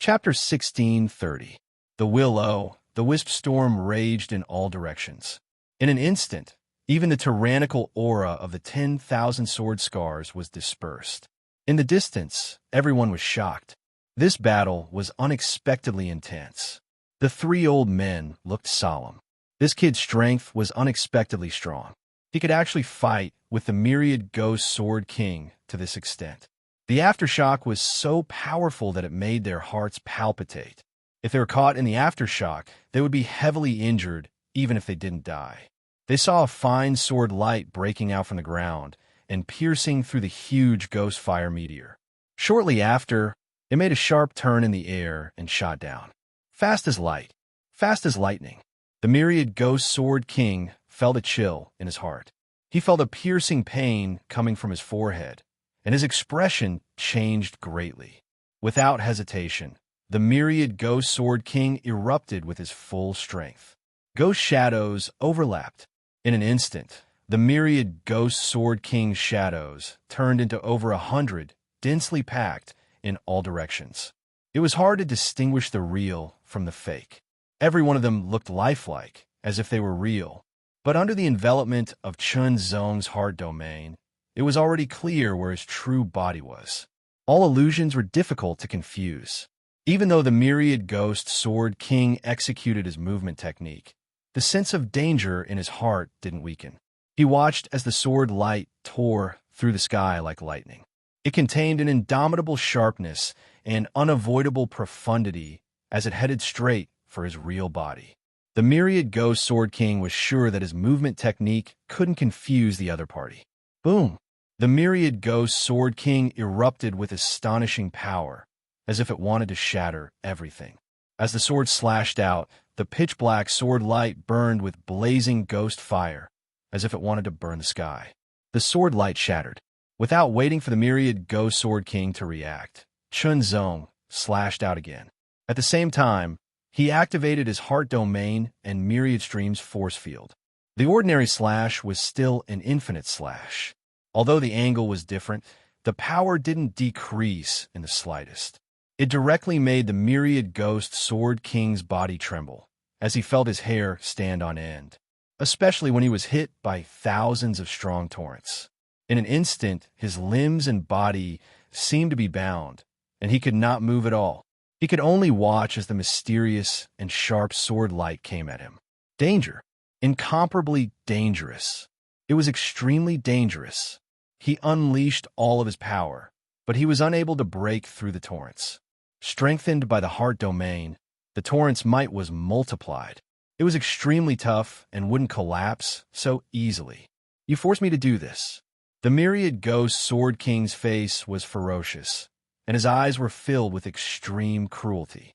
Chapter 16:30. The the wisp storm raged in all directions. In an instant, even the tyrannical aura of the 10,000 sword scars was dispersed. In the distance, everyone was shocked. This battle was unexpectedly intense. The three old men looked solemn. This kid's strength was unexpectedly strong. He could actually fight with the myriad ghost sword king to this extent. The aftershock was so powerful that it made their hearts palpitate. If they were caught in the aftershock, they would be heavily injured, even if they didn't die. They saw a fine sword light breaking out from the ground and piercing through the huge ghost fire meteor. Shortly after, it made a sharp turn in the air and shot down. Fast as light, fast as lightning. The myriad ghost sword king felt a chill in his heart. He felt a piercing pain coming from his forehead, and his expression changed greatly. Without hesitation, the myriad ghost sword king erupted with his full strength. Ghost shadows overlapped. In an instant, the myriad ghost sword king's shadows turned into over 100, densely packed in all directions. It was hard to distinguish the real from the fake. Every one of them looked lifelike, as if they were real. But under the envelopment of Chun Zong's heart domain, it was already clear where his true body was. All illusions were difficult to confuse. Even though the myriad ghost sword king executed his movement technique, the sense of danger in his heart didn't weaken. He watched as the sword light tore through the sky like lightning. It contained an indomitable sharpness and unavoidable profundity as it headed straight for his real body. The myriad ghost sword king was sure that his movement technique couldn't confuse the other party. Boom! The myriad ghost sword king erupted with astonishing power, as if it wanted to shatter everything. As the sword slashed out, the pitch-black sword light burned with blazing ghost fire, as if it wanted to burn the sky. The sword light shattered. Without waiting for the myriad ghost sword king to react, Chun Zong slashed out again. At the same time, he activated his heart domain and myriad streams force field. The ordinary slash was still an infinite slash. Although the angle was different, the power didn't decrease in the slightest. It directly made the myriad ghost sword king's body tremble, as he felt his hair stand on end, especially when he was hit by thousands of strong torrents. In an instant, his limbs and body seemed to be bound, and he could not move at all. He could only watch as the mysterious and sharp sword light came at him. Danger. Incomparably dangerous. It was extremely dangerous. He unleashed all of his power, but he was unable to break through the torrents. Strengthened by the heart domain, the torrent's might was multiplied. It was extremely tough and wouldn't collapse so easily. You forced me to do this. The myriad ghost sword king's face was ferocious, and his eyes were filled with extreme cruelty.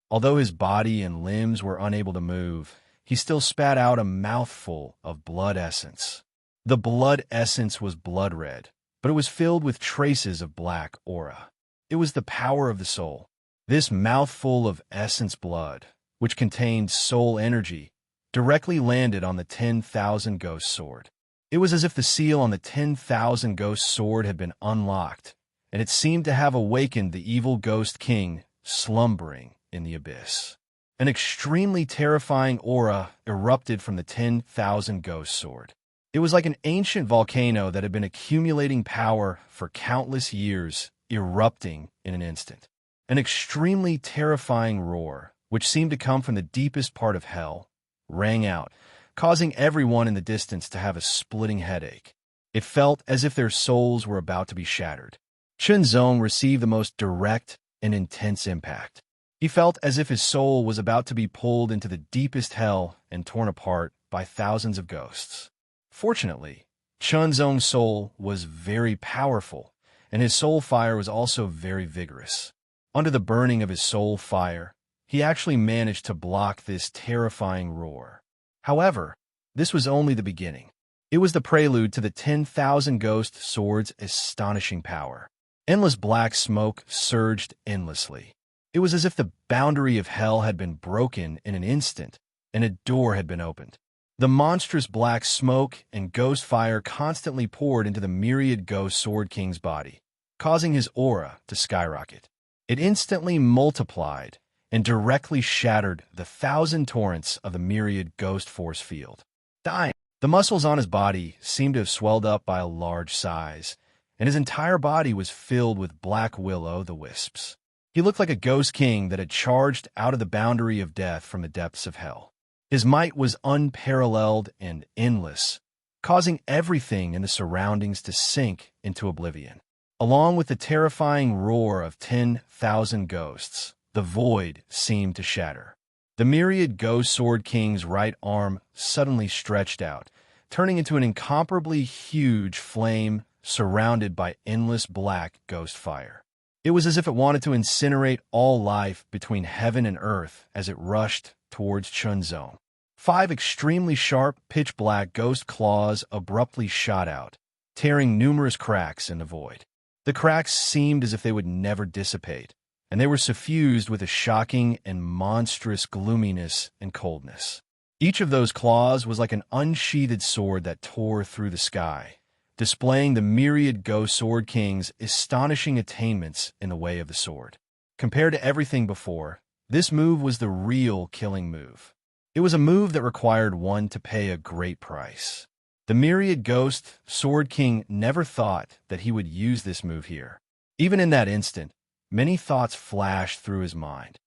Although his body and limbs were unable to move, he still spat out a mouthful of blood essence. The blood essence was blood red, but it was filled with traces of black aura. It was the power of the soul. This mouthful of essence blood, which contained soul energy, directly landed on the 10,000 ghost sword. It was as if the seal on the 10,000 ghost sword had been unlocked, and it seemed to have awakened the evil ghost king slumbering in the abyss. An extremely terrifying aura erupted from the 10,000 ghost sword. It was like an ancient volcano that had been accumulating power for countless years, erupting in an instant. An extremely terrifying roar, which seemed to come from the deepest part of hell, rang out, causing everyone in the distance to have a splitting headache. It felt as if their souls were about to be shattered. Chun Zong received the most direct and intense impact. He felt as if his soul was about to be pulled into the deepest hell and torn apart by thousands of ghosts. Fortunately, Chun Zong's soul was very powerful, and his soul fire was also very vigorous. Under the burning of his soul fire, he actually managed to block this terrifying roar. However, this was only the beginning. It was the prelude to the 10,000 ghost sword's astonishing power. Endless black smoke surged endlessly. It was as if the boundary of hell had been broken in an instant, and a door had been opened. The monstrous black smoke and ghost fire constantly poured into the myriad ghost sword king's body, causing his aura to skyrocket. It instantly multiplied and directly shattered the 1,000 torrents of the myriad ghost force field. Dying. The muscles on his body seemed to have swelled up by a large size, and his entire body was filled with black will-o'-the-wisps. He looked like a ghost king that had charged out of the boundary of death from the depths of hell. His might was unparalleled and endless, causing everything in the surroundings to sink into oblivion. Along with the terrifying roar of 10,000 ghosts, the void seemed to shatter. The myriad ghost sword king's right arm suddenly stretched out, turning into an incomparably huge flame surrounded by endless black ghost fire. It was as if it wanted to incinerate all life between heaven and earth as it rushed towards Chunzong. 5 extremely sharp, pitch-black ghost claws abruptly shot out, tearing numerous cracks in the void. The cracks seemed as if they would never dissipate, and they were suffused with a shocking and monstrous gloominess and coldness. Each of those claws was like an unsheathed sword that tore through the sky, displaying the myriad ghost sword king's astonishing attainments in the way of the sword. Compared to everything before, this move was the real killing move. It was a move that required one to pay a great price. The myriad ghost sword king never thought that he would use this move here. Even in that instant, many thoughts flashed through his mind.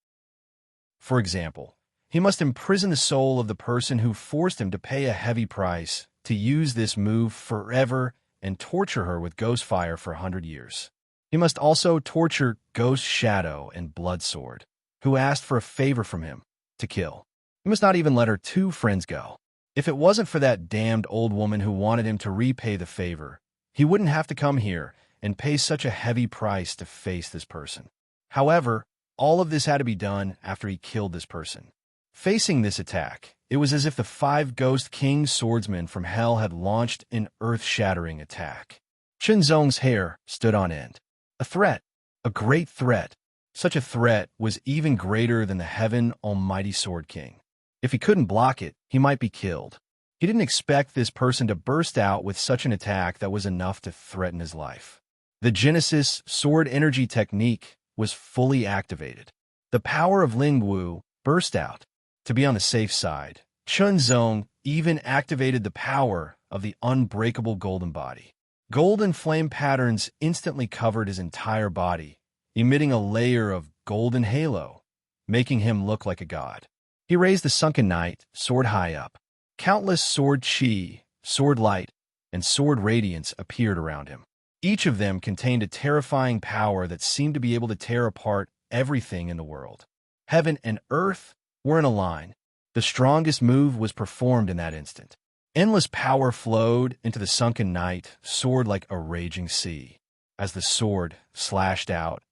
For example, he must imprison the soul of the person who forced him to pay a heavy price to use this move forever and torture her with ghost fire for 100 years. He must also torture Ghost Shadow and Bloodsword, who asked for a favor from him to kill. He must not even let her 2 friends go. If it wasn't for that damned old woman who wanted him to repay the favor, he wouldn't have to come here and pay such a heavy price to face this person. However, all of this had to be done after he killed this person. Facing this attack, it was as if the 5 Ghost King swordsmen from hell had launched an earth-shattering attack. Chunzong's hair stood on end. A threat. A great threat. Such a threat was even greater than the Heaven Almighty Sword King. If he couldn't block it, he might be killed. He didn't expect this person to burst out with such an attack that was enough to threaten his life. The Genesis sword energy technique was fully activated. The power of Lingwu burst out. To be on the safe side, Chunzong even activated the power of the unbreakable golden body. Golden flame patterns instantly covered his entire body, emitting a layer of golden halo, making him look like a god. He raised the sunken knight, sword high up. Countless sword chi, sword light, and sword radiance appeared around him. Each of them contained a terrifying power that seemed to be able to tear apart everything in the world. Heaven and earth were in a line. The strongest move was performed in that instant. Endless power flowed into the sunken knight, sword like a raging sea. As the sword slashed out,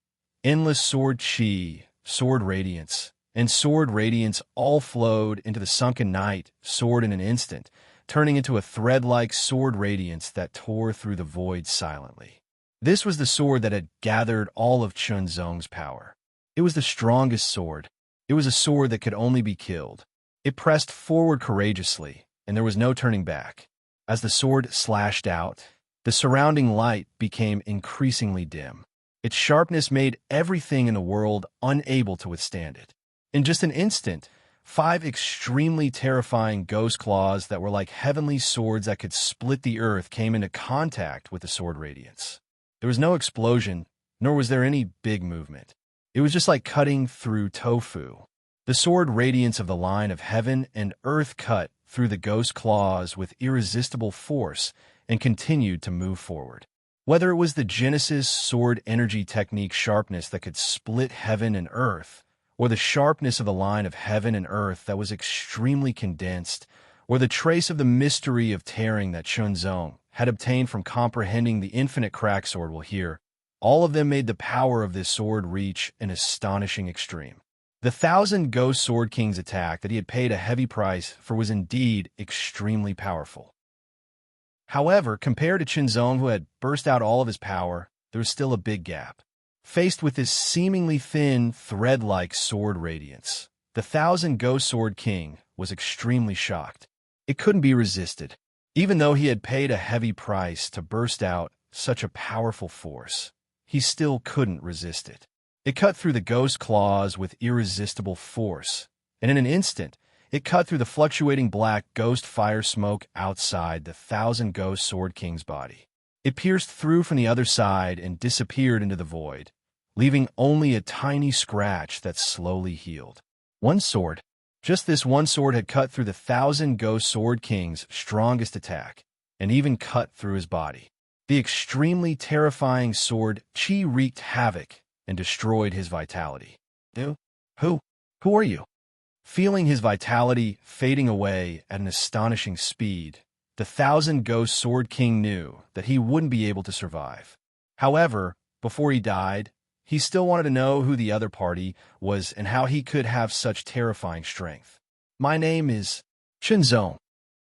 endless sword chi, sword radiance, and sword radiance all flowed into the sunken knight, sword in an instant, turning into a thread-like sword radiance that tore through the void silently. This was the sword that had gathered all of Chunzong's power. It was the strongest sword. It was a sword that could only be killed. It pressed forward courageously, and there was no turning back. As the sword slashed out, the surrounding light became increasingly dim. Its sharpness made everything in the world unable to withstand it. In just an instant, 5 extremely terrifying ghost claws that were like heavenly swords that could split the earth came into contact with the sword radiance. There was no explosion, nor was there any big movement. It was just like cutting through tofu. The sword radiance of the line of heaven and earth cut through the ghost claws with irresistible force and continued to move forward. Whether it was the Genesis sword energy technique sharpness that could split heaven and earth, or the sharpness of the line of heaven and earth that was extremely condensed, or the trace of the mystery of tearing that Chunzong had obtained from comprehending the infinite crack sword will hear, all of them made the power of this sword reach an astonishing extreme. The 1,000 Ghost Sword King's attack that he had paid a heavy price for was indeed extremely powerful. However, compared to Chunzong, who had burst out all of his power, there was still a big gap. Faced with this seemingly thin, thread-like sword radiance, the 1,000 Ghost Sword King was extremely shocked. It couldn't be resisted. Even though he had paid a heavy price to burst out such a powerful force, he still couldn't resist it. It cut through the ghost claws with irresistible force, and in an instant, it cut through the fluctuating black ghost fire smoke outside the Thousand Ghost Sword King's body. It pierced through from the other side and disappeared into the void, leaving only a tiny scratch that slowly healed. One sword. Just this one sword had cut through the Thousand Ghost Sword King's strongest attack, and even cut through his body. The extremely terrifying sword chi wreaked havoc and destroyed his vitality. Who are you? Feeling his vitality fading away at an astonishing speed, the Thousand Ghost Sword King knew that he wouldn't be able to survive. However, before he died, he still wanted to know who the other party was and how he could have such terrifying strength. My name is Chunzong.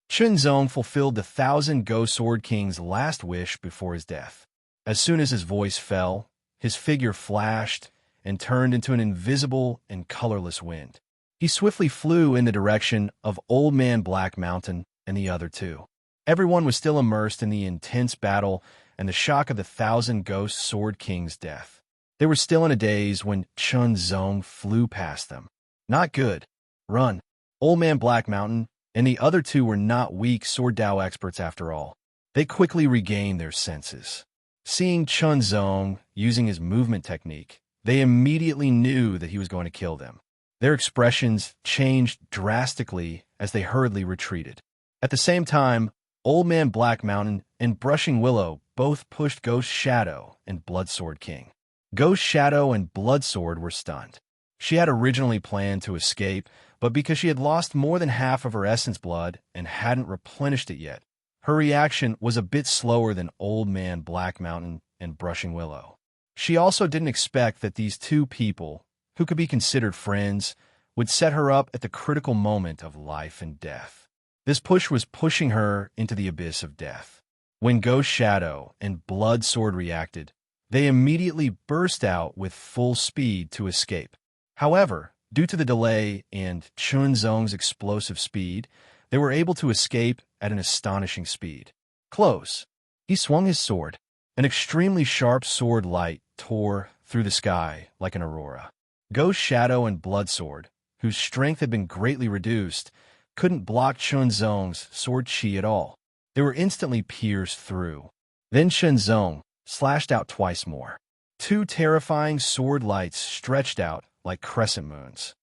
Chunzong fulfilled the Thousand Ghost Sword King's last wish before his death. As soon as his voice fell, his figure flashed and turned into an invisible and colorless wind. He swiftly flew in the direction of Old Man Black Mountain and the other two. Everyone was still immersed in the intense battle and the shock of the Thousand Ghost Sword King's death. They were still in a daze when Chunzong flew past them. Not good. Run. Old Man Black Mountain and the other two were not weak sword Dao experts after all. They quickly regained their senses. Seeing Chunzong using his movement technique, they immediately knew that he was going to kill them. Their expressions changed drastically as they hurriedly retreated. At the same time, Old Man Black Mountain and Brushing Willow both pushed Ghost Shadow and Bloodsword King. Ghost Shadow and Bloodsword were stunned. She had originally planned to escape, but because she had lost more than half of her essence blood and hadn't replenished it yet, her reaction was a bit slower than Old Man Black Mountain and Brushing Willow. She also didn't expect that these two people, who could be considered friends, would set her up at the critical moment of life and death. This push was pushing her into the abyss of death. When Ghost Shadow and Bloodsword reacted, they immediately burst out with full speed to escape. However, due to the delay and Chunzong's explosive speed, they were able to escape at an astonishing speed. Close. He swung his sword. An extremely sharp sword light tore through the sky like an aurora. Ghost Shadow and Bloodsword, whose strength had been greatly reduced, couldn't block Chunzong's sword chi at all. They were instantly pierced through. Then Chunzong slashed out twice more. Two terrifying sword lights stretched out like crescent moons.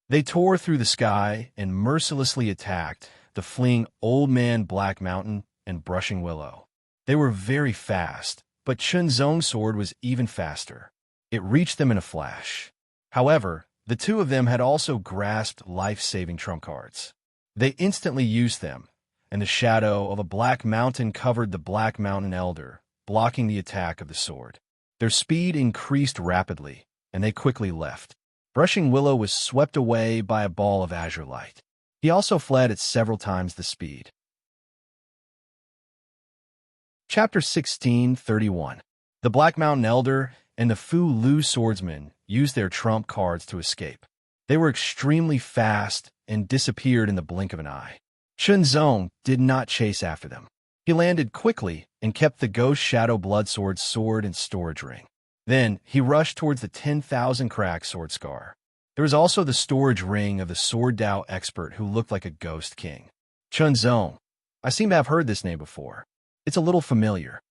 They tore through the sky and mercilessly attacked the fleeing Old Man Black Mountain and Brushing Willow. They were very fast, but Chunzong's sword was even faster. It reached them in a flash. However, the two of them had also grasped life-saving trump cards. They instantly used them, and the shadow of a black mountain covered the Black Mountain Elder, blocking the attack of the sword. Their speed increased rapidly, and they quickly left. Brushing Willow was swept away by a ball of azure light. He also fled at several times the speed. Chapter 16:31. The Black Mountain Elder and the Fu Lu swordsman used their trump cards to escape. They were extremely fast and disappeared in the blink of an eye. Chunzong did not chase after them. He landed quickly and kept the Ghost Shadow Bloodsword's sword in storage ring. Then he rushed towards the 10,000 crack sword scar. There was also the storage ring of the sword Dao expert who looked like a ghost king. Chunzong. I seem to have heard this name before. It's a little familiar.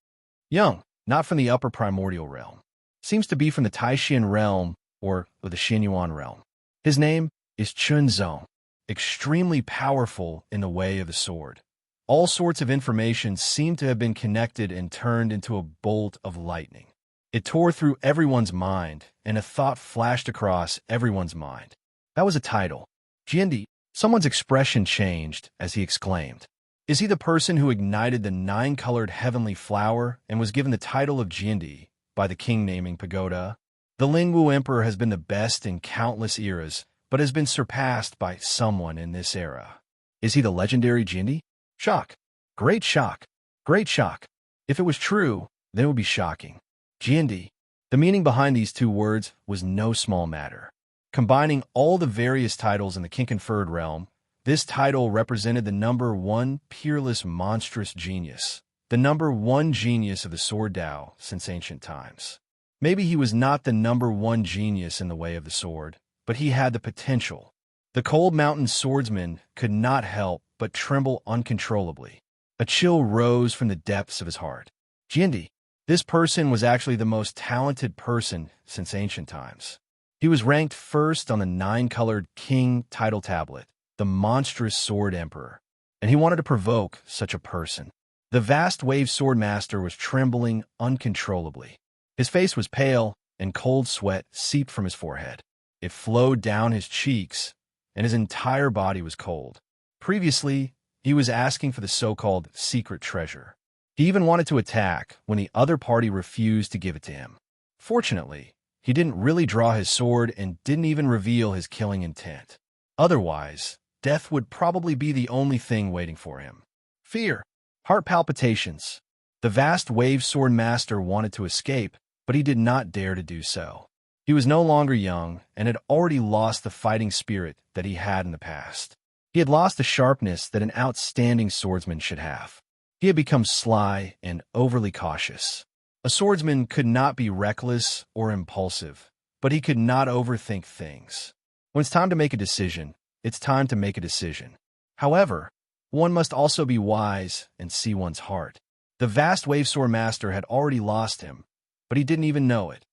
Young, not from the upper primordial realm. Seems to be from the Taishan realm or the Xinyuan realm. His name is Chunzong, extremely powerful in the way of the sword. All sorts of information seemed to have been connected and turned into a bolt of lightning. It tore through everyone's mind, and a thought flashed across everyone's mind. That was a title. Jiandi. Someone's expression changed as he exclaimed. Is he the person who ignited the 9-colored heavenly flower and was given the title of Jiandi by the king naming Pagoda? The Lingwu Emperor has been the best in countless eras, but has been surpassed by someone in this era. Is he the legendary Jiandi? Shock. Great shock. Great shock. If it was true, then it would be shocking. Jiandi. The meaning behind these two words was no small matter. Combining all the various titles in the king-conferred realm, this title represented the number one peerless monstrous genius, the number one genius of the sword Dao since ancient times. Maybe he was not the #1 genius in the way of the sword, but he had the potential. The Cold Mountain swordsman could not help but tremble uncontrollably. A chill rose from the depths of his heart. Jindy. This person was actually the most talented person since ancient times. He was ranked first on the 9-colored king title tablet, the monstrous sword emperor, and he wanted to provoke such a person. The vast wave swordmaster was trembling uncontrollably. His face was pale, and cold sweat seeped from his forehead. It flowed down his cheeks, and his entire body was cold. Previously, he was asking for the so-called secret treasure. He even wanted to attack when the other party refused to give it to him. Fortunately, he didn't really draw his sword and didn't even reveal his killing intent. Otherwise, death would probably be the only thing waiting for him. Fear, heart palpitations. The vast wave sword master wanted to escape, but he did not dare to do so. He was no longer young and had already lost the fighting spirit that he had in the past. He had lost the sharpness that an outstanding swordsman should have. He had become sly and overly cautious. A swordsman could not be reckless or impulsive, but he could not overthink things. When it's time to make a decision, it's time to make a decision. However, one must also be wise and see one's heart. The vast wave sword master had already lost him, but he didn't even know it.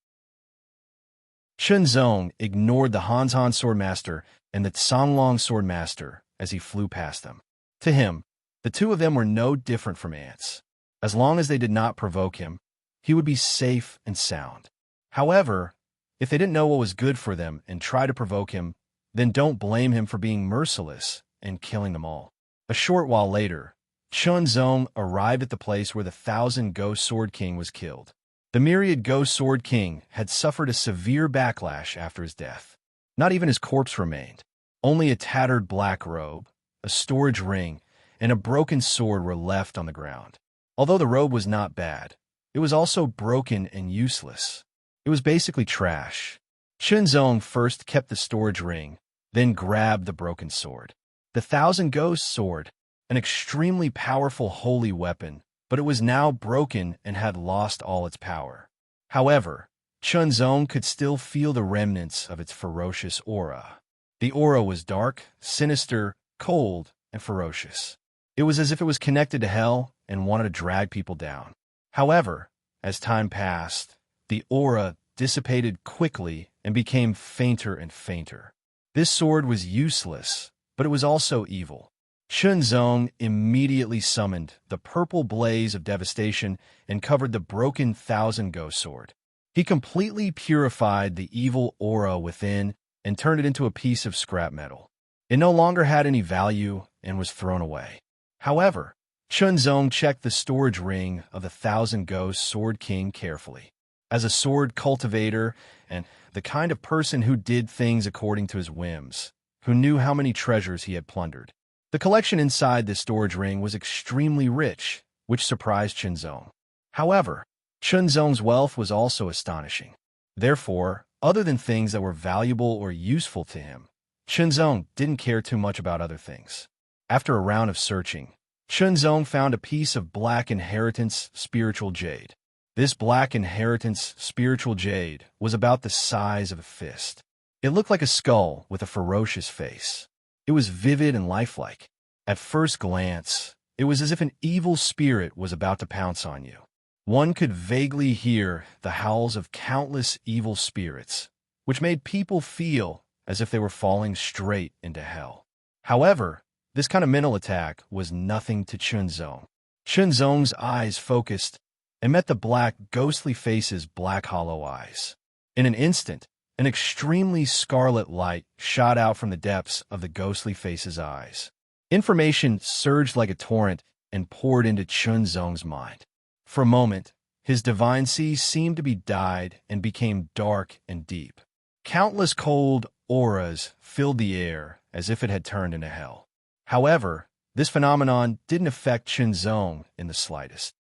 Chunzong ignored the Hanzhan swordmaster and the Songlong swordmaster as he flew past them. To him, the two of them were no different from ants. As long as they did not provoke him, he would be safe and sound. However, if they didn't know what was good for them and tried to provoke him, then don't blame him for being merciless and killing them all. A short while later, Chunzong arrived at the place where the 1,000 Ghost Sword King was killed. The myriad Ghost Sword King had suffered a severe backlash after his death. Not even his corpse remained. Only a tattered black robe, a storage ring, and a broken sword were left on the ground. Although the robe was not bad, it was also broken and useless. It was basically trash. Chunzong first kept the storage ring, then grabbed the broken sword. The 1,000 Ghost Sword, an extremely powerful holy weapon, but it was now broken and had lost all its power. However, Chunzong could still feel the remnants of its ferocious aura. The aura was dark, sinister, cold, and ferocious. It was as if it was connected to hell and wanted to drag people down. However, as time passed, the aura dissipated quickly and became fainter and fainter. This sword was useless, but it was also evil. Chunzong immediately summoned the purple blaze of devastation and covered the broken 1,000 Ghost Sword. He completely purified the evil aura within and turned it into a piece of scrap metal. It no longer had any value and was thrown away. However, Chunzong checked the storage ring of the 1,000 Ghost Sword King carefully. As a sword cultivator and the kind of person who did things according to his whims, who knew how many treasures he had plundered. The collection inside this storage ring was extremely rich, which surprised Chunzong. However, Chunzong's wealth was also astonishing. Therefore, other than things that were valuable or useful to him, Chunzong didn't care too much about other things. After a round of searching, Chunzong found a piece of Black Inheritance spiritual jade. This Black Inheritance spiritual jade was about the size of a fist. It looked like a skull with a ferocious face. It was vivid and lifelike. At first glance, it was as if an evil spirit was about to pounce on you. One could vaguely hear the howls of countless evil spirits, which made people feel as if they were falling straight into hell. However, this kind of mental attack was nothing to Chunzong. Chunzong's eyes focused and met the black, ghostly face's black hollow eyes. In an instant, an extremely scarlet light shot out from the depths of the ghostly face's eyes. Information surged like a torrent and poured into Chunzong's mind. For a moment, his divine sea seemed to be dyed and became dark and deep. Countless cold auras filled the air as if it had turned into hell. However, this phenomenon didn't affect Chunzong in the slightest.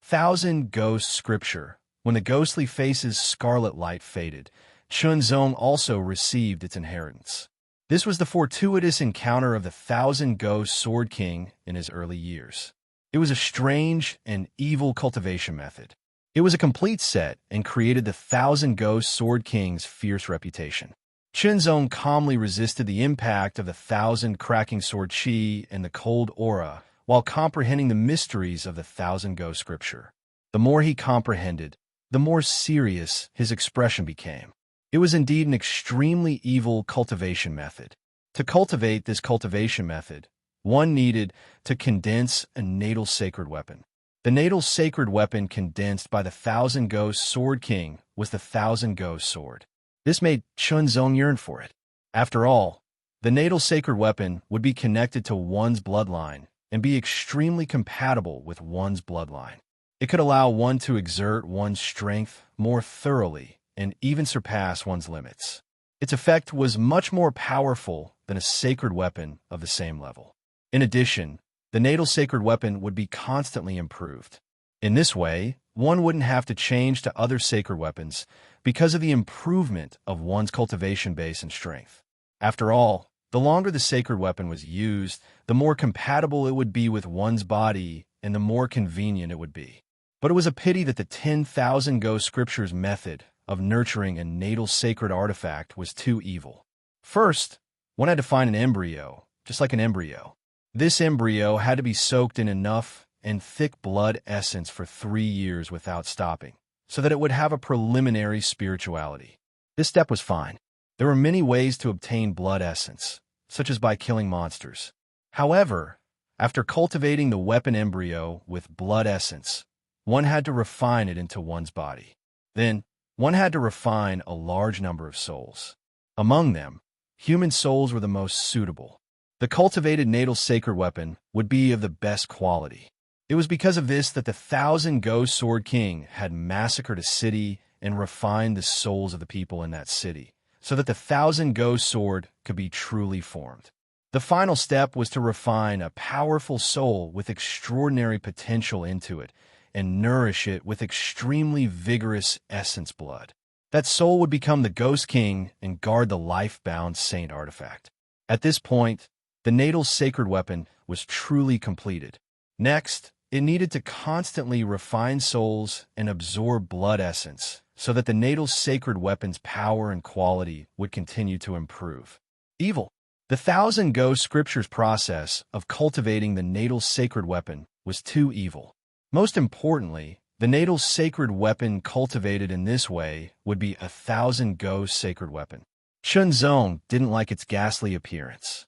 1,000 Ghost Scripture. When the ghostly face's scarlet light faded, Chunzong also received its inheritance. This was the fortuitous encounter of the 1,000 Ghost Sword King in his early years. It was a strange and evil cultivation method. It was a complete set and created the Thousand Ghost Sword King's fierce reputation. Chunzong calmly resisted the impact of the thousand cracking sword chi and the cold aura while comprehending the mysteries of the Thousand Ghost scripture. The more he comprehended, the more serious his expression became. It was indeed an extremely evil cultivation method. To cultivate this cultivation method, one needed to condense a natal sacred weapon. The natal sacred weapon condensed by the Thousand Ghost Sword King was the Thousand Ghost Sword. This made Chunzong yearn for it. After all, the natal sacred weapon would be connected to one's bloodline and be extremely compatible with one's bloodline. It could allow one to exert one's strength more thoroughly and even surpass one's limits. Its effect was much more powerful than a sacred weapon of the same level. In addition, the natal sacred weapon would be constantly improved. In this way, one wouldn't have to change to other sacred weapons because of the improvement of one's cultivation base and strength. After all, the longer the sacred weapon was used, the more compatible it would be with one's body and the more convenient it would be. But it was a pity that the 10,000 Ghost Scriptures method of nurturing a natal sacred artifact was too evil. First, one had to find an embryo, just like an embryo. This embryo had to be soaked in enough and thick blood essence for 3 years without stopping, so that it would have a preliminary spirituality. This step was fine. There were many ways to obtain blood essence, such as by killing monsters. However, after cultivating the weapon embryo with blood essence, one had to refine it into one's body. Then, one had to refine a large number of souls. Among them, human souls were the most suitable. The cultivated natal sacred weapon would be of the best quality. It was because of this that the Thousand Ghost Sword King had massacred a city and refined the souls of the people in that city, so that the Thousand Ghost Sword could be truly formed. The final step was to refine a powerful soul with extraordinary potential into it and nourish it with extremely vigorous essence blood. That soul would become the Ghost King and guard the life-bound saint artifact. At this point, the natal sacred weapon was truly completed. Next, it needed to constantly refine souls and absorb blood essence so that the natal sacred weapon's power and quality would continue to improve. Evil. The Thousand Ghost Scriptures process of cultivating the natal sacred weapon was too evil. Most importantly, the natal sacred weapon cultivated in this way would be a Thousand Ghost sacred weapon. Chunzong didn't like its ghastly appearance.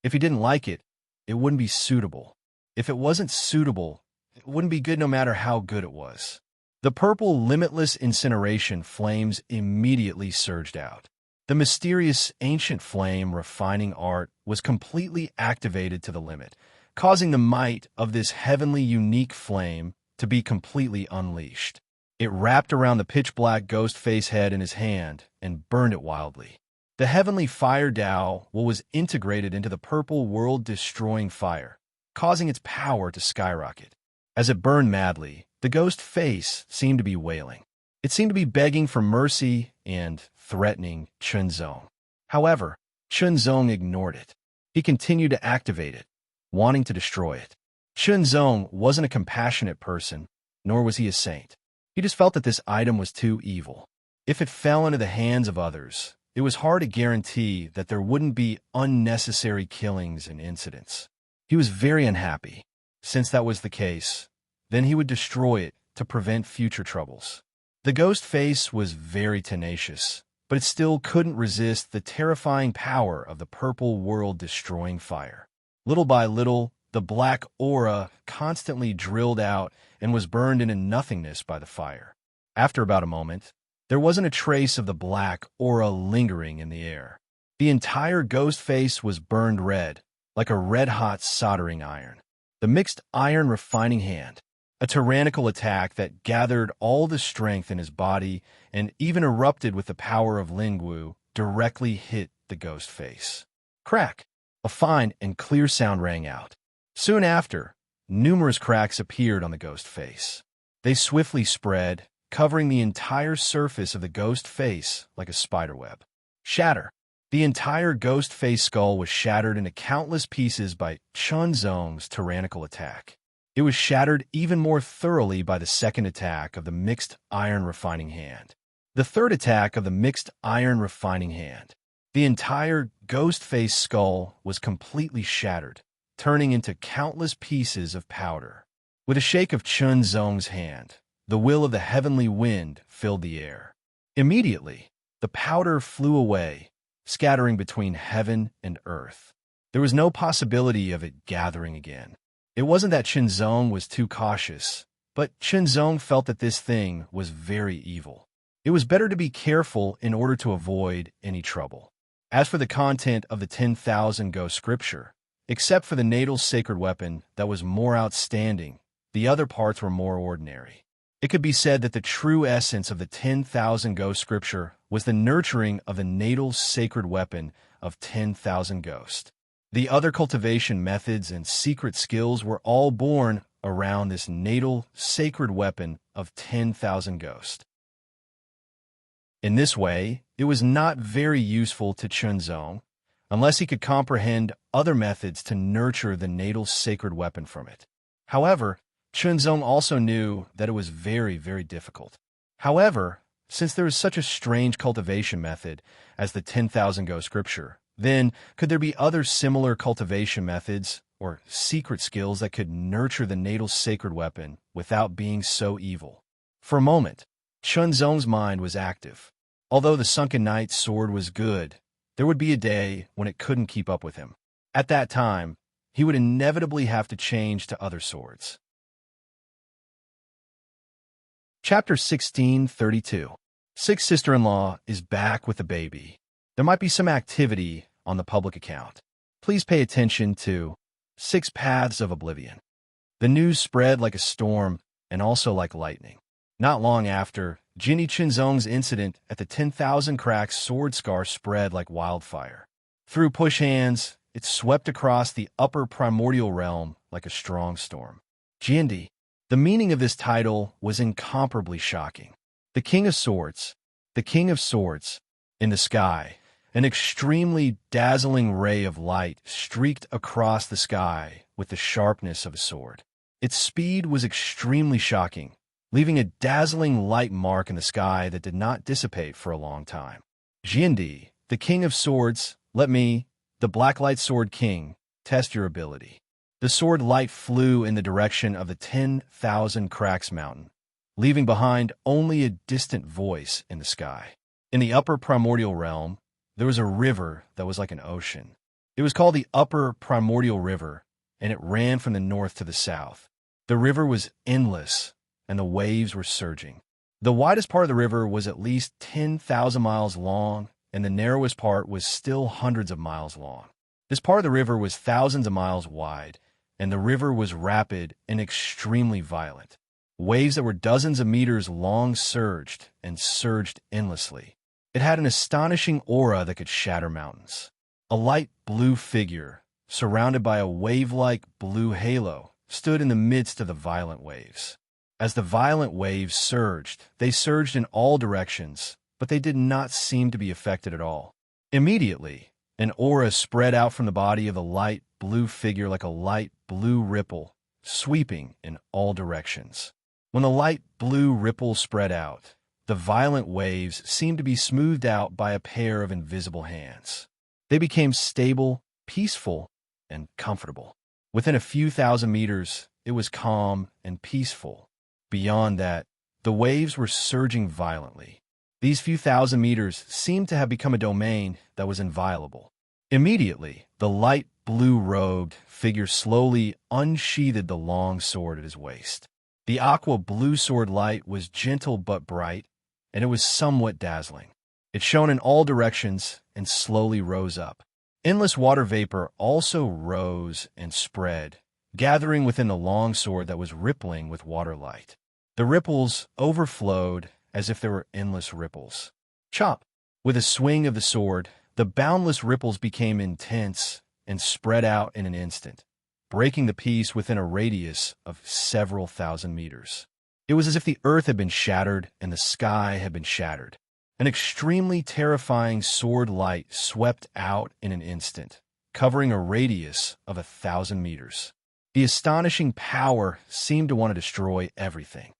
If he didn't like it, it wouldn't be suitable. If it wasn't suitable, it wouldn't be good no matter how good it was. The purple limitless incineration flames immediately surged out. The mysterious ancient flame refining art was completely activated to the limit, causing the might of this heavenly unique flame to be completely unleashed. It wrapped around the pitch-black ghost face head in his hand and burned it wildly. The heavenly fire Tao was integrated into the purple world-destroying fire, causing its power to skyrocket. As it burned madly, the ghost face seemed to be wailing. It seemed to be begging for mercy and threatening Chunzong. However, Chunzong ignored it. He continued to activate it, wanting to destroy it. Chunzong wasn't a compassionate person, nor was he a saint. He just felt that this item was too evil. If it fell into the hands of others, it was hard to guarantee that there wouldn't be unnecessary killings and incidents. He was very unhappy. Since that was the case, then he would destroy it to prevent future troubles. The ghost face was very tenacious, but it still couldn't resist the terrifying power of the purple world-destroying fire. Little by little, the black aura constantly drilled out and was burned into nothingness by the fire. After about a moment, there wasn't a trace of the black aura lingering in the air. The entire ghost face was burned red, like a red-hot soldering iron. The mixed iron refining hand, a tyrannical attack that gathered all the strength in his body and even erupted with the power of Lingwu, directly hit the ghost face. Crack! A fine and clear sound rang out. Soon after, numerous cracks appeared on the ghost face. They swiftly spread, covering the entire surface of the ghost face like a spiderweb. Shatter! The entire ghost face skull was shattered into countless pieces by Chunzong's tyrannical attack. It was shattered even more thoroughly by the second attack of the mixed iron refining hand. The third attack of the mixed iron refining hand. The entire ghost-face skull was completely shattered, turning into countless pieces of powder. With a shake of Chun Zong's hand, the will of the heavenly wind filled the air. Immediately, the powder flew away, scattering between heaven and earth. There was no possibility of it gathering again. It wasn't that Chun Zong was too cautious, but Chun Zong felt that this thing was very evil. It was better to be careful in order to avoid any trouble. As for the content of the 10,000 Go scripture, except for the natal sacred weapon that was more outstanding, the other parts were more ordinary. It could be said that the true essence of the 10,000 Go scripture was the nurturing of the natal sacred weapon of 10,000 Ghost. The other cultivation methods and secret skills were all born around this natal sacred weapon of 10,000 Ghost. In this way, it was not very useful to Chun Zong, unless he could comprehend other methods to nurture the natal sacred weapon from it. However, Chun Zong also knew that it was very, very difficult. However, since there is such a strange cultivation method as the 10,000 Go scripture, then could there be other similar cultivation methods or secret skills that could nurture the natal sacred weapon without being so evil? For a moment, Chun Zong's mind was active. Although the Sunken Knight's sword was good, there would be a day when it couldn't keep up with him. At that time, he would inevitably have to change to other swords. Chapter 1632. Sixth sister-in-law is back with a baby. There might be some activity on the public account. Please pay attention to 6 Paths of Oblivion. The news spread like a storm and also like lightning. Not long after, Jinny Chun Zong's incident at the 10,000 Cracks sword scar spread like wildfire. Through push hands, it swept across the upper primordial realm like a strong storm. Jindy. The meaning of this title was incomparably shocking. The King of Swords, in the sky, an extremely dazzling ray of light streaked across the sky with the sharpness of a sword. Its speed was extremely shocking, leaving a dazzling light mark in the sky that did not dissipate for a long time. Jindy, the King of Swords, let me, the Blacklight Sword King, test your ability. The sword light flew in the direction of the 10,000 Cracks mountain, leaving behind only a distant voice in the sky. In the upper primordial realm, there was a river that was like an ocean. It was called the Upper Primordial River, and it ran from the north to the south. The river was endless, and the waves were surging. The widest part of the river was at least 10,000 miles long, and the narrowest part was still hundreds of miles long. This part of the river was thousands of miles wide, and the river was rapid and extremely violent. Waves that were dozens of meters long surged and surged endlessly. It had an astonishing aura that could shatter mountains. A light blue figure, surrounded by a wave-like blue halo, stood in the midst of the violent waves. As the violent waves surged, they surged in all directions, but they did not seem to be affected at all. Immediately, an aura spread out from the body of the light blue figure like a light blue ripple, sweeping in all directions. When the light blue ripple spread out, the violent waves seemed to be smoothed out by a pair of invisible hands. They became stable, peaceful, and comfortable. Within a few thousand meters, it was calm and peaceful. Beyond that, the waves were surging violently. These few thousand meters seemed to have become a domain that was inviolable. Immediately, the light blue-robed figure slowly unsheathed the long sword at his waist. The aqua blue sword light was gentle but bright, and it was somewhat dazzling. It shone in all directions and slowly rose up. Endless water vapor also rose and spread, gathering within the long sword that was rippling with water light. The ripples overflowed as if there were endless ripples. Chop! With a swing of the sword, the boundless ripples became intense and spread out in an instant, breaking the piece within a radius of several thousand meters. It was as if the earth had been shattered and the sky had been shattered. An extremely terrifying sword light swept out in an instant, covering a radius of 1,000 meters. The astonishing power seemed to want to destroy everything.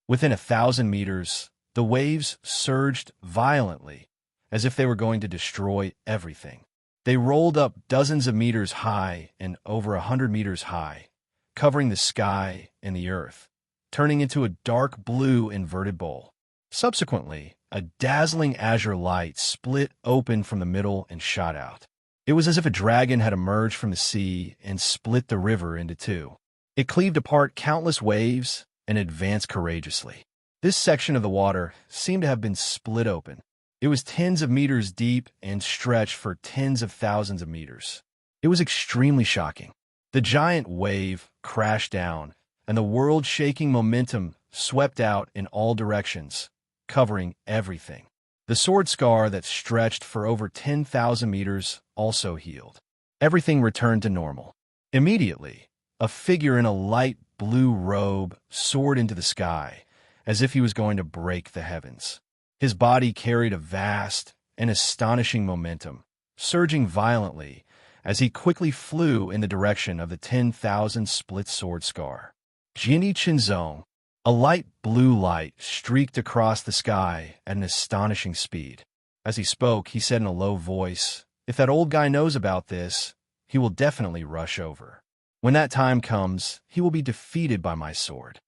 Within 1,000 meters, the waves surged violently, as if they were going to destroy everything. They rolled up dozens of meters high and over 100 meters high, covering the sky and the earth, turning into a dark blue inverted bowl. Subsequently, a dazzling azure light split open from the middle and shot out. It was as if a dragon had emerged from the sea and split the river into two. It cleaved apart countless waves and advanced courageously. This section of the water seemed to have been split open. It was tens of meters deep and stretched for tens of thousands of meters. It was extremely shocking. The giant wave crashed down, and the world-shaking momentum swept out in all directions, covering everything. The sword scar that stretched for over 10,000 meters also healed. Everything returned to normal. Immediately, a figure in a light blue robe soared into the sky, as if he was going to break the heavens. His body carried a vast and astonishing momentum, surging violently as he quickly flew in the direction of the 10,000 split sword scar. Jinyi Qinzong, a light blue light streaked across the sky at an astonishing speed. As he spoke, he said in a low voice, "If that old guy knows about this, he will definitely rush over. When that time comes, he will be defeated by my sword."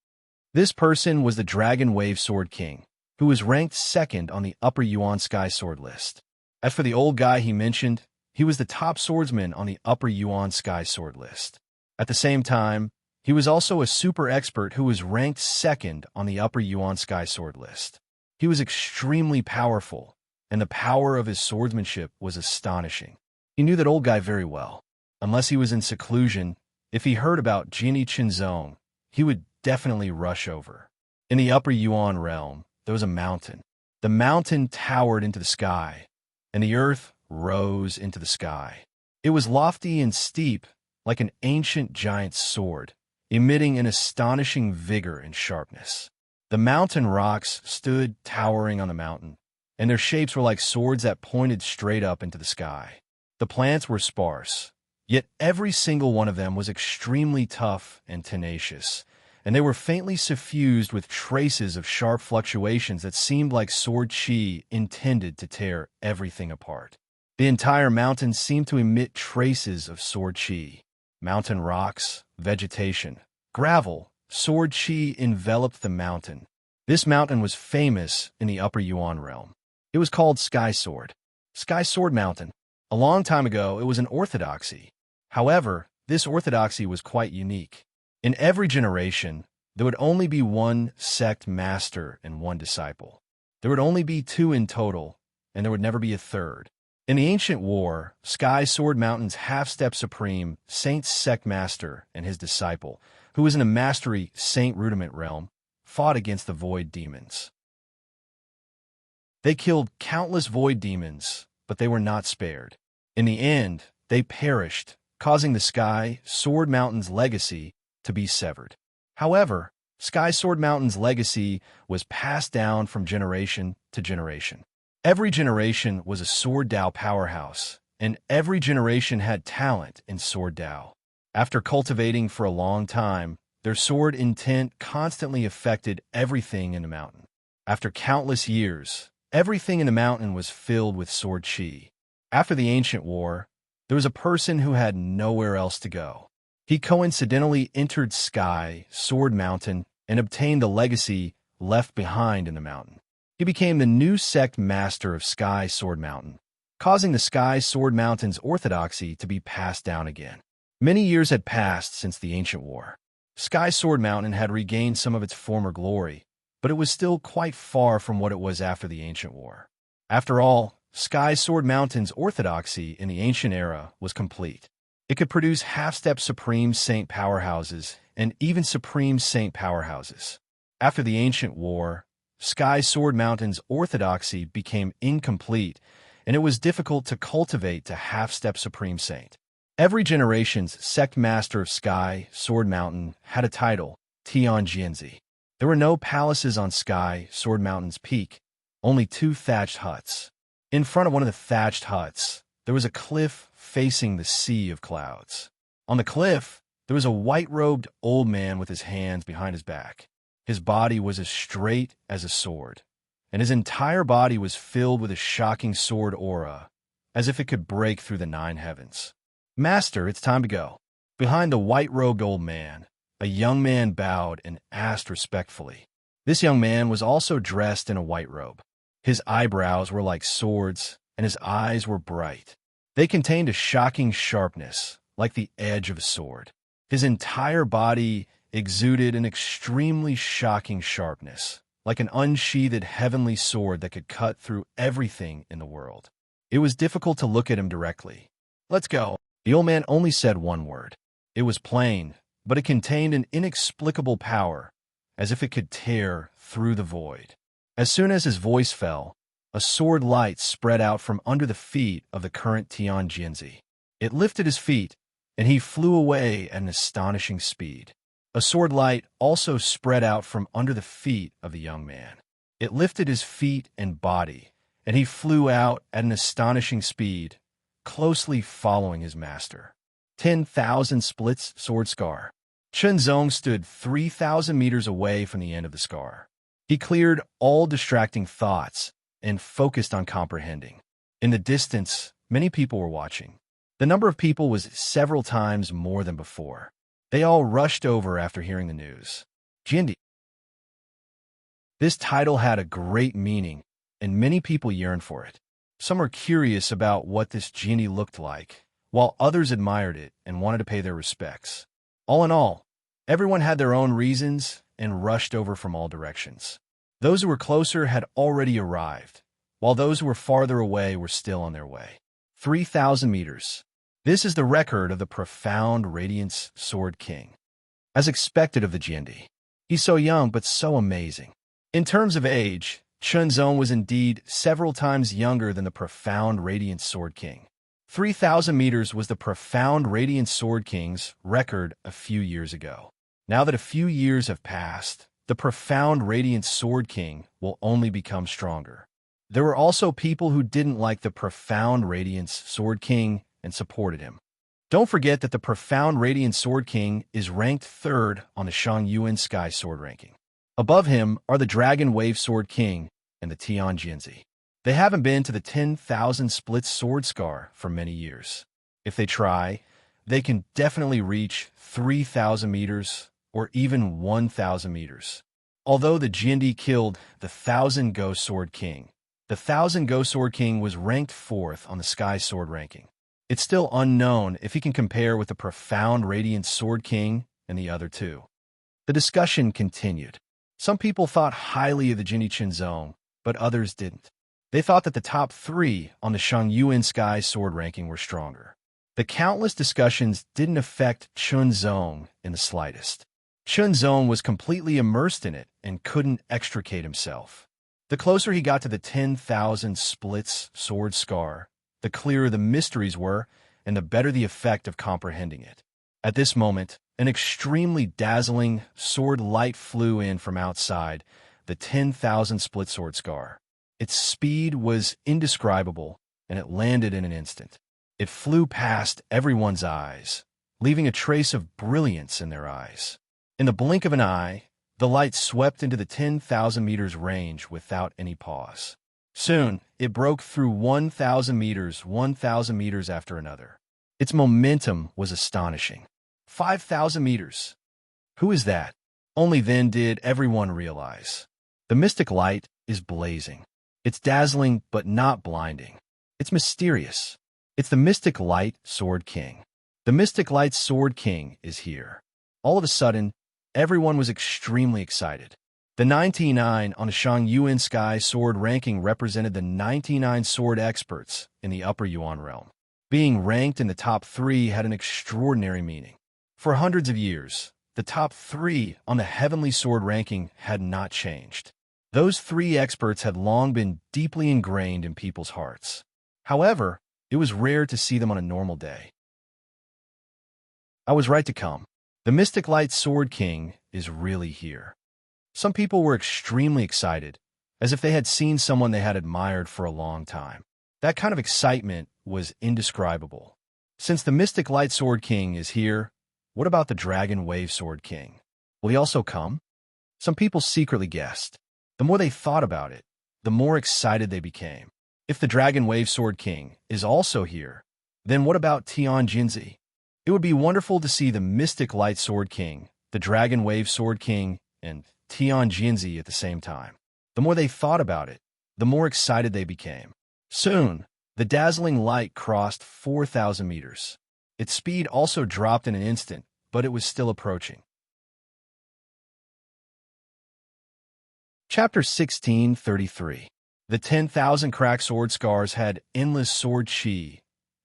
This person was the Dragon Wave Sword King, who was ranked second on the Upper Yuan Sky Sword list. As for the old guy he mentioned, he was the top swordsman on the Upper Yuan Sky Sword list. At the same time, he was also a super expert who was ranked second on the Upper Yuan Sky Sword list. He was extremely powerful, and the power of his swordsmanship was astonishing. He knew that old guy very well. Unless he was in seclusion, if he heard about Jinyi Qinzong, he would definitely rush over. In the Upper Yuan realm, there was a mountain. The mountain towered into the sky, and the earth rose into the sky. It was lofty and steep, like an ancient giant's sword, emitting an astonishing vigor and sharpness. The mountain rocks stood towering on the mountain, and their shapes were like swords that pointed straight up into the sky. The plants were sparse, yet every single one of them was extremely tough and tenacious, and they were faintly suffused with traces of sharp fluctuations that seemed like sword chi intended to tear everything apart. The entire mountain seemed to emit traces of sword chi. Mountain rocks, vegetation, gravel, sword chi enveloped the mountain. This mountain was famous in the Upper Yuan realm. It was called Sky Sword Mountain. A long time ago, it was an orthodoxy. However, this orthodoxy was quite unique. In every generation, there would only be one sect master and one disciple. There would only be two in total, and there would never be a third. In the ancient war, Sky Sword Mountain's half-step supreme, Saint Sect Master, and his disciple, who was in a mastery Saint Rudiment realm, fought against the Void Demons. They killed countless Void Demons, but they were not spared. In the end, they perished, causing the Sky Sword Mountain's legacy to be severed. However, Sky Sword Mountain's legacy was passed down from generation to generation. Every generation was a Sword Dao powerhouse, and every generation had talent in Sword Dao. After cultivating for a long time, their sword intent constantly affected everything in the mountain. After countless years, everything in the mountain was filled with sword chi. After the ancient war, there was a person who had nowhere else to go. He coincidentally entered Sky Sword Mountain and obtained the legacy left behind in the mountain. He became the new sect master of Sky Sword Mountain, causing the Sky Sword Mountain's orthodoxy to be passed down again. Many years had passed since the ancient war. Sky Sword Mountain had regained some of its former glory, but it was still quite far from what it was after the ancient war. After all, Sky Sword Mountain's orthodoxy in the ancient era was complete. It could produce half-step Supreme Saint powerhouses and even Supreme Saint powerhouses. After the ancient war, Sky Sword Mountain's orthodoxy became incomplete, and it was difficult to cultivate to half-step Supreme Saint. Every generation's sect master of Sky Sword Mountain had a title, Tian Jianzi. There were no palaces on Sky Sword Mountain's peak, only 2 thatched huts. In front of one of the thatched huts, there was a cliff facing the sea of clouds. On the cliff, there was a white-robed old man with his hands behind his back. His body was as straight as a sword, and his entire body was filled with a shocking sword aura, as if it could break through the 9 heavens. "Master, it's time to go." Behind the white-robed old man, a young man bowed and asked respectfully. This young man was also dressed in a white robe. His eyebrows were like swords, and his eyes were bright. They contained a shocking sharpness, like the edge of a sword. His entire body exuded an extremely shocking sharpness, like an unsheathed heavenly sword that could cut through everything in the world. It was difficult to look at him directly. "Let's go." The old man only said one word. It was plain, but it contained an inexplicable power, as if it could tear through the void. As soon as his voice fell, a sword light spread out from under the feet of the current Tian Jinzi. It lifted his feet, and he flew away at an astonishing speed. A sword light also spread out from under the feet of the young man. It lifted his feet and body, and he flew out at an astonishing speed, closely following his master. 10,000 splits sword scar. Chunzong stood 3,000 meters away from the end of the scar. He cleared all distracting thoughts and focused on comprehending. In the distance, many people were watching. The number of people was several times more than before. They all rushed over after hearing the news. Jindy. This title had a great meaning, and many people yearned for it. Some were curious about what this Jindy looked like, while others admired it and wanted to pay their respects. All in all, everyone had their own reasons and rushed over from all directions. Those who were closer had already arrived, while those who were farther away were still on their way. 3,000 meters. This is the record of the profound Radiance Sword King. As expected of the Jindy, he's so young but so amazing. In terms of age, Chunzong was indeed several times younger than the profound Radiance Sword King. 3,000 meters was the profound Radiance Sword King's record a few years ago. Now that a few years have passed, the profound Radiance Sword King will only become stronger. There were also people who didn't like the profound Radiance Sword King and supported him. Don't forget that the profound Radiance Sword King is ranked 3rd on the Shangyuan Sky Sword ranking. Above him are the Dragon Wave Sword King and the Tian Jinzi. They haven't been to the 10,000 split sword scar for many years. If they try, they can definitely reach 3,000 meters or even 1,000 meters. Although the Jindy killed the 1,000 Go Sword King, the 1,000 Go Sword King was ranked 4th on the Sky Sword ranking. It's still unknown if he can compare with the profound Radiant Sword King and the other two. The discussion continued. Some people thought highly of the Jindy Chunzong, but others didn't. They thought that the top 3 on the Shangyuan Sky Sword ranking were stronger. The countless discussions didn't affect Chunzong in the slightest. Chunzong was completely immersed in it and couldn't extricate himself. The closer he got to the 10,000 splits sword scar, the clearer the mysteries were and the better the effect of comprehending it. At this moment, an extremely dazzling sword light flew in from outside the 10,000 split sword scar. Its speed was indescribable, and it landed in an instant. It flew past everyone's eyes, leaving a trace of brilliance in their eyes. In the blink of an eye, the light swept into the 10,000 meters range without any pause. Soon, it broke through 1,000 meters after another. Its momentum was astonishing. 5,000 meters. Who is that? Only then did everyone realize. The mystic light is blazing. It's dazzling but not blinding. It's mysterious. It's the Mystic Light Sword King. The Mystic Light Sword King is here. All of a sudden, everyone was extremely excited. The 99 on the Shangyuan Sky Sword ranking represented the 99 sword experts in the Upper Yuan realm. Being ranked in the top 3 had an extraordinary meaning. For hundreds of years, the top 3 on the Heavenly Sword ranking had not changed. Those 3 experts had long been deeply ingrained in people's hearts. However, it was rare to see them on a normal day. I was right to come. The Mystic Light Sword King is really here. Some people were extremely excited, as if they had seen someone they had admired for a long time. That kind of excitement was indescribable. Since the Mystic Light Sword King is here, what about the Dragon Wave Sword King? Will he also come? Some people secretly guessed. The more they thought about it, the more excited they became. If the Dragon Wave Sword King is also here, then what about Tian Jinzi? It would be wonderful to see the Mystic Light Sword King, the Dragon Wave Sword King, and Tian Jinzi at the same time. The more they thought about it, the more excited they became. Soon, the dazzling light crossed 4,000 meters. Its speed also dropped in an instant, but it was still approaching. Chapter 16:33. The 10,000 cracked sword scars had endless sword chi,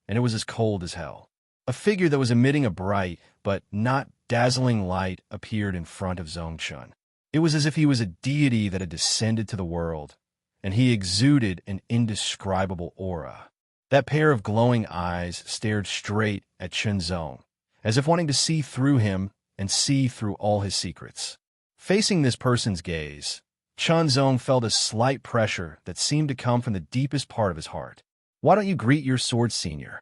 and it was as cold as hell. A figure that was emitting a bright, but not dazzling light appeared in front of Zhongchun. It was as if he was a deity that had descended to the world, and he exuded an indescribable aura. That pair of glowing eyes stared straight at Chunzong, as if wanting to see through him and see through all his secrets. Facing this person's gaze, Chunzong felt a slight pressure that seemed to come from the deepest part of his heart. "Why don't you greet your sword senior?"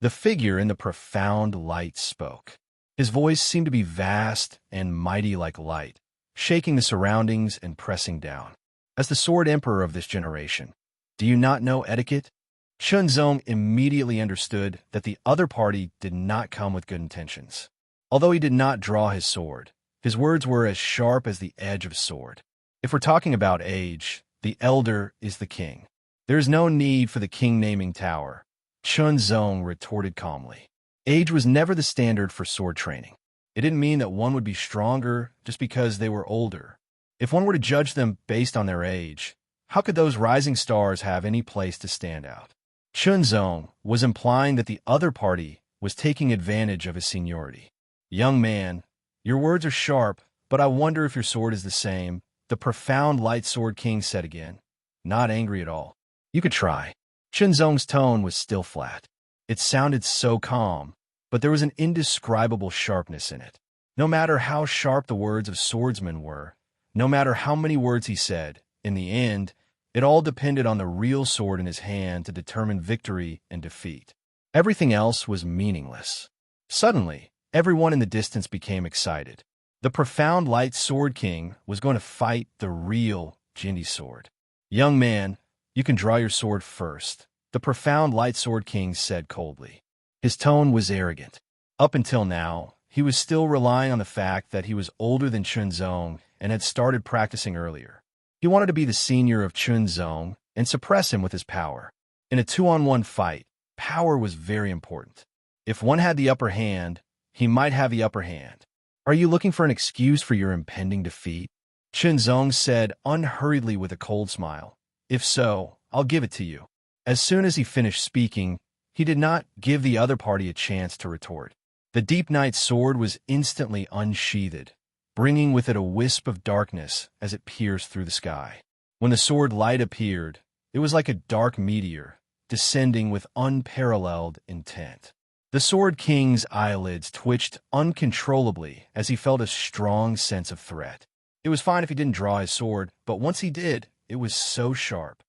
The figure in the profound light spoke. His voice seemed to be vast and mighty like light, shaking the surroundings and pressing down. "As the sword emperor of this generation, do you not know etiquette?" Chunzong immediately understood that the other party did not come with good intentions. Although he did not draw his sword, his words were as sharp as the edge of a sword. If we're talking about age, the elder is the king. There is no need for the king-naming tower, Chunzong retorted calmly. Age was never the standard for sword training. It didn't mean that one would be stronger just because they were older. If one were to judge them based on their age, how could those rising stars have any place to stand out? Chunzong was implying that the other party was taking advantage of his seniority. "Young man, your words are sharp, but I wonder if your sword is the same," the profound Light Sword King said again, not angry at all. "You could try." Chunzong's tone was still flat. It sounded so calm, but there was an indescribable sharpness in it. No matter how sharp the words of swordsmen were, no matter how many words he said, in the end, it all depended on the real sword in his hand to determine victory and defeat. Everything else was meaningless. Suddenly, everyone in the distance became excited. The profound Light Sword King was going to fight the real Jindy sword. "Young man, you can draw your sword first," the profound Light Sword King said coldly. His tone was arrogant. Up until now, he was still relying on the fact that he was older than Chunzong and had started practicing earlier. He wanted to be the senior of Chunzong and suppress him with his power. In a 2-on-1 fight, power was very important. If one had the upper hand, he might have the upper hand. "Are you looking for an excuse for your impending defeat?" Chunzong said unhurriedly with a cold smile. "If so, I'll give it to you." As soon as he finished speaking, he did not give the other party a chance to retort. The Deep Night sword was instantly unsheathed, bringing with it a wisp of darkness as it pierced through the sky. When the sword light appeared, it was like a dark meteor, descending with unparalleled intent. The Sword King's eyelids twitched uncontrollably as he felt a strong sense of threat. It was fine if he didn't draw his sword, but once he did, it was so sharp.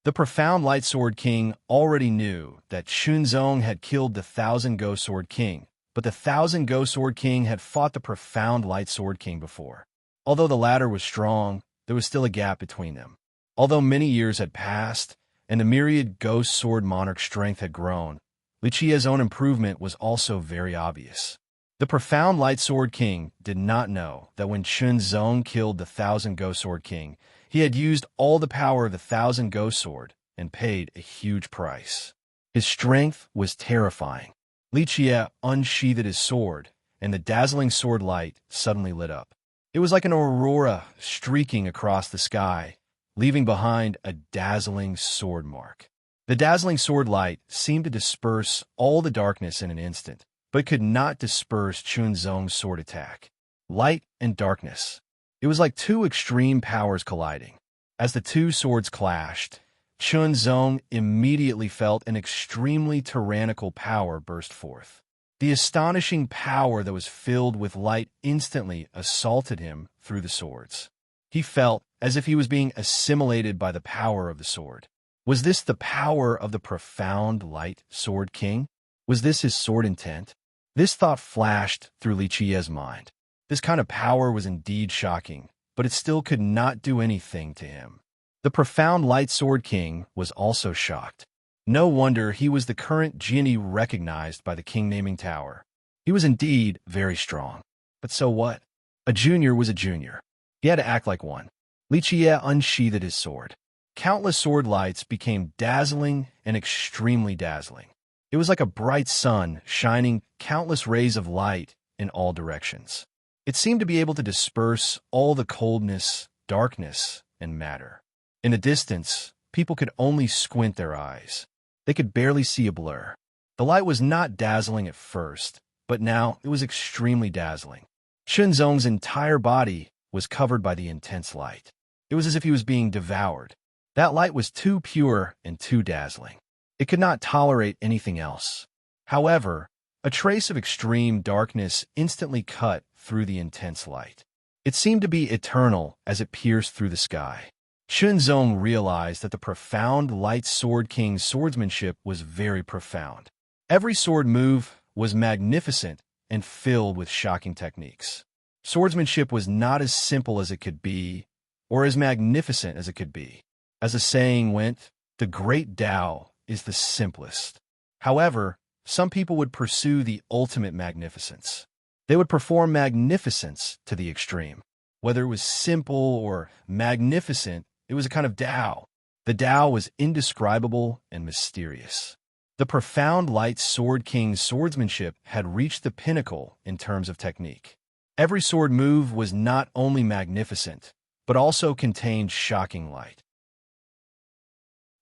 The profound Light Sword King already knew that Chunzong had killed the 1,000 Ghost Sword King, but the 1,000 Ghost Sword King had fought the profound Light Sword King before. Although the latter was strong, there was still a gap between them. Although many years had passed, and the myriad Ghost Sword Monarch's strength had grown, Liqia's own improvement was also very obvious. The profound Light Sword King did not know that when Chunzong killed the 1,000 Ghost Sword King, he had used all the power of the 1,000 Ghost Sword and paid a huge price. His strength was terrifying. Liqia unsheathed his sword, and the dazzling sword light suddenly lit up. It was like an aurora streaking across the sky, leaving behind a dazzling sword mark. The dazzling sword light seemed to disperse all the darkness in an instant, but could not disperse Chunzong's sword attack. Light and darkness. It was like two extreme powers colliding. As the two swords clashed, Chunzong immediately felt an extremely tyrannical power burst forth. The astonishing power that was filled with light instantly assaulted him through the swords. He felt as if he was being assimilated by the power of the sword. Was this the power of the profound light Sword King? Was this his sword intent? This thought flashed through Li Qiye's mind. This kind of power was indeed shocking, but it still could not do anything to him. The profound light Sword King was also shocked. No wonder he was the current genie recognized by the king-naming tower. He was indeed very strong. But so what? A junior was a junior. He had to act like one. Li Qiye unsheathed his sword. Countless sword lights became dazzling and extremely dazzling. It was like a bright sun shining countless rays of light in all directions. It seemed to be able to disperse all the coldness, darkness, and matter. In the distance, people could only squint their eyes. They could barely see a blur. The light was not dazzling at first, but now it was extremely dazzling. Shenzong's entire body was covered by the intense light. It was as if he was being devoured. That light was too pure and too dazzling. It could not tolerate anything else. However, a trace of extreme darkness instantly cut through the intense light. It seemed to be eternal as it pierced through the sky. Shenzong realized that the profound light Sword King's swordsmanship was very profound. Every sword move was magnificent and filled with shocking techniques. Swordsmanship was not as simple as it could be, or as magnificent as it could be. As the saying went, the great Tao is the simplest. However, some people would pursue the ultimate magnificence. They would perform magnificence to the extreme. Whether it was simple or magnificent, it was a kind of Tao. The Tao was indescribable and mysterious. The profound light Sword King's swordsmanship had reached the pinnacle in terms of technique. Every sword move was not only magnificent, but also contained shocking light.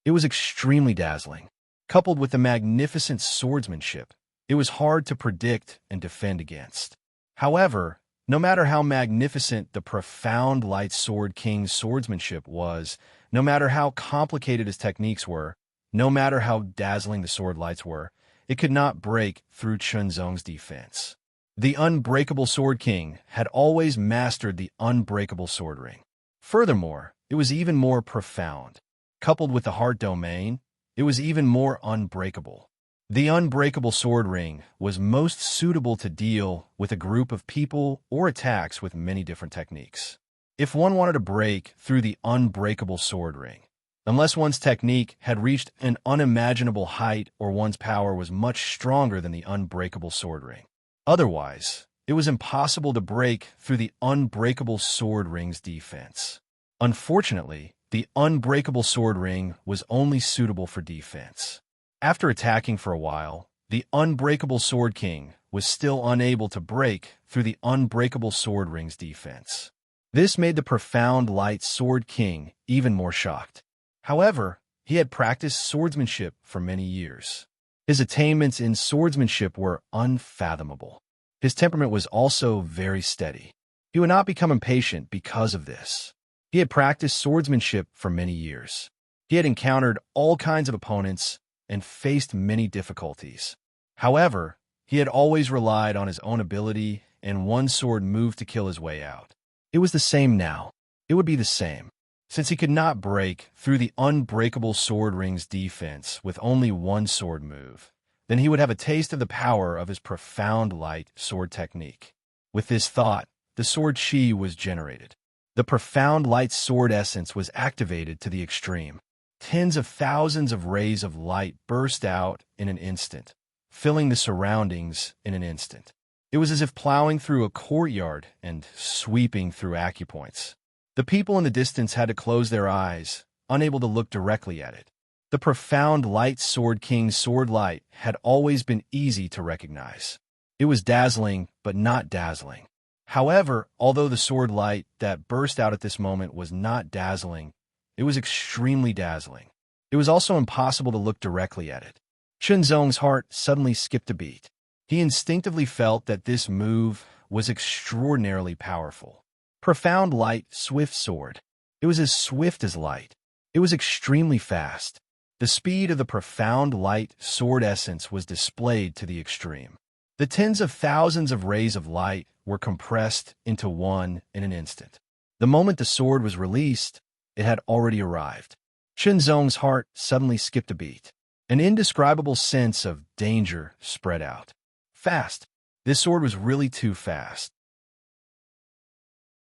It was extremely dazzling. Coupled with the magnificent swordsmanship, it was hard to predict and defend against. However, no matter how magnificent the profound light Sword King's swordsmanship was, no matter how complicated his techniques were, no matter how dazzling the sword lights were, it could not break through Shenzong's defense. The unbreakable Sword King had always mastered the unbreakable sword ring. Furthermore, it was even more profound. Coupled with the heart domain, it was even more unbreakable. The unbreakable sword ring was most suitable to deal with a group of people or attacks with many different techniques. If one wanted to break through the unbreakable sword ring, unless one's technique had reached an unimaginable height or one's power was much stronger than the unbreakable sword ring. Otherwise, it was impossible to break through the unbreakable sword ring's defense. Unfortunately, the unbreakable sword ring was only suitable for defense. After attacking for a while, the unbreakable Sword King was still unable to break through the unbreakable sword ring's defense. This made the profound light Sword King even more shocked. However, he had practiced swordsmanship for many years. His attainments in swordsmanship were unfathomable. His temperament was also very steady. He would not become impatient because of this. He had practiced swordsmanship for many years. He had encountered all kinds of opponents and faced many difficulties. However, he had always relied on his own ability and one sword move to kill his way out. It was the same now. It would be the same. Since he could not break through the unbreakable sword ring's defense with only one sword move, then he would have a taste of the power of his profound light sword technique. With this thought, the sword chi was generated. The profound light sword essence was activated to the extreme. Tens of thousands of rays of light burst out in an instant, filling the surroundings in an instant. It was as if plowing through a courtyard and sweeping through acupoints. The people in the distance had to close their eyes, unable to look directly at it. The profound light Sword King's sword light had always been easy to recognize. It was dazzling, but not dazzling. However, although the sword light that burst out at this moment was not dazzling, it was extremely dazzling. It was also impossible to look directly at it. Shenzong's heart suddenly skipped a beat. He instinctively felt that this move was extraordinarily powerful. Profound light, swift sword. It was as swift as light. It was extremely fast. The speed of the profound light sword essence was displayed to the extreme. The tens of thousands of rays of light were compressed into one in an instant. The moment the sword was released, it had already arrived. Zong's heart suddenly skipped a beat. An indescribable sense of danger spread out. Fast. This sword was really too fast.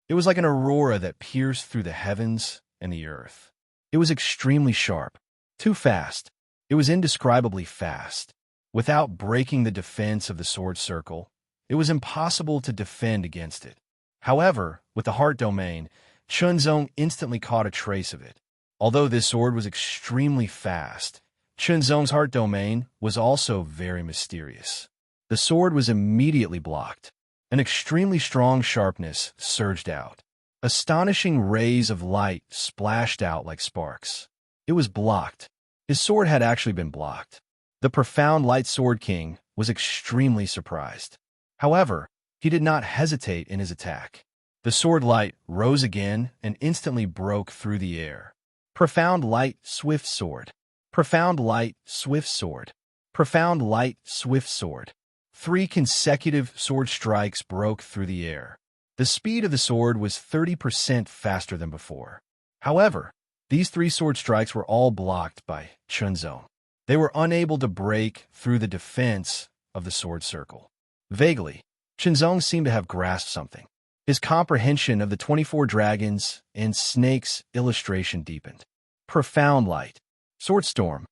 It was like an aurora that pierced through the heavens and the earth. It was extremely sharp. Too fast. It was indescribably fast. Without breaking the defense of the sword circle, it was impossible to defend against it. However, with the heart domain, Zong instantly caught a trace of it. Although this sword was extremely fast, Zong's heart domain was also very mysterious. The sword was immediately blocked. An extremely strong sharpness surged out. Astonishing rays of light splashed out like sparks. It was blocked. His sword had actually been blocked. The profound light sword king was extremely surprised. However, he did not hesitate in his attack. The sword light rose again and instantly broke through the air. Profound light, swift sword. Profound light, swift sword. Profound light, swift sword. 3 consecutive sword strikes broke through the air. The speed of the sword was 30% faster than before. However, these 3 sword strikes were all blocked by Zong. They were unable to break through the defense of the sword circle. Vaguely, Zong seemed to have grasped something. His comprehension of the 24 dragons and snakes illustration deepened. Profound light. Sword storm.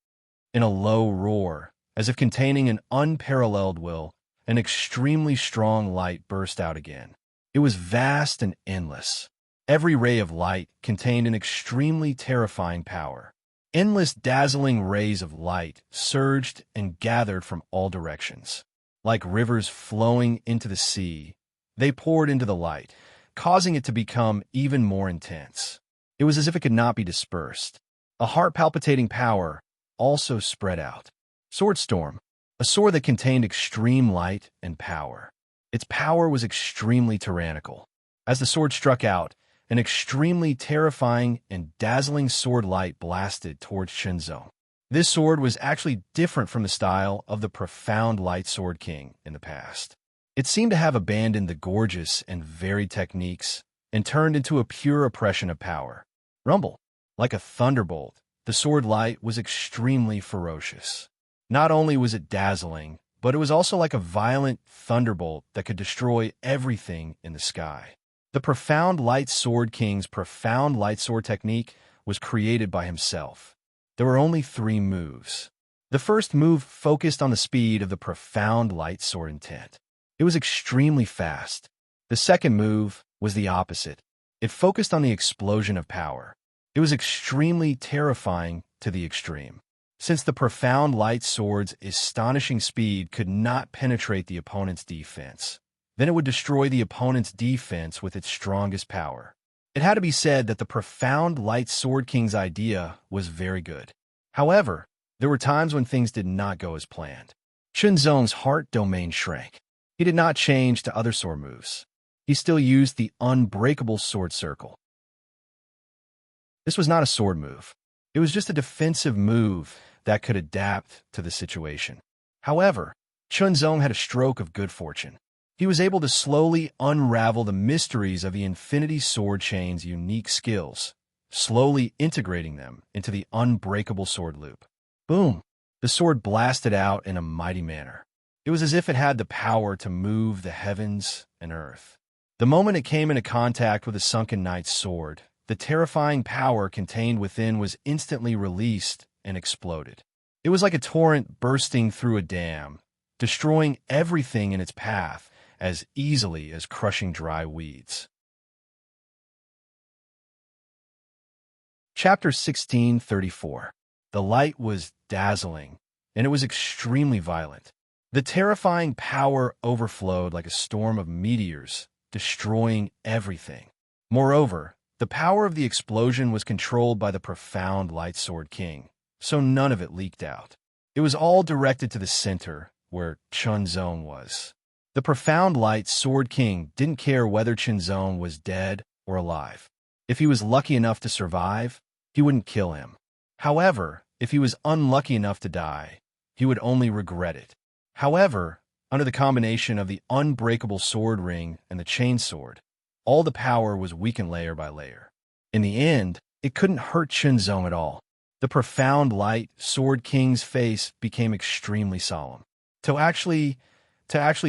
In a low roar, as if containing an unparalleled will, an extremely strong light burst out again. It was vast and endless. Every ray of light contained an extremely terrifying power. Endless dazzling rays of light surged and gathered from all directions. Like rivers flowing into the sea, they poured into the light, causing it to become even more intense. It was as if it could not be dispersed. A heart-palpitating power also spread out. Sword storm, a sword that contained extreme light and power. Its power was extremely tyrannical. As the sword struck out, an extremely terrifying and dazzling sword light blasted towards Zong. This sword was actually different from the style of the profound light sword king in the past. It seemed to have abandoned the gorgeous and varied techniques and turned into a pure oppression of power. Rumble. Like a thunderbolt, the sword light was extremely ferocious. Not only was it dazzling, but it was also like a violent thunderbolt that could destroy everything in the sky. The profound light sword king's profound light sword technique was created by himself. There were only 3 moves. The first move focused on the speed of the profound light sword intent. It was extremely fast. The second move was the opposite. It focused on the explosion of power. It was extremely terrifying to the extreme. Since the profound light sword's astonishing speed could not penetrate the opponent's defense, then it would destroy the opponent's defense with its strongest power. It had to be said that the profound light sword king's idea was very good. However, there were times when things did not go as planned. Zong's heart domain shrank. He did not change to other sword moves. He still used the unbreakable sword circle. This was not a sword move. It was just a defensive move that could adapt to the situation. However, Zong had a stroke of good fortune. He was able to slowly unravel the mysteries of the Infinity Sword Chain's unique skills, slowly integrating them into the unbreakable sword loop. Boom! The sword blasted out in a mighty manner. It was as if it had the power to move the heavens and earth. The moment it came into contact with the sunken knight's sword, the terrifying power contained within was instantly released and exploded. It was like a torrent bursting through a dam, destroying everything in its path as easily as crushing dry weeds. Chapter 1634. The light was dazzling, and it was extremely violent. The terrifying power overflowed like a storm of meteors, destroying everything. Moreover, the power of the explosion was controlled by the profound light sword king, so none of it leaked out. It was all directed to the center, where Zong was. The profound light sword king didn't care whether Zong was dead or alive. If he was lucky enough to survive, he wouldn't kill him. However, if he was unlucky enough to die, he would only regret it. However, under the combination of the unbreakable sword ring and the chain sword, all the power was weakened layer by layer. In the end, it couldn't hurt Zong at all. The profound light Sword King's face became extremely solemn. To actually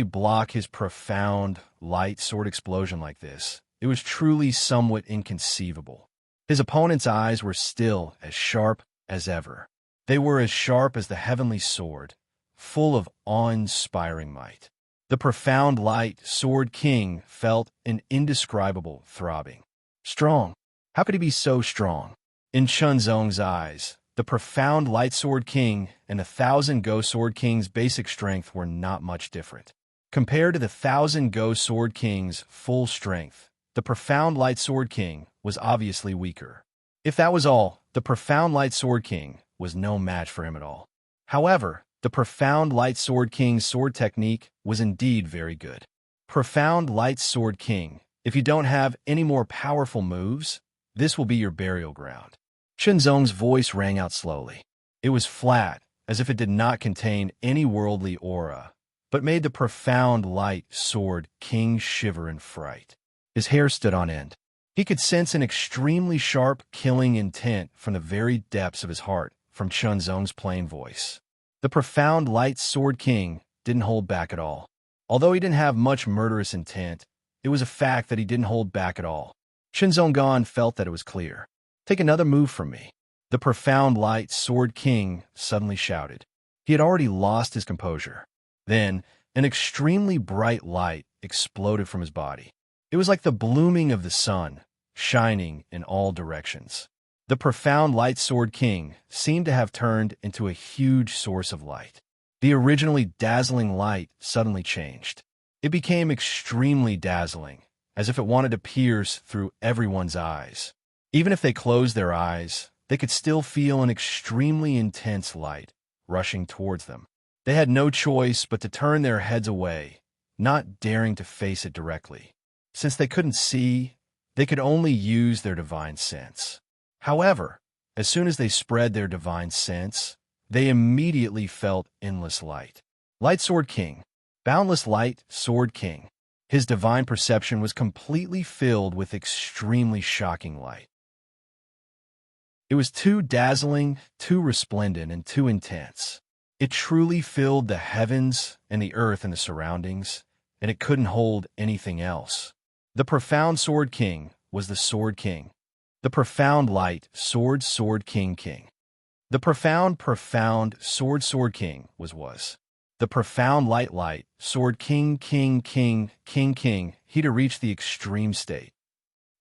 block his profound light sword explosion like this, it was truly somewhat inconceivable. His opponent's eyes were still as sharp as ever. They were as sharp as the heavenly sword, full of awe-inspiring might. The profound light Sword King felt an indescribable throbbing. Strong. How could he be so strong? In Chunzong's eyes, the profound light Sword King and the 1,000 Go Sword King's basic strength were not much different. Compared to the 1,000 Go Sword King's full strength, the profound light Sword King was obviously weaker. If that was all, the profound light Sword King was no match for him at all. However, the profound light Sword King's sword technique was indeed very good. Profound light Sword King, if you don't have any more powerful moves, this will be your burial ground. Chunzong's voice rang out slowly. It was flat, as if it did not contain any worldly aura, but made the profound light Sword King shiver in fright. His hair stood on end. He could sense an extremely sharp, killing intent from the very depths of his heart from Chunzong's plain voice. The profound light Sword King didn't hold back at all. Although he didn't have much murderous intent, it was a fact that he didn't hold back at all. Chunzong felt that it was clear. Take another move from me. The profound light Sword King suddenly shouted. He had already lost his composure. Then, an extremely bright light exploded from his body. It was like the blooming of the sun, shining in all directions. The profound light Sword King seemed to have turned into a huge source of light. The originally dazzling light suddenly changed. It became extremely dazzling, as if it wanted to pierce through everyone's eyes. Even if they closed their eyes, they could still feel an extremely intense light rushing towards them. They had no choice but to turn their heads away, not daring to face it directly. Since they couldn't see, they could only use their divine sense. However, as soon as they spread their divine sense, they immediately felt endless light. Light Sword King. Boundless light Sword King. His divine perception was completely filled with extremely shocking light. It was too dazzling, too resplendent, and too intense. It truly filled the heavens and the earth and the surroundings, and it couldn't hold anything else. The profound Sword King was the Sword King. The profound light Sword King King. The profound Sword King was. The profound light Sword King. He to reach the extreme state.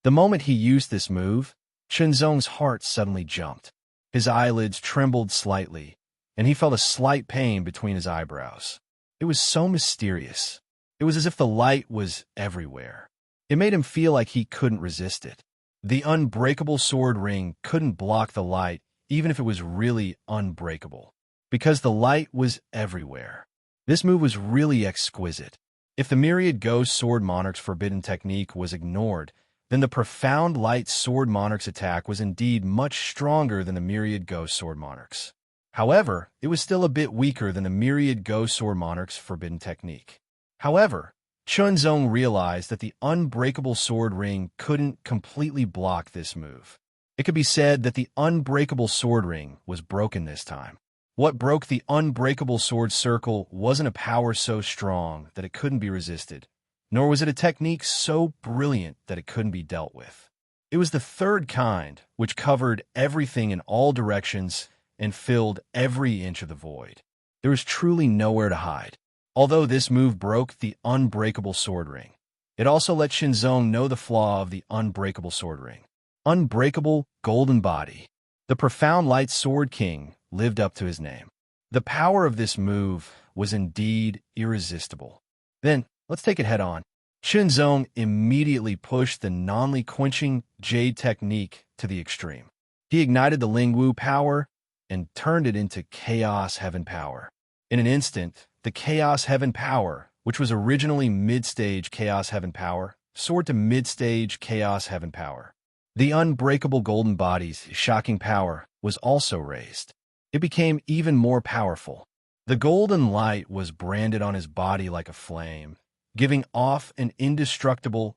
The moment he used this move, Chunzong's heart suddenly jumped. His eyelids trembled slightly, and he felt a slight pain between his eyebrows. It was so mysterious. It was as if the light was everywhere. It made him feel like he couldn't resist it. The unbreakable sword ring couldn't block the light, even if it was really unbreakable, because the light was everywhere. This move was really exquisite. If the myriad Ghost Sword Monarch's forbidden technique was ignored, then the profound light Sword Monarch's attack was indeed much stronger than the myriad Ghost Sword Monarch's. However, it was still a bit weaker than the myriad Ghost Sword Monarch's forbidden technique. However, Chunzong realized that the unbreakable sword ring couldn't completely block this move. It could be said that the unbreakable sword ring was broken this time. What broke the unbreakable sword circle wasn't a power so strong that it couldn't be resisted, nor was it a technique so brilliant that it couldn't be dealt with. It was the third kind, which covered everything in all directions and filled every inch of the void. There was truly nowhere to hide. Although this move broke the unbreakable sword ring, it also let Chunzong know the flaw of the unbreakable sword ring. Unbreakable golden body. The profound light Sword King lived up to his name. The power of this move was indeed irresistible. Then, let's take it head on. Chunzong immediately pushed the non-quenching Jade technique to the extreme. He ignited the Lingwu power and turned it into Chaos Heaven power. In an instant, the Chaos Heaven power, which was originally mid-stage Chaos Heaven power, soared to mid-stage Chaos Heaven power. The unbreakable golden body's shocking power was also raised. It became even more powerful. The golden light was branded on his body like a flame, giving off an indestructible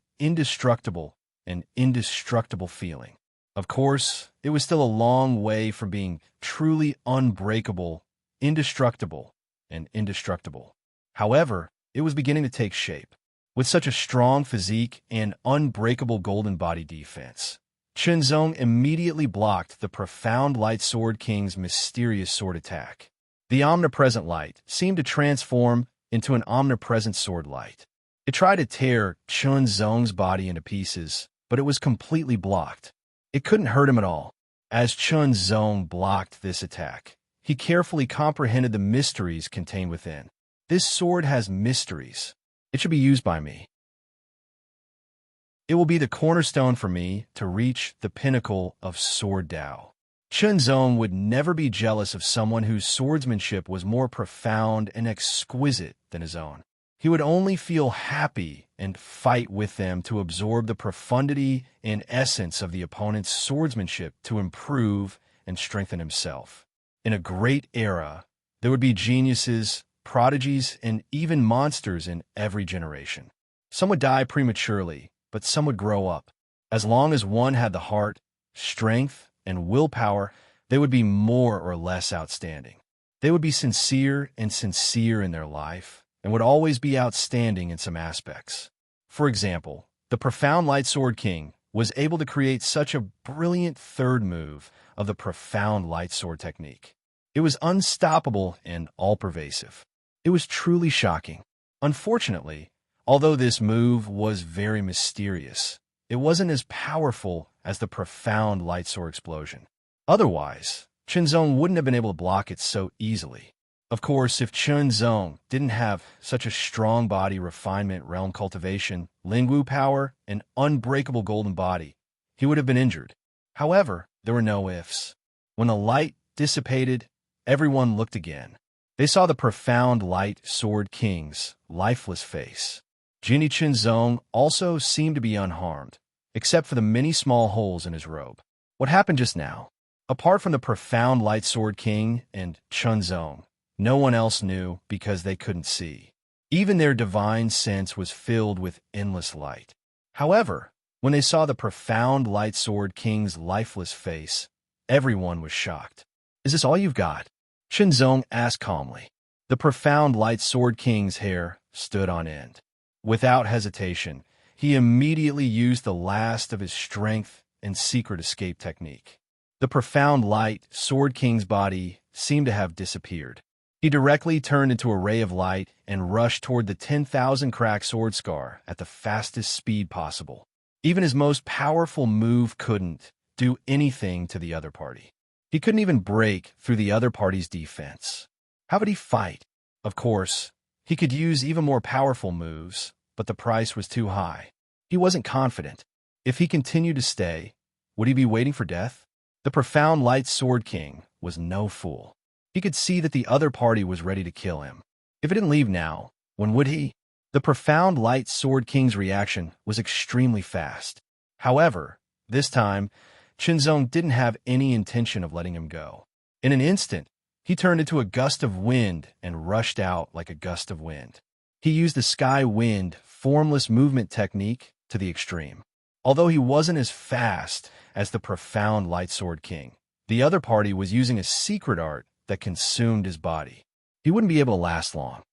feeling. Of course, it was still a long way from being truly unbreakable, indestructible, and indestructible. However, it was beginning to take shape. With such a strong physique and unbreakable golden body defense, Chunzong immediately blocked the profound Light Sword King's mysterious sword attack. The omnipresent light seemed to transform into an omnipresent sword light. It tried to tear Chunzong's body into pieces, but it was completely blocked. It couldn't hurt him at all. As Chunzong blocked this attack, he carefully comprehended the mysteries contained within. This sword has mysteries. It should be used by me. It will be the cornerstone for me to reach the pinnacle of sword Tao. Chunzong would never be jealous of someone whose swordsmanship was more profound and exquisite than his own. He would only feel happy and fight with them to absorb the profundity and essence of the opponent's swordsmanship to improve and strengthen himself. In a great era, there would be geniuses, prodigies, and even monsters in every generation. Some would die prematurely, but some would grow up. As long as one had the heart, strength, and willpower, they would be more or less outstanding. They would be sincere in their life, and would always be outstanding in some aspects. For example, the profound Light Sword King was able to create such a brilliant third move of the profound Light Sword technique. It was unstoppable and all-pervasive. It was truly shocking. Unfortunately, although this move was very mysterious, it wasn't as powerful as the profound Light Sword explosion. Otherwise, Chunzong wouldn't have been able to block it so easily. Of course, if Chunzong didn't have such a strong body refinement, realm cultivation, Lingwu power, and unbreakable golden body, he would have been injured. However, there were no ifs. When the light dissipated, everyone looked again. They saw the profound Light Sword King's lifeless face. Jinny Chunzong also seemed to be unharmed, except for the many small holes in his robe. What happened just now? Apart from the profound Light Sword King and Chunzong, no one else knew because they couldn't see. Even their divine sense was filled with endless light. However, when they saw the profound Light Sword King's lifeless face, everyone was shocked. "Is this all you've got?" Chunzong asked calmly. The profound Light Sword King's hair stood on end. Without hesitation, he immediately used the last of his strength and secret escape technique. The profound Light Sword King's body seemed to have disappeared. He directly turned into a ray of light and rushed toward the 10,000 crack sword scar at the fastest speed possible. Even his most powerful move couldn't do anything to the other party. He couldn't even break through the other party's defense. How would he fight? Of course, he could use even more powerful moves, but the price was too high. He wasn't confident. If he continued to stay, would he be waiting for death? The profound Light Sword King was no fool. He could see that the other party was ready to kill him. If he didn't leave now, when would he? The profound Light Sword King's reaction was extremely fast. However, this time, Chunzong didn't have any intention of letting him go. In an instant, he turned into a gust of wind and rushed out like a gust of wind. He used the sky wind formless movement technique to the extreme. Although he wasn't as fast as the profound Light Sword King, the other party was using a secret art that consumed his body. He wouldn't be able to last long.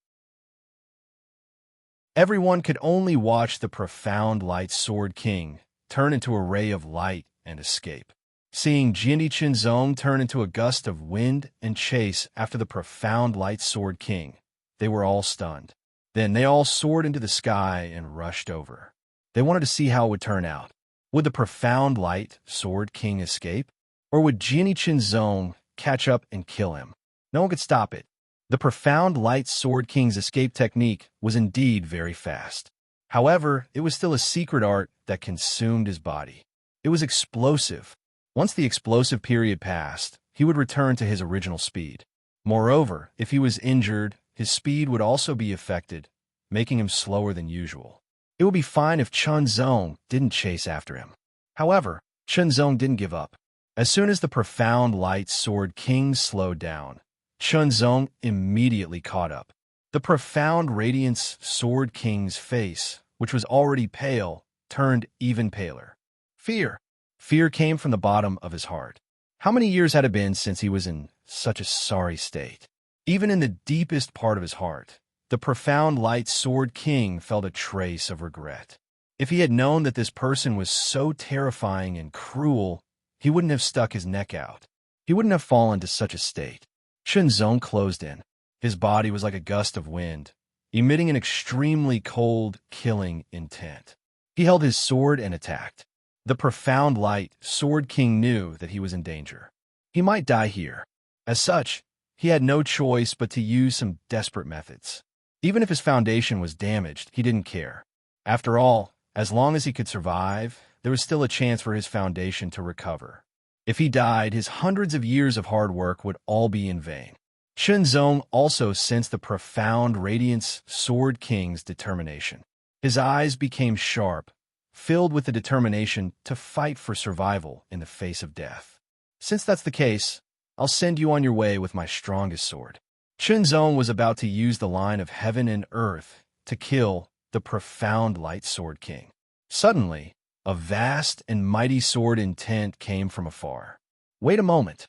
Everyone could only watch the profound Light Sword King turn into a ray of light and escape. Seeing Jinny Chunzong turn into a gust of wind and chase after the profound Light Sword King, they were all stunned. Then they all soared into the sky and rushed over. They wanted to see how it would turn out. Would the profound Light Sword King escape? Or would Jinny Chunzong catch up and kill him? No one could stop it. The profound Light Sword King's escape technique was indeed very fast. However, it was still a secret art that consumed his body. It was explosive. Once the explosive period passed, he would return to his original speed. Moreover, if he was injured, his speed would also be affected, making him slower than usual. It would be fine if Chunzong didn't chase after him. However, Chunzong didn't give up. As soon as the profound Light Sword King slowed down, Chunzong immediately caught up. The profound Radiance Sword King's face, which was already pale, turned even paler. Fear Fear came from the bottom of his heart. How many years had it been since he was in such a sorry state? Even in the deepest part of his heart, the profound light sword king felt a trace of regret. If he had known that this person was so terrifying and cruel, he wouldn't have stuck his neck out. He wouldn't have fallen to such a state. Chunzong closed in. His body was like a gust of wind, emitting an extremely cold, killing intent. He held his sword and attacked. The profound light sword king knew that he was in danger. He might die here. As such, he had no choice but to use some desperate methods. Even if his foundation was damaged, he didn't care. After all, as long as he could survive, there was still a chance for his foundation to recover. If he died, his hundreds of years of hard work would all be in vain. Chunzong also sensed the profound radiance sword king's determination. His eyes became sharp, filled with the determination to fight for survival in the face of death. Since that's the case, I'll send you on your way with my strongest sword. Chunzong was about to use the line of heaven and earth to kill the profound light sword king. Suddenly, a vast and mighty sword intent came from afar. Wait a moment.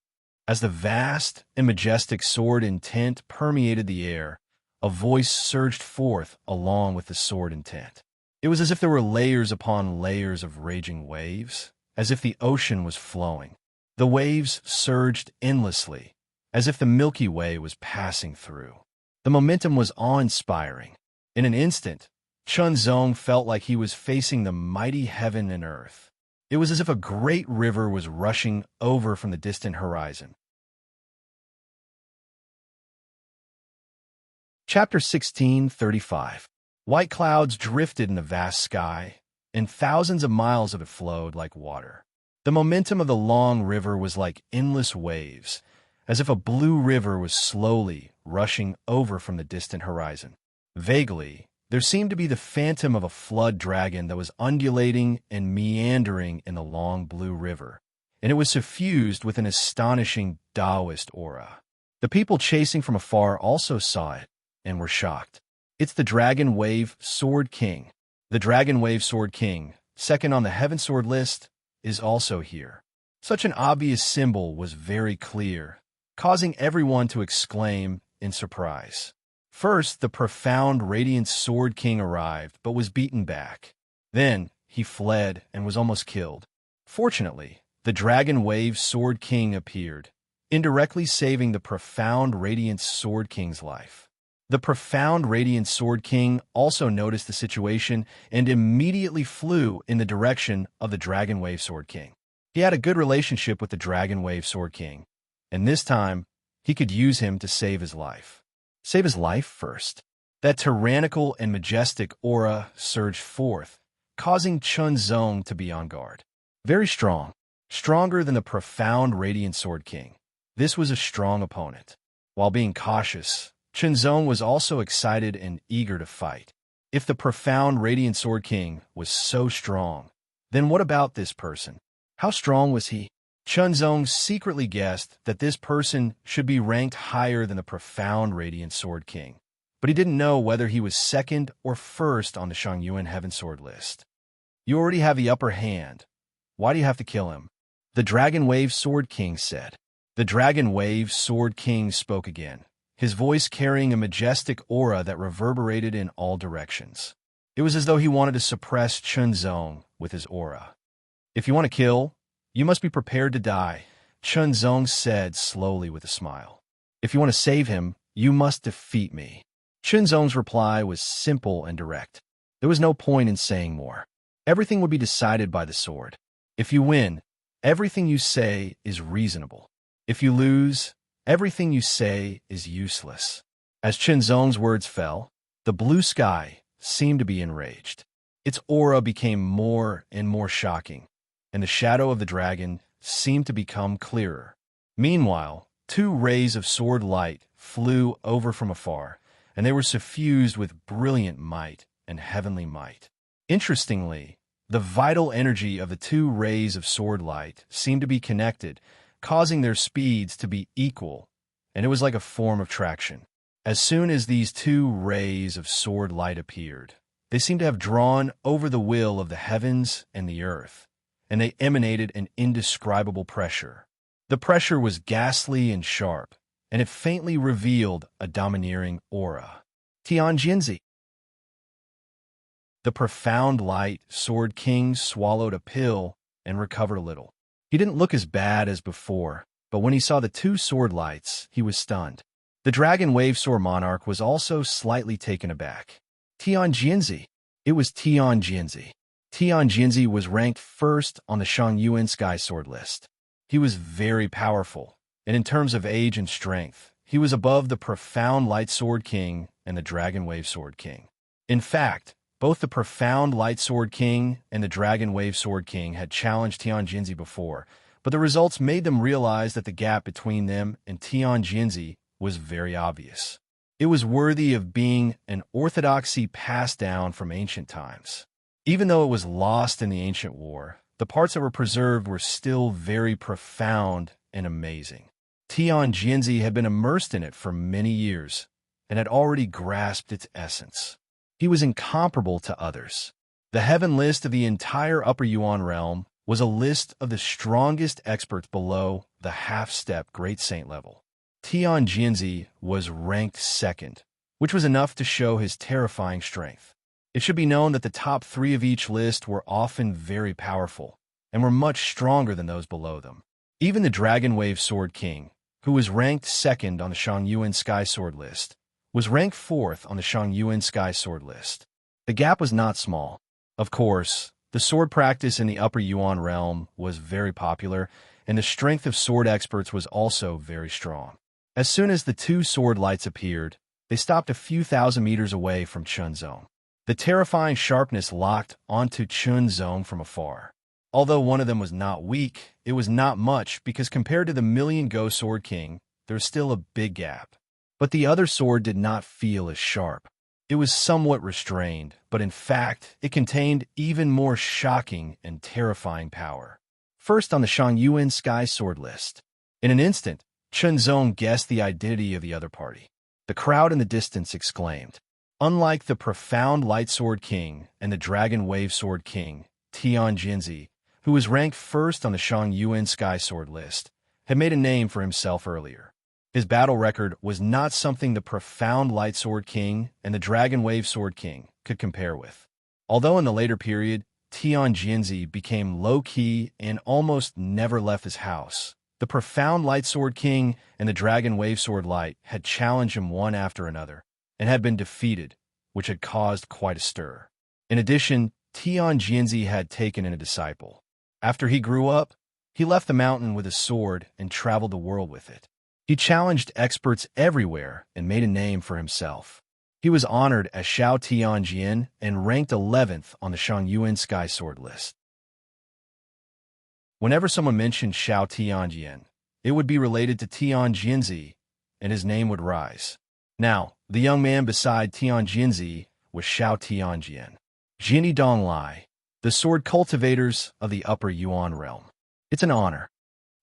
As the vast and majestic sword intent permeated the air, a voice surged forth along with the sword intent. It was as if there were layers upon layers of raging waves, as if the ocean was flowing. The waves surged endlessly, as if the Milky Way was passing through. The momentum was awe-inspiring. In an instant, Chunzong felt like he was facing the mighty heaven and earth. It was as if a great river was rushing over from the distant horizon. Chapter 16:35. White clouds drifted in the vast sky, and thousands of miles of it flowed like water. The momentum of the long river was like endless waves, as if a blue river was slowly rushing over from the distant horizon. Vaguely, there seemed to be the phantom of a flood dragon that was undulating and meandering in the long blue river, and it was suffused with an astonishing Taoist aura. The people chasing from afar also saw it and were shocked. It's the Dragon Wave Sword King. The Dragon Wave Sword King, second on the Heaven Sword list, is also here. Such an obvious symbol was very clear, causing everyone to exclaim in surprise. First, the profound Radiant Sword King arrived, but was beaten back. Then, he fled and was almost killed. Fortunately, the Dragon Wave Sword King appeared, indirectly saving the profound Radiant Sword King's life. The profound Radiant Sword King also noticed the situation and immediately flew in the direction of the Dragon Wave Sword King. He had a good relationship with the Dragon Wave Sword King, and this time, he could use him to save his life. Save his life first. That tyrannical and majestic aura surged forth, causing Chunzong to be on guard. Very strong, stronger than the profound Radiant Sword King. This was a strong opponent. While being cautious, Chunzong was also excited and eager to fight. If the profound Radiant Sword King was so strong, then what about this person? How strong was he? Chunzong secretly guessed that this person should be ranked higher than the profound Radiant Sword King, but he didn't know whether he was second or first on the Shangyuan Heaven Sword list. You already have the upper hand. Why do you have to kill him? The Dragon Wave Sword King said. The Dragon Wave Sword King spoke again, his voice carrying a majestic aura that reverberated in all directions. It was as though he wanted to suppress Chunzong with his aura. If you want to kill, you must be prepared to die, Chunzong said slowly with a smile. If you want to save him, you must defeat me. Chunzong's reply was simple and direct. There was no point in saying more. Everything would be decided by the sword. If you win, everything you say is reasonable. If you lose, everything you say is useless. As Chunzong's words fell, the blue sky seemed to be enraged. Its aura became more and more shocking, and the shadow of the dragon seemed to become clearer. Meanwhile, two rays of sword light flew over from afar, and they were suffused with brilliant might and heavenly might. Interestingly, the vital energy of the two rays of sword light seemed to be connected, causing their speeds to be equal, and it was like a form of traction. As soon as these two rays of sword light appeared, they seemed to have drawn over the will of the heavens and the earth, and they emanated an indescribable pressure. The pressure was ghastly and sharp, and it faintly revealed a domineering aura. Tianjinzi. The profound light Sword King swallowed a pill and recovered a little. He didn't look as bad as before, but when he saw the two sword lights, he was stunned. The Dragon Wave Sword Monarch was also slightly taken aback. Tianjinzi. It was Tianjinzi. Tianjinzi was ranked first on the Shangyuan Sky Sword list. He was very powerful, and in terms of age and strength, he was above the Profound Light Sword King and the Dragon Wave Sword King. In fact, both the Profound Light Sword King and the Dragon Wave Sword King had challenged Tianjinzi before, but the results made them realize that the gap between them and Tianjinzi was very obvious. It was worthy of being an orthodoxy passed down from ancient times. Even though it was lost in the ancient war, the parts that were preserved were still very profound and amazing. Tianjinzi had been immersed in it for many years and had already grasped its essence. He was incomparable to others. The heaven list of the entire Upper Yuan realm was a list of the strongest experts below the half-step Great Saint level. Tianjinzi was ranked second, which was enough to show his terrifying strength. It should be known that the top three of each list were often very powerful and were much stronger than those below them. Even the Dragon Wave Sword King, who was ranked second on the Shangyuan Sky Sword list, was ranked fourth on the Shangyuan Sky Sword list. The gap was not small. Of course, the sword practice in the Upper Yuan realm was very popular, and the strength of sword experts was also very strong. As soon as the two sword lights appeared, they stopped a few thousand meters away from Chunzong. The terrifying sharpness locked onto Chunzong from afar. Although one of them was not weak, it was not much because compared to the Million Go Sword King, there's still a big gap. But the other sword did not feel as sharp. It was somewhat restrained, but in fact, it contained even more shocking and terrifying power. First on the Shangyuan Sky Sword list. In an instant, Chunzong guessed the identity of the other party. The crowd in the distance exclaimed. Unlike the Profound Light Sword King and the Dragon Wave Sword King, Tianjinzi, who was ranked first on the Shangyuan Sky Sword list, had made a name for himself earlier. His battle record was not something the Profound Light Sword King and the Dragon Wave Sword King could compare with. Although in the later period, Tianjinzi became low-key and almost never left his house, the Profound Light Sword King and the Dragon Wave Sword Light had challenged him one after another, and had been defeated, which had caused quite a stir. In addition, Tianjinzi had taken in a disciple. After he grew up, he left the mountain with his sword and traveled the world with it. He challenged experts everywhere and made a name for himself. He was honored as Xiao Tianjian and ranked 11th on the Shangyuan Sky Sword list. Whenever someone mentioned Xiao Tianjian, it would be related to Tianjinzi, and his name would rise. Now, the young man beside Tianjinzi was Xiao Tianjian. Jinni Donglai, the sword cultivators of the Upper Yuan realm. It's an honor.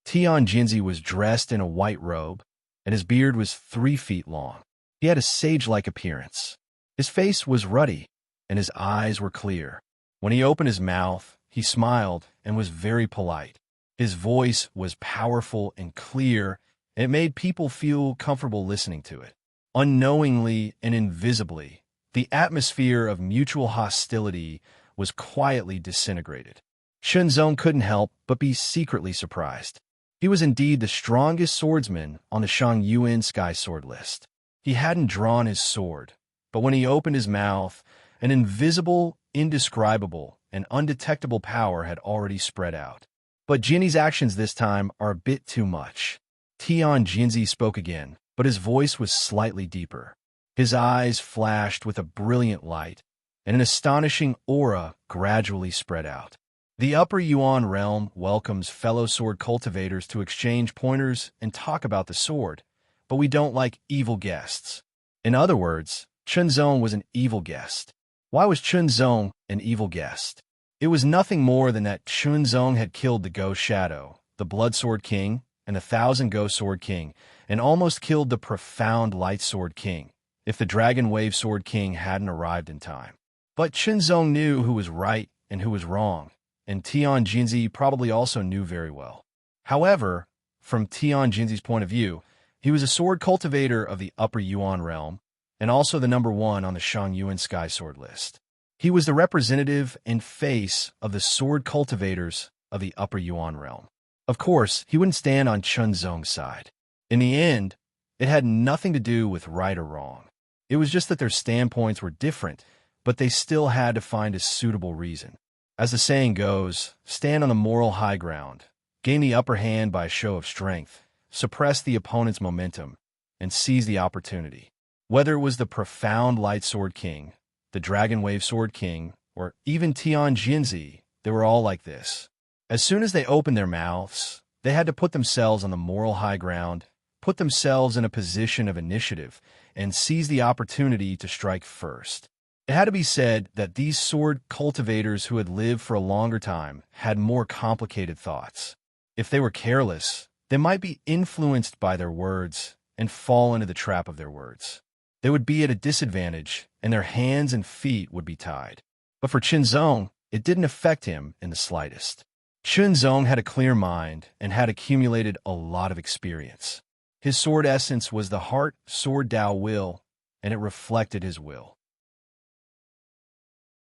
Tianjinzi was dressed in a white robe, and his beard was 3 feet long. He had a sage-like appearance. His face was ruddy, and his eyes were clear. When he opened his mouth, he smiled and was very polite. His voice was powerful and clear, and it made people feel comfortable listening to it. Unknowingly and invisibly, the atmosphere of mutual hostility was quietly disintegrated. Chunzong couldn't help but be secretly surprised. He was indeed the strongest swordsman on the Shangyuan Sky Sword list. He hadn't drawn his sword, but when he opened his mouth, an invisible, indescribable, and undetectable power had already spread out. But Jinni's actions this time are a bit too much. Tianjinzi spoke again, but his voice was slightly deeper. His eyes flashed with a brilliant light, and an astonishing aura gradually spread out. The Upper Yuan realm welcomes fellow sword cultivators to exchange pointers and talk about the sword, but we don't like evil guests. In other words, Chunzong was an evil guest. Why was Chunzong an evil guest? It was nothing more than that Chunzong had killed the Ghost Shadow, the Blood Sword King, and the 1,000 Ghost Sword King, and almost killed the Profound Light Sword King, if the Dragon Wave Sword King hadn't arrived in time. But Chunzong knew who was right and who was wrong, and Tian Jinzi probably also knew very well. However, from Tian Jinzi's point of view, he was a sword cultivator of the Upper Yuan realm, and also the number one on the Shangyuan Sky Sword list. He was the representative and face of the sword cultivators of the Upper Yuan realm. Of course, he wouldn't stand on Chen Zong's side. In the end, it had nothing to do with right or wrong. It was just that their standpoints were different, but they still had to find a suitable reason. As the saying goes, stand on the moral high ground, gain the upper hand by a show of strength, suppress the opponent's momentum, and seize the opportunity. Whether it was the profound Light Sword King, the Dragon Wave Sword King, or even Tian Jinzi, they were all like this. As soon as they opened their mouths, they had to put themselves on the moral high ground, put themselves in a position of initiative, and seize the opportunity to strike first. It had to be said that these sword cultivators who had lived for a longer time had more complicated thoughts. If they were careless, they might be influenced by their words and fall into the trap of their words. They would be at a disadvantage, and their hands and feet would be tied. But for Chen Zong, it didn't affect him in the slightest. Chen Zong had a clear mind and had accumulated a lot of experience. His sword essence was the heart sword Dao will, and it reflected his will.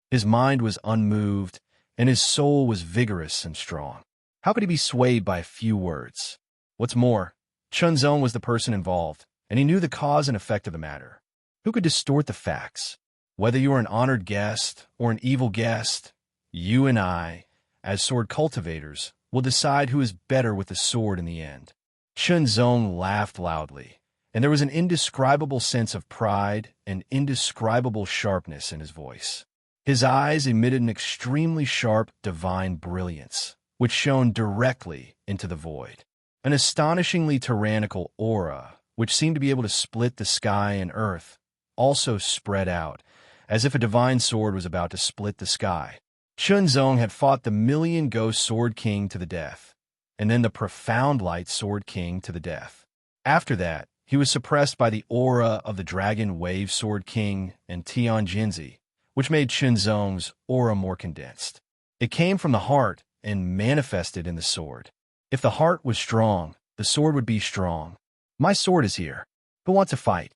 His mind was unmoved, and his soul was vigorous and strong. How could he be swayed by a few words? What's more, Chen Zong was the person involved, and he knew the cause and effect of the matter. Who could distort the facts? Whether you are an honored guest or an evil guest, you and I, as sword cultivators, will decide who is better with the sword in the end. Chen Zong laughed loudly, and there was an indescribable sense of pride and indescribable sharpness in his voice. His eyes emitted an extremely sharp, divine brilliance, which shone directly into the void. An astonishingly tyrannical aura, which seemed to be able to split the sky and earth, also spread out, as if a divine sword was about to split the sky. Chen Zong had fought the Million Ghost Sword King to the death, and then the Profound Light Sword King to the death. After that, he was suppressed by the aura of the Dragon Wave Sword King and Tian Jinzi, which made Chen Zong's aura more condensed. It came from the heart and manifested in the sword. If the heart was strong, the sword would be strong. My sword is here. Who wants to fight?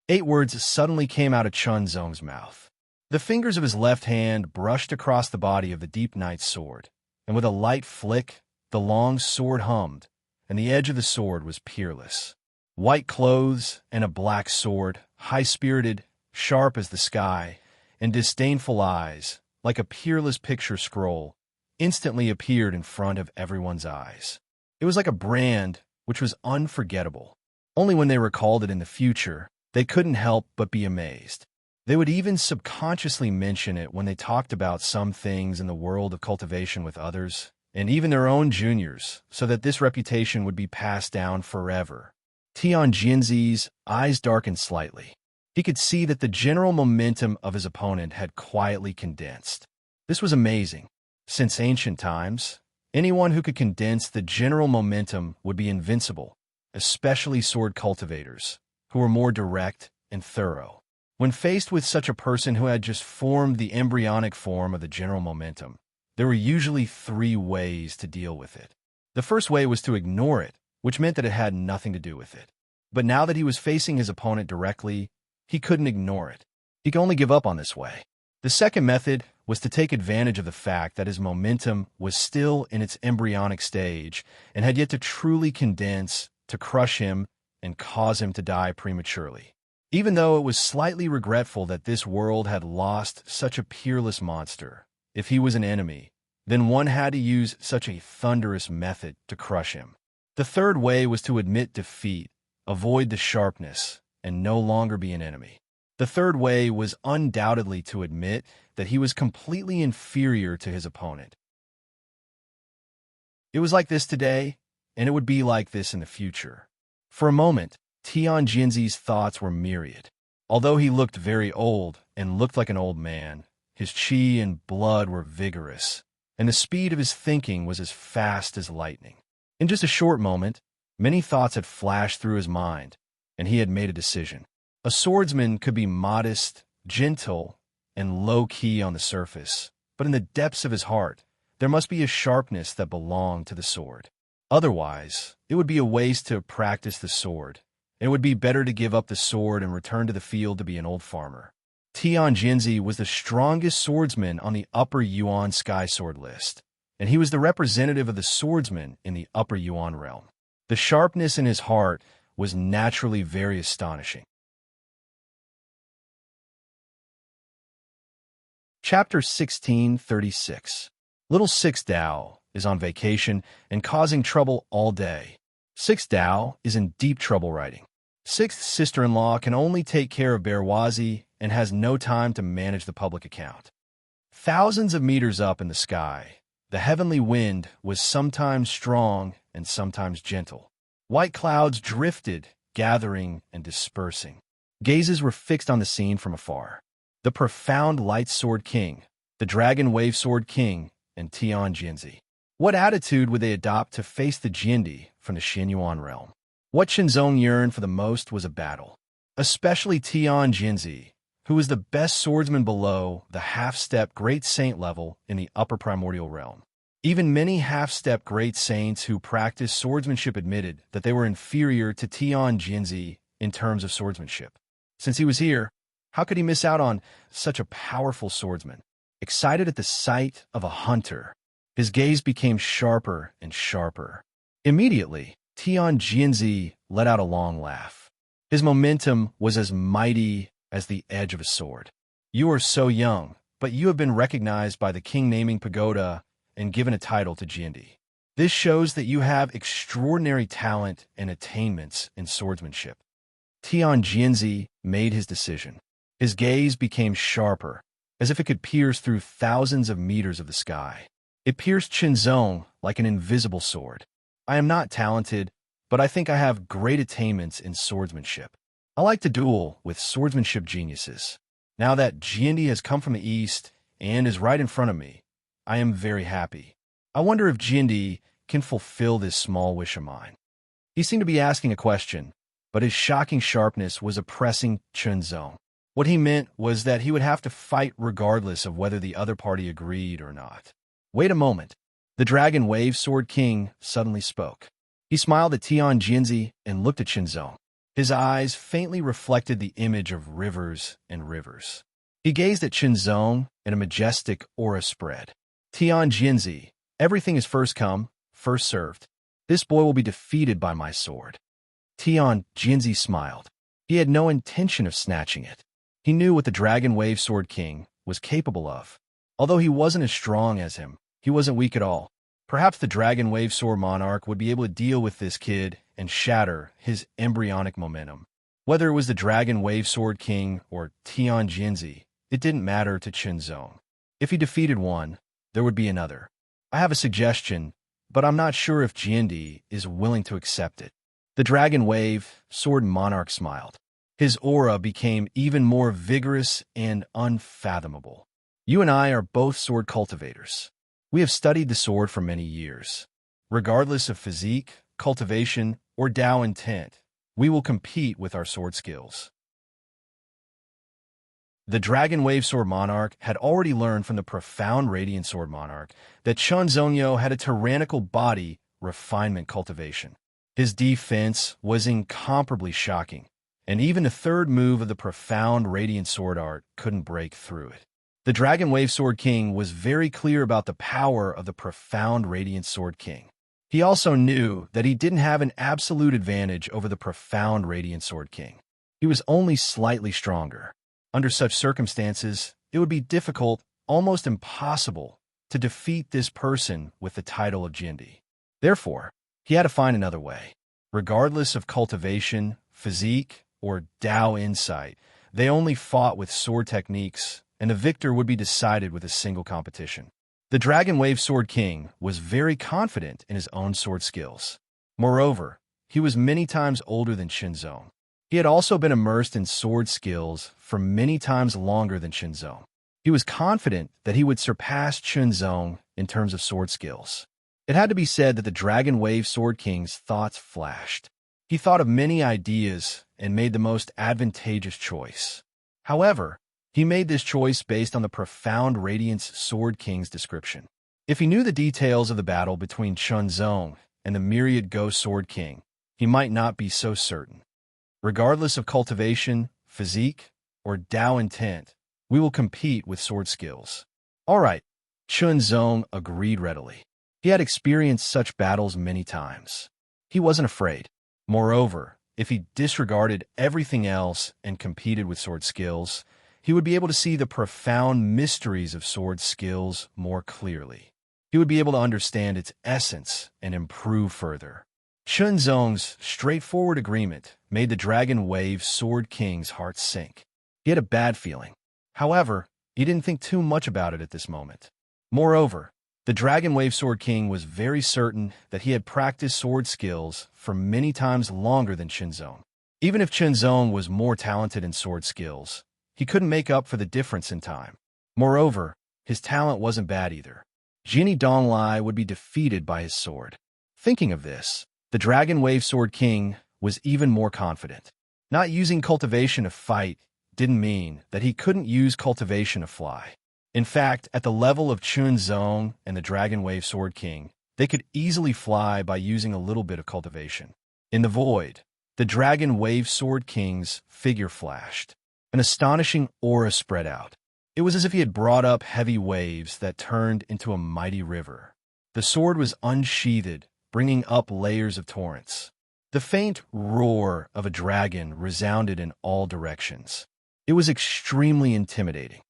8 words suddenly came out of Chen Zong's mouth. The fingers of his left hand brushed across the body of the Deep Knight's sword, and with a light flick, the long sword hummed, and the edge of the sword was peerless. White clothes and a black sword, high-spirited, sharp as the sky, and disdainful eyes, like a peerless picture scroll, instantly appeared in front of everyone's eyes. It was like a brand which was unforgettable. Only when they recalled it in the future, they couldn't help but be amazed. They would even subconsciously mention it when they talked about some things in the world of cultivation with others, and even their own juniors, so that this reputation would be passed down forever. Tian Jinzi's eyes darkened slightly. He could see that the general momentum of his opponent had quietly condensed. This was amazing. Since ancient times, anyone who could condense the general momentum would be invincible, especially sword cultivators, who were more direct and thorough. When faced with such a person who had just formed the embryonic form of the general momentum, there were usually 3 ways to deal with it. The first way was to ignore it, which meant that it had nothing to do with it. But now that he was facing his opponent directly, he couldn't ignore it. He could only give up on this way. The second method was to take advantage of the fact that his momentum was still in its embryonic stage and had yet to truly condense to crush him and cause him to die prematurely. Even though it was slightly regretful that this world had lost such a peerless monster, if he was an enemy, then one had to use such a thunderous method to crush him. The third way was to admit defeat, avoid the sharpness, and no longer be an enemy. The third way was undoubtedly to admit that he was completely inferior to his opponent. It was like this today, and it would be like this in the future. For a moment, Tian Jinzi's thoughts were myriad. Although he looked very old and looked like an old man, his qi and blood were vigorous, and the speed of his thinking was as fast as lightning. In just a short moment, many thoughts had flashed through his mind, and he had made a decision. A swordsman could be modest, gentle, and low-key on the surface, but in the depths of his heart, there must be a sharpness that belonged to the sword. Otherwise, it would be a waste to practice the sword. It would be better to give up the sword and return to the field to be an old farmer. Tian Jinzi was the strongest swordsman on the Upper Yuan Sky Sword list, and he was the representative of the swordsman in the Upper Yuan realm. The sharpness in his heart was naturally very astonishing. Chapter 1636. Little Six Dao is on vacation and causing trouble all day. Six Dao is in deep trouble writing. Sixth sister-in-law can only take care of Berwazi and has no time to manage the public account. Thousands of meters up in the sky, the heavenly wind was sometimes strong and sometimes gentle. White clouds drifted, gathering and dispersing. Gazes were fixed on the scene from afar. The profound light sword king, the dragon wave sword king, and Tian Jinzi. What attitude would they adopt to face the Jindi from the Xinyuan realm? What Qinzong yearned for the most was a battle. Especially Tian Jinzi, who was the best swordsman below the half-step great saint level in the upper primordial realm. Even many half-step great saints who practiced swordsmanship admitted that they were inferior to Tian Jinzi in terms of swordsmanship. Since he was here, how could he miss out on such a powerful swordsman? Excited at the sight of a hunter, his gaze became sharper and sharper. Immediately, Tian Jinzi let out a long laugh. His momentum was as mighty as the edge of a sword. You are so young, but you have been recognized by the King Naming Pagoda and given a title to Jindi. This shows that you have extraordinary talent and attainments in swordsmanship. Tian Jinzi made his decision. His gaze became sharper, as if it could pierce through thousands of meters of the sky. It pierced Qinzong like an invisible sword. I am not talented, but I think I have great attainments in swordsmanship. I like to duel with swordsmanship geniuses. Now that Jindi has come from the east and is right in front of me, I am very happy. I wonder if Jindi can fulfill this small wish of mine. He seemed to be asking a question, but his shocking sharpness was oppressing Qinzong. What he meant was that he would have to fight regardless of whether the other party agreed or not. Wait a moment. The Dragon Wave Sword King suddenly spoke. He smiled at Tian Jinzi and looked at Qinzong. His eyes faintly reflected the image of rivers and rivers. He gazed at Qinzong and a majestic aura spread. Tian Jinzi, everything is first come, first served. This boy will be defeated by my sword. Tian Jinzi smiled. He had no intention of snatching it. He knew what the Dragon Wave Sword King was capable of. Although he wasn't as strong as him, he wasn't weak at all. Perhaps the Dragon Wave Sword Monarch would be able to deal with this kid and shatter his embryonic momentum. Whether it was the Dragon Wave Sword King or Tian Jinzi, it didn't matter to Qinzong. If he defeated one, there would be another. I have a suggestion, but I'm not sure if Jindi is willing to accept it. The Dragon Wave Sword Monarch smiled. His aura became even more vigorous and unfathomable. You and I are both sword cultivators. We have studied the sword for many years. Regardless of physique, cultivation, or Dao intent, we will compete with our sword skills. The Dragon Wave Sword Monarch had already learned from the profound Radiant Sword Monarch that Chun Zhongyo had a tyrannical body refinement cultivation. His defense was incomparably shocking, and even the third move of the profound Radiant Sword Art couldn't break through it. The Dragon Wave Sword King was very clear about the power of the profound Radiant Sword King. He also knew that he didn't have an absolute advantage over the profound Radiant Sword King. He was only slightly stronger. Under such circumstances, it would be difficult, almost impossible, to defeat this person with the title of Jindi. Therefore, he had to find another way. Regardless of cultivation, physique, or Dao insight, they only fought with sword techniques, and the victor would be decided with a single competition. The Dragon Wave Sword King was very confident in his own sword skills. Moreover, he was many times older than Qinzong. He had also been immersed in sword skills for many times longer than Qinzong. He was confident that he would surpass Qinzong in terms of sword skills. It had to be said that the Dragon Wave Sword King's thoughts flashed. He thought of many ideas and made the most advantageous choice. However, he made this choice based on the profound Radiance Sword King's description. If he knew the details of the battle between Chunzong and the myriad Ghost Sword King, he might not be so certain. Regardless of cultivation, physique, or Dao intent, we will compete with sword skills. All right, Chunzong agreed readily. He had experienced such battles many times. He wasn't afraid. Moreover, if he disregarded everything else and competed with sword skills, he would be able to see the profound mysteries of sword skills more clearly. He would be able to understand its essence and improve further. Chunzong's straightforward agreement made the Dragon Wave Sword King's heart sink. He had a bad feeling. However, he didn't think too much about it at this moment. Moreover, the Dragon Wave Sword King was very certain that he had practiced sword skills for many times longer than Chunzong. Even if Chunzong was more talented in sword skills, he couldn't make up for the difference in time. Moreover, his talent wasn't bad either. Jinni Donglai would be defeated by his sword. Thinking of this, the Dragon Wave Sword King was even more confident. Not using cultivation to fight didn't mean that he couldn't use cultivation to fly. In fact, at the level of Chunzong and the Dragon Wave Sword King, they could easily fly by using a little bit of cultivation. In the void, the Dragon Wave Sword King's figure flashed. An astonishing aura spread out. It was as if he had brought up heavy waves that turned into a mighty river. The sword was unsheathed, bringing up layers of torrents. The faint roar of a dragon resounded in all directions. It was extremely intimidating.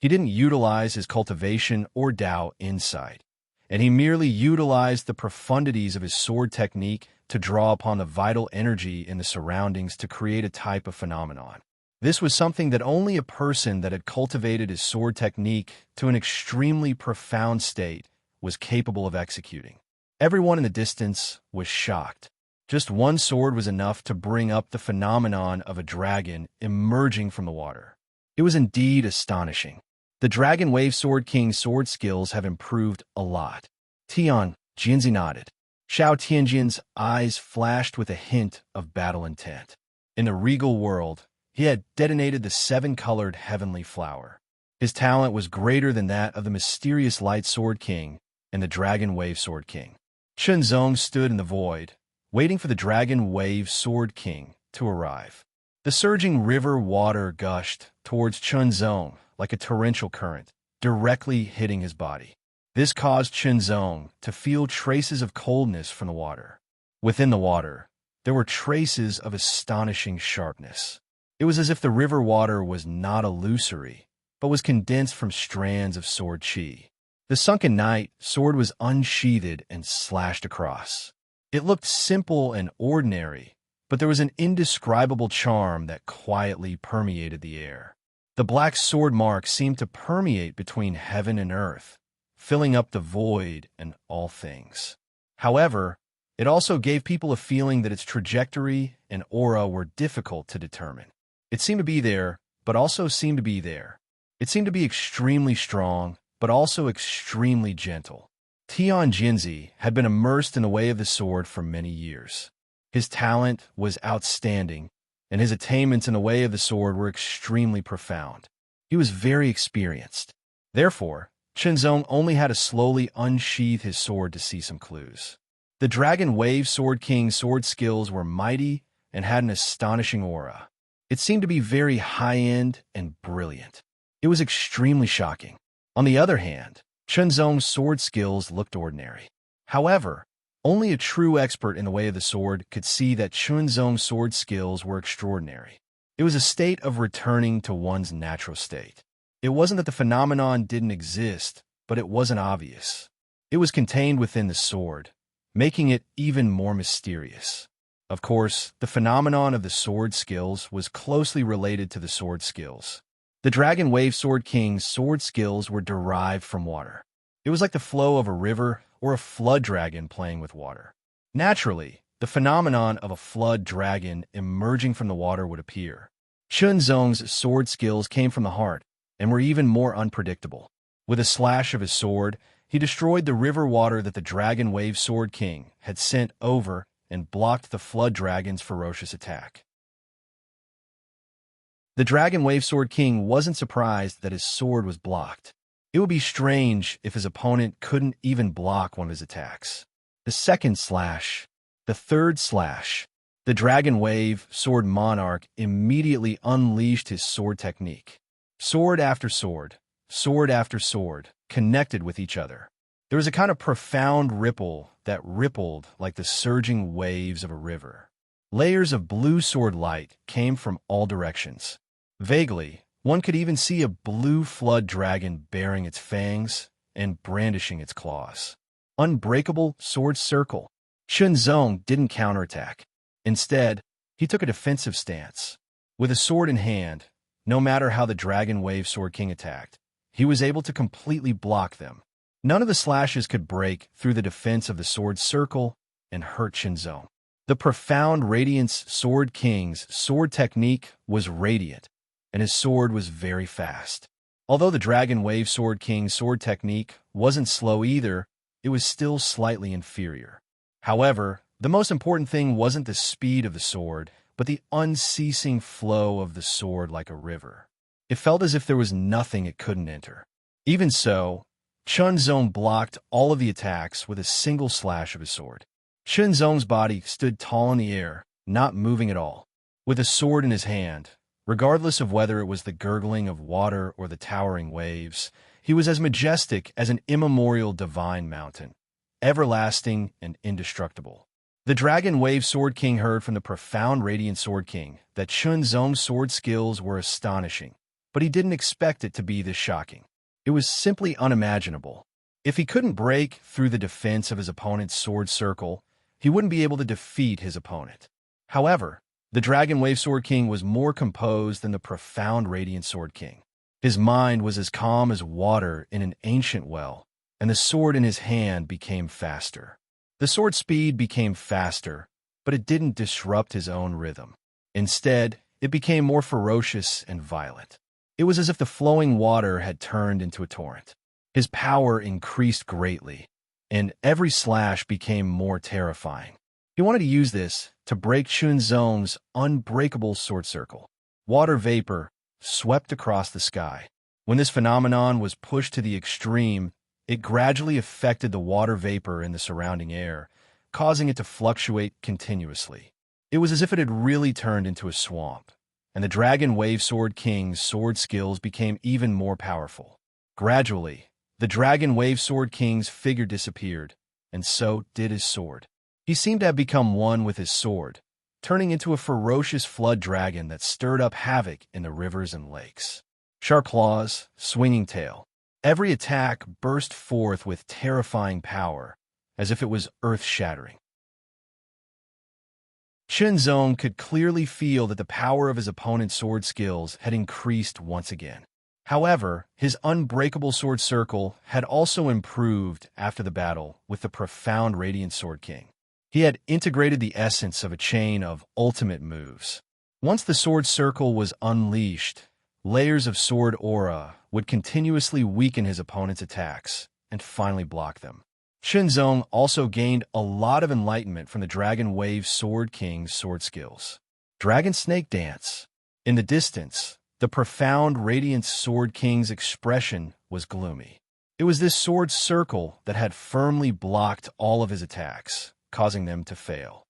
He didn't utilize his cultivation or Dao insight, and he merely utilized the profundities of his sword technique to draw upon the vital energy in the surroundings to create a type of phenomenon. This was something that only a person that had cultivated his sword technique to an extremely profound state was capable of executing. Everyone in the distance was shocked. Just one sword was enough to bring up the phenomenon of a dragon emerging from the water. It was indeed astonishing. The Dragon Wave Sword King's sword skills have improved a lot. Tian Jinzi nodded. Xiao Tianjin's eyes flashed with a hint of battle intent. In the regal world, he had detonated the seven-colored heavenly flower. His talent was greater than that of the mysterious Light Sword King and the Dragon Wave Sword King. Chunzong stood in the void, waiting for the Dragon Wave Sword King to arrive. The surging river water gushed towards Chunzong like a torrential current, directly hitting his body. This caused Chunzong to feel traces of coldness from the water. Within the water, there were traces of astonishing sharpness. It was as if the river water was not illusory, but was condensed from strands of sword chi. The sunken knight sword was unsheathed and slashed across. It looked simple and ordinary, but there was an indescribable charm that quietly permeated the air. The black sword mark seemed to permeate between heaven and earth, filling up the void and all things. However, it also gave people a feeling that its trajectory and aura were difficult to determine. It seemed to be there, but also seemed to be there. It seemed to be extremely strong, but also extremely gentle. Tian Jinzi had been immersed in the way of the sword for many years. His talent was outstanding, and his attainments in the way of the sword were extremely profound. He was very experienced. Therefore, Chunzong only had to slowly unsheath his sword to see some clues. The Dragon Wave Sword King's sword skills were mighty and had an astonishing aura. It seemed to be very high-end and brilliant. It was extremely shocking. On the other hand, Chunzong's sword skills looked ordinary. However, only a true expert in the way of the sword could see that Chunzong's sword skills were extraordinary. It was a state of returning to one's natural state. It wasn't that the phenomenon didn't exist, but it wasn't obvious. It was contained within the sword, making it even more mysterious. Of course, the phenomenon of the sword skills was closely related to the sword skills. The Dragon Wave Sword King's sword skills were derived from water. It was like the flow of a river or a flood dragon playing with water. Naturally, the phenomenon of a flood dragon emerging from the water would appear. Chunzong's sword skills came from the heart and were even more unpredictable. With a slash of his sword, he destroyed the river water that the Dragon Wave Sword King had sent over and blocked the flood dragon's ferocious attack. The Dragon Wave Sword King wasn't surprised that his sword was blocked. It would be strange if his opponent couldn't even block one of his attacks. The second slash, the third slash. The Dragon Wave Sword Monarch immediately unleashed his sword technique. Sword after sword after sword, connected with each other. There was a kind of profound ripple that rippled like the surging waves of a river. Layers of blue sword light came from all directions. Vaguely, one could even see a blue flood dragon baring its fangs and brandishing its claws. Unbreakable sword circle. Shenzong didn't counterattack. Instead, he took a defensive stance. With a sword in hand, no matter how the Dragon Wave Sword King attacked, he was able to completely block them. None of the slashes could break through the defense of the sword circle and hurt Shenzong. The profound Radiance Sword King's sword technique was radiant, and his sword was very fast. Although the Dragon Wave Sword King's sword technique wasn't slow either, it was still slightly inferior. However, the most important thing wasn't the speed of the sword, but the unceasing flow of the sword like a river. It felt as if there was nothing it couldn't enter. Even so, Shenzong blocked all of the attacks with a single slash of his sword. Shenzong's body stood tall in the air, not moving at all. With a sword in his hand, regardless of whether it was the gurgling of water or the towering waves, he was as majestic as an immemorial divine mountain, everlasting and indestructible. The Dragon Wave Sword King heard from the profound Radiant Sword King that Shenzong's sword skills were astonishing, but he didn't expect it to be this shocking. It was simply unimaginable. If he couldn't break through the defense of his opponent's sword circle, he wouldn't be able to defeat his opponent. However, the Dragon Wave Sword King was more composed than the profound Radiant Sword King. His mind was as calm as water in an ancient well, and the sword in his hand became faster. The sword speed became faster, but it didn't disrupt his own rhythm. Instead, it became more ferocious and violent. It was as if the flowing water had turned into a torrent. His power increased greatly, and every slash became more terrifying. He wanted to use this to break Shenzong's unbreakable sword circle. Water vapor swept across the sky. When this phenomenon was pushed to the extreme, it gradually affected the water vapor in the surrounding air, causing it to fluctuate continuously. It was as if it had really turned into a swamp, and the Dragon Wave Sword King's sword skills became even more powerful. Gradually, the Dragon Wave Sword King's figure disappeared, and so did his sword. He seemed to have become one with his sword, turning into a ferocious flood dragon that stirred up havoc in the rivers and lakes. Sharp claws, swinging tail. Every attack burst forth with terrifying power, as if it was earth-shattering. Shenzong could clearly feel that the power of his opponent's sword skills had increased once again. However, his unbreakable sword circle had also improved after the battle with the profound Radiant Sword King. He had integrated the essence of a chain of ultimate moves. Once the sword circle was unleashed, layers of sword aura would continuously weaken his opponent's attacks and finally block them. Shenzong also gained a lot of enlightenment from the Dragon Wave Sword King's sword skills. Dragon Snake Dance. In the distance, the profound Radiant Sword King's expression was gloomy. It was this sword circle that had firmly blocked all of his attacks, causing them to fail.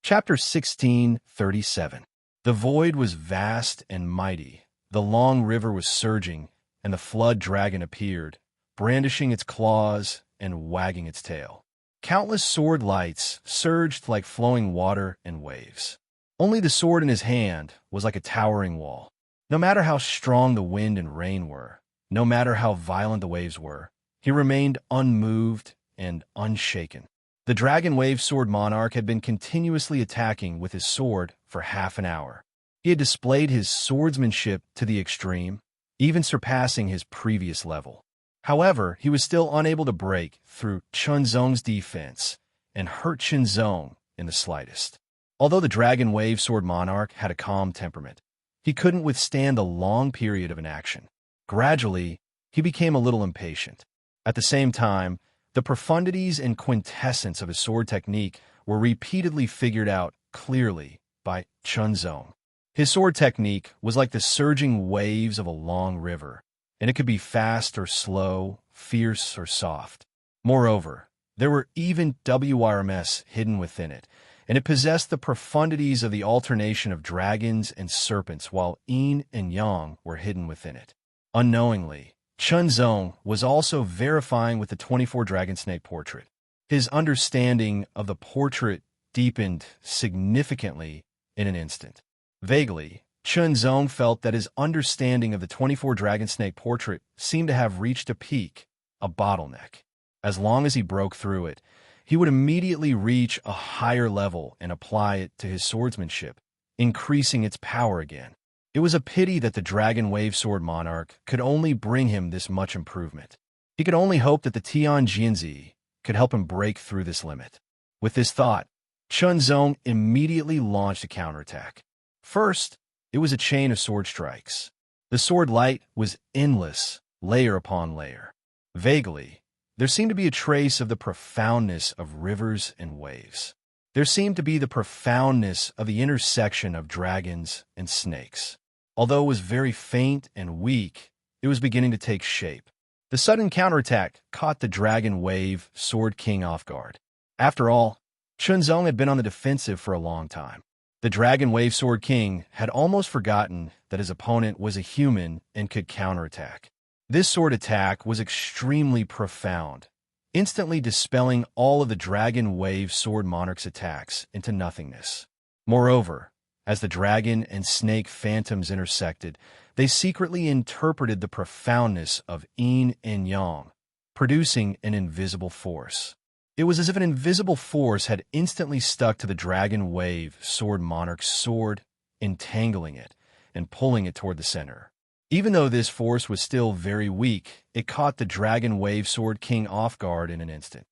Chapter 16:37. The void was vast and mighty. The long river was surging, and the flood dragon appeared, brandishing its claws and wagging its tail. Countless sword lights surged like flowing water and waves. Only the sword in his hand was like a towering wall. No matter how strong the wind and rain were, no matter how violent the waves were, he remained unmoved and unshaken. The Dragon Wave Sword Monarch had been continuously attacking with his sword for half an hour. He had displayed his swordsmanship to the extreme, even surpassing his previous level. However, he was still unable to break through Shenzong's defense and hurt Shenzong in the slightest. Although the Dragon Wave Sword Monarch had a calm temperament, he couldn't withstand the long period of inaction. Gradually, he became a little impatient. At the same time, the profundities and quintessence of his sword technique were repeatedly figured out clearly by Shenzong. His sword technique was like the surging waves of a long river, and it could be fast or slow, fierce or soft. Moreover, there were even WRMS hidden within it, and it possessed the profundities of the alternation of dragons and serpents, while yin and yang were hidden within it. Unknowingly, Chunzong was also verifying with the 24 dragon snake portrait. His understanding of the portrait deepened significantly in an instant. Vaguely, Chunzong felt that his understanding of the 24 dragon snake portrait seemed to have reached a peak, a bottleneck. As long as he broke through it, he would immediately reach a higher level and apply it to his swordsmanship, increasing its power again. It was a pity that the Dragon Wave Sword Monarch could only bring him this much improvement. He could only hope that the Tian Jianzi could help him break through this limit. With this thought, Chunzong immediately launched a counterattack. First, it was a chain of sword strikes. The sword light was endless, layer upon layer. Vaguely, there seemed to be a trace of the profoundness of rivers and waves. There seemed to be the profoundness of the intersection of dragons and snakes. Although it was very faint and weak, it was beginning to take shape. The sudden counterattack caught the Dragon Wave Sword King off guard. After all, Chunzong had been on the defensive for a long time. The Dragon Wave Sword King had almost forgotten that his opponent was a human and could counterattack. This sword attack was extremely profound, instantly dispelling all of the Dragon Wave Sword Monarch's attacks into nothingness. Moreover, as the dragon and snake phantoms intersected, they secretly interpreted the profoundness of yin and yang, producing an invisible force. It was as if an invisible force had instantly stuck to the Dragon Wave Sword Monarch's sword, entangling it and pulling it toward the center. Even though this force was still very weak, it caught the Dragon Wave Sword King off guard in an instant.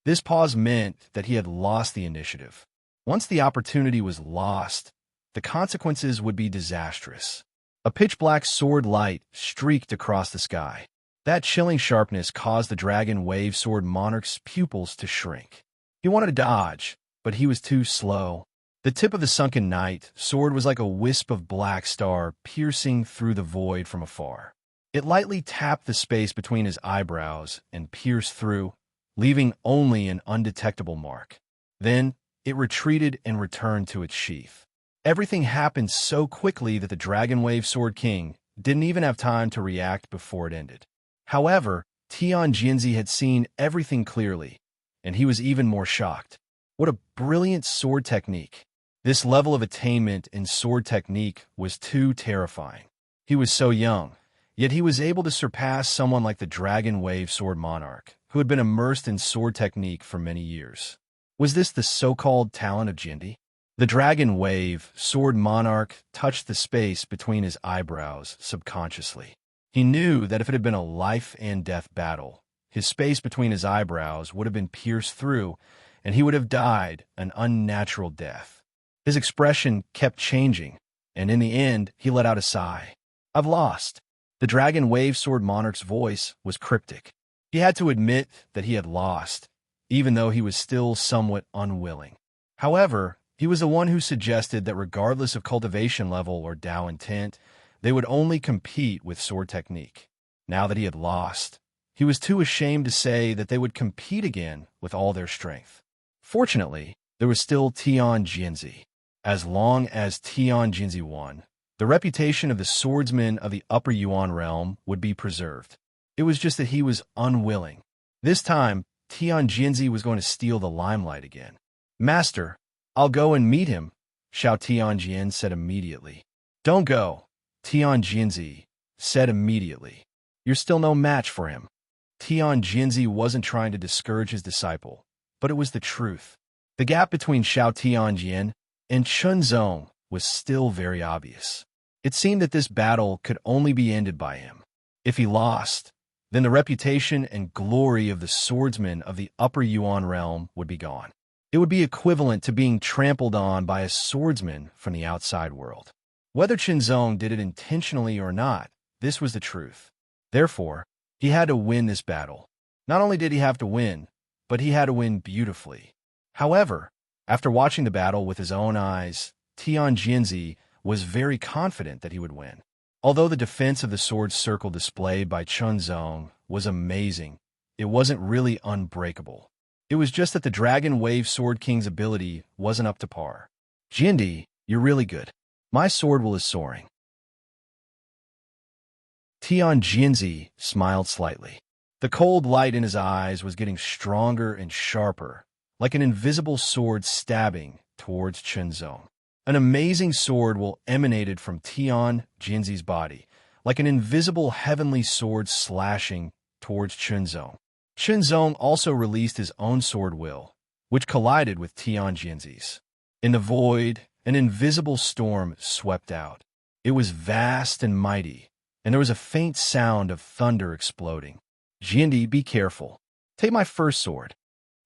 This pause meant that he had lost the initiative. Once the opportunity was lost, the consequences would be disastrous. A pitch-black sword light streaked across the sky. That chilling sharpness caused the Dragon Wave Sword Monarch's pupils to shrink. He wanted to dodge, but he was too slow. The tip of the sunken night sword was like a wisp of black star piercing through the void from afar. It lightly tapped the space between his eyebrows and pierced through, leaving only an undetectable mark. Then it retreated and returned to its sheath. Everything happened so quickly that the Dragon Wave Sword King didn't even have time to react before it ended. However, Tian Jianzi had seen everything clearly, and he was even more shocked. What a brilliant sword technique! This level of attainment in sword technique was too terrifying. He was so young, yet he was able to surpass someone like the Dragon Wave Sword Monarch, who had been immersed in sword technique for many years. Was this the so-called talent of Jindy? The Dragon Wave Sword Monarch touched the space between his eyebrows subconsciously. He knew that if it had been a life-and-death battle, his space between his eyebrows would have been pierced through, and he would have died an unnatural death. His expression kept changing, and in the end, he let out a sigh. "I've lost." The Dragon Wave Sword Monarch's voice was cryptic. He had to admit that he had lost, even though he was still somewhat unwilling. However, he was the one who suggested that regardless of cultivation level or Dao intent, they would only compete with sword technique. Now that he had lost, he was too ashamed to say that they would compete again with all their strength. Fortunately, there was still Tian Jianzi. As long as Tian Jianzi won, the reputation of the swordsman of the Upper Yuan realm would be preserved. It was just that he was unwilling. This time, Tian Jianzi was going to steal the limelight again. "Master, I'll go and meet him," Xiao Tianjian said immediately. "Don't go," Tian Jianzi said immediately. "You're still no match for him." Tian Jianzi wasn't trying to discourage his disciple, but it was the truth. The gap between Xiao Tianjian and Chunzong was still very obvious. It seemed that this battle could only be ended by him. If he lost, then the reputation and glory of the swordsman of the Upper Yuan realm would be gone. It would be equivalent to being trampled on by a swordsman from the outside world. Whether Chunzong did it intentionally or not, this was the truth. Therefore, he had to win this battle. Not only did he have to win, but he had to win beautifully. However, after watching the battle with his own eyes, Tian Jianzi was very confident that he would win. Although the defense of the sword circle displayed by Chun Zong was amazing, it wasn't really unbreakable. It was just that the Dragon Wave Sword King's ability wasn't up to par. Jindy, you're really good. My sword will is soaring. Tian Jianzi smiled slightly. The cold light in his eyes was getting stronger and sharper, like an invisible sword stabbing towards Chun Zong. An amazing sword will emanated from Tian Jianzi's body, like an invisible heavenly sword slashing towards Chun Zong. Chun Zong also released his own sword will, which collided with Tian Jianzi's. In the void, an invisible storm swept out. It was vast and mighty, and there was a faint sound of thunder exploding. Jiandi, be careful. Take my first sword.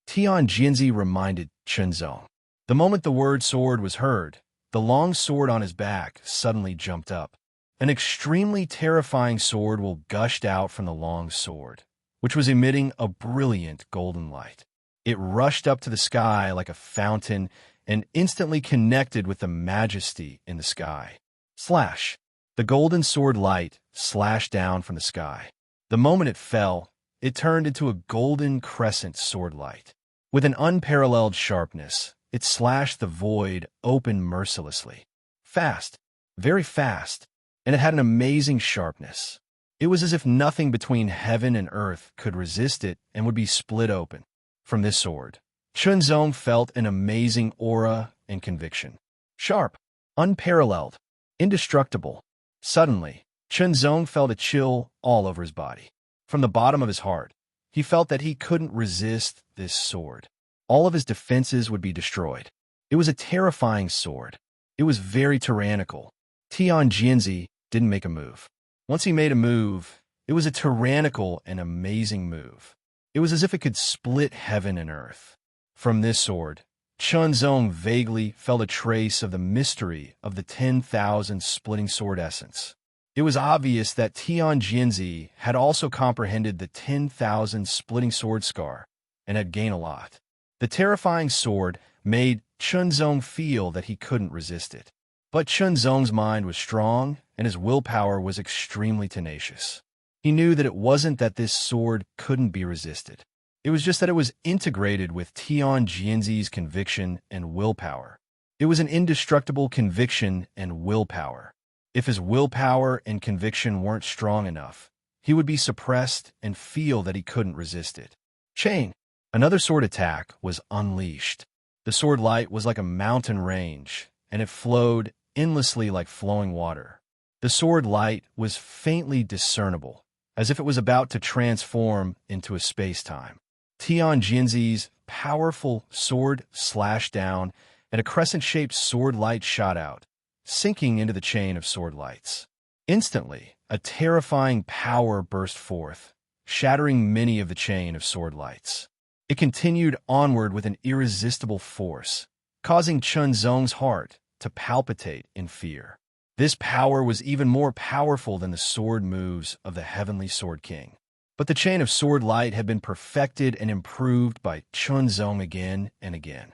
Tian Jianzi reminded Chun Zong. The moment the word sword was heard, the long sword on his back suddenly jumped up. An extremely terrifying sword will gushed out from the long sword, which was emitting a brilliant golden light. It rushed up to the sky like a fountain and instantly connected with the majesty in the sky. Slash! The golden sword light slashed down from the sky. The moment it fell, it turned into a golden crescent sword light. With an unparalleled sharpness, it slashed the void open mercilessly. Fast, very fast, and it had an amazing sharpness. It was as if nothing between heaven and earth could resist it and would be split open. From this sword, Chun Zong felt an amazing aura and conviction. Sharp, unparalleled, indestructible. Suddenly, Chun Zong felt a chill all over his body. From the bottom of his heart, he felt that he couldn't resist this sword. All of his defenses would be destroyed. It was a terrifying sword. It was very tyrannical. Tian Jianzi didn't make a move. Once he made a move, it was a tyrannical and amazing move. It was as if it could split heaven and earth. From this sword, Chun Zong vaguely felt a trace of the mystery of the 10,000 splitting sword essence. It was obvious that Tian Jianzi had also comprehended the 10,000 splitting sword scar and had gained a lot. The terrifying sword made Chun Zong feel that he couldn't resist it. But Chun Zong's mind was strong and his willpower was extremely tenacious. He knew that it wasn't that this sword couldn't be resisted. It was just that it was integrated with Tian Jianzi's conviction and willpower. It was an indestructible conviction and willpower. If his willpower and conviction weren't strong enough, he would be suppressed and feel that he couldn't resist it. Chain. Another sword attack was unleashed. The sword light was like a mountain range, and it flowed endlessly like flowing water. The sword light was faintly discernible, as if it was about to transform into a space-time. Tian Jianzi's powerful sword slashed down, and a crescent-shaped sword light shot out, sinking into the chain of sword lights. Instantly, a terrifying power burst forth, shattering many of the chain of sword lights. It continued onward with an irresistible force, causing Chun Zong's heart to palpitate in fear. This power was even more powerful than the sword moves of the Heavenly Sword King. But the chain of sword light had been perfected and improved by Chun Zong again and again.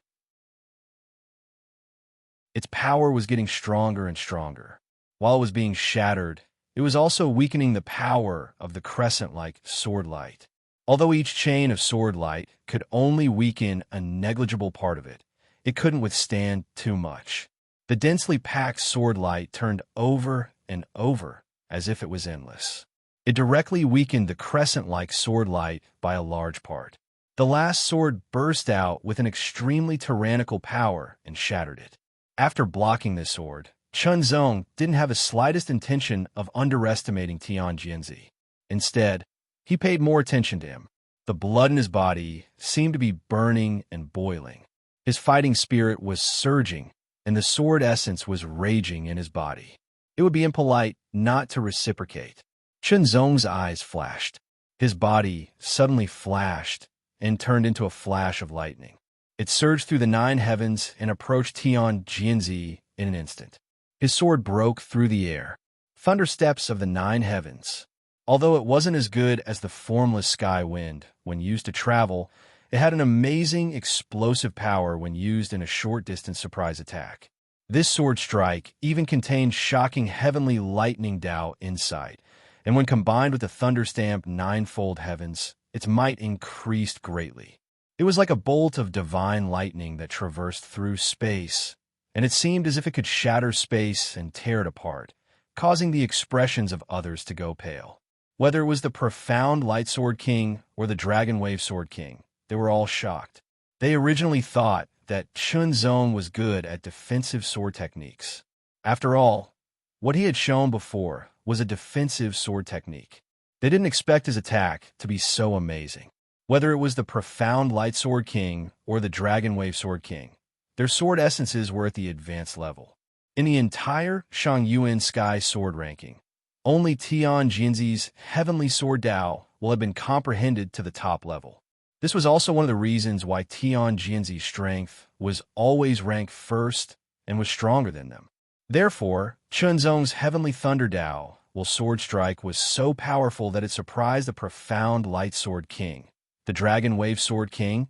Its power was getting stronger and stronger. While it was being shattered, it was also weakening the power of the crescent-like sword light. Although each chain of sword light could only weaken a negligible part of it, it couldn't withstand too much. The densely packed sword light turned over and over as if it was endless. It directly weakened the crescent-like sword light by a large part. The last sword burst out with an extremely tyrannical power and shattered it. After blocking this sword, Chun Zong didn't have the slightest intention of underestimating Tian Jianzi. Instead, he paid more attention to him. The blood in his body seemed to be burning and boiling. His fighting spirit was surging, and the sword essence was raging in his body. It would be impolite not to reciprocate. Chun Zong's eyes flashed. His body suddenly flashed and turned into a flash of lightning. It surged through the 9 heavens and approached Tian Jianzi in an instant. His sword broke through the air. Thunder steps of the 9 heavens. Although it wasn't as good as the formless sky wind when used to travel, it had an amazing explosive power when used in a short-distance surprise attack. This sword strike even contained shocking heavenly lightning Tao insight, and when combined with the thunderstamp ninefold heavens, its might increased greatly. It was like a bolt of divine lightning that traversed through space, and it seemed as if it could shatter space and tear it apart, causing the expressions of others to go pale. Whether it was the profound Light Sword King or the Dragon Wave Sword King, they were all shocked. They originally thought that Chunzong was good at defensive sword techniques. After all, what he had shown before was a defensive sword technique. They didn't expect his attack to be so amazing. Whether it was the profound Light Sword King or the Dragon Wave Sword King, their sword essences were at the advanced level. In the entire Shangyuan Sky sword ranking, only Tian Jinzi's Heavenly Sword Dao will have been comprehended to the top level. This was also one of the reasons why Tian Jinzi's strength was always ranked first and was stronger than them. Therefore, Chunzong's Heavenly Thunder Dao, sword strike, was so powerful that it surprised the profound Light Sword King, the Dragon Wave Sword King,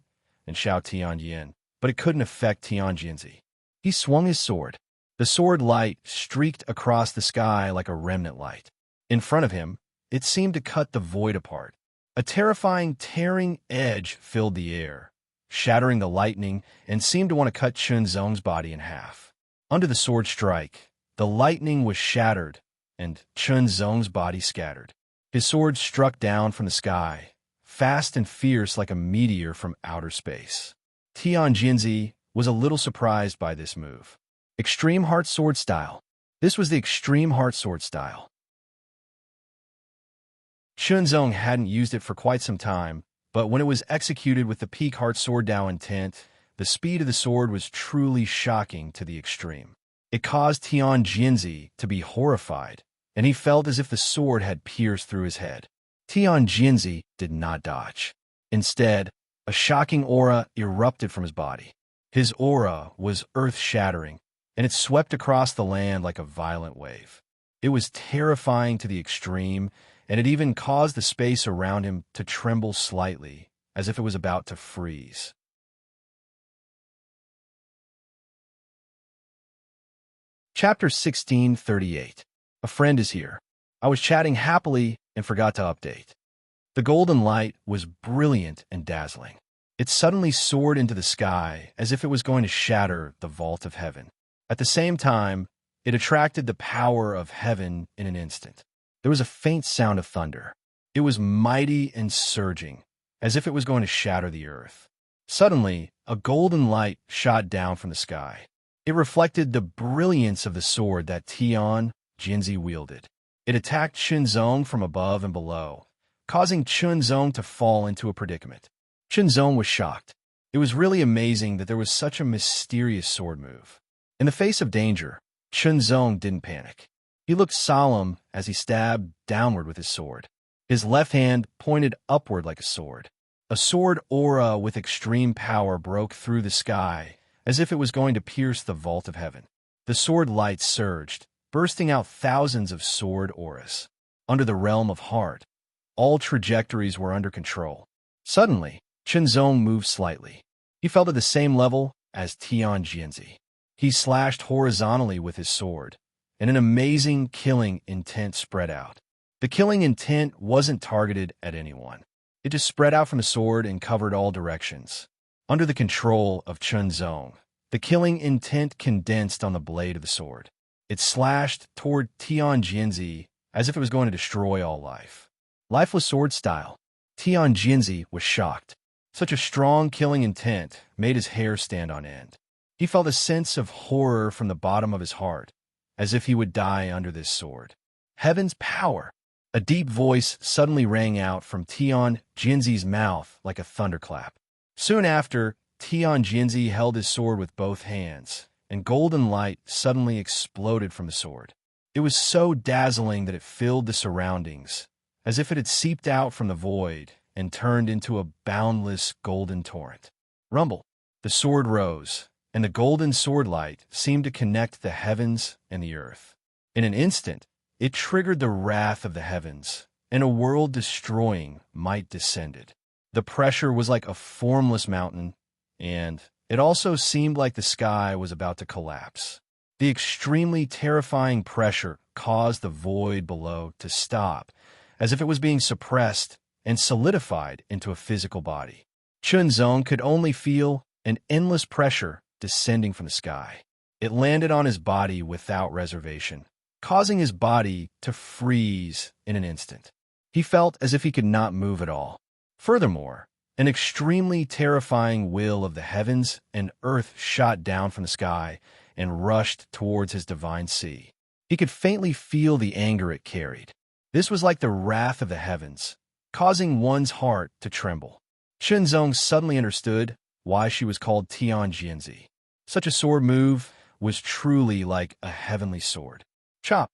and Xiao Tianyin, but it couldn't affect Tian Jinzi. He swung his sword. The sword light streaked across the sky like a remnant light. In front of him, it seemed to cut the void apart. A terrifying, tearing edge filled the air, shattering the lightning, and seemed to want to cut Chunzong's body in half. Under the sword strike, the lightning was shattered, and Chunzong's body scattered. His sword struck down from the sky, fast and fierce like a meteor from outer space. Tian Jinzi was a little surprised by this move. Extreme Heart Sword Style. This was the Extreme Heart Sword Style. Chunzong hadn't used it for quite some time, but when it was executed with the Peak Heart Sword Dao intent, the speed of the sword was truly shocking to the extreme. It caused Tian Jinzi to be horrified, and he felt as if the sword had pierced through his head. Tian Jinzi did not dodge. Instead, a shocking aura erupted from his body. His aura was earth-shattering, and it swept across the land like a violent wave. It was terrifying to the extreme, and it even caused the space around him to tremble slightly, as if it was about to freeze. Chapter 1638. A friend is here. I was chatting happily and forgot to update. The golden light was brilliant and dazzling. It suddenly soared into the sky as if it was going to shatter the vault of heaven. At the same time, it attracted the power of heaven in an instant. There was a faint sound of thunder. It was mighty and surging, as if it was going to shatter the earth. Suddenly, a golden light shot down from the sky. It reflected the brilliance of the sword that Tian Jinzi wielded. It attacked Chunzong from above and below, causing Chunzong to fall into a predicament. Chunzong was shocked. It was really amazing that there was such a mysterious sword move. In the face of danger, Chunzong didn't panic. He looked solemn as he stabbed downward with his sword. His left hand pointed upward like a sword. A sword aura with extreme power broke through the sky, as if it was going to pierce the vault of heaven. The sword light surged, bursting out thousands of sword auras. Under the realm of heart, all trajectories were under control. Suddenly, Chunzong moved slightly. He felt at the same level as Tian Jinzi. He slashed horizontally with his sword, and an amazing killing intent spread out. The killing intent wasn't targeted at anyone. It just spread out from the sword and covered all directions. Under the control of Chunzong, the killing intent condensed on the blade of the sword. It slashed toward Tian Jinzi as if it was going to destroy all life. Lifeless sword style. Tian Jinzi was shocked. Such a strong killing intent made his hair stand on end. He felt a sense of horror from the bottom of his heart, as if he would die under this sword. Heaven's power! A deep voice suddenly rang out from Tian Jinzi's mouth like a thunderclap. Soon after, Tian Jinzi held his sword with both hands, and golden light suddenly exploded from the sword. It was so dazzling that it filled the surroundings, as if it had seeped out from the void and turned into a boundless golden torrent. Rumble! The sword rose, and the golden sword light seemed to connect the heavens and the earth. In an instant, it triggered the wrath of the heavens, and a world-destroying might descended. The pressure was like a formless mountain, and it also seemed like the sky was about to collapse. The extremely terrifying pressure caused the void below to stop, as if it was being suppressed and solidified into a physical body. Chunzong could only feel an endless pressure descending from the sky. It landed on his body without reservation, causing his body to freeze in an instant. He felt as if he could not move at all. Furthermore, an extremely terrifying will of the heavens and earth shot down from the sky and rushed towards his divine sea. He could faintly feel the anger it carried. This was like the wrath of the heavens, causing one's heart to tremble. Chunzong suddenly understood why she was called Tianjianzi. Such a sword move was truly like a heavenly sword. Chop!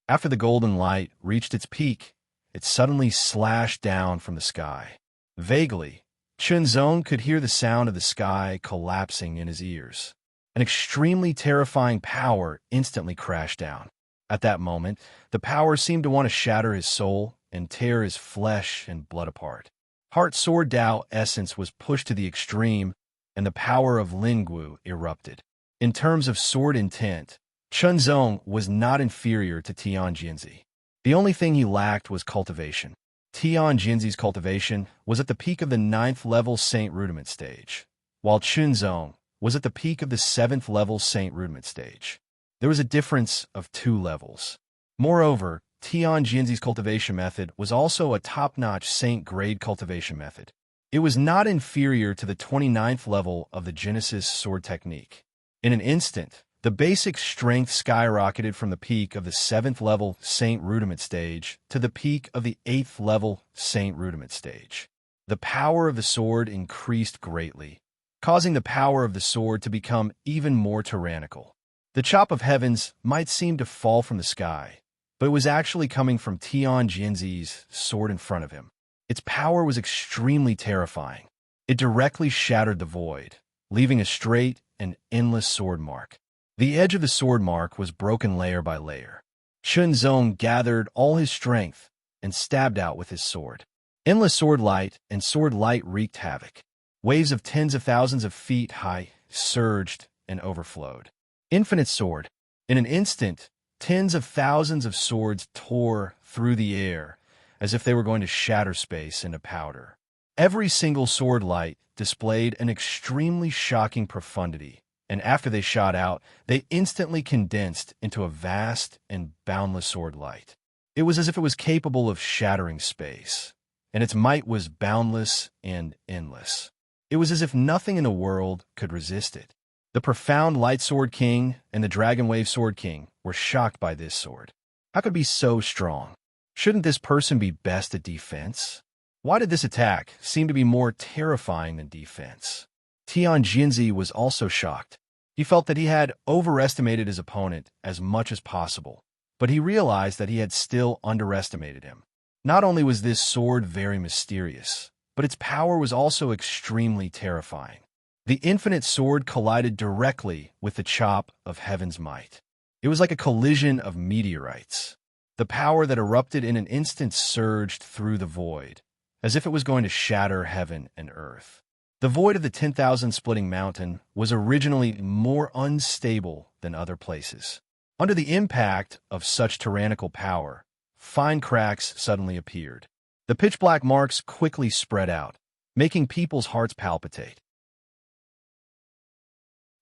After the golden light reached its peak, it suddenly slashed down from the sky. Vaguely, Chunzong could hear the sound of the sky collapsing in his ears. An extremely terrifying power instantly crashed down. At that moment, the power seemed to want to shatter his soul and tear his flesh and blood apart. Heart Sword Dao essence was pushed to the extreme, and the power of Lingwu erupted. In terms of sword intent, Chunzong was not inferior to Tianjianzi. The only thing he lacked was cultivation. Tianjianzi's cultivation was at the peak of the 9th level Saint Rudiment stage, while Chunzong was at the peak of the 7th level Saint Rudiment stage. There was a difference of 2 levels. Moreover, Tianjianzi's cultivation method was also a top-notch Saint grade cultivation method. It was not inferior to the 29th level of the Genesis sword technique. In an instant, the basic strength skyrocketed from the peak of the 7th level Saint Rudiment stage to the peak of the 8th level Saint Rudiment stage. The power of the sword increased greatly, causing the power of the sword to become even more tyrannical. The chop of heavens might seem to fall from the sky, but it was actually coming from Tianjianzi's sword in front of him. Its power was extremely terrifying. It directly shattered the void, leaving a straight and endless sword mark. The edge of the sword mark was broken layer by layer. Chunzong gathered all his strength and stabbed out with his sword. Endless sword light and sword light wreaked havoc. Waves of tens of thousands of feet high surged and overflowed. Infinite sword. In an instant, tens of thousands of swords tore through the air as if they were going to shatter space into powder. Every single sword light displayed an extremely shocking profundity, and after they shot out, they instantly condensed into a vast and boundless sword light. It was as if it was capable of shattering space, and its might was boundless and endless. It was as if nothing in the world could resist it. The profound Light Sword King and the Dragon Wave Sword King were shocked by this sword. How could it be so strong? Shouldn't this person be best at defense? Why did this attack seem to be more terrifying than defense? Tianjianzi was also shocked. He felt that he had overestimated his opponent as much as possible, but he realized that he had still underestimated him. Not only was this sword very mysterious, but its power was also extremely terrifying. The infinite sword collided directly with the chop of heaven's might. It was like a collision of meteorites. The power that erupted in an instant surged through the void, as if it was going to shatter heaven and earth. The void of the 10,000 splitting mountain was originally more unstable than other places. Under the impact of such tyrannical power, fine cracks suddenly appeared. The pitch-black marks quickly spread out, making people's hearts palpitate.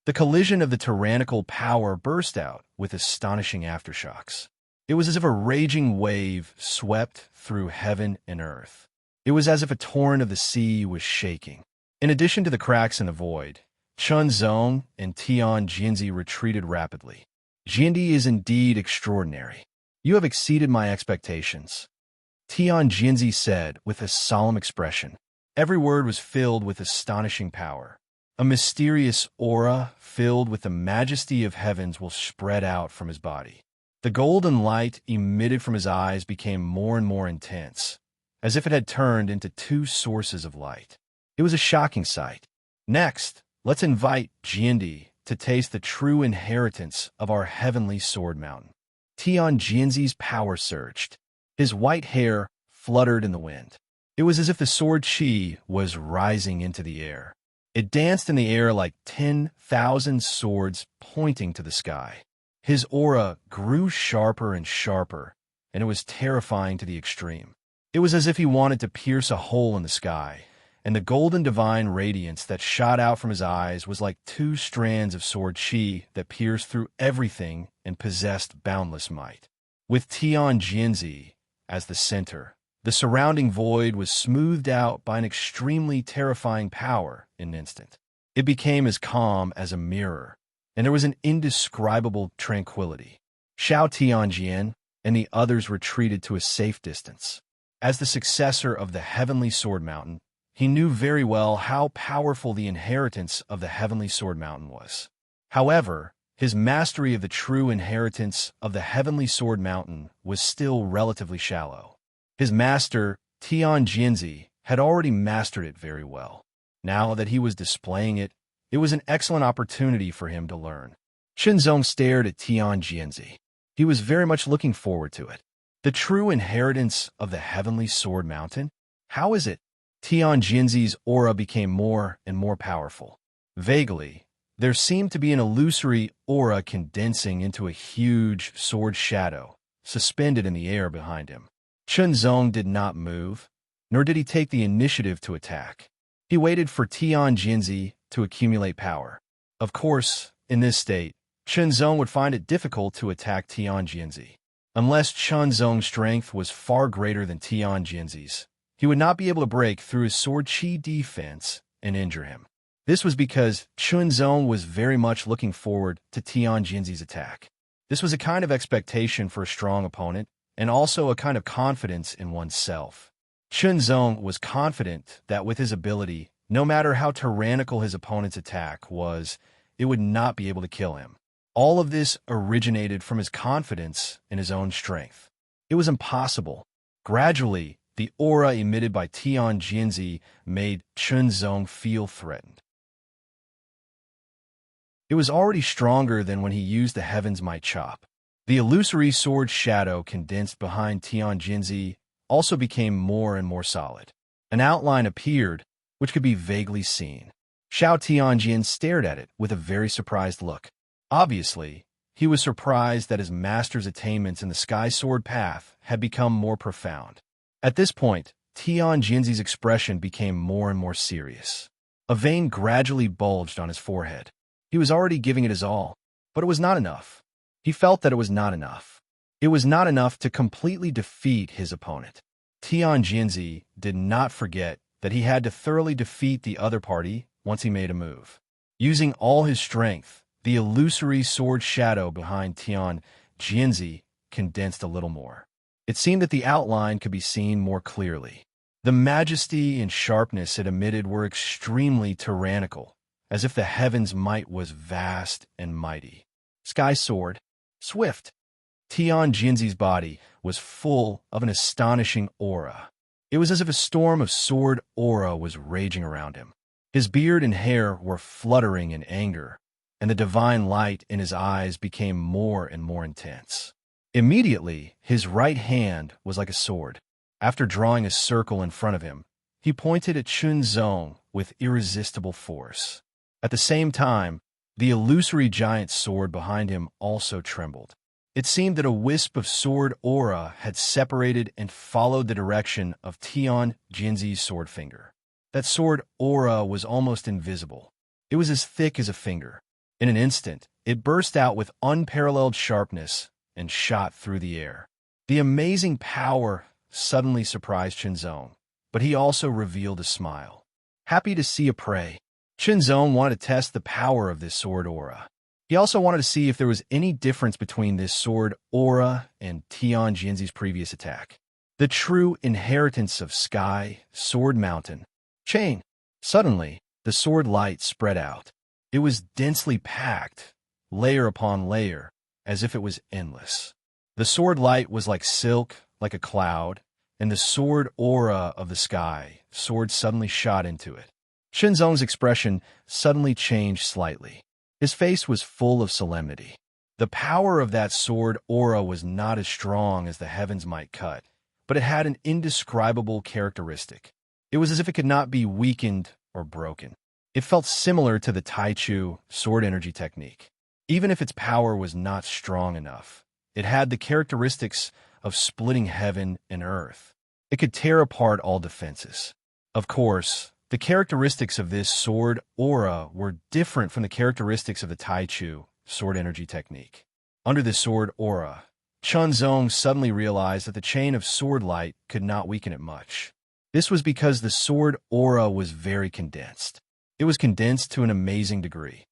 The collision of the tyrannical power burst out with astonishing aftershocks. It was as if a raging wave swept through heaven and earth. It was as if a torrent of the sea was shaking. In addition to the cracks in the void, Chunzong and Tianjianzi retreated rapidly. Jiandi is indeed extraordinary. You have exceeded my expectations, Tianjianzi said with a solemn expression. Every word was filled with astonishing power. A mysterious aura filled with the majesty of heavens will spread out from his body. The golden light emitted from his eyes became more and more intense, as if it had turned into 2 sources of light. It was a shocking sight. Next, let's invite Jiandi to taste the true inheritance of our heavenly sword mountain. Tianjianzi's power surged. His white hair fluttered in the wind. It was as if the sword chi was rising into the air. It danced in the air like 10,000 swords pointing to the sky. His aura grew sharper and sharper, and it was terrifying to the extreme. It was as if he wanted to pierce a hole in the sky, and the golden divine radiance that shot out from his eyes was like 2 strands of sword chi that pierced through everything and possessed boundless might. With Tian Jianzi as the center, the surrounding void was smoothed out by an extremely terrifying power in an instant. It became as calm as a mirror, and there was an indescribable tranquility. Xiao Tianjian and the others retreated to a safe distance. As the successor of the Heavenly Sword Mountain, he knew very well how powerful the inheritance of the Heavenly Sword Mountain was. However, his mastery of the true inheritance of the Heavenly Sword Mountain was still relatively shallow. His master, Tian Jianzi, had already mastered it very well. Now that he was displaying it, it was an excellent opportunity for him to learn. Qinzong stared at Tian Jianzi. He was very much looking forward to it. The true inheritance of the Heavenly Sword Mountain? How is it? Tian Jianzi's aura became more and more powerful. Vaguely, there seemed to be an illusory aura condensing into a huge sword shadow, suspended in the air behind him. Qinzong did not move, nor did he take the initiative to attack. He waited for Tian Jianzi to accumulate power. Of course, in this state, Qinzong would find it difficult to attack Tian Jianzi. Unless Qinzong's strength was far greater than Tian Jianzi's, he would not be able to break through his sword chi defense and injure him. This was because Qinzong was very much looking forward to Tian Jianzi's attack. This was a kind of expectation for a strong opponent, and also a kind of confidence in oneself. Qinzong was confident that with his ability, no matter how tyrannical his opponent's attack was, it would not be able to kill him. All of this originated from his confidence in his own strength. It was impossible. Gradually, the aura emitted by Tian Jianzi made Qinzong feel threatened. It was already stronger than when he used the Heaven's Might Chop. The illusory sword shadow condensed behind Tian Jianzi also became more and more solid. An outline appeared, which could be vaguely seen. Xiao Tianjian stared at it with a very surprised look. Obviously, he was surprised that his master's attainments in the Sky Sword path had become more profound. At this point, Tian Jianzi's expression became more and more serious. A vein gradually bulged on his forehead. He was already giving it his all, but it was not enough. He felt that it was not enough. It was not enough to completely defeat his opponent. Tian Jianzi did not forget that he had to thoroughly defeat the other party once he made a move. Using all his strength, the illusory sword shadow behind Tian Jianzi condensed a little more. It seemed that the outline could be seen more clearly. The majesty and sharpness it emitted were extremely tyrannical, as if the heaven's might was vast and mighty. Sky Sword, swift. Tian Jianzi's body was full of an astonishing aura. It was as if a storm of sword aura was raging around him. His beard and hair were fluttering in anger, and the divine light in his eyes became more and more intense. Immediately, his right hand was like a sword. After drawing a circle in front of him, he pointed at Qinzong with irresistible force. At the same time, the illusory giant sword behind him also trembled. It seemed that a wisp of sword aura had separated and followed the direction of Tian Jianzi's sword finger. That sword aura was almost invisible. It was as thick as a finger. In an instant, it burst out with unparalleled sharpness and shot through the air. The amazing power suddenly surprised Qinzong, but he also revealed a smile. Happy to see a prey, Qinzong wanted to test the power of this sword aura. He also wanted to see if there was any difference between this sword aura and Tian Jianzi's previous attack. The true inheritance of Sky Sword Mountain. Chain. Suddenly, the sword light spread out. It was densely packed, layer upon layer, as if it was endless. The sword light was like silk, like a cloud, and the sword aura of the sky sword suddenly shot into it. Qinzong's expression suddenly changed slightly. His face was full of solemnity. The power of that sword aura was not as strong as the heavens might cut, but it had an indescribable characteristic. It was as if it could not be weakened or broken. It felt similar to the Taichu sword energy technique. Even if its power was not strong enough, it had the characteristics of splitting heaven and earth. It could tear apart all defenses. Of course, the characteristics of this sword aura were different from the characteristics of the Taichu sword energy technique. Under the sword aura, Chunzong suddenly realized that the chain of sword light could not weaken it much. This was because the sword aura was very condensed. It was condensed to an amazing degree.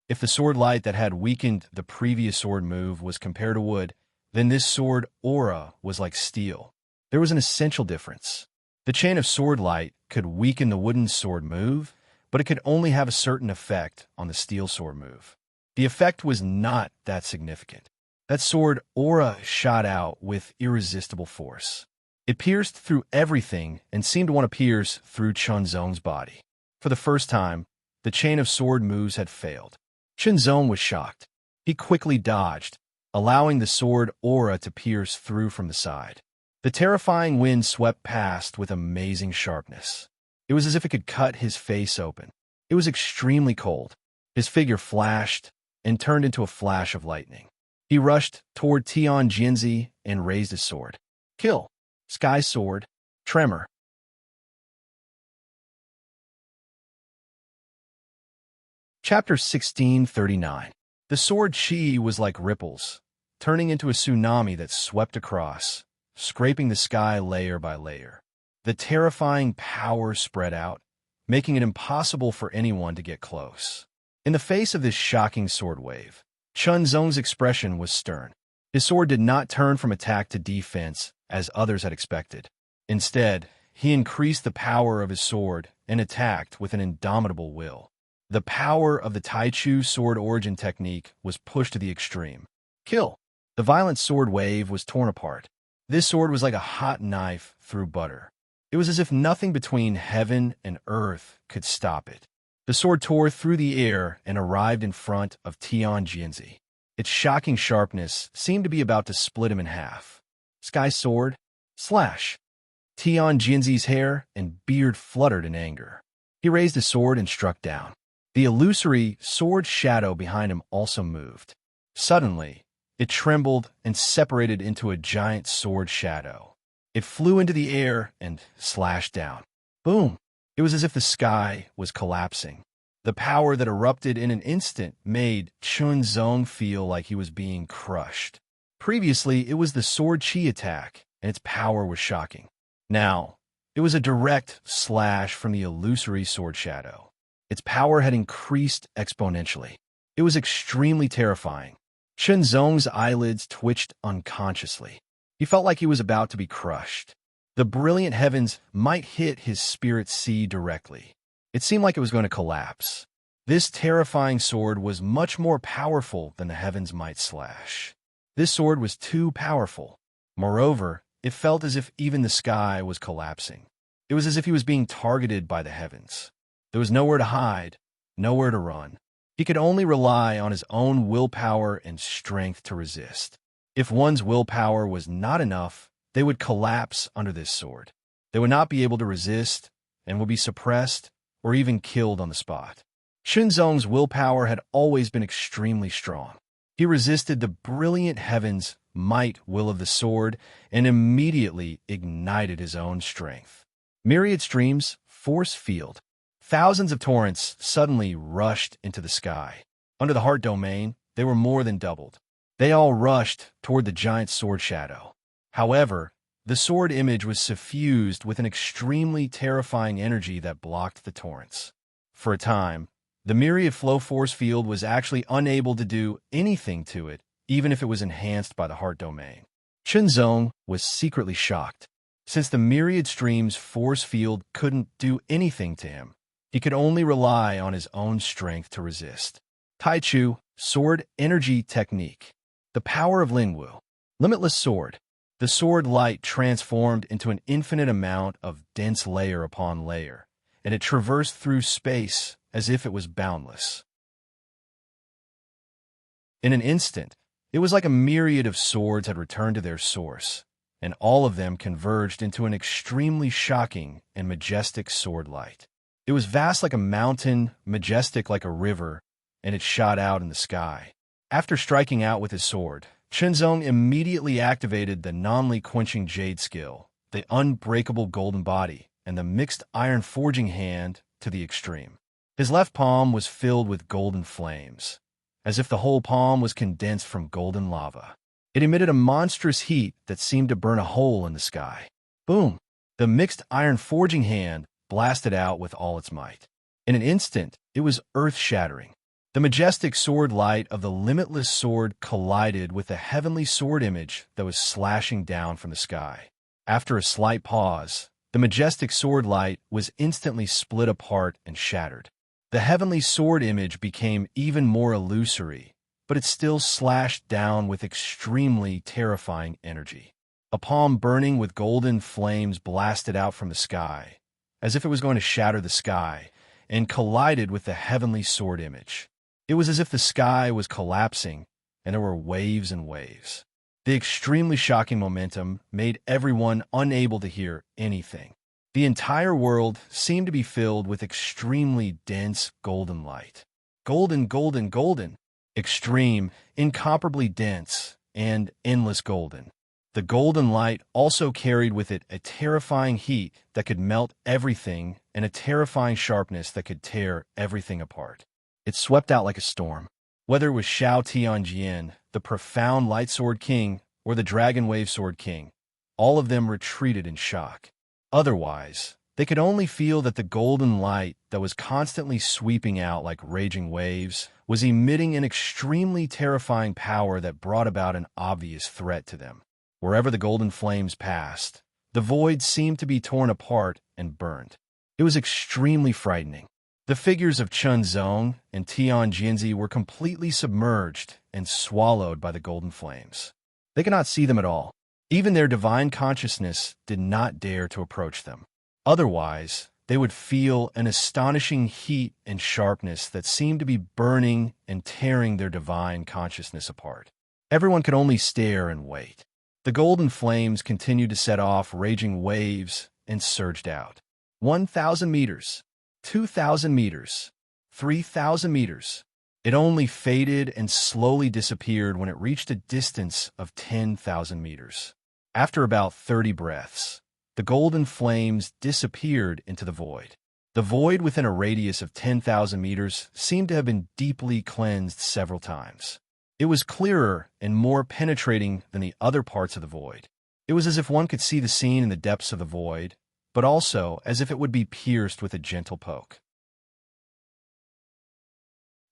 If the sword light that had weakened the previous sword move was compared to wood, then this sword aura was like steel. There was an essential difference. The chain of sword light could weaken the wooden sword move, but it could only have a certain effect on the steel sword move. The effect was not that significant. That sword aura shot out with irresistible force. It pierced through everything and seemed to want to pierce through Chunzong's body. For the first time, the chain of sword moves had failed. Chunzong was shocked. He quickly dodged, allowing the sword aura to pierce through from the side. The terrifying wind swept past with amazing sharpness. It was as if it could cut his face open. It was extremely cold. His figure flashed and turned into a flash of lightning. He rushed toward Tian Jianzi and raised his sword. Kill. Sky sword. Tremor. Chapter 1639. The sword chi was like ripples, turning into a tsunami that swept across, scraping the sky layer by layer. The terrifying power spread out, making it impossible for anyone to get close. In the face of this shocking sword wave, Chunzong's expression was stern. His sword did not turn from attack to defense as others had expected. Instead, he increased the power of his sword and attacked with an indomitable will. The power of the Taichu sword origin technique was pushed to the extreme. Kill. The violent sword wave was torn apart. This sword was like a hot knife through butter. It was as if nothing between heaven and earth could stop it. The sword tore through the air and arrived in front of Tian Jianzi. Its shocking sharpness seemed to be about to split him in half. Sky sword. Slash. Tian Jianzi's hair and beard fluttered in anger. He raised his sword and struck down. The illusory sword shadow behind him also moved. Suddenly, it trembled and separated into a giant sword shadow. It flew into the air and slashed down. Boom! It was as if the sky was collapsing. The power that erupted in an instant made Chunzong feel like he was being crushed. Previously, it was the sword chi attack, and its power was shocking. Now, it was a direct slash from the illusory sword shadow. Its power had increased exponentially. It was extremely terrifying. Chunzong's eyelids twitched unconsciously. He felt like he was about to be crushed. The brilliant heavens might hit his spirit sea directly. It seemed like it was going to collapse. This terrifying sword was much more powerful than the heavens might slash. This sword was too powerful. Moreover, it felt as if even the sky was collapsing. It was as if he was being targeted by the heavens. There was nowhere to hide, nowhere to run. He could only rely on his own willpower and strength to resist. If one's willpower was not enough, they would collapse under this sword. They would not be able to resist and would be suppressed or even killed on the spot. Chunzong's willpower had always been extremely strong. He resisted the brilliant heavens' might will of the sword and immediately ignited his own strength. Myriad streams, force field. Thousands of torrents suddenly rushed into the sky. Under the heart domain, they were more than doubled. They all rushed toward the giant sword shadow. However, the sword image was suffused with an extremely terrifying energy that blocked the torrents. For a time, the myriad flow force field was actually unable to do anything to it, even if it was enhanced by the heart domain. Chunzong was secretly shocked. Since the myriad stream's force field couldn't do anything to him, he could only rely on his own strength to resist. Taichu, sword energy technique. The power of Lingwu. Limitless sword. The sword light transformed into an infinite amount of dense layer upon layer, and it traversed through space as if it was boundless. In an instant, it was like a myriad of swords had returned to their source, and all of them converged into an extremely shocking and majestic sword light. It was vast like a mountain, majestic like a river, and it shot out in the sky. After striking out with his sword, Chunzong immediately activated the non-quenching jade skill, the unbreakable golden body, and the mixed iron forging hand to the extreme. His left palm was filled with golden flames, as if the whole palm was condensed from golden lava. It emitted a monstrous heat that seemed to burn a hole in the sky. Boom! The mixed iron forging hand blasted out with all its might. In an instant, it was earth-shattering. The majestic sword light of the limitless sword collided with the heavenly sword image that was slashing down from the sky. After a slight pause, the majestic sword light was instantly split apart and shattered. The heavenly sword image became even more illusory, but it still slashed down with extremely terrifying energy. A palm burning with golden flames blasted out from the sky, as if it was going to shatter the sky, and collided with the heavenly sword image. It was as if the sky was collapsing, and there were waves and waves. The extremely shocking momentum made everyone unable to hear anything. The entire world seemed to be filled with extremely dense golden light. Golden, golden, golden. Extreme, incomparably dense, and endless golden. The golden light also carried with it a terrifying heat that could melt everything and a terrifying sharpness that could tear everything apart. It swept out like a storm. Whether it was Shao Tianjian, the profound light sword king, or the dragon wave sword king, all of them retreated in shock. Otherwise, they could only feel that the golden light that was constantly sweeping out like raging waves was emitting an extremely terrifying power that brought about an obvious threat to them. Wherever the golden flames passed, the void seemed to be torn apart and burned. It was extremely frightening. The figures of Chunzong and Tian Jinzi were completely submerged and swallowed by the golden flames. They could not see them at all. Even their divine consciousness did not dare to approach them. Otherwise, they would feel an astonishing heat and sharpness that seemed to be burning and tearing their divine consciousness apart. Everyone could only stare and wait. The golden flames continued to set off raging waves and surged out. 1,000 meters, 2,000 meters, 3,000 meters. It only faded and slowly disappeared when it reached a distance of 10,000 meters. After about 30 breaths, the golden flames disappeared into the void. The void within a radius of 10,000 meters seemed to have been deeply cleansed several times. It was clearer and more penetrating than the other parts of the void. It was as if one could see the scene in the depths of the void, but also as if it would be pierced with a gentle poke.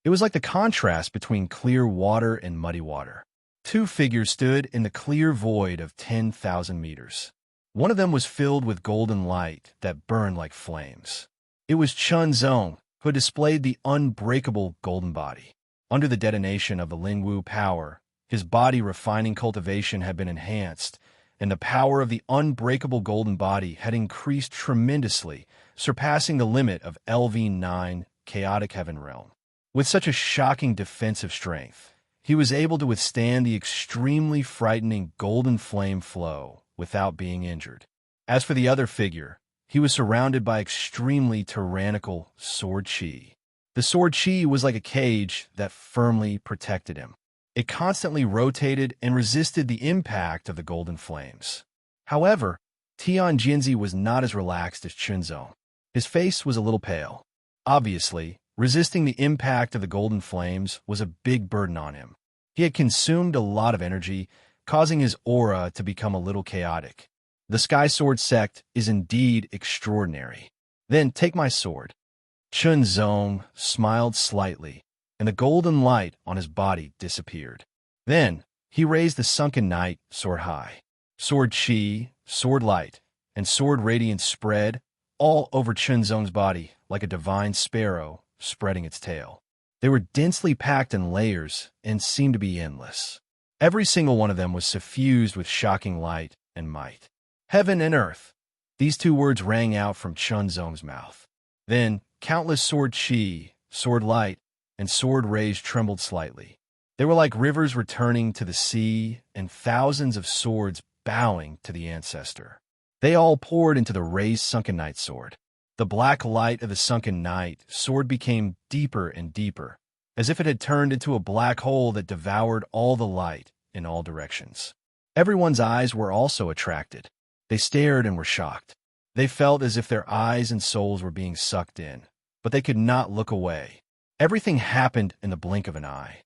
It was like the contrast between clear water and muddy water. Two figures stood in the clear void of 10,000 meters. One of them was filled with golden light that burned like flames. It was Chunzong, who displayed the unbreakable golden body. Under the detonation of the Lingwu power, his body refining cultivation had been enhanced, and the power of the unbreakable golden body had increased tremendously, surpassing the limit of LV9 Chaotic Heaven Realm. With such a shocking defensive strength, he was able to withstand the extremely frightening golden flame flow without being injured. As for the other figure, he was surrounded by extremely tyrannical sword chi. The sword chi was like a cage that firmly protected him. It constantly rotated and resisted the impact of the golden flames. However, Tian Jinzi was not as relaxed as Chunzong. His face was a little pale. Obviously, resisting the impact of the golden flames was a big burden on him. He had consumed a lot of energy, causing his aura to become a little chaotic. The Sky Sword sect is indeed extraordinary. Then take my sword. Chunzong smiled slightly, and the golden light on his body disappeared. Then he raised the sunken knight sword high. Sword chi, sword light, and sword radiance spread all over Chunzong's body like a divine sparrow spreading its tail. They were densely packed in layers and seemed to be endless. Every single one of them was suffused with shocking light and might. Heaven and earth. These two words rang out from Chunzong's mouth. Then countless sword chi, sword light, and sword rays trembled slightly. They were like rivers returning to the sea, and thousands of swords bowing to the ancestor. They all poured into the raised sunken knight sword. The black light of the sunken knight sword became deeper and deeper, as if it had turned into a black hole that devoured all the light in all directions. Everyone's eyes were also attracted. They stared and were shocked. They felt as if their eyes and souls were being sucked in, but they could not look away. Everything happened in the blink of an eye.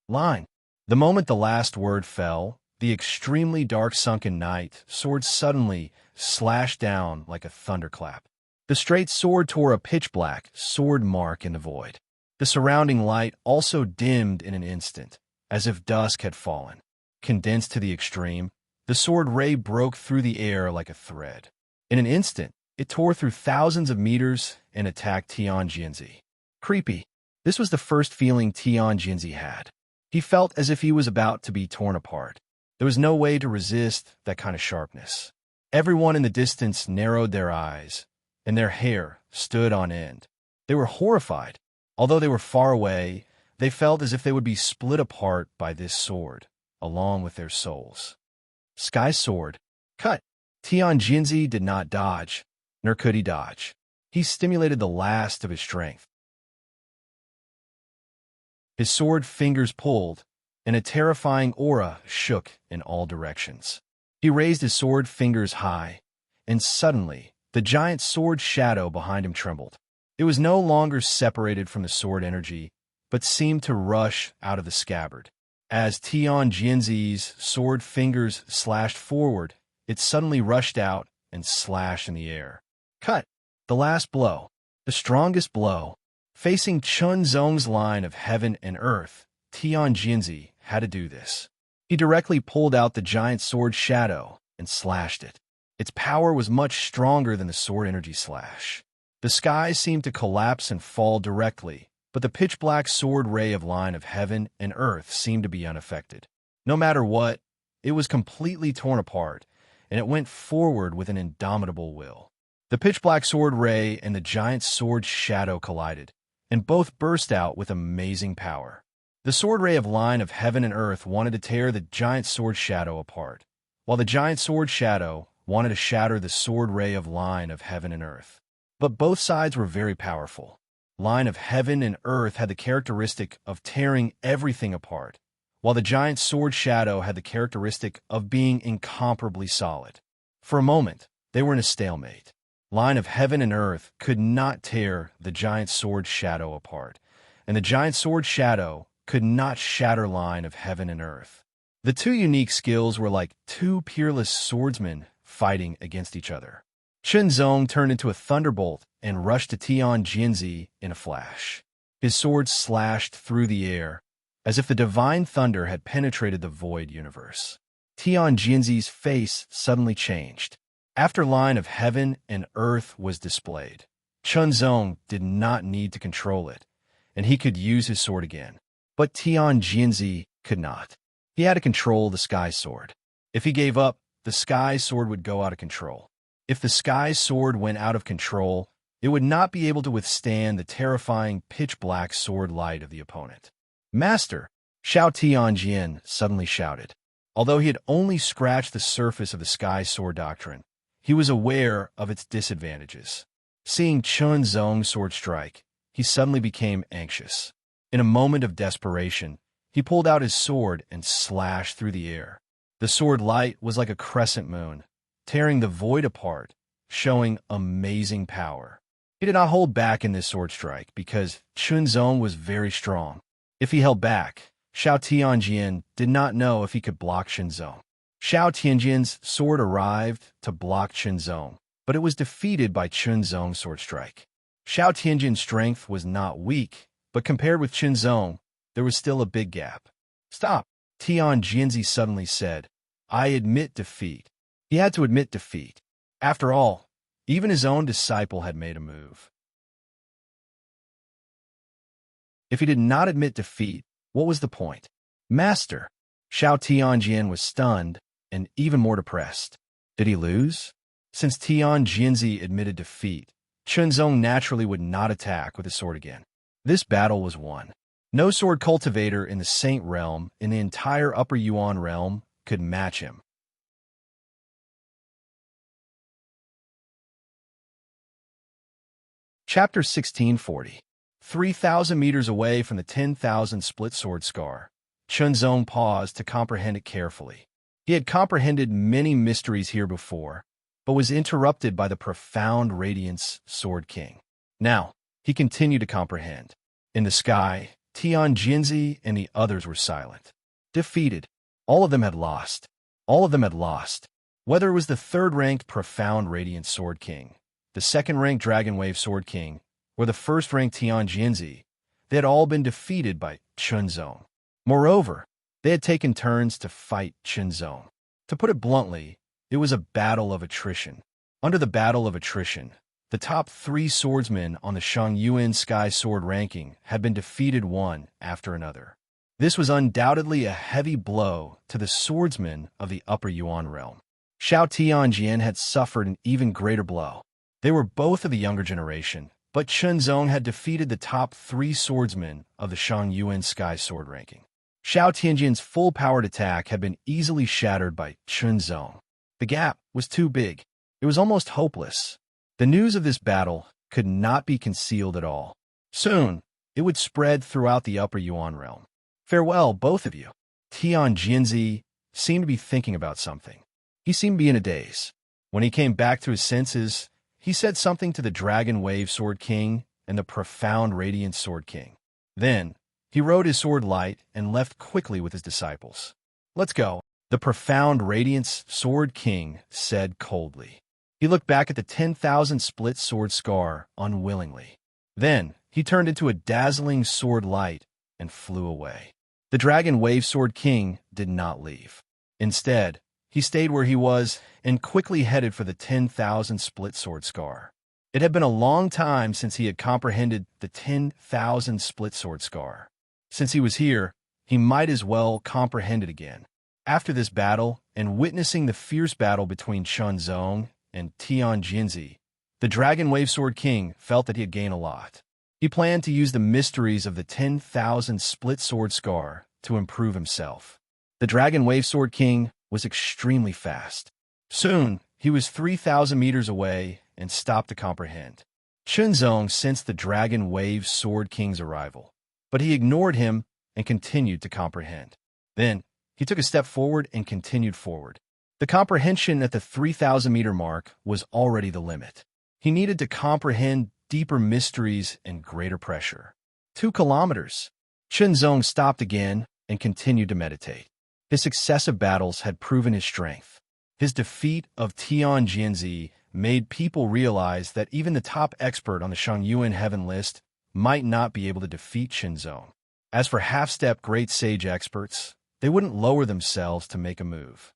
Line. The moment the last word fell, the extremely dark sunken knight sword suddenly slashed down like a thunderclap. The straight sword tore a pitch-black sword mark in the void. The surrounding light also dimmed in an instant, as if dusk had fallen. Condensed to the extreme, the sword ray broke through the air like a thread. In an instant, it tore through thousands of meters and attacked Tian Jianzi. Creepy. This was the first feeling Tian Jianzi had. He felt as if he was about to be torn apart. There was no way to resist that kind of sharpness. Everyone in the distance narrowed their eyes, and their hair stood on end. They were horrified. Although they were far away, they felt as if they would be split apart by this sword, along with their souls. Sky sword. Cut. Tian Jianzi did not dodge, nor could he dodge. He stimulated the last of his strength. His sword fingers pulled, and a terrifying aura shook in all directions. He raised his sword fingers high, and suddenly, the giant sword shadow behind him trembled. It was no longer separated from the sword energy, but seemed to rush out of the scabbard. As Tian Jianzi's sword fingers slashed forward, it suddenly rushed out and slashed in the air. Cut. The last blow. The strongest blow. Facing Chun Zong's line of heaven and earth, Tian Jianzi had to do this. He directly pulled out the giant sword shadow and slashed it. Its power was much stronger than the sword energy slash. The sky seemed to collapse and fall directly, but the pitch-black sword ray of line of heaven and earth seemed to be unaffected. No matter what, it was completely torn apart, and it went forward with an indomitable will. The pitch-black sword ray and the giant sword shadow collided, and both burst out with amazing power. The sword ray of line of heaven and earth wanted to tear the giant sword shadow apart, while the giant sword shadow wanted to shatter the sword ray of line of heaven and earth. But both sides were very powerful. Line of heaven and earth had the characteristic of tearing everything apart, while the giant sword shadow had the characteristic of being incomparably solid. For a moment, they were in a stalemate. Line of heaven and earth could not tear the giant sword shadow apart, and the giant sword shadow could not shatter line of heaven and earth. The two unique skills were like two peerless swordsmen fighting against each other. Chun Zong turned into a thunderbolt and rushed to Tian Jianzi in a flash. His sword slashed through the air, as if the divine thunder had penetrated the void universe. Tian Jianzi's face suddenly changed. After line of heaven and earth was displayed, Chun Zong did not need to control it, and he could use his sword again. But Tian Jianzi could not. He had to control the sky sword. If he gave up, the sky sword would go out of control. If the sky sword went out of control, it would not be able to withstand the terrifying pitch-black sword light of the opponent. Master, Xiao Tianjian suddenly shouted. Although he had only scratched the surface of the sky sword doctrine, he was aware of its disadvantages. Seeing Chun Zong's sword strike, he suddenly became anxious. In a moment of desperation, he pulled out his sword and slashed through the air. The sword light was like a crescent moon, tearing the void apart, showing amazing power. He did not hold back in this sword strike because Chun Zong was very strong. If he held back, Xiao Tianjian did not know if he could block Chun Zong. Xiao Tianjian's sword arrived to block Chun Zong, but it was defeated by Chun Zong's sword strike. Xiao Tianjian's strength was not weak, but compared with Chun Zong, there was still a big gap. Stop, Tian Jianzi suddenly said. I admit defeat. He had to admit defeat. After all, even his own disciple had made a move. If he did not admit defeat, what was the point? Master, Xiao Tianjian was stunned and even more depressed. Did he lose? Since Tian Jianzi admitted defeat, Chun Zong naturally would not attack with his sword again. This battle was won. No sword cultivator in the Saint realm, in the entire Upper Yuan realm, could match him. Chapter 1640. 3,000 meters away from the 10,000 split sword scar, Chunzong paused to comprehend it carefully. He had comprehended many mysteries here before, but was interrupted by the profound radiance Sword King. Now, he continued to comprehend. In the sky, Tian Jinzi and the others were silent. Defeated. All of them had lost. All of them had lost. Whether it was the third-ranked Profound Radiant Sword King, the second-ranked Dragon Wave Sword King, or the first-ranked Tian Jinzi, they had all been defeated by Chunzong. Moreover, they had taken turns to fight Chunzong. To put it bluntly, it was a battle of attrition. Under the battle of attrition, the top 3 swordsmen on the Shangyuan Sky Sword ranking had been defeated one after another. This was undoubtedly a heavy blow to the swordsmen of the Upper Yuan realm. Xiao Tianjian had suffered an even greater blow. They were both of the younger generation, but Chunzong had defeated the top 3 swordsmen of the Shangyuan Sky Sword ranking. Xiao Tianjian's full-powered attack had been easily shattered by Chunzong. The gap was too big. It was almost hopeless. The news of this battle could not be concealed at all. Soon, it would spread throughout the Upper Yuan realm. Farewell, both of you. Tian Jinzi seemed to be thinking about something. He seemed to be in a daze. When he came back to his senses, he said something to the Dragon Wave Sword King and the Profound Radiant Sword King. Then, he rode his sword light and left quickly with his disciples. Let's go, the Profound Radiance Sword King said coldly. He looked back at the 10,000 split sword scar unwillingly. Then, he turned into a dazzling sword light and flew away. The Dragon Wave Sword King did not leave. Instead, he stayed where he was and quickly headed for the 10,000 split sword scar. It had been a long time since he had comprehended the 10,000 split sword scar. Since he was here, he might as well comprehend it again. After this battle, and witnessing the fierce battle between Chunzong and Tian Jinzi, the Dragon Wave Sword King felt that he had gained a lot. He planned to use the mysteries of the 10,000 split sword scar to improve himself. The Dragon Wave Sword King was extremely fast. Soon, he was 3,000 meters away and stopped to comprehend. Chunzong sensed the Dragon Wave Sword King's arrival, but he ignored him and continued to comprehend. Then, he took a step forward and continued forward. The comprehension at the 3,000-meter mark was already the limit. He needed to comprehend deeper mysteries and greater pressure. 2 kilometers. Chunzong stopped again and continued to meditate. His successive battles had proven his strength. His defeat of Tian Jinzi made people realize that even the top expert on the Shangyuan Heaven list might not be able to defeat Chunzong. As for half-step great sage experts, they wouldn't lower themselves to make a move.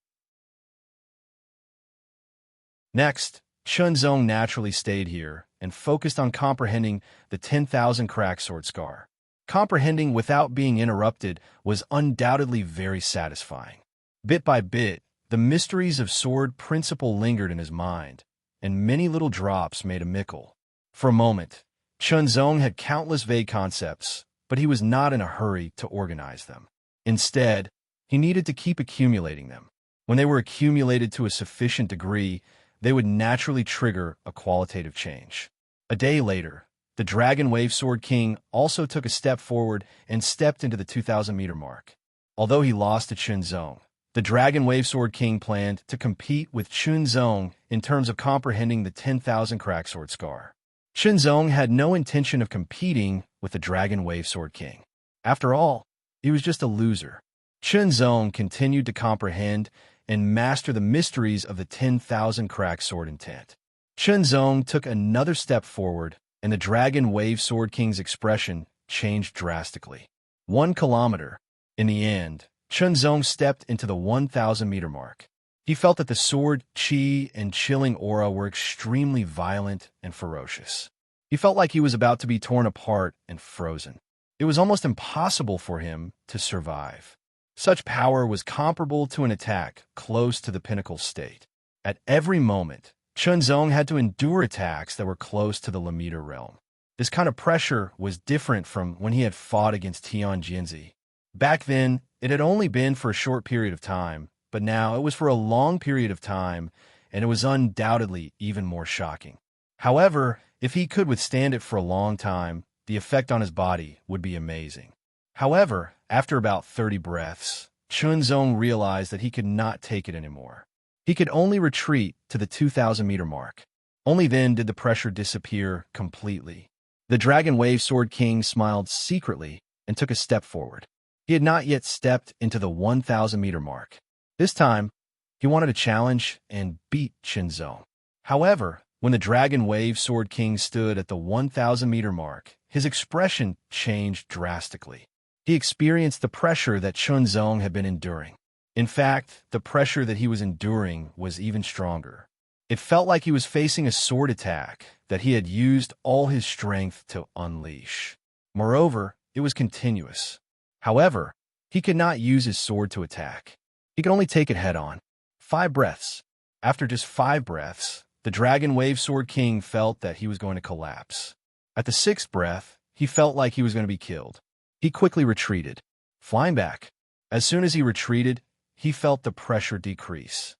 Next, Chunzong naturally stayed here and focused on comprehending the 10,000 crack sword scar. Comprehending without being interrupted was undoubtedly very satisfying. Bit by bit, the mysteries of sword principle lingered in his mind, and many little drops made a mickle. For a moment, Chunzong had countless vague concepts, but he was not in a hurry to organize them. Instead, he needed to keep accumulating them. When they were accumulated to a sufficient degree, they would naturally trigger a qualitative change. A day later, the Dragon Wave Sword King also took a step forward and stepped into the 2,000-meter mark. Although he lost to Chunzong, the Dragon Wave Sword King planned to compete with Chunzong in terms of comprehending the 10,000 crack sword scar. Chunzong had no intention of competing with the Dragon Wave Sword King. After all, he was just a loser. Chunzong continued to comprehend and master the mysteries of the 10,000 crack sword intent. Chunzong took another step forward, and the Dragon Wave Sword King's expression changed drastically. 1 kilometer. In the end, Chunzong stepped into the 1,000-meter mark. He felt that the sword, chi, and chilling aura were extremely violent and ferocious. He felt like he was about to be torn apart and frozen. It was almost impossible for him to survive. Such power was comparable to an attack close to the pinnacle state. At every moment, Chunzong had to endure attacks that were close to the Lamita realm. This kind of pressure was different from when he had fought against Tian Jinzi. Back then, it had only been for a short period of time, but now it was for a long period of time, and it was undoubtedly even more shocking. However, if he could withstand it for a long time, the effect on his body would be amazing. However, after about 30 breaths, Chunzong realized that he could not take it anymore. He could only retreat to the 2,000-meter mark. Only then did the pressure disappear completely. The Dragon Wave Sword King smiled secretly and took a step forward. He had not yet stepped into the 1,000-meter mark. This time, he wanted a challenge and beat Chunzong. However, when the Dragon Wave Sword King stood at the 1,000-meter mark, his expression changed drastically. He experienced the pressure that Chunzong had been enduring. In fact, the pressure that he was enduring was even stronger. It felt like he was facing a sword attack that he had used all his strength to unleash. Moreover, it was continuous. However, he could not use his sword to attack. He could only take it head-on. 5 breaths. After just 5 breaths, the Dragon Wave Sword King felt that he was going to collapse. At the 6th breath, he felt like he was going to be killed. He quickly retreated, flying back. As soon as he retreated, he felt the pressure decrease.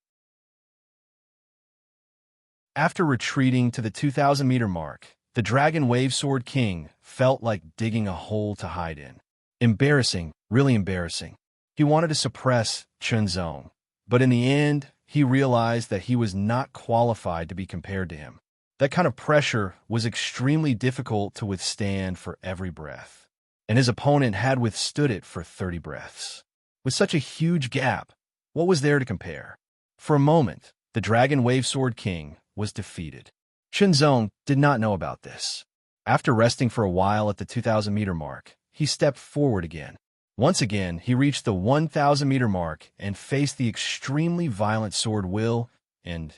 After retreating to the 2,000-meter mark, the Dragon Wave Sword King felt like digging a hole to hide in. Embarrassing, really embarrassing. He wanted to suppress Chunzong, but in the end, he realized that he was not qualified to be compared to him. That kind of pressure was extremely difficult to withstand for every breath, and his opponent had withstood it for 30 breaths. With such a huge gap, what was there to compare? For a moment, the Dragon Wave Sword King was defeated. Chunzong did not know about this. After resting for a while at the 2,000-meter mark, he stepped forward again. Once again, he reached the 1,000-meter mark and faced the extremely violent Sword Will and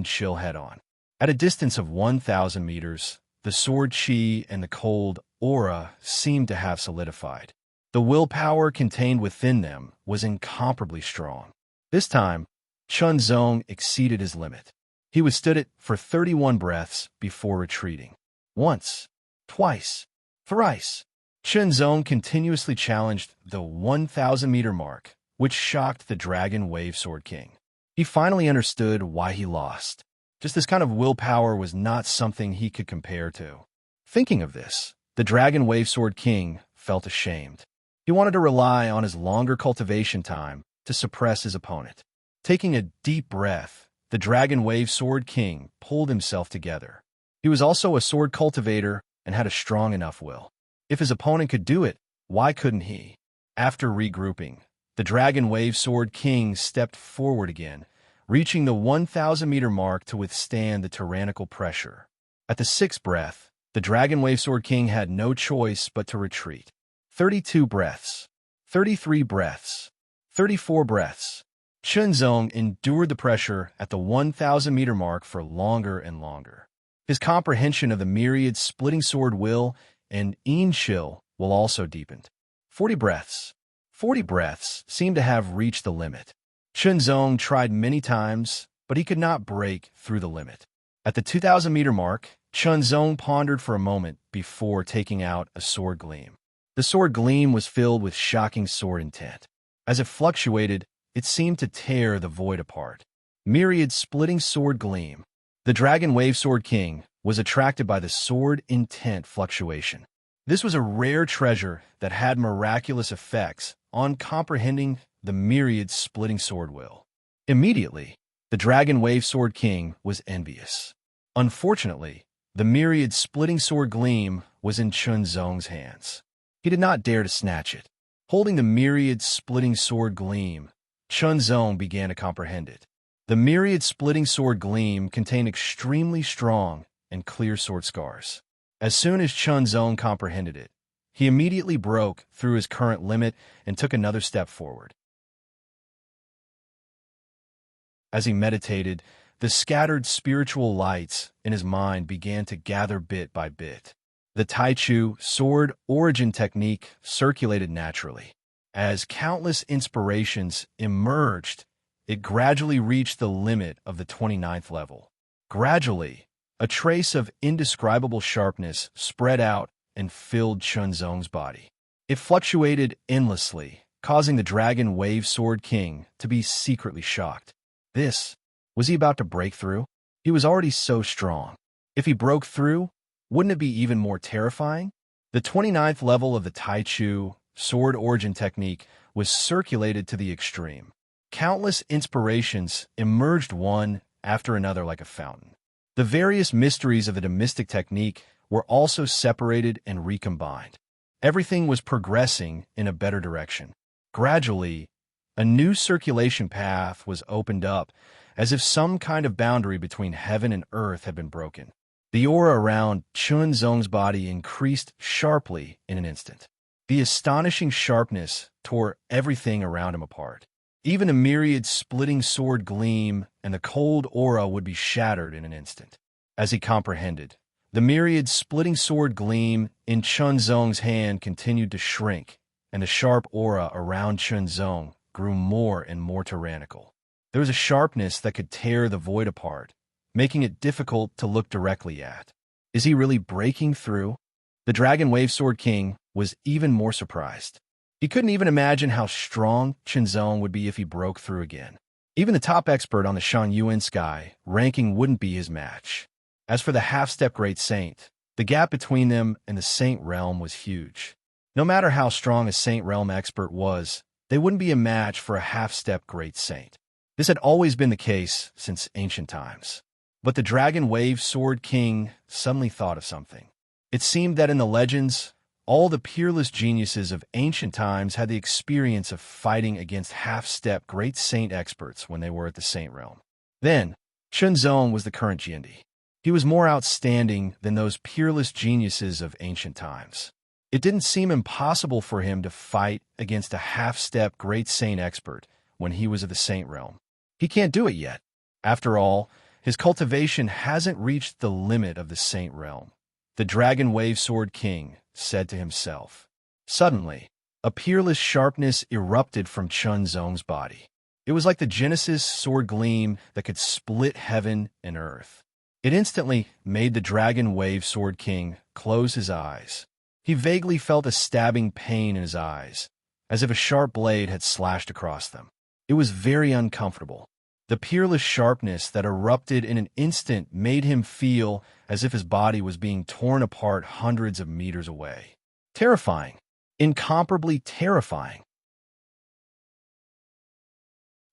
Chill head-on. At a distance of 1,000 meters, the Sword Chi and the cold aura seemed to have solidified. The willpower contained within them was incomparably strong. This time, Chunzong exceeded his limit. He withstood it for 31 breaths before retreating. Once, twice, thrice, Chunzong continuously challenged the 1,000-meter mark, which shocked the Dragon Wave Sword King. He finally understood why he lost. Just this kind of willpower was not something he could compare to. Thinking of this, the Dragon Wave Sword King felt ashamed. He wanted to rely on his longer cultivation time to suppress his opponent. Taking a deep breath, the Dragon Wave Sword King pulled himself together. He was also a sword cultivator and had a strong enough will. If his opponent could do it, why couldn't he? After regrouping, the Dragon Wave Sword King stepped forward again, reaching the 1,000-meter mark to withstand the tyrannical pressure. At the 6th breath, the Dragon Wave Sword King had no choice but to retreat. 32 breaths, 33 breaths, 34 breaths. Chunzong endured the pressure at the 1,000-meter mark for longer and longer. His comprehension of the myriad splitting sword will and chill will also deepened. 40 breaths. 40 breaths seemed to have reached the limit. Chunzong tried many times, but he could not break through the limit. At the 2,000-meter mark, Chunzong pondered for a moment before taking out a sword gleam. The sword gleam was filled with shocking sword intent. As it fluctuated, it seemed to tear the void apart. Myriad splitting sword gleam. The Dragon Wave Sword King was attracted by the sword intent fluctuation. This was a rare treasure that had miraculous effects on comprehending the myriad splitting sword will. Immediately, the Dragon Wave Sword King was envious. Unfortunately, the myriad splitting sword gleam was in Chunzong's hands. He did not dare to snatch it. Holding the myriad splitting sword gleam, Chunzong began to comprehend it. The myriad splitting sword gleam contained extremely strong and clear sword scars. As soon as Chunzong comprehended it, he immediately broke through his current limit and took another step forward. As he meditated, the scattered spiritual lights in his mind began to gather bit by bit. The Taichu sword origin technique circulated naturally. As countless inspirations emerged, it gradually reached the limit of the 29th level. Gradually, a trace of indescribable sharpness spread out and filled Chunzong's body. It fluctuated endlessly, causing the Dragon Wave Sword King to be secretly shocked. Was he about to break through? He was already so strong. If he broke through, wouldn't it be even more terrifying? The 29th level of the Tai Chu sword origin technique was circulated to the extreme. Countless inspirations emerged one after another like a fountain. The various mysteries of the mystic technique were also separated and recombined. Everything was progressing in a better direction. Gradually, a new circulation path was opened up, as if some kind of boundary between heaven and earth had been broken. The aura around Chun Zong's body increased sharply in an instant. The astonishing sharpness tore everything around him apart. Even a myriad splitting sword gleam and the cold aura would be shattered in an instant. As he comprehended, the myriad splitting sword gleam in Chun Zong's hand continued to shrink, and the sharp aura around Chun Zong grew more and more tyrannical. There was a sharpness that could tear the void apart, making it difficult to look directly at. Is he really breaking through? The Dragon Wave Sword King was even more surprised. He couldn't even imagine how strong Chun Zong would be if he broke through again. Even the top expert on the Shan Yuan Sky ranking wouldn't be his match. As for the half-step Great Saint, the gap between them and the Saint Realm was huge. No matter how strong a Saint Realm expert was, they wouldn't be a match for a half-step Great Saint. This had always been the case since ancient times. But the Dragon Wave Sword King suddenly thought of something. It seemed that in the legends, all the peerless geniuses of ancient times had the experience of fighting against half-step Great Saint experts when they were at the Saint Realm. Then, Chun Zong was the current Jindy. He was more outstanding than those peerless geniuses of ancient times. It didn't seem impossible for him to fight against a half-step Great Saint expert when he was at the Saint Realm. He can't do it yet. After all, his cultivation hasn't reached the limit of the Saint Realm. The Dragon Wave Sword King said to himself. Suddenly, a peerless sharpness erupted from Chun Zong's body. It was like the Genesis sword gleam that could split heaven and earth. It instantly made the Dragon Wave Sword King close his eyes. He vaguely felt a stabbing pain in his eyes, as if a sharp blade had slashed across them. It was very uncomfortable. The peerless sharpness that erupted in an instant made him feel as if his body was being torn apart hundreds of meters away. Terrifying. Incomparably terrifying.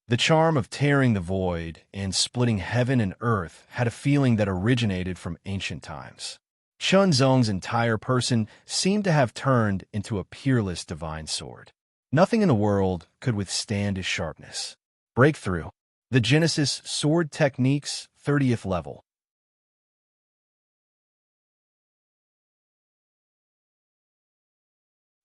The charm of tearing the void and splitting heaven and earth had a feeling that originated from ancient times. Chun Zong's entire person seemed to have turned into a peerless divine sword. Nothing in the world could withstand his sharpness. Breakthrough. The Genesis Sword Techniques, 30th level.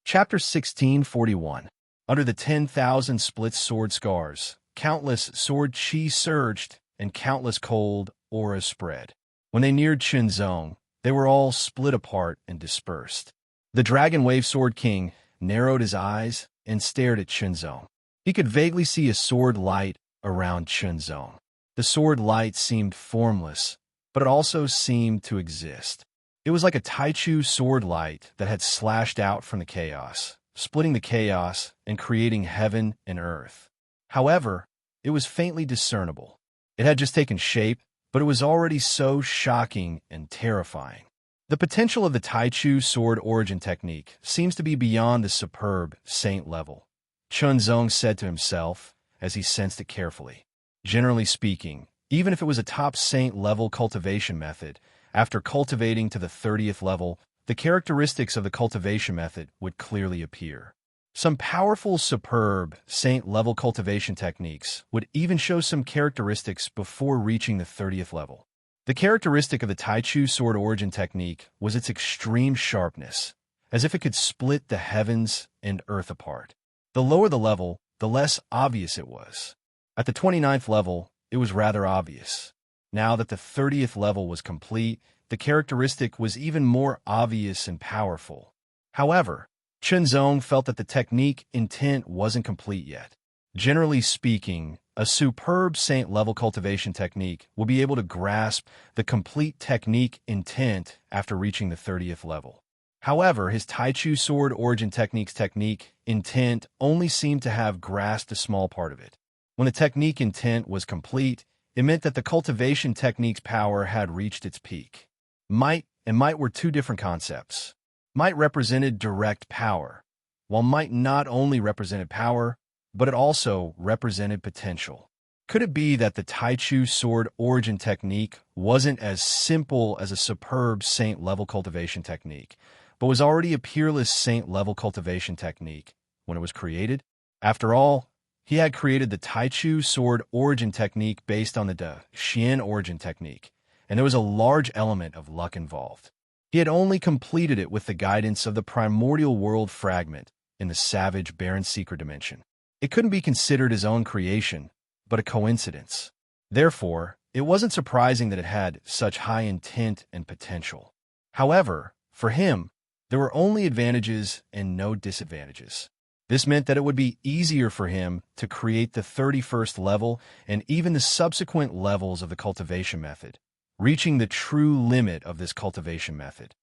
Chapter 1641. Under the 10,000 split sword scars, countless sword chi surged and countless cold auras spread. When they neared Chun Zong, they were all split apart and dispersed. The Dragon Wave Sword King narrowed his eyes and stared at Chun Zong. He could vaguely see a sword light around Chun Zong. The sword light seemed formless, but it also seemed to exist. It was like a Tai Chu sword light that had slashed out from the chaos, splitting the chaos and creating heaven and earth. However, it was faintly discernible. It had just taken shape, but it was already so shocking and terrifying. The potential of the Tai Chu sword origin technique seems to be beyond the superb saint level, Chun Zong said to himself as he sensed it carefully. Generally speaking, even if it was a top saint level cultivation method, after cultivating to the 30th level, the characteristics of the cultivation method would clearly appear. Some powerful, superb saint-level cultivation techniques would even show some characteristics before reaching the 30th level. The characteristic of the Tai Chu sword origin technique was its extreme sharpness, as if it could split the heavens and earth apart. The lower the level, the less obvious it was. At the 29th level, it was rather obvious. Now that the 30th level was complete, the characteristic was even more obvious and powerful. However, Chun Zong felt that the technique intent wasn't complete yet. Generally speaking, a superb saint-level cultivation technique will be able to grasp the complete technique intent after reaching the 30th level. However, his Tai Chu sword origin technique's technique intent only seemed to have grasped a small part of it. When the technique intent was complete, it meant that the cultivation technique's power had reached its peak. Might and might were two different concepts. Might represented direct power, while might not only represented power, but it also represented potential. Could it be that the Taichu sword origin technique wasn't as simple as a superb saint-level cultivation technique, but was already a peerless saint-level cultivation technique when it was created? After all, he had created the Taichu sword origin technique based on the De Xian origin technique, and there was a large element of luck involved. He had only completed it with the guidance of the primordial world fragment in the savage barren secret dimension. It couldn't be considered his own creation, but a coincidence. Therefore, it wasn't surprising that it had such high intent and potential. However, for him, there were only advantages and no disadvantages. This meant that it would be easier for him to create the 31st level and even the subsequent levels of the cultivation method, reaching the true limit of this cultivation method.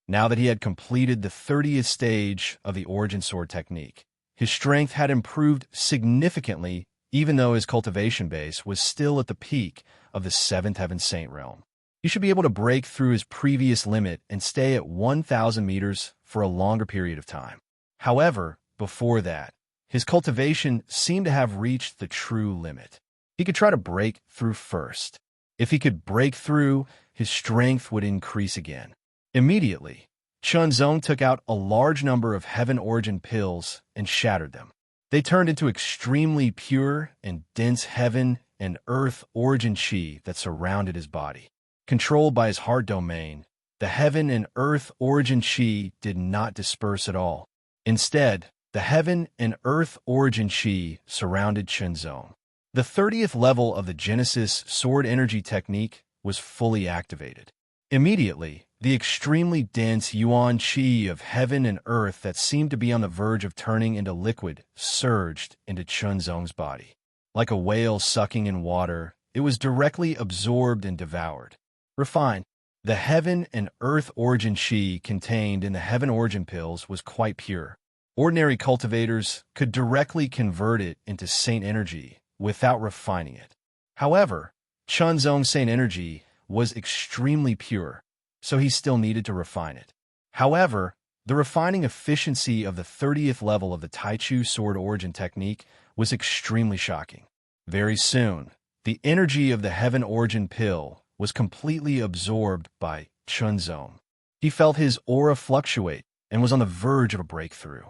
Now that he had completed the 30th stage of the origin sword technique, his strength had improved significantly, even though his cultivation base was still at the peak of the 7th Heaven Saint realm. He should be able to break through his previous limit and stay at 1,000 meters for a longer period of time. However, before that, his cultivation seemed to have reached the true limit. He could try to break through first. If he could break through, his strength would increase again. Immediately, Chunzong took out a large number of heaven origin pills and shattered them. They turned into extremely pure and dense heaven and earth origin chi that surrounded his body. Controlled by his heart domain, the heaven and earth origin chi did not disperse at all. Instead, the heaven and earth origin chi surrounded Chunzong. The 30th level of the Genesis sword energy technique was fully activated. Immediately, the extremely dense yuan chi of heaven and earth that seemed to be on the verge of turning into liquid surged into Chunzong's body. Like a whale sucking in water, it was directly absorbed and devoured. Refined. The heaven and earth origin chi contained in the heaven origin pills was quite pure. Ordinary cultivators could directly convert it into saint energy without refining it. However, Chunzong's saint energy was extremely pure, so he still needed to refine it. However, the refining efficiency of the 30th level of the Taichu sword origin technique was extremely shocking. Very soon, the energy of the heaven origin pill was completely absorbed by Chunzong. He felt his aura fluctuate and was on the verge of a breakthrough.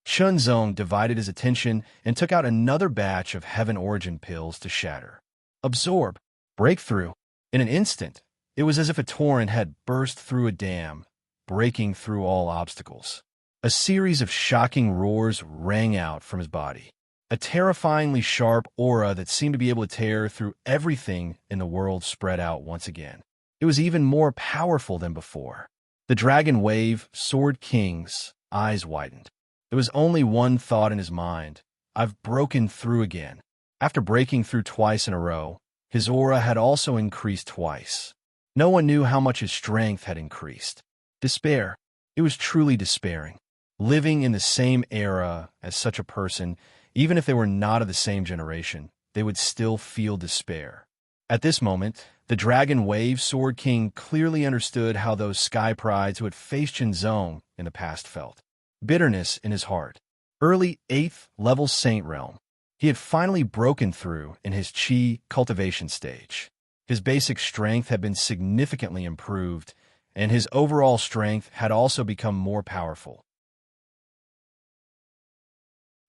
Chunzong divided his attention and took out another batch of heaven origin pills to shatter. Absorb. Breakthrough. In an instant, it was as if a torrent had burst through a dam, breaking through all obstacles. A series of shocking roars rang out from his body. A terrifyingly sharp aura that seemed to be able to tear through everything in the world spread out once again. It was even more powerful than before. The Dragon Wave Sword King's eyes widened. There was only one thought in his mind: I've broken through again. After breaking through twice in a row, his aura had also increased twice. No one knew how much his strength had increased. Despair. It was truly despairing. Living in the same era as such a person, even if they were not of the same generation, they would still feel despair. At this moment, the Dragon Wave Sword King clearly understood how those sky prides who had faced Chunzong in the past felt. Bitterness in his heart. Early 8th level Saint Realm. He had finally broken through in his Qi cultivation stage. His basic strength had been significantly improved, and his overall strength had also become more powerful.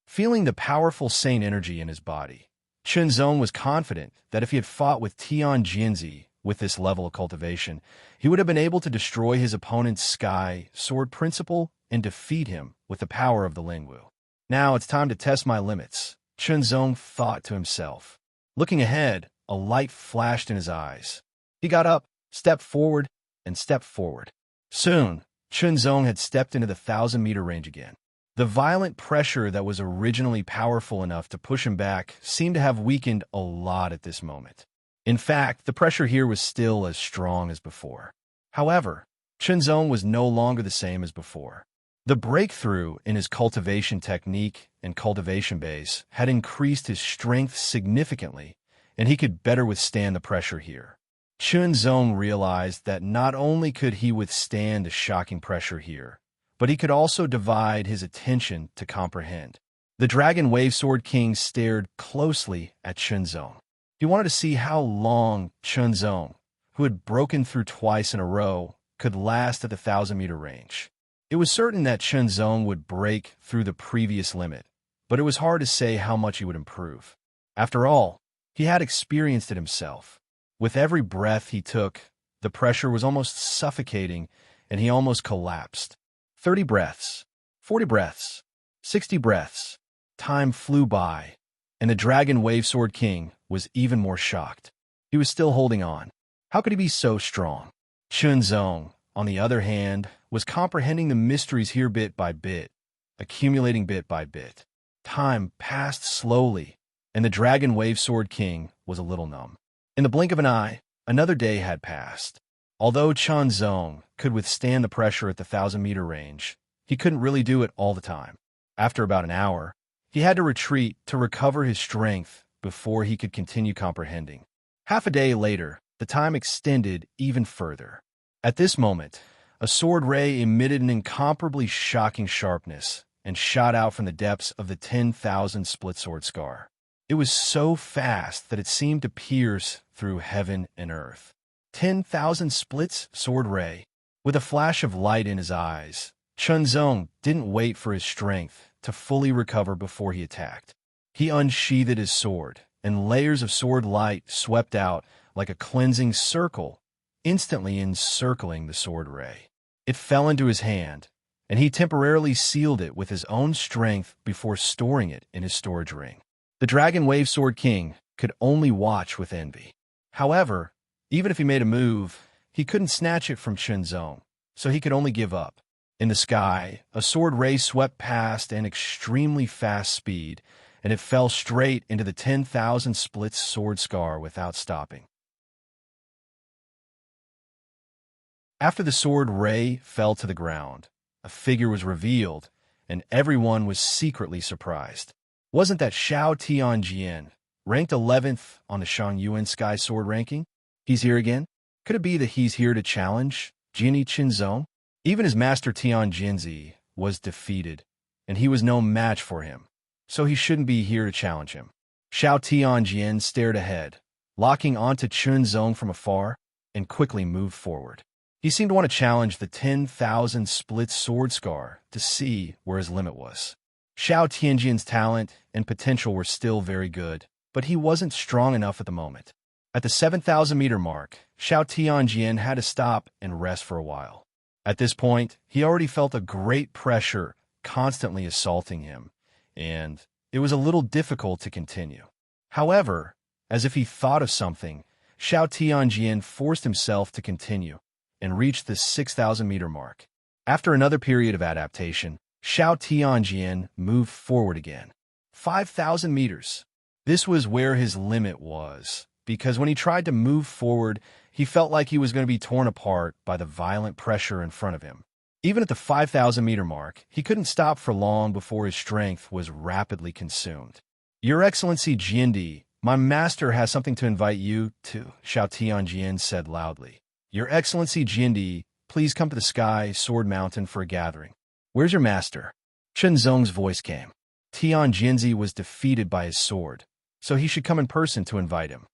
Feeling the powerful saint energy in his body, Chunzong was confident that if he had fought with Tian Jianzi with this level of cultivation, he would have been able to destroy his opponent's sky sword principle and defeat him with the power of the Lingwu. Now it's time to test my limits, Chunzong thought to himself. Looking ahead, a light flashed in his eyes. He got up, stepped forward, and stepped forward. Soon, Chunzong had stepped into the 1,000-meter range again. The violent pressure that was originally powerful enough to push him back seemed to have weakened a lot at this moment. In fact, the pressure here was still as strong as before. However, Chunzong was no longer the same as before. The breakthrough in his cultivation technique and cultivation base had increased his strength significantly, and he could better withstand the pressure here. Chunzong realized that not only could he withstand the shocking pressure here, but he could also divide his attention to comprehend. The Dragon Wave Sword King stared closely at Chunzong. He wanted to see how long Chunzong, who had broken through twice in a row, could last at the 1,000-meter range. It was certain that Chunzong would break through the previous limit, but it was hard to say how much he would improve. After all, he had experienced it himself. With every breath he took, the pressure was almost suffocating, and he almost collapsed. 30 breaths, 40 breaths, 60 breaths. Time flew by, and the Dragon Wave Sword King was even more shocked. He was still holding on. How could he be so strong? Chunzong, on the other hand, was comprehending the mysteries here bit by bit, accumulating bit by bit. Time passed slowly, and the Dragon Wave Sword King was a little numb. In the blink of an eye, another day had passed. Although Chunzong could withstand the pressure at the 1,000-meter range, he couldn't really do it all the time. After about an hour, he had to retreat to recover his strength before he could continue comprehending. Half a day later, the time extended even further. At this moment, a sword ray emitted an incomparably shocking sharpness and shot out from the depths of the 10,000 split sword scar. It was so fast that it seemed to pierce through heaven and earth. 10,000 splits sword ray. With a flash of light in his eyes, Chunzong didn't wait for his strength to fully recover before he attacked. He unsheathed his sword, and layers of sword light swept out like a cleansing circle, instantly encircling the sword ray. It fell into his hand, and he temporarily sealed it with his own strength before storing it in his storage ring. The Dragon Wave Sword King could only watch with envy. However, even if he made a move, he couldn't snatch it from Chunzong, so he could only give up. In the sky, a sword ray swept past at an extremely fast speed, and it fell straight into the 10,000 splits sword scar without stopping. After the sword ray fell to the ground, a figure was revealed, and everyone was secretly surprised. Wasn't that Xiao Tianjian, ranked 11th on the Shangyuan Sky Sword ranking? He's here again? Could it be that he's here to challenge Jinyi Chunzong? Even his master Tianjinzi was defeated, and he was no match for him, so he shouldn't be here to challenge him. Xiao Tianjian stared ahead, locking onto Chunzong from afar, and quickly moved forward. He seemed to want to challenge the 10,000 split sword scar to see where his limit was. Xiao Tianjian's talent and potential were still very good, but he wasn't strong enough at the moment. At the 7,000-meter mark, Xiao Tianjian had to stop and rest for a while. At this point, he already felt a great pressure constantly assaulting him, and it was a little difficult to continue. However, as if he thought of something, Xiao Tianjian forced himself to continue and reached the 6,000-meter mark. After another period of adaptation, Xiao Tianjian moved forward again. 5,000 meters. This was where his limit was, because when he tried to move forward, he felt like he was going to be torn apart by the violent pressure in front of him. Even at the 5,000-meter mark, he couldn't stop for long before his strength was rapidly consumed. Your Excellency Jiandi, my master has something to invite you to, Xiao Tianjian said loudly. Your Excellency Jiandi, please come to the Sky Sword Mountain for a gathering. Where's your master? Chunzong's voice came. Tianjinzi was defeated by his sword, so he should come in person to invite him.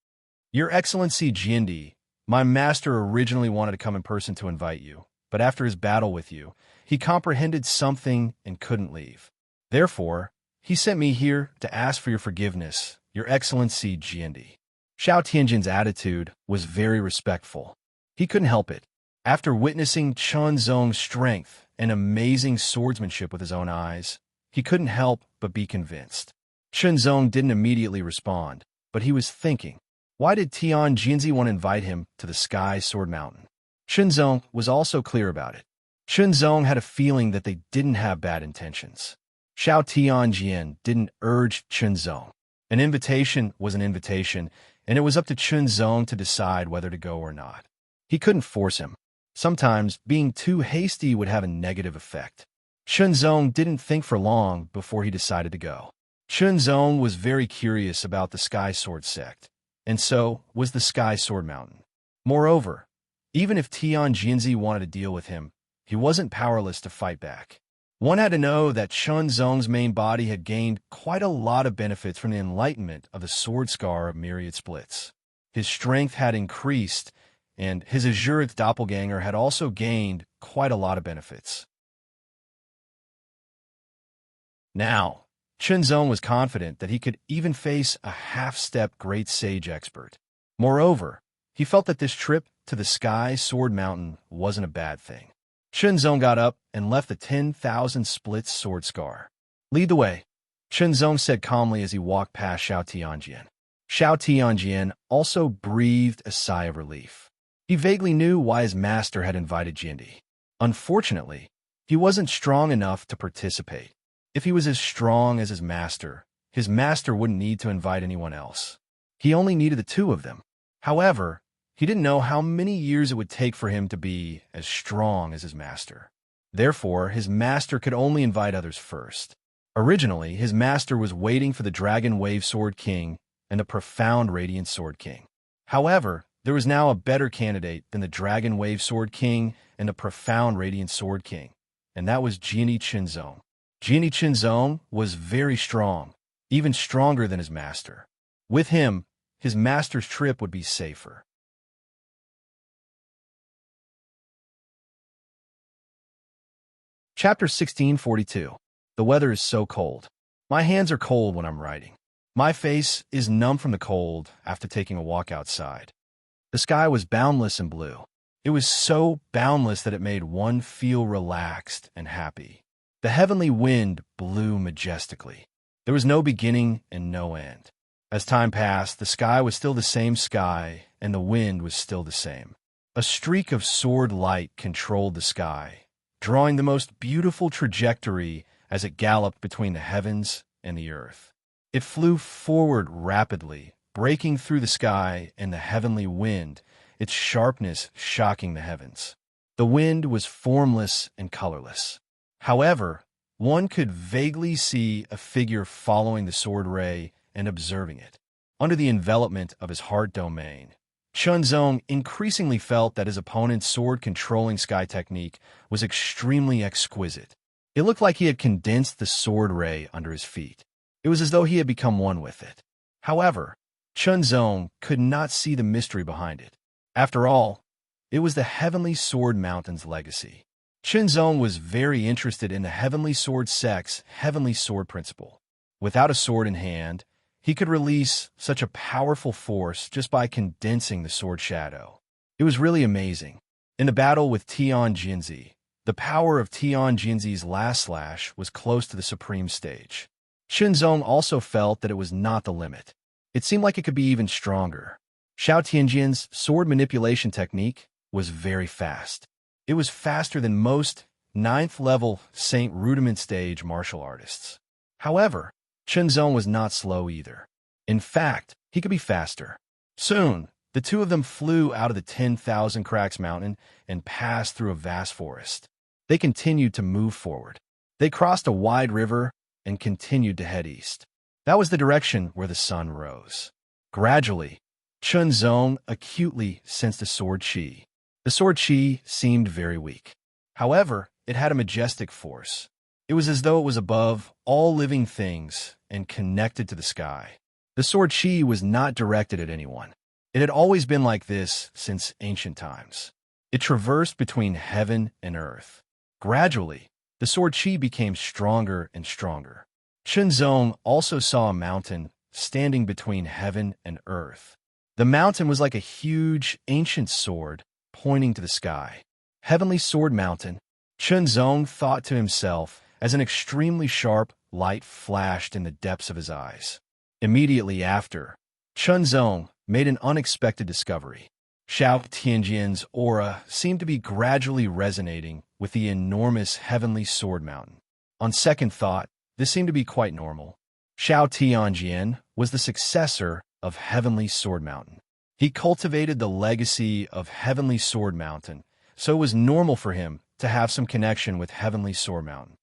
Your Excellency Jiandi, my master originally wanted to come in person to invite you, but after his battle with you, he comprehended something and couldn't leave. Therefore, he sent me here to ask for your forgiveness, Your Excellency Jiandi. Xiao Tianjin's attitude was very respectful. He couldn't help it. After witnessing Chunzong's strength and amazing swordsmanship with his own eyes, he couldn't help but be convinced. Chunzong didn't immediately respond, but he was thinking, why did Tianjinzi want to invite him to the Sky Sword Mountain? Chunzong was also clear about it. Chunzong had a feeling that they didn't have bad intentions. Xiao Tianjian didn't urge Chunzong. An invitation was an invitation, and it was up to Chunzong to decide whether to go or not. He couldn't force him. Sometimes being too hasty would have a negative effect. Chunzong didn't think for long before he decided to go. Chunzong was very curious about the Sky Sword sect, and so was the Sky Sword Mountain. Moreover, even if Tian Jinzi wanted to deal with him, he wasn't powerless to fight back. One had to know that Chun Zong's main body had gained quite a lot of benefits from the enlightenment of the sword scar of myriad splits. His strength had increased, and his Azurith doppelganger had also gained quite a lot of benefits. Now, Chun Zong was confident that he could even face a half-step great sage expert. Moreover, he felt that this trip to the Sky Sword Mountain wasn't a bad thing. Chun Zong got up and left the 10,000 splits sword scar. "Lead the way," Chun Zong said calmly as he walked past Xiao Tianjian. Xiao Tianjian also breathed a sigh of relief. He vaguely knew why his master had invited Jindy. Unfortunately, he wasn't strong enough to participate. If he was as strong as his master wouldn't need to invite anyone else. He only needed the two of them. However, he didn't know how many years it would take for him to be as strong as his master. Therefore, his master could only invite others first. Originally, his master was waiting for the Dragon Wave Sword King and the Profound Radiant Sword King. However, there was now a better candidate than the Dragon Wave Sword King and the Profound Radiant Sword King, and that was Jindy Chinzong. Jindy Chinzong was very strong, even stronger than his master. With him, his master's trip would be safer. Chapter 1642. The weather is so cold. My hands are cold when I'm writing. My face is numb from the cold after taking a walk outside. The sky was boundless and blue. It was so boundless that it made one feel relaxed and happy. The heavenly wind blew majestically. There was no beginning and no end. As time passed, the sky was still the same sky, and the wind was still the same. A streak of sword light controlled the sky, drawing the most beautiful trajectory as it galloped between the heavens and the earth. It flew forward rapidly, breaking through the sky and the heavenly wind, its sharpness shocking the heavens. The wind was formless and colorless. However, one could vaguely see a figure following the sword ray and observing it. Under the envelopment of his heart domain, Chun Zong increasingly felt that his opponent's sword-controlling sky technique was extremely exquisite. It looked like he had condensed the sword ray under his feet. It was as though he had become one with it. However, Chun Zong could not see the mystery behind it. After all, it was the Heavenly Sword Mountain's legacy. Chun Zong was very interested in the Heavenly Sword Sect's Heavenly Sword Principle. Without a sword in hand, he could release such a powerful force just by condensing the sword shadow. It was really amazing. In the battle with Tian Jinzi, the power of Tian Jinzi's last slash was close to the supreme stage. Chun Zong also felt that it was not the limit. It seemed like it could be even stronger. Xiao Tianjian's sword manipulation technique was very fast. It was faster than most 9th-level Saint Rudiment stage martial artists. However, Chun Zong was not slow either. In fact, he could be faster. Soon, the two of them flew out of the 10,000 Cracks Mountain and passed through a vast forest. They continued to move forward. They crossed a wide river and continued to head east. That was the direction where the sun rose. Gradually, Chun Zong acutely sensed a sword chi. The sword chi seemed very weak. However, it had a majestic force. It was as though it was above all living things and connected to the sky. The sword chi was not directed at anyone. It had always been like this since ancient times. It traversed between heaven and earth. Gradually, the sword chi became stronger and stronger. Chun Zong also saw a mountain standing between heaven and earth. The mountain was like a huge, ancient sword pointing to the sky. Heavenly Sword Mountain, Chun Zong thought to himself as an extremely sharp light flashed in the depths of his eyes. Immediately after, Chun Zong made an unexpected discovery. Xiao Tianjian's aura seemed to be gradually resonating with the enormous Heavenly Sword Mountain. On second thought, this seemed to be quite normal. Xiao Tianjian was the successor of Heavenly Sword Mountain. He cultivated the legacy of Heavenly Sword Mountain, so it was normal for him to have some connection with Heavenly Sword Mountain.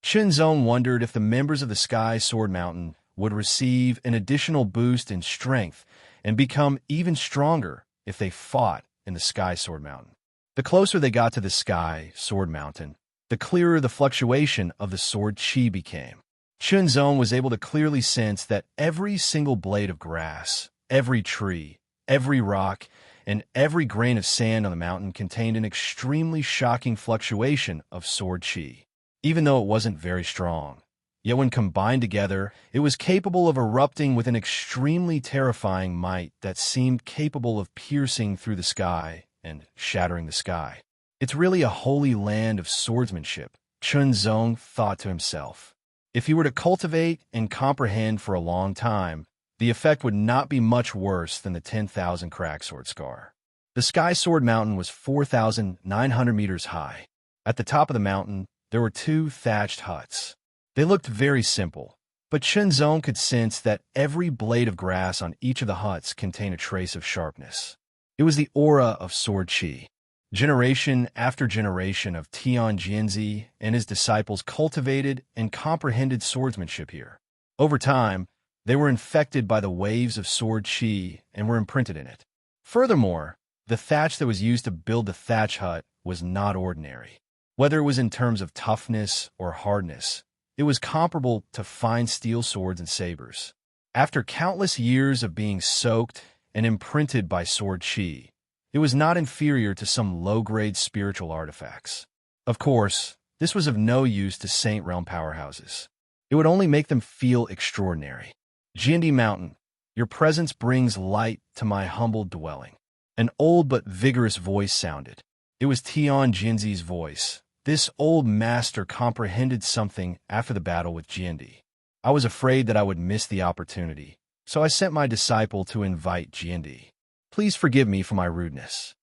Chun Zong wondered if the members of the Sky Sword Mountain would receive an additional boost in strength and become even stronger if they fought in the Sky Sword Mountain. The closer they got to the Sky Sword Mountain, the clearer the fluctuation of the sword chi became. Chunzong was able to clearly sense that every single blade of grass, every tree, every rock, and every grain of sand on the mountain contained an extremely shocking fluctuation of sword chi. Even though it wasn't very strong, yet when combined together, it was capable of erupting with an extremely terrifying might that seemed capable of piercing through the sky and shattering the sky. It's really a holy land of swordsmanship, Chunzong thought to himself. If he were to cultivate and comprehend for a long time, the effect would not be much worse than the 10,000 crack sword scar. The Sky Sword Mountain was 4,900 meters high. At the top of the mountain, there were 2 thatched huts. They looked very simple, but Chunzong could sense that every blade of grass on each of the huts contained a trace of sharpness. It was the aura of sword chi. Generation after generation of Tian Jianzi and his disciples cultivated and comprehended swordsmanship here. Over time, they were infected by the waves of sword chi and were imprinted in it. Furthermore, the thatch that was used to build the thatch hut was not ordinary. Whether it was in terms of toughness or hardness, it was comparable to fine steel swords and sabers. After countless years of being soaked and imprinted by sword chi, it was not inferior to some low-grade spiritual artifacts. Of course, this was of no use to Saint Realm powerhouses. It would only make them feel extraordinary. Jiandi Mountain, your presence brings light to my humble dwelling. An old but vigorous voice sounded. It was Tian Jinzi's voice. This old master comprehended something after the battle with Jiandi. I was afraid that I would miss the opportunity, so I sent my disciple to invite Jiandi. Please forgive me for my rudeness.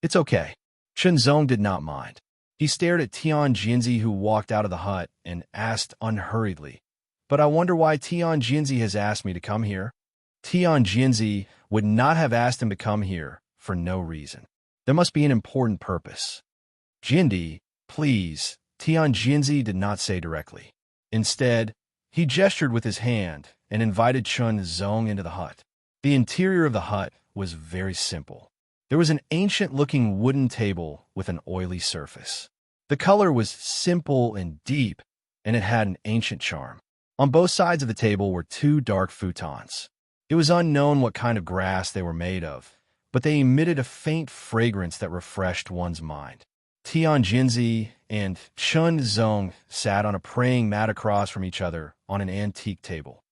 It's okay. Chunzong did not mind. He stared at Tian Jinzi, who walked out of the hut, and asked unhurriedly, "But I wonder why Tian Jinzi has asked me to come here?" Tian Jinzi would not have asked him to come here for no reason. There must be an important purpose. "Jiandi, please," Tian Jinzi did not say directly. Instead, he gestured with his hand and invited Chunzong into the hut. The interior of the hut was very simple. There was an ancient-looking wooden table with an oily surface. The color was simple and deep, and it had an ancient charm. On both sides of the table were 2 dark futons. It was unknown what kind of grass they were made of, but they emitted a faint fragrance that refreshed one's mind. Tian Jinzi and Chunzong sat on a praying mat across from each other on an antique table.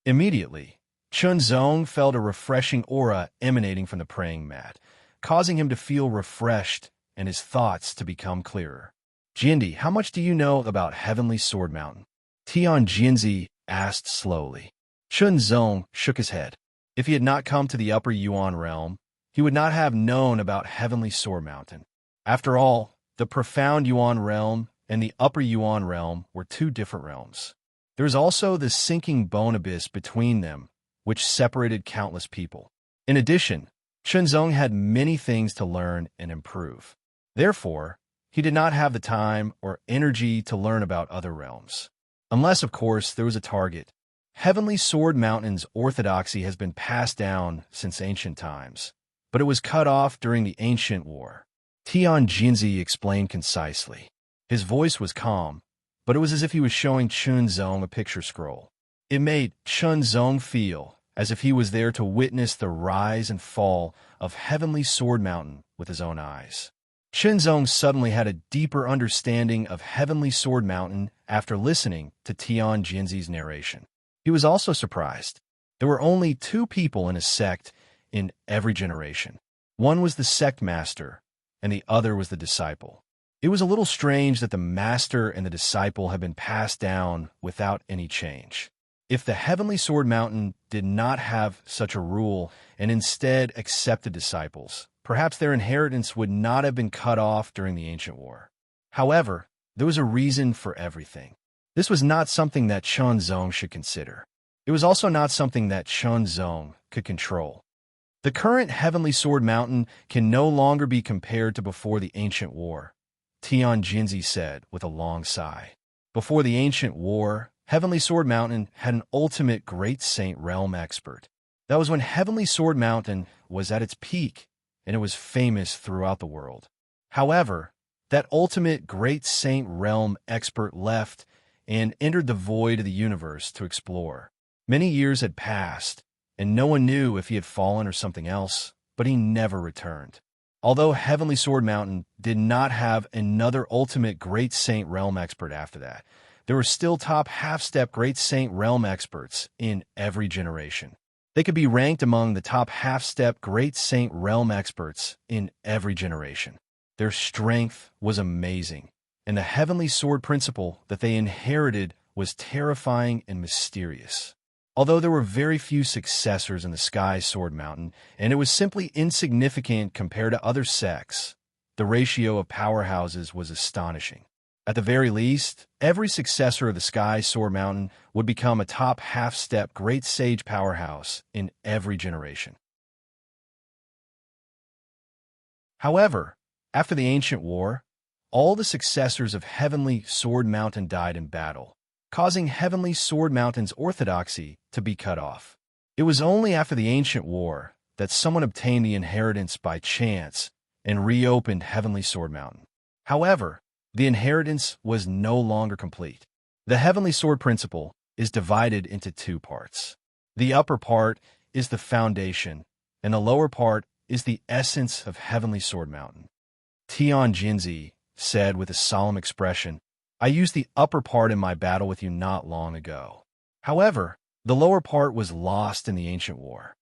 Immediately, Chunzong felt a refreshing aura emanating from the praying mat, causing him to feel refreshed and his thoughts to become clearer. "Jiandi, how much do you know about Heavenly Sword Mountain?" Tian Jinzi asked slowly. Chunzong shook his head. If he had not come to the Upper Yuan realm, he would not have known about Heavenly Sword Mountain. After all, the profound Yuan realm and the Upper Yuan realm were 2 different realms. There was also the sinking bone abyss between them, which separated countless people. In addition, Chunzong had many things to learn and improve. Therefore, he did not have the time or energy to learn about other realms. Unless, of course, there was a target. Heavenly Sword Mountain's orthodoxy has been passed down since ancient times, but it was cut off during the Ancient War. Tian Jinzi explained concisely. His voice was calm, but it was as if he was showing Chunzong a picture scroll. It made Chunzong feel as if he was there to witness the rise and fall of Heavenly Sword Mountain with his own eyes. Chunzong suddenly had a deeper understanding of Heavenly Sword Mountain after listening to Tian Jinzi's narration. He was also surprised. There were only 2 people in a sect in every generation. One was the sect master, and the other was the disciple. It was a little strange that the master and the disciple had been passed down without any change. If the Heavenly Sword Mountain did not have such a rule and instead accepted disciples, perhaps their inheritance would not have been cut off during the Ancient War. However, there was a reason for everything. This was not something that Chunzong should consider. It was also not something that Chunzong could control. The current Heavenly Sword Mountain can no longer be compared to before the Ancient War, Tian Jinzi said with a long sigh. Before the Ancient War, Heavenly Sword Mountain had an ultimate Great Saint Realm expert. That was when Heavenly Sword Mountain was at its peak, and it was famous throughout the world. However, that ultimate Great Saint Realm expert left and entered the void of the universe to explore. Many years had passed, and no one knew if he had fallen or something else, but he never returned. Although Heavenly Sword Mountain did not have another ultimate Great Saint Realm expert after that, there were still top half-step Great Saint Realm experts in every generation. They could be ranked among the top half-step Great Saint Realm experts in every generation. Their strength was amazing, and the Heavenly Sword principle that they inherited was terrifying and mysterious. Although there were very few successors in the Sky Sword Mountain, and it was simply insignificant compared to other sects, the ratio of powerhouses was astonishing. At the very least, every successor of the Sky Sword Mountain would become a top half-step Great Sage powerhouse in every generation. However, after the Ancient War, all the successors of Heavenly Sword Mountain died in battle, causing Heavenly Sword Mountain's orthodoxy to be cut off. It was only after the Ancient War that someone obtained the inheritance by chance and reopened Heavenly Sword Mountain. However, the inheritance was no longer complete. The Heavenly Sword principle is divided into two parts. The upper part is the foundation, and the lower part is the essence of Heavenly Sword Mountain. Tian Jinzi said with a solemn expression, "I used the upper part in my battle with you not long ago. However, the lower part was lost in the Ancient War."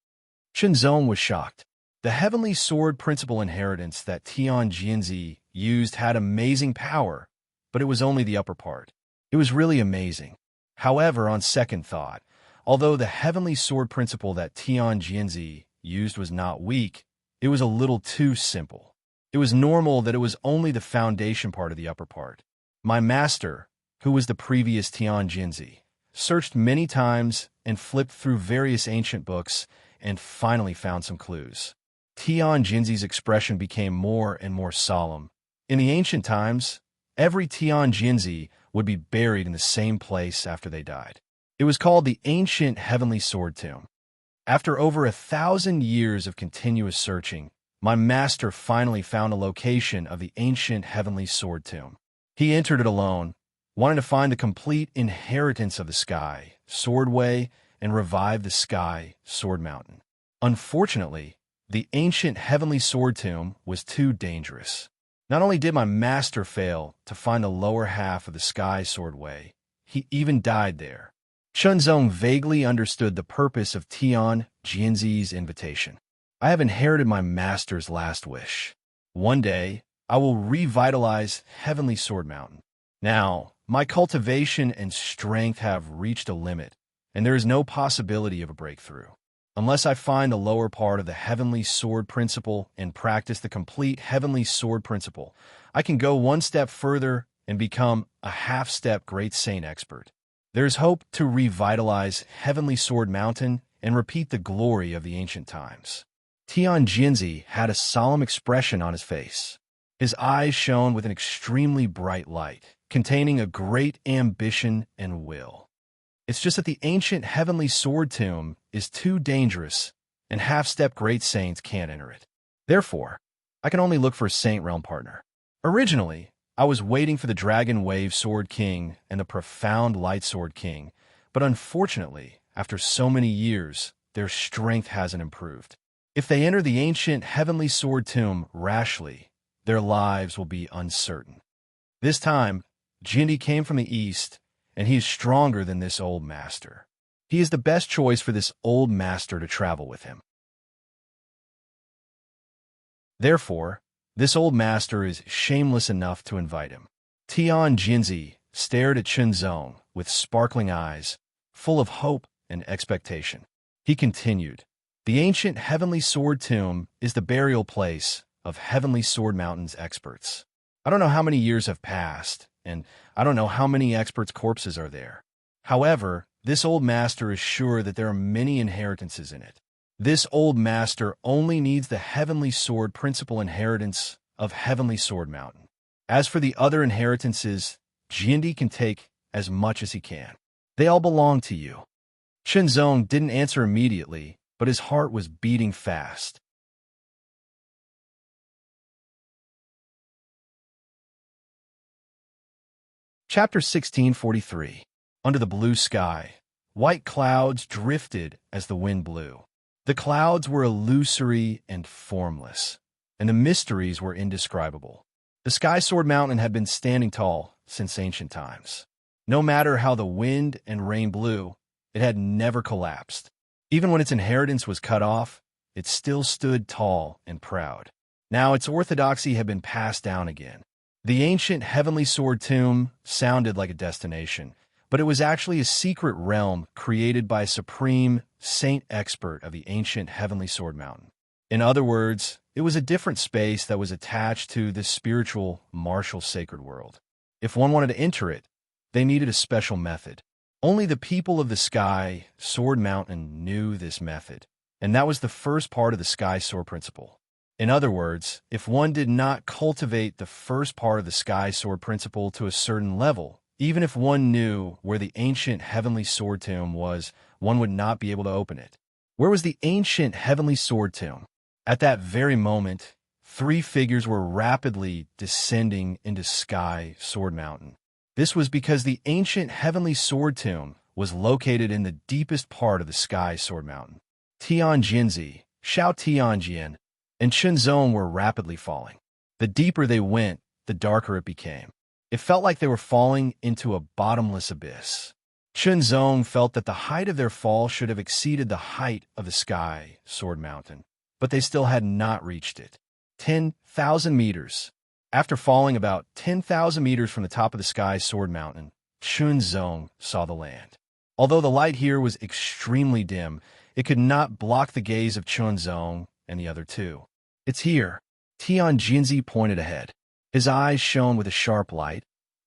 Shenzong was shocked. The Heavenly Sword principle inheritance that Tian Jinzi used had amazing power, but it was only the upper part. It was really amazing. However, on second thought, although the Heavenly Sword principle that Tian Jinzi used was not weak, it was a little too simple. It was normal that it was only the foundation part of the upper part. My master, who was the previous Tian Jinzi, searched many times and flipped through various ancient books and finally found some clues. Tian Jinzi's expression became more and more solemn. In the ancient times, every Tian Jinzi would be buried in the same place after they died. It was called the Ancient Heavenly Sword Tomb. After over 1,000 years of continuous searching, my master finally found a location of the Ancient Heavenly Sword Tomb. He entered it alone, wanting to find the complete inheritance of the Sky Sword Way and revive the Sky Sword Mountain. Unfortunately, the Ancient Heavenly Sword Tomb was too dangerous. Not only did my master fail to find the lower half of the Sky Sword Way, he even died there. Shenzong vaguely understood the purpose of Tian Jinzi's invitation. "I have inherited my master's last wish. One day, I will revitalize Heavenly Sword Mountain. Now, my cultivation and strength have reached a limit, and there is no possibility of a breakthrough. Unless I find the lower part of the Heavenly Sword principle and practice the complete Heavenly Sword principle, I can go one step further and become a half-step Great Saint expert. There is hope to revitalize Heavenly Sword Mountain and repeat the glory of the ancient times." Tian Jinzi had a solemn expression on his face. His eyes shone with an extremely bright light, containing a great ambition and will. It's just that the Ancient Heavenly Sword Tomb is too dangerous, and half-step Great Saints can't enter it. Therefore, I can only look for a Saint Realm partner. Originally, I was waiting for the Dragon Wave Sword King and the Profound Light Sword King, but unfortunately, after so many years, their strength hasn't improved. If they enter the Ancient Heavenly Sword Tomb rashly, their lives will be uncertain. This time, Jindy came from the east, and he is stronger than this old master. He is the best choice for this old master to travel with him. Therefore, this old master is shameless enough to invite him. Tian Jinzi stared at Shenzong with sparkling eyes, full of hope and expectation. He continued, "The Ancient Heavenly Sword Tomb is the burial place of Heavenly Sword Mountain's experts. I don't know how many years have passed, and I don't know how many experts' corpses are there. However, this old master is sure that there are many inheritances in it. This old master only needs the Heavenly Sword principal inheritance of Heavenly Sword Mountain. As for the other inheritances, Jindy can take as much as he can." They all belong to you. Shenzong didn't answer immediately, but his heart was beating fast. Chapter 1643. Under the blue sky, white clouds drifted as the wind blew. The clouds were illusory and formless, and the mysteries were indescribable. The Sky Sword Mountain had been standing tall since ancient times. No matter how the wind and rain blew, it had never collapsed. Even when its inheritance was cut off, it still stood tall and proud. Now its orthodoxy had been passed down again. The ancient Heavenly Sword Tomb sounded like a destination, but it was actually a secret realm created by a supreme saint expert of the ancient Heavenly Sword Mountain. In other words, it was a different space that was attached to this spiritual, martial sacred world. If one wanted to enter it, they needed a special method. Only the people of the Sky Sword Mountain knew this method, and that was the first part of the Sky Sword Principle. In other words, if one did not cultivate the first part of the Sky Sword Principle to a certain level, even if one knew where the ancient Heavenly Sword Tomb was, one would not be able to open it. Where was the ancient Heavenly Sword Tomb? At that very moment, 3 figures were rapidly descending into Sky Sword Mountain. This was because the ancient Heavenly Sword Tomb was located in the deepest part of the Sky Sword Mountain. Tian Jinzi, Xiao Tianjian, and Shenzong were rapidly falling. The deeper they went, the darker it became. It felt like they were falling into a bottomless abyss. Shenzong felt that the height of their fall should have exceeded the height of the Sky Sword Mountain, but they still had not reached it. 10,000 meters. After falling about 10,000 meters from the top of the Sky Sword Mountain, Shenzong saw the land. Although the light here was extremely dim, it could not block the gaze of Shenzong and the other 2. It's here. Tian Jinzi pointed ahead. His eyes shone with a sharp light,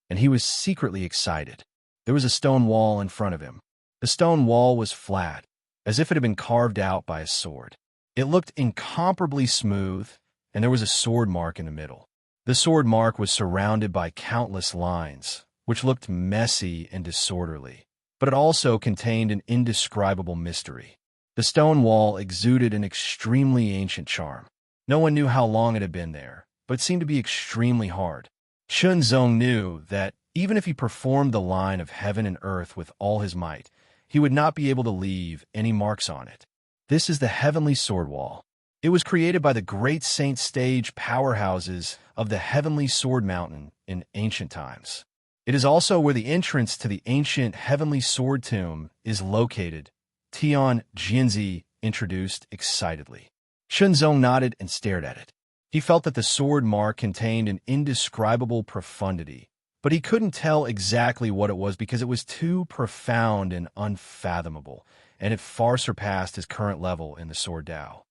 and he was secretly excited. There was a stone wall in front of him. The stone wall was flat, as if it had been carved out by a sword. It looked incomparably smooth, and there was a sword mark in the middle. The sword mark was surrounded by countless lines, which looked messy and disorderly, but it also contained an indescribable mystery. The stone wall exuded an extremely ancient charm. No one knew how long it had been there, but it seemed to be extremely hard. Shenzong knew that even if he performed the line of heaven and earth with all his might, he would not be able to leave any marks on it. This is the Heavenly Sword Wall. It was created by the great saint stage powerhouses of the Heavenly Sword Mountain in ancient times. It is also where the entrance to the ancient Heavenly Sword Tomb is located. Tian Jinzi introduced excitedly. Shenzong nodded and stared at it. He felt that the sword mark contained an indescribable profundity, but he couldn't tell exactly what it was because it was too profound and unfathomable, and it far surpassed his current level in the Sword Dao.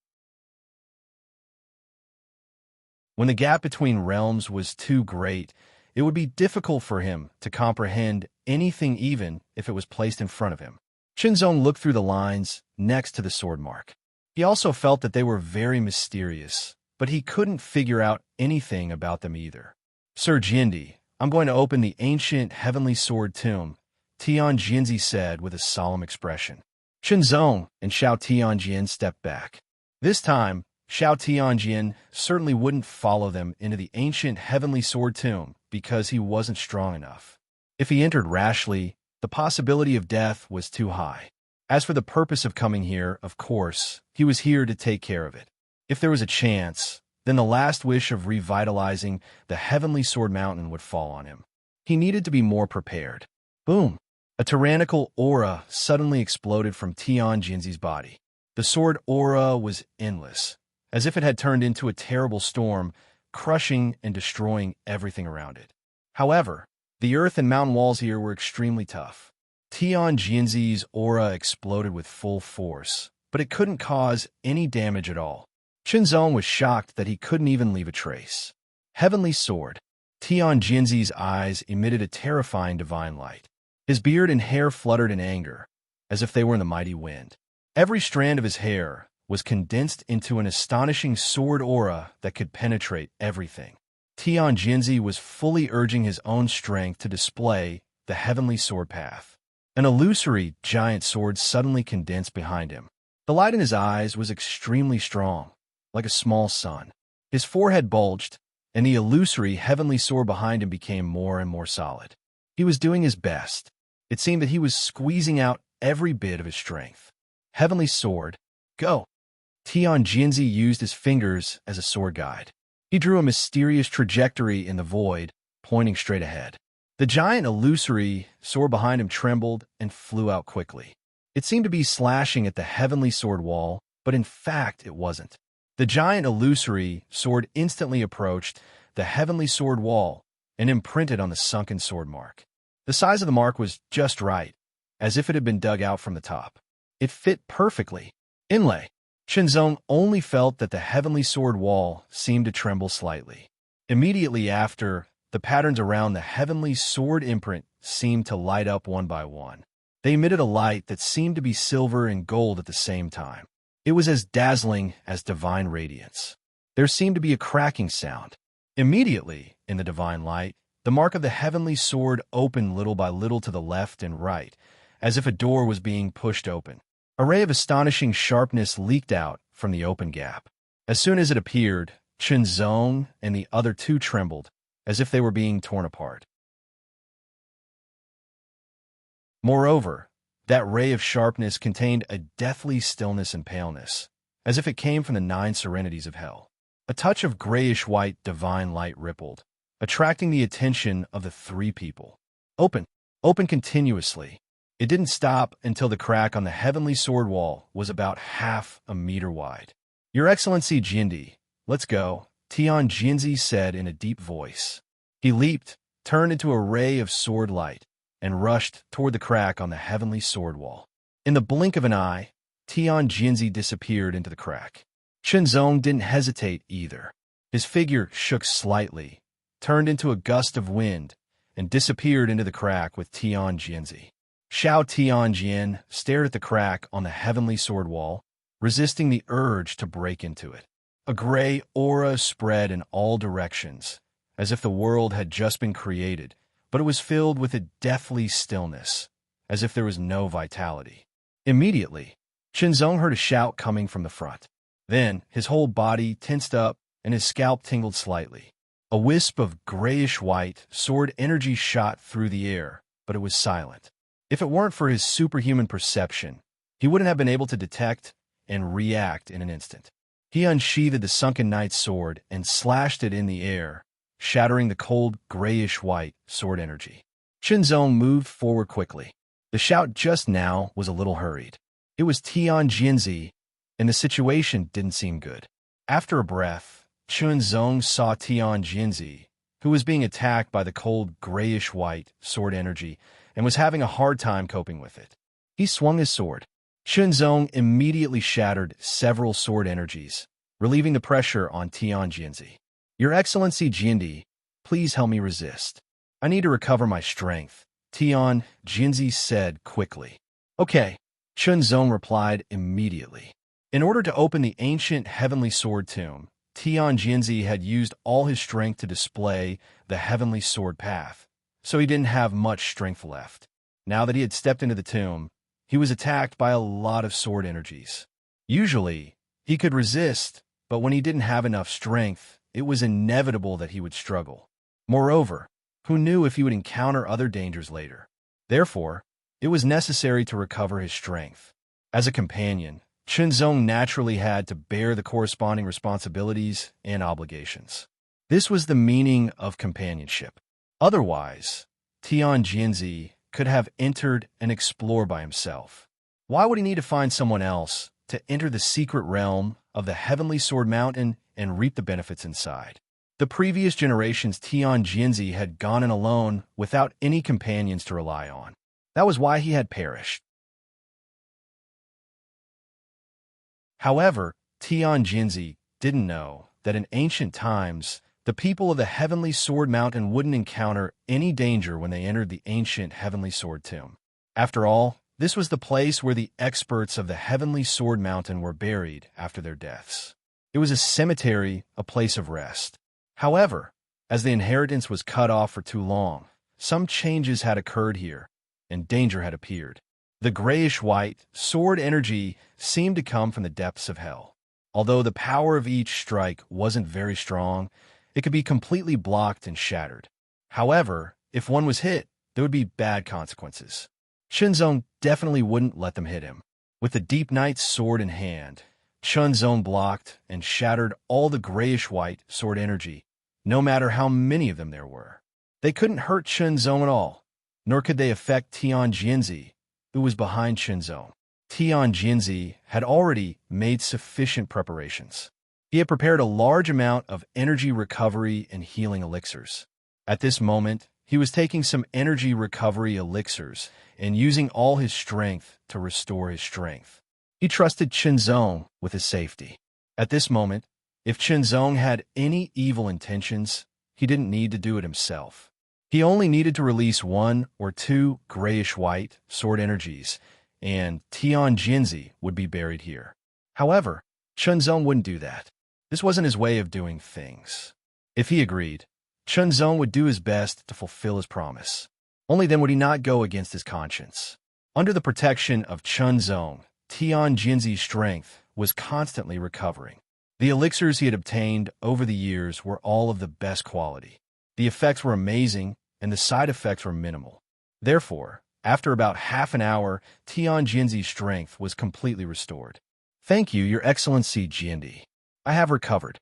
When the gap between realms was too great, it would be difficult for him to comprehend anything even if it was placed in front of him. Shenzong looked through the lines next to the sword mark. He also felt that they were very mysterious, but he couldn't figure out anything about them either. Sir Jinzi, I'm going to open the ancient Heavenly Sword Tomb, Tian Jinzi said with a solemn expression. Shenzong and Xiao Tianjian stepped back. This time, Xiao Tianjian certainly wouldn't follow them into the ancient Heavenly Sword Tomb because he wasn't strong enough. If he entered rashly, the possibility of death was too high. As for the purpose of coming here, of course, he was here to take care of it. If there was a chance, then the last wish of revitalizing the Heavenly Sword Mountain would fall on him. He needed to be more prepared. Boom! A tyrannical aura suddenly exploded from Tian Jinzi's body. The sword aura was endless, as if it had turned into a terrible storm, crushing and destroying everything around it. However, the earth and mountain walls here were extremely tough. Tian Jinzi's aura exploded with full force, but it couldn't cause any damage at all. Shenzong was shocked that he couldn't even leave a trace. Heavenly Sword. Tian Jinzi's eyes emitted a terrifying divine light. His beard and hair fluttered in anger, as if they were in the mighty wind. Every strand of his hair was condensed into an astonishing sword aura that could penetrate everything. Tian Jinzi was fully urging his own strength to display the Heavenly Sword Path. An illusory giant sword suddenly condensed behind him. The light in his eyes was extremely strong, like a small sun. His forehead bulged, and the illusory heavenly sword behind him became more and more solid. He was doing his best. It seemed that he was squeezing out every bit of his strength. Heavenly sword, go! Tian Jinzi used his fingers as a sword guide. He drew a mysterious trajectory in the void, pointing straight ahead. The giant illusory sword behind him trembled and flew out quickly. It seemed to be slashing at the heavenly sword wall, but in fact it wasn't. The giant illusory sword instantly approached the heavenly sword wall and imprinted on the sunken sword mark. The size of the mark was just right, as if it had been dug out from the top. It fit perfectly. Inlay. Shenzong only felt that the heavenly sword wall seemed to tremble slightly. Immediately after, the patterns around the heavenly sword imprint seemed to light up one by one. They emitted a light that seemed to be silver and gold at the same time. It was as dazzling as divine radiance. There seemed to be a cracking sound. Immediately, in the divine light, the mark of the heavenly sword opened little by little to the left and right, as if a door was being pushed open. A ray of astonishing sharpness leaked out from the open gap. As soon as it appeared, Shenzong and the other two trembled, as if they were being torn apart. Moreover, that ray of sharpness contained a deathly stillness and paleness, as if it came from the 9 serenities of hell. A touch of grayish-white divine light rippled, attracting the attention of the 3 people. Open continuously. It didn't stop until the crack on the heavenly sword wall was about half a meter wide. Your Excellency Jindi, let's go, Tian Jinzi said in a deep voice. He leaped, turned into a ray of sword light, and rushed toward the crack on the heavenly sword wall. In the blink of an eye, Tian Jinzi disappeared into the crack. Shenzong didn't hesitate either. His figure shook slightly, turned into a gust of wind, and disappeared into the crack with Tian Jinzi. Xiao Tianjian stared at the crack on the heavenly sword wall, resisting the urge to break into it. A gray aura spread in all directions, as if the world had just been created, but it was filled with a deathly stillness, as if there was no vitality. Immediately, Shenzong heard a shout coming from the front. Then, his whole body tensed up and his scalp tingled slightly. A wisp of grayish-white sword energy shot through the air, but it was silent. If it weren't for his superhuman perception, he wouldn't have been able to detect and react in an instant. He unsheathed the sunken knight's sword and slashed it in the air, shattering the cold, grayish-white sword energy. Shenzong moved forward quickly. The shout just now was a little hurried. It was Tian Jinzi, and the situation didn't seem good. After a breath, Shenzong saw Tian Jinzi, who was being attacked by the cold, grayish-white sword energy, and was having a hard time coping with it. He swung his sword. Shenzong immediately shattered several sword energies, relieving the pressure on Tian Jinzi. Your Excellency Jindi, please help me resist. I need to recover my strength, Tian Jinzi said quickly. Okay, Shenzong replied immediately. In order to open the ancient heavenly sword tomb, Tian Jinzi had used all his strength to display the heavenly sword path, so he didn't have much strength left. Now that he had stepped into the tomb, he was attacked by a lot of sword energies. Usually, he could resist, but when he didn't have enough strength, it was inevitable that he would struggle. Moreover, who knew if he would encounter other dangers later? Therefore, it was necessary to recover his strength. As a companion, Shenzong naturally had to bear the corresponding responsibilities and obligations. This was the meaning of companionship. Otherwise, Tian Jinzi could have entered and explored by himself. Why would he need to find someone else to enter the secret realm of the Heavenly Sword Mountain and reap the benefits inside? The previous generations Tian Jinzi had gone in alone without any companions to rely on. That was why he had perished. However, Tian Jinzi didn't know that in ancient times, the people of the Heavenly Sword Mountain wouldn't encounter any danger when they entered the ancient Heavenly Sword Tomb. After all, this was the place where the experts of the Heavenly Sword Mountain were buried after their deaths. It was a cemetery, a place of rest. However, as the inheritance was cut off for too long, some changes had occurred here. and danger had appeared. The grayish-white sword energy seemed to come from the depths of hell. Although the power of each strike wasn't very strong, it could be completely blocked and shattered. However, if one was hit, there would be bad consequences. Chunzong definitely wouldn't let them hit him. With the Deep Knight's sword in hand, Chunzong blocked and shattered all the grayish-white sword energy, no matter how many of them there were. They couldn't hurt Chunzong at all, nor could they affect Tian Jianzi, who was behind Chunzong. Tian Jianzi had already made sufficient preparations. He had prepared a large amount of energy recovery and healing elixirs. At this moment, he was taking some energy recovery elixirs and using all his strength to restore his strength. He trusted Chunzong with his safety. At this moment, if Chunzong had any evil intentions, he didn't need to do it himself. He only needed to release 1 or 2 grayish-white sword energies, and Tian Jianzi would be buried here. However, Chunzong wouldn't do that. This wasn't his way of doing things. If he agreed, Chunzong would do his best to fulfill his promise. Only then would he not go against his conscience. Under the protection of Chunzong, Tian Jianzi's strength was constantly recovering. The elixirs he had obtained over the years were all of the best quality. The effects were amazing, and the side effects were minimal. Therefore, after about half an hour, Tian Jianzi's strength was completely restored. "Thank you, Your Excellency Jiandi. I have recovered."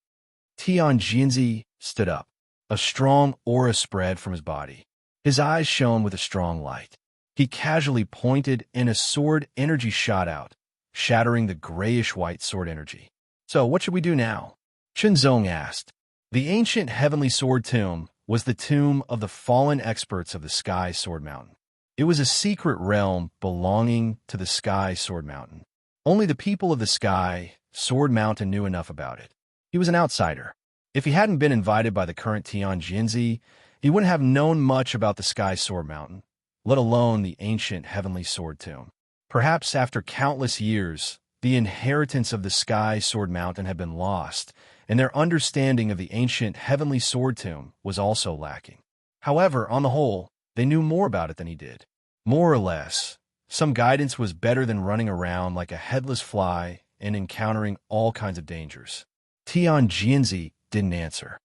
Tian Jianzi stood up. A strong aura spread from his body. His eyes shone with a strong light. He casually pointed, and a sword energy shot out, shattering the grayish-white sword energy. "So, what should we do now?" Chunzong asked. The ancient heavenly sword tomb was the tomb of the fallen experts of the Sky Sword Mountain. It was a secret realm belonging to the Sky Sword Mountain. Only the people of the Sky Sword Mountain knew enough about it. He was an outsider. If he hadn't been invited by the current Tian Jianzi, he wouldn't have known much about the Sky Sword Mountain, let alone the ancient heavenly sword tomb. Perhaps after countless years, the inheritance of the Sky Sword Mountain had been lost, and their understanding of the ancient heavenly sword tomb was also lacking. However, on the whole, they knew more about it than he did. More or less, some guidance was better than running around like a headless fly and encountering all kinds of dangers. Tian Jianzi didn't answer.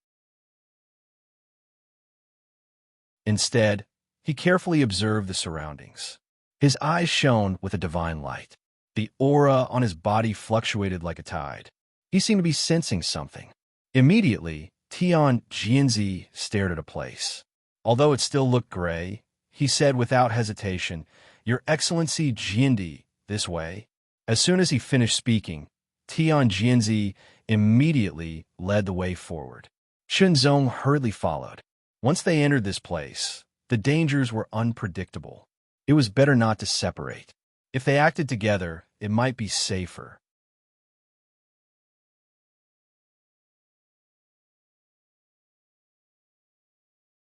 Instead, he carefully observed the surroundings. His eyes shone with a divine light. The aura on his body fluctuated like a tide. He seemed to be sensing something. Immediately, Tian Jianzi stared at a place. Although it still looked gray, he said without hesitation, "Your Excellency Jiandi, this way." As soon as he finished speaking, Tian Jianzi immediately led the way forward. Chunzong hurriedly followed. Once they entered this place, the dangers were unpredictable. It was better not to separate. If they acted together, it might be safer.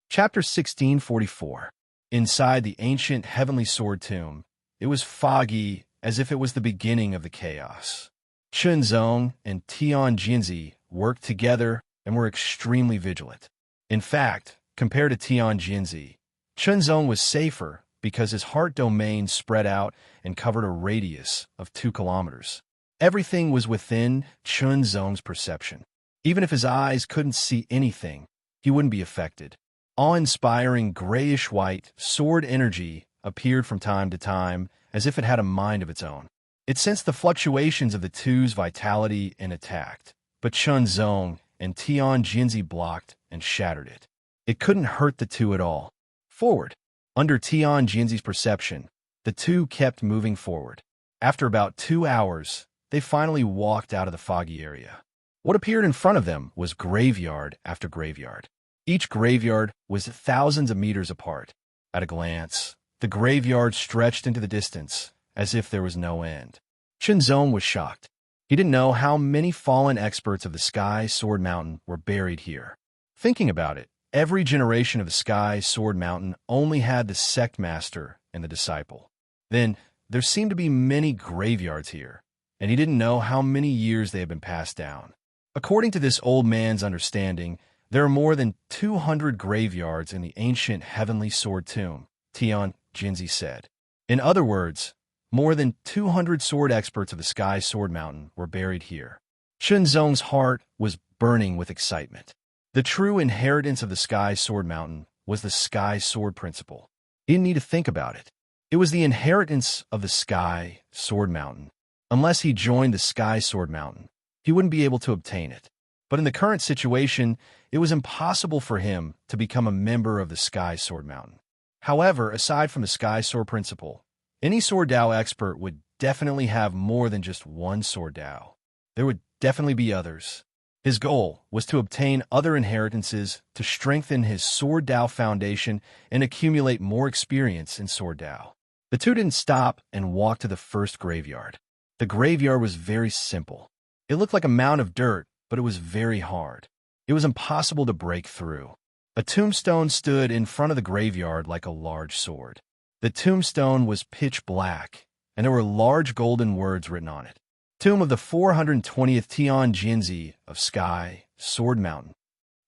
Chapter 1644. Inside the ancient heavenly sword tomb, it was foggy as if it was the beginning of the chaos. Chunzong and Tian Jianzi worked together and were extremely vigilant. In fact, compared to Tian Jianzi, Chunzong was safer because his heart domain spread out and covered a radius of 2 kilometers. Everything was within Chunzong's perception. Even if his eyes couldn't see anything, he wouldn't be affected. Awe-inspiring grayish-white sword energy appeared from time to time as if it had a mind of its own. It sensed the fluctuations of the two's vitality and attacked, but Chunzong and Tian Jianzi blocked and shattered it. It couldn't hurt the two at all. Forward. Under Tian Jianzi's perception, the two kept moving forward. After about 2 hours, they finally walked out of the foggy area. What appeared in front of them was graveyard after graveyard. Each graveyard was thousands of meters apart. At a glance, the graveyard stretched into the distance, as if there was no end. Chunzong was shocked. He didn't know how many fallen experts of the Sky Sword Mountain were buried here. Thinking about it, every generation of the Sky Sword Mountain only had the sect master and the disciple. Then, there seemed to be many graveyards here, and he didn't know how many years they had been passed down. According to this old man's understanding, there are more than 200 graveyards in the ancient heavenly sword tomb. Tian Jinzi said. In other words, more than 200 sword experts of the Sky Sword Mountain were buried here. Chunzong's heart was burning with excitement. The true inheritance of the Sky Sword Mountain was the Sky Sword Principle. He didn't need to think about it. It was the inheritance of the Sky Sword Mountain. Unless he joined the Sky Sword Mountain, he wouldn't be able to obtain it. But in the current situation, it was impossible for him to become a member of the Sky Sword Mountain. However, aside from the Sky Sword Principle, any Sword Dao expert would definitely have more than just one Sword Dao. There would definitely be others. His goal was to obtain other inheritances to strengthen his Sword Dao foundation and accumulate more experience in Sword Dao. The two didn't stop and walk to the first graveyard. The graveyard was very simple. It looked like a mound of dirt, but it was very hard. It was impossible to break through. A tombstone stood in front of the graveyard like a large sword. The tombstone was pitch black, and there were large golden words written on it. Tomb of the 420th Tian Jinzi of Sky Sword Mountain.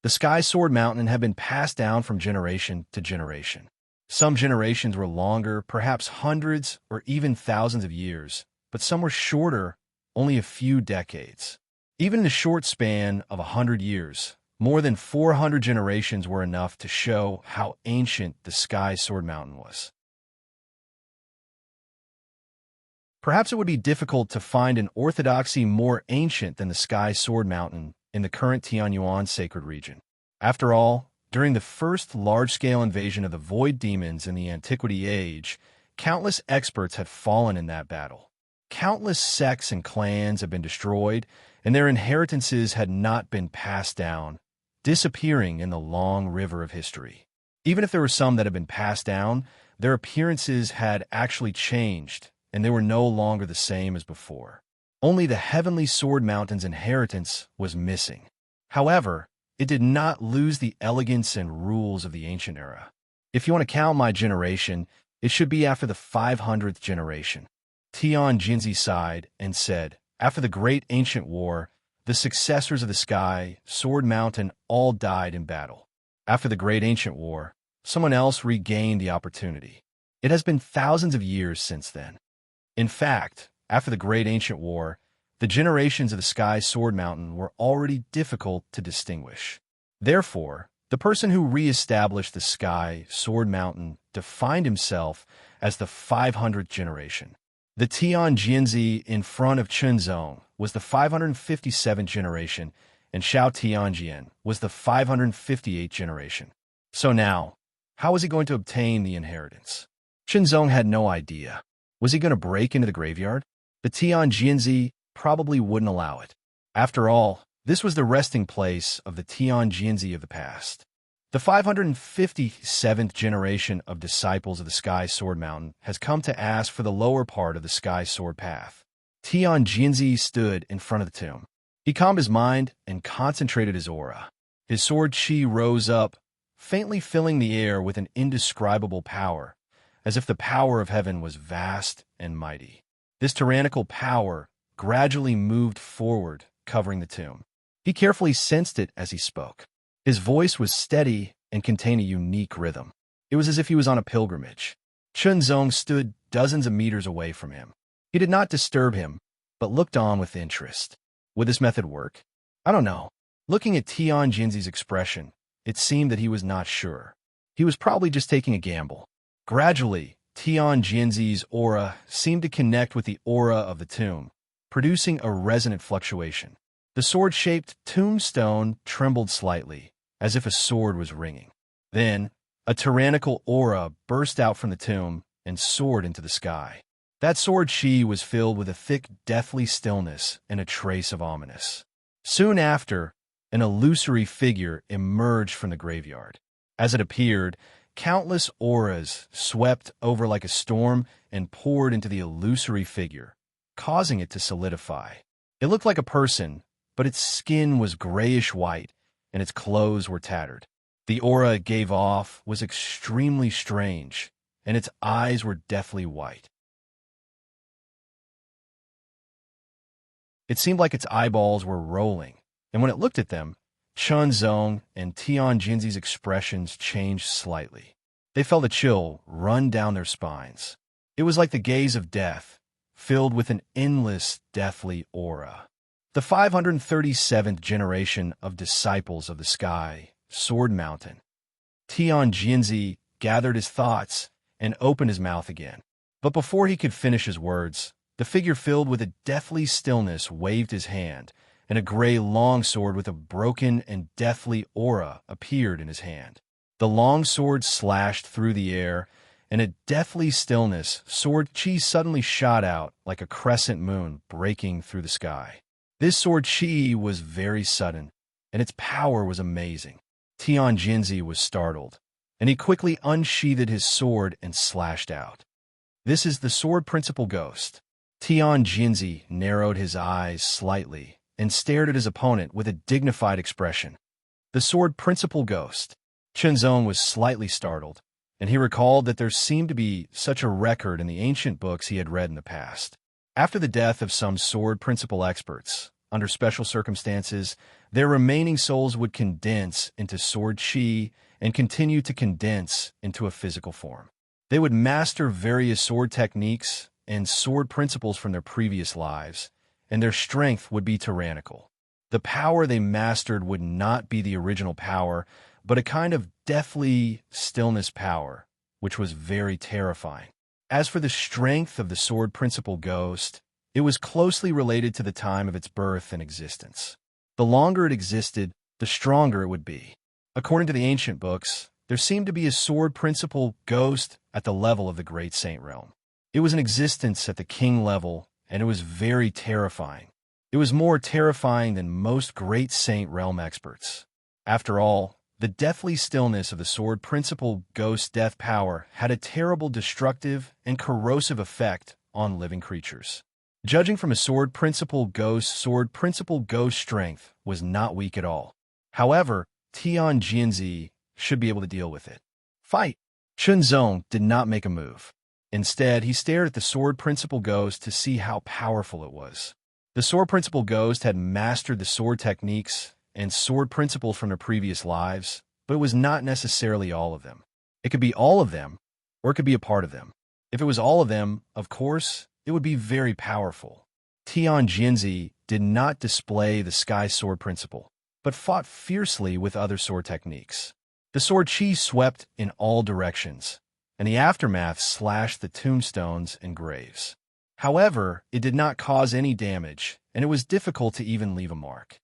The Sky Sword Mountain had been passed down from generation to generation. Some generations were longer, perhaps hundreds or even thousands of years, but some were shorter, only a few decades. Even in the short span of 100 years, more than 400 generations were enough to show how ancient the Sky Sword Mountain was. Perhaps it would be difficult to find an orthodoxy more ancient than the Sky Sword Mountain in the current Tianyuan sacred region. After all, during the first large-scale invasion of the Void Demons in the Antiquity Age, countless experts had fallen in that battle. Countless sects and clans had been destroyed, and their inheritances had not been passed down, disappearing in the long river of history. Even if there were some that had been passed down, their appearances had actually changed, and they were no longer the same as before. Only the Heavenly Sword Mountain's inheritance was missing. However, it did not lose the elegance and rules of the ancient era. If you want to count my generation, it should be after the 500th generation. Tian Jinzi sighed and said, after the Great Ancient War, the successors of the Sky Sword Mountain all died in battle. After the Great Ancient War, someone else regained the opportunity. It has been thousands of years since then. In fact, after the Great Ancient War, the generations of the Sky Sword Mountain were already difficult to distinguish. Therefore, the person who re-established the Sky Sword Mountain defined himself as the 500th generation. The Tian Jinzi in front of Chunzong was the 557th generation, and Xiao Tianjian was the 558th generation. So now, how was he going to obtain the inheritance? Chunzong had no idea. Was he going to break into the graveyard? The Tian Jinzi probably wouldn't allow it. After all, this was the resting place of the Tian Jinzi of the past. The 557th generation of disciples of the Sky Sword Mountain has come to ask for the lower part of the Sky Sword Path. Tian Jinzi stood in front of the tomb. He calmed his mind and concentrated his aura. His sword chi rose up, faintly filling the air with an indescribable power, as if the power of heaven was vast and mighty. This tyrannical power gradually moved forward, covering the tomb. He carefully sensed it as he spoke. His voice was steady and contained a unique rhythm. It was as if he was on a pilgrimage. Chunzong stood dozens of meters away from him. He did not disturb him, but looked on with interest. Would this method work? I don't know. Looking at Tian Jinzi's expression, it seemed that he was not sure. He was probably just taking a gamble. Gradually, Tian Jinzi's aura seemed to connect with the aura of the tomb, producing a resonant fluctuation. The sword-shaped tombstone trembled slightly, as if a sword was ringing. Then, a tyrannical aura burst out from the tomb and soared into the sky. That sword chi was filled with a thick, deathly stillness and a trace of ominous. Soon after, an illusory figure emerged from the graveyard. As it appeared, countless auras swept over like a storm and poured into the illusory figure, causing it to solidify. It looked like a person, but its skin was grayish-white, and its clothes were tattered. The aura it gave off was extremely strange, and its eyes were deathly white. It seemed like its eyeballs were rolling, and when it looked at them, Chunzong and Tian Jinzi's expressions changed slightly. They felt a chill run down their spines. It was like the gaze of death, filled with an endless, deathly aura. The 537th generation of disciples of the sky, Sword Mountain. Tian Jinzi gathered his thoughts and opened his mouth again. But before he could finish his words, the figure filled with a deathly stillness waved his hand, and a gray longsword with a broken and deathly aura appeared in his hand. The longsword slashed through the air, and a deathly stillness, sword chi suddenly shot out like a crescent moon breaking through the sky. This sword chi was very sudden, and its power was amazing. Tian Jinzi was startled, and he quickly unsheathed his sword and slashed out. This is the sword principal ghost. Tian Jinzi narrowed his eyes slightly and stared at his opponent with a dignified expression. The sword principal ghost. Chenzong was slightly startled, and he recalled that there seemed to be such a record in the ancient books he had read in the past. After the death of some sword principal experts, under special circumstances, their remaining souls would condense into sword chi and continue to condense into a physical form. They would master various sword techniques and sword principles from their previous lives, and their strength would be tyrannical. The power they mastered would not be the original power, but a kind of deathly stillness power, which was very terrifying. As for the strength of the sword principal ghost, it was closely related to the time of its birth and existence. The longer it existed, the stronger it would be. According to the ancient books, there seemed to be a sword principal ghost at the level of the Great Saint Realm. It was in existence at the king level, and it was very terrifying. It was more terrifying than most Great Saint Realm experts. After all, the deathly stillness of the sword principal ghost death power had a terrible destructive and corrosive effect on living creatures. Judging from a sword principal ghost strength was not weak at all. However, Tian Jinzi should be able to deal with it. Fight! Chenzong did not make a move. Instead, he stared at the sword principal ghost to see how powerful it was. The sword principal ghost had mastered the sword techniques and sword principles from their previous lives, but it was not necessarily all of them. It could be all of them, or it could be a part of them. If it was all of them, of course, it would be very powerful. Tian Jinzi did not display the sky sword principle, but fought fiercely with other sword techniques. The sword chi swept in all directions, and the aftermath slashed the tombstones and graves. However, it did not cause any damage, and it was difficult to even leave a mark.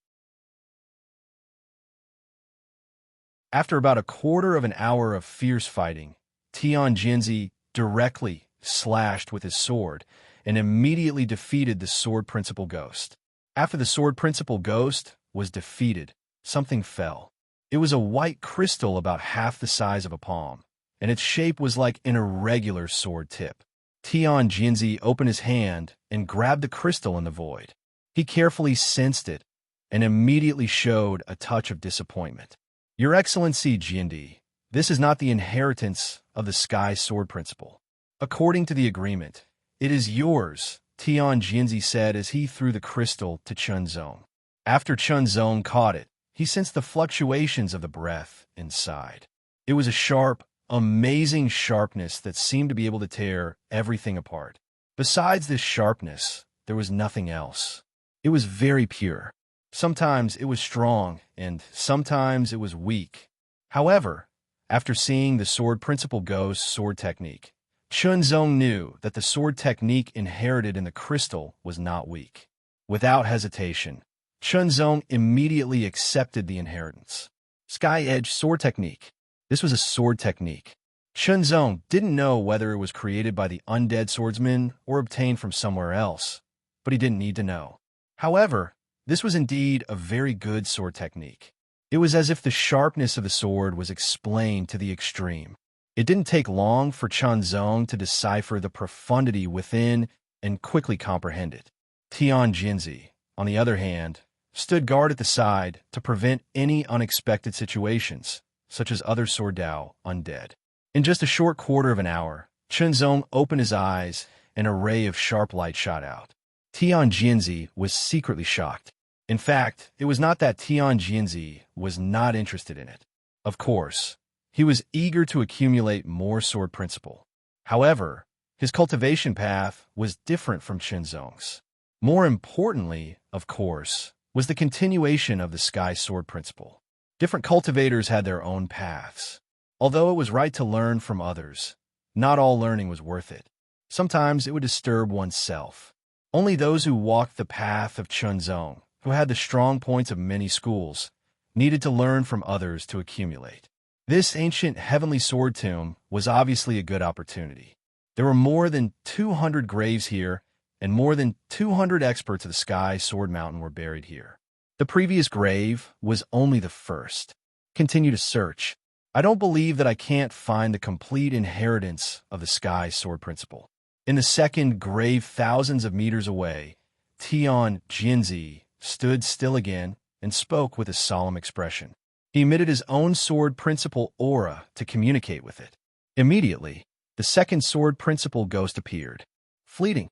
After about a quarter of an hour of fierce fighting, Tian Jinzi directly slashed with his sword and immediately defeated the sword principal ghost. After the sword principal ghost was defeated, something fell. It was a white crystal about half the size of a palm, and its shape was like an irregular sword tip. Tian Jinzi opened his hand and grabbed the crystal in the void. He carefully sensed it and immediately showed a touch of disappointment. Your Excellency Jinzi, this is not the inheritance of the Sky Sword Principle. According to the agreement, it is yours, Tian Jinzi said as he threw the crystal to Chenzong. After Chenzong caught it, he sensed the fluctuations of the breath inside. It was a sharp, amazing sharpness that seemed to be able to tear everything apart. Besides this sharpness, there was nothing else. It was very pure. Sometimes it was strong, and sometimes it was weak. However, after seeing the sword principal ghost sword technique, Chenzong knew that the sword technique inherited in the crystal was not weak. Without hesitation, Chenzong immediately accepted the inheritance. Sky Edge Sword Technique. This was a sword technique. Chenzong didn't know whether it was created by the undead swordsman or obtained from somewhere else, but he didn't need to know. However, this was indeed a very good sword technique. It was as if the sharpness of the sword was explained to the extreme. It didn't take long for Chenzong to decipher the profundity within and quickly comprehend it. Tian Jinzi, on the other hand, stood guard at the side to prevent any unexpected situations, such as other sword Dao undead. In just a short quarter of an hour, Chenzong opened his eyes and a ray of sharp light shot out. Tian Jinzi was secretly shocked. In fact, it was not that Tian Jinzi was not interested in it. Of course, He was eager to accumulate more sword principle. However, his cultivation path was different from Qinzong's. More importantly, of course, was the continuation of the sky sword principle. Different cultivators had their own paths. Although it was right to learn from others, not all learning was worth it. Sometimes it would disturb oneself. Only those who walked the path of Qinzong, who had the strong points of many schools, needed to learn from others to accumulate. This ancient heavenly sword tomb was obviously a good opportunity. There were more than 200 graves here, and more than 200 experts of the Sky Sword Mountain were buried here. The previous grave was only the first. Continue to search. I don't believe that I can't find the complete inheritance of the Sky Sword Principle. In the second grave thousands of meters away, Tian Jinzi stood still again and spoke with a solemn expression. He emitted his own sword principle aura to communicate with it. Immediately, the second sword principle ghost appeared. Fleeting.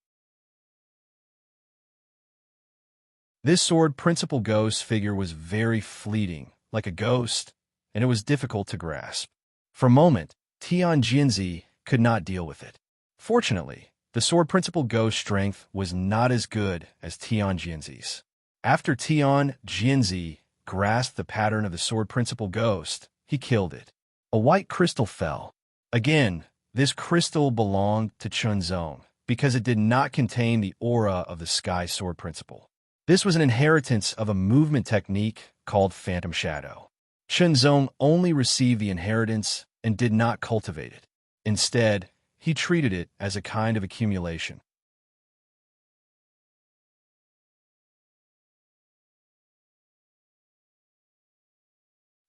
This sword principle ghost figure was very fleeting, like a ghost, and it was difficult to grasp. For a moment, Tian Jinzi could not deal with it. Fortunately, the sword principle ghost strength was not as good as Tian Jinzi's. After Tian Jinzi grasped the pattern of the sword principle ghost, he killed it. A white crystal fell. Again, this crystal belonged to Qinzong because it did not contain the aura of the sky sword principle. This was an inheritance of a movement technique called Phantom Shadow. Qinzong only received the inheritance and did not cultivate it. Instead, he treated it as a kind of accumulation.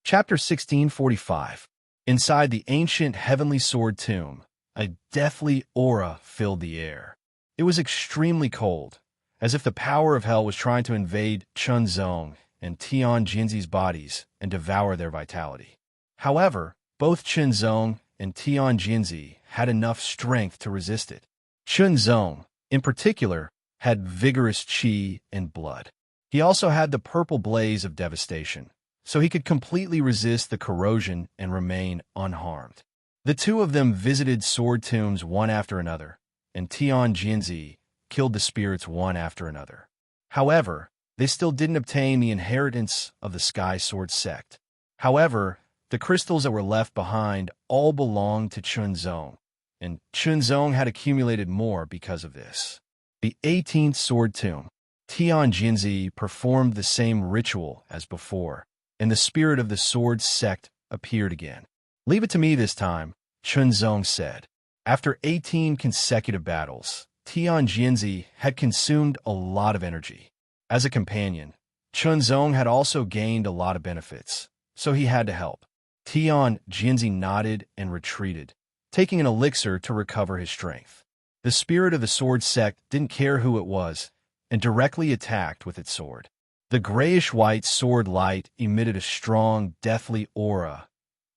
Chapter 1645. Inside the ancient heavenly sword tomb, a deathly aura filled the air. It was extremely cold, as if the power of hell was trying to invade Qinzong and Tian Jinzi's bodies and devour their vitality. However, both Qinzong and Tian Jinzi had enough strength to resist it. Qinzong, in particular, had vigorous qi and blood. He also had the purple blaze of devastation, so he could completely resist the corrosion and remain unharmed. The two of them visited sword tombs one after another, and Tian Jinzi killed the spirits one after another. However, they still didn't obtain the inheritance of the Sky Sword sect. However, the crystals that were left behind all belonged to Qinzong, and Qinzong had accumulated more because of this. The 18th Sword Tomb. Tian Jinzi performed the same ritual as before, and the spirit of the sword sect appeared again. Leave it to me this time, Qinzong said. After 18 consecutive battles, Tian Jinzi had consumed a lot of energy. As a companion, Qinzong had also gained a lot of benefits, so he had to help. Tian Jinzi nodded and retreated, taking an elixir to recover his strength. The spirit of the sword sect didn't care who it was, and directly attacked with its sword. The grayish-white sword light emitted a strong, deathly aura,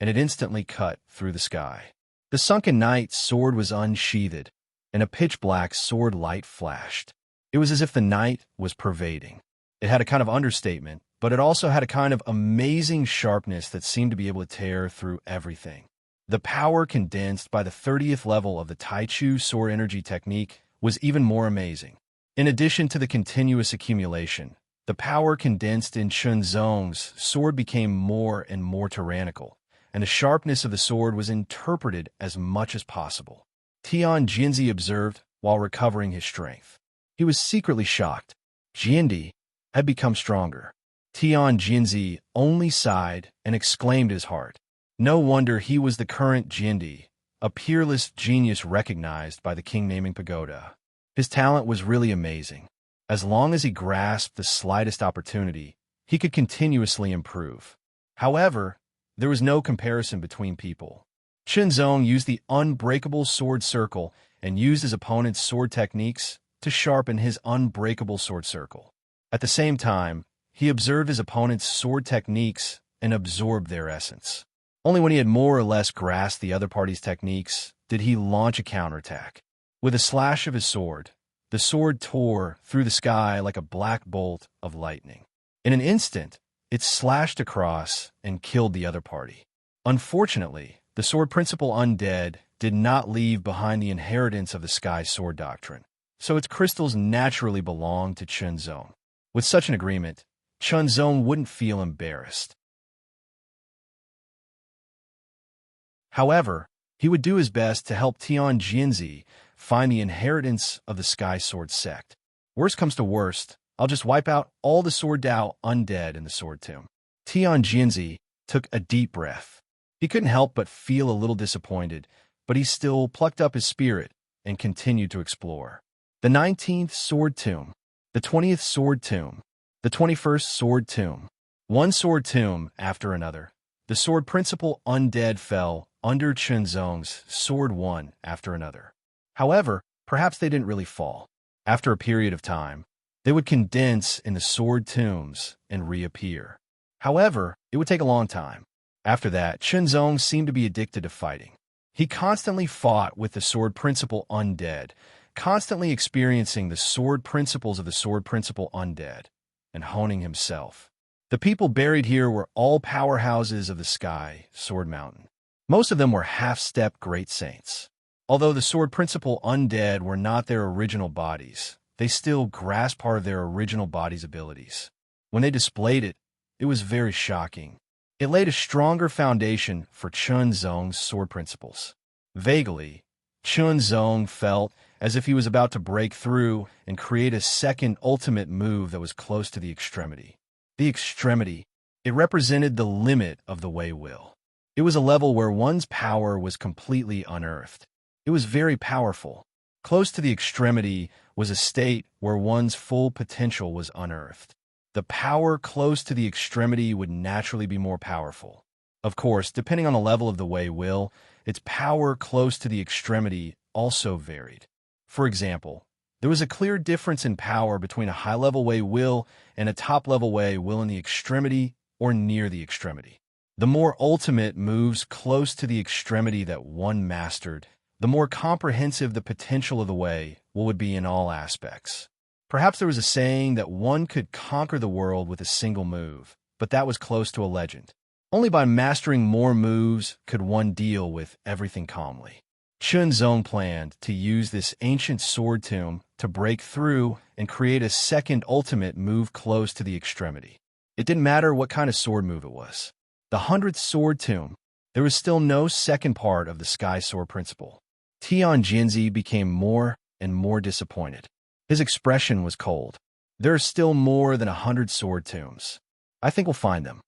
and it instantly cut through the sky. The sunken knight's sword was unsheathed, and a pitch-black sword light flashed. It was as if the night was pervading. It had a kind of understatement, but it also had a kind of amazing sharpness that seemed to be able to tear through everything. The power condensed by the 30th level of the Taichu sword energy technique was even more amazing. In addition to the continuous accumulation, the power condensed in Qinzong's sword became more and more tyrannical, and the sharpness of the sword was interpreted as much as possible. Tian Jinzi observed while recovering his strength. He was secretly shocked. Jinzi had become stronger. Tian Jinzi only sighed and exclaimed in his heart. No wonder he was the current Jinzi, a peerless genius recognized by the King Naming Pagoda. His talent was really amazing. As long as he grasped the slightest opportunity, he could continuously improve. However, there was no comparison between people. Qinzong used the unbreakable sword circle and used his opponent's sword techniques to sharpen his unbreakable sword circle. At the same time, he observed his opponent's sword techniques and absorbed their essence. Only when he had more or less grasped the other party's techniques did he launch a counterattack. With a slash of his sword, the sword tore through the sky like a black bolt of lightning. In an instant, it slashed across and killed the other party. Unfortunately, the sword principle undead did not leave behind the inheritance of the sky sword doctrine, so its crystals naturally belonged to Chunzong. With such an agreement, Chunzong wouldn't feel embarrassed. However, he would do his best to help Tian Jinzi find the inheritance of the Sky Sword sect. Worst comes to worst, I'll just wipe out all the Sword Dao undead in the Sword Tomb. Tian Jinzi took a deep breath. He couldn't help but feel a little disappointed, but he still plucked up his spirit and continued to explore. The 19th Sword Tomb, the 20th Sword Tomb, the 21st Sword Tomb. One Sword Tomb after another. The Sword Principle undead fell under Chunzong's sword one after another. However, perhaps they didn't really fall. After a period of time, they would condense in the sword tombs and reappear. However, it would take a long time. After that, Chunzong seemed to be addicted to fighting. He constantly fought with the sword principle undead, constantly experiencing the sword principles of the sword principle undead, and honing himself. The people buried here were all powerhouses of the sky, Sword Mountain. Most of them were half-step great saints. Although the sword principle undead were not their original bodies, they still grasped part of their original body's abilities. When they displayed it, it was very shocking. It laid a stronger foundation for Chunzong's sword principles. Vaguely, Chunzong felt as if he was about to break through and create a second ultimate move that was close to the extremity. The extremity, it represented the limit of the Wei will. It was a level where one's power was completely unearthed. It was very powerful. Close to the extremity was a state where one's full potential was unearthed. The power close to the extremity would naturally be more powerful. Of course, depending on the level of the Wei will, its power close to the extremity also varied. For example, there was a clear difference in power between a high-level Wei will and a top-level Wei will in the extremity or near the extremity. The more ultimate moves close to the extremity that one mastered, the more comprehensive the potential of the Wei will would be in all aspects. Perhaps there was a saying that one could conquer the world with a single move, but that was close to a legend. Only by mastering more moves could one deal with everything calmly. Chunzong planned to use this ancient sword tomb to break through and create a second ultimate move close to the extremity. It didn't matter what kind of sword move it was. The 100th sword tomb, there was still no second part of the sky sword principle. Tian Jinzi became more and more disappointed. His expression was cold. There are still more than 100 sword tombs. I think we'll find them.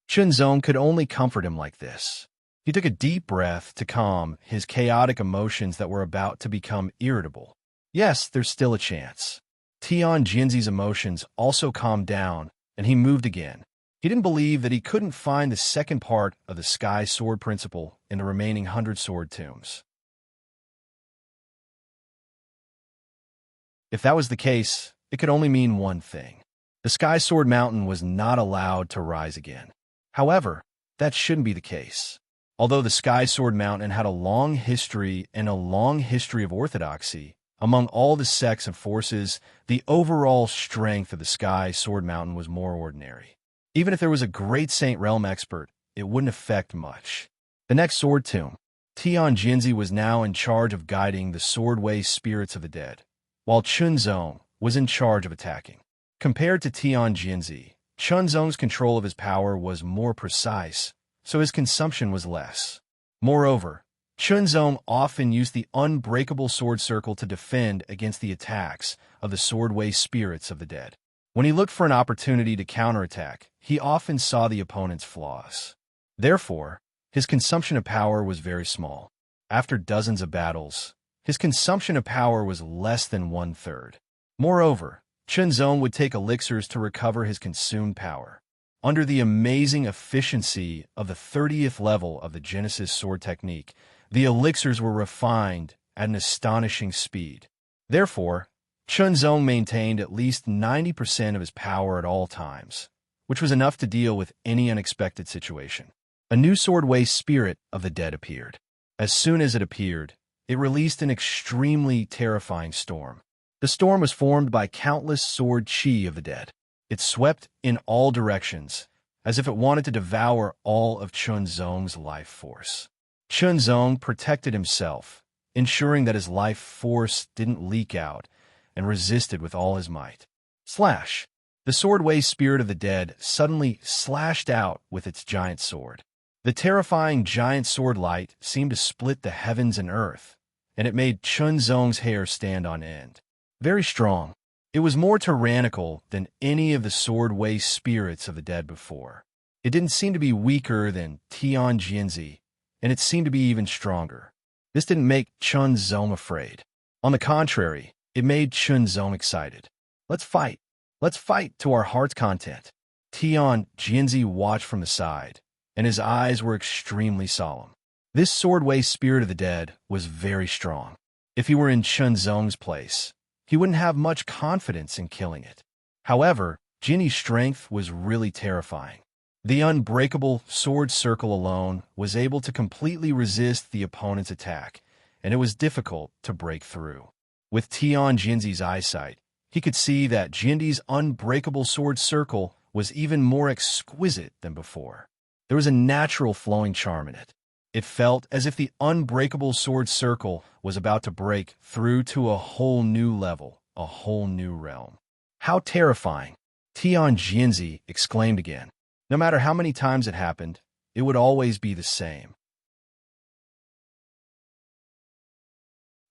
Chunzong could only comfort him like this. He took a deep breath to calm his chaotic emotions that were about to become irritable. Yes, there's still a chance. Tian Jinzi's emotions also calmed down, and he moved again. He didn't believe that he couldn't find the second part of the sky sword principle in the remaining 100 sword tombs. If that was the case, it could only mean one thing. The Sky Sword Mountain was not allowed to rise again. However, that shouldn't be the case. Although the Sky Sword Mountain had a long history and a long history of orthodoxy, among all the sects and forces, the overall strength of the Sky Sword Mountain was more ordinary. Even if there was a great Saint Realm expert, it wouldn't affect much. The next Sword Tomb, Tian Jinzi was now in charge of guiding the Swordway spirits of the dead, while Chunzong was in charge of attacking. Compared to Tian Jinzi, Chunzong's control of his power was more precise, so his consumption was less. Moreover, Chunzong often used the unbreakable sword circle to defend against the attacks of the Swordway spirits of the dead. When he looked for an opportunity to counterattack, he often saw the opponent's flaws. Therefore, his consumption of power was very small. After dozens of battles, his consumption of power was less than 1/3. Moreover, Chunzong would take elixirs to recover his consumed power. Under the amazing efficiency of the 30th level of the Genesis sword technique, the elixirs were refined at an astonishing speed. Therefore, Chunzong maintained at least 90% of his power at all times, which was enough to deal with any unexpected situation. A new Swordway spirit of the dead appeared. As soon as it appeared, it released an extremely terrifying storm. The storm was formed by countless sword chi of the dead. It swept in all directions, as if it wanted to devour all of Chunzong's life force. Chunzong protected himself, ensuring that his life force didn't leak out, and resisted with all his might. Slash! The sword-way spirit of the dead suddenly slashed out with its giant sword. The terrifying giant sword light seemed to split the heavens and earth, and it made Chunzong's hair stand on end. Very strong. It was more tyrannical than any of the sword-way spirits of the dead before. It didn't seem to be weaker than Tian Jinzi, and it seemed to be even stronger. This didn't make Chunzong afraid. On the contrary, it made Chunzong excited. Let's fight. Let's fight to our heart's content. Tian Jinzi watched from the side, and his eyes were extremely solemn. This sword-way spirit of the dead was very strong. If he were in Chunzong's place, he wouldn't have much confidence in killing it. However, Jinni's strength was really terrifying. The unbreakable sword circle alone was able to completely resist the opponent's attack, and it was difficult to break through. With Tian Jinzi's eyesight, he could see that Jindi's unbreakable sword circle was even more exquisite than before. There was a natural flowing charm in it. It felt as if the unbreakable sword circle was about to break through to a whole new level, a whole new realm. How terrifying! Tian Jinzi exclaimed again. No matter how many times it happened, it would always be the same.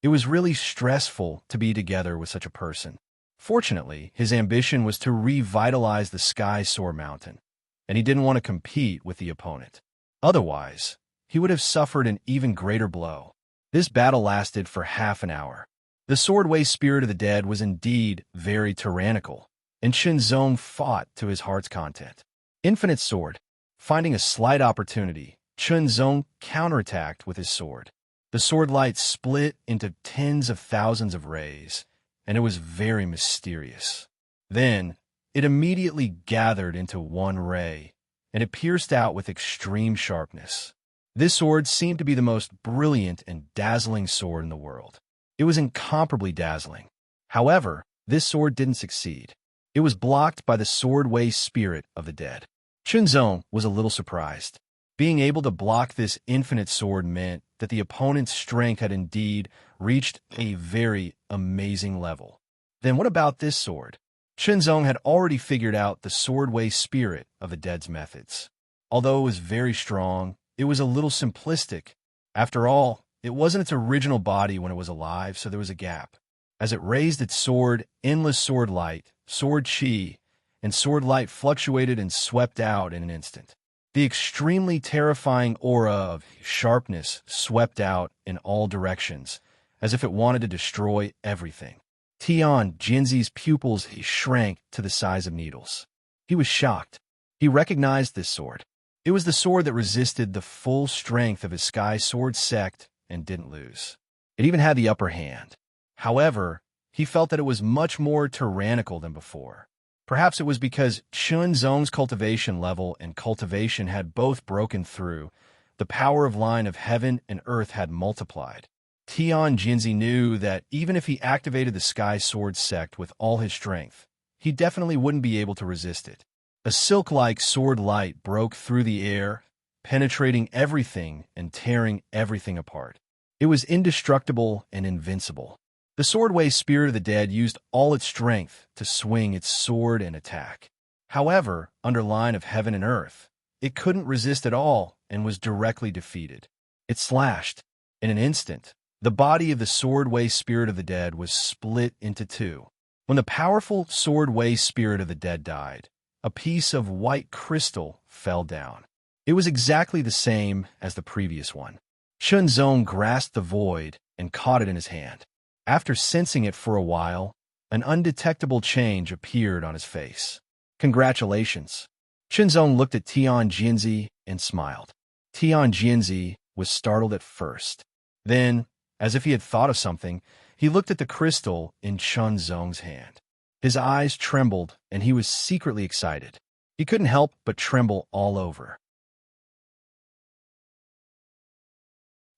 It was really stressful to be together with such a person. Fortunately, his ambition was to revitalize the Sky Soar Mountain, and he didn't want to compete with the opponent. Otherwise, he would have suffered an even greater blow. This battle lasted for half an hour. The sword-way spirit of the dead was indeed very tyrannical, and Chunzong fought to his heart's content. Infinite sword. Finding a slight opportunity, Chunzong counterattacked with his sword. The sword light split into tens of thousands of rays, and it was very mysterious. Then, it immediately gathered into one ray, and it pierced out with extreme sharpness. This sword seemed to be the most brilliant and dazzling sword in the world. It was incomparably dazzling. However, this sword didn't succeed. It was blocked by the sword-way spirit of the dead. Chunzong was a little surprised. Being able to block this infinite sword meant that the opponent's strength had indeed reached a very amazing level. Then what about this sword? Chunzong had already figured out the sword-way spirit of the dead's methods. Although it was very strong, it was a little simplistic. After all, it wasn't its original body when it was alive, so there was a gap. As it raised its sword, endless sword light, sword chi, and sword light fluctuated and swept out in an instant. The extremely terrifying aura of sharpness swept out in all directions, as if it wanted to destroy everything. Tian Jinzi's pupils shrank to the size of needles. He was shocked. He recognized this sword. It was the sword that resisted the full strength of his Sky Sword sect and didn't lose. It even had the upper hand. However, he felt that it was much more tyrannical than before. Perhaps it was because Chunzong's cultivation level and cultivation had both broken through. The power of line of heaven and earth had multiplied. Tian Jinzi knew that even if he activated the Sky Sword sect with all his strength, he definitely wouldn't be able to resist it. A silk-like sword light broke through the air, penetrating everything and tearing everything apart. It was indestructible and invincible. The sword-way spirit of the dead used all its strength to swing its sword and attack. However, under line of heaven and earth, it couldn't resist at all and was directly defeated. It slashed. In an instant, the body of the sword-way spirit of the dead was split into two. When the powerful sword-way spirit of the dead died, a piece of white crystal fell down. It was exactly the same as the previous one. Chunzong grasped the void and caught it in his hand. After sensing it for a while, an undetectable change appeared on his face. Congratulations. Chunzong looked at Tian Jinzi and smiled. Tian Jinzi was startled at first. Then, as if he had thought of something, he looked at the crystal in Chunzong's hand. His eyes trembled, and he was secretly excited. He couldn't help but tremble all over.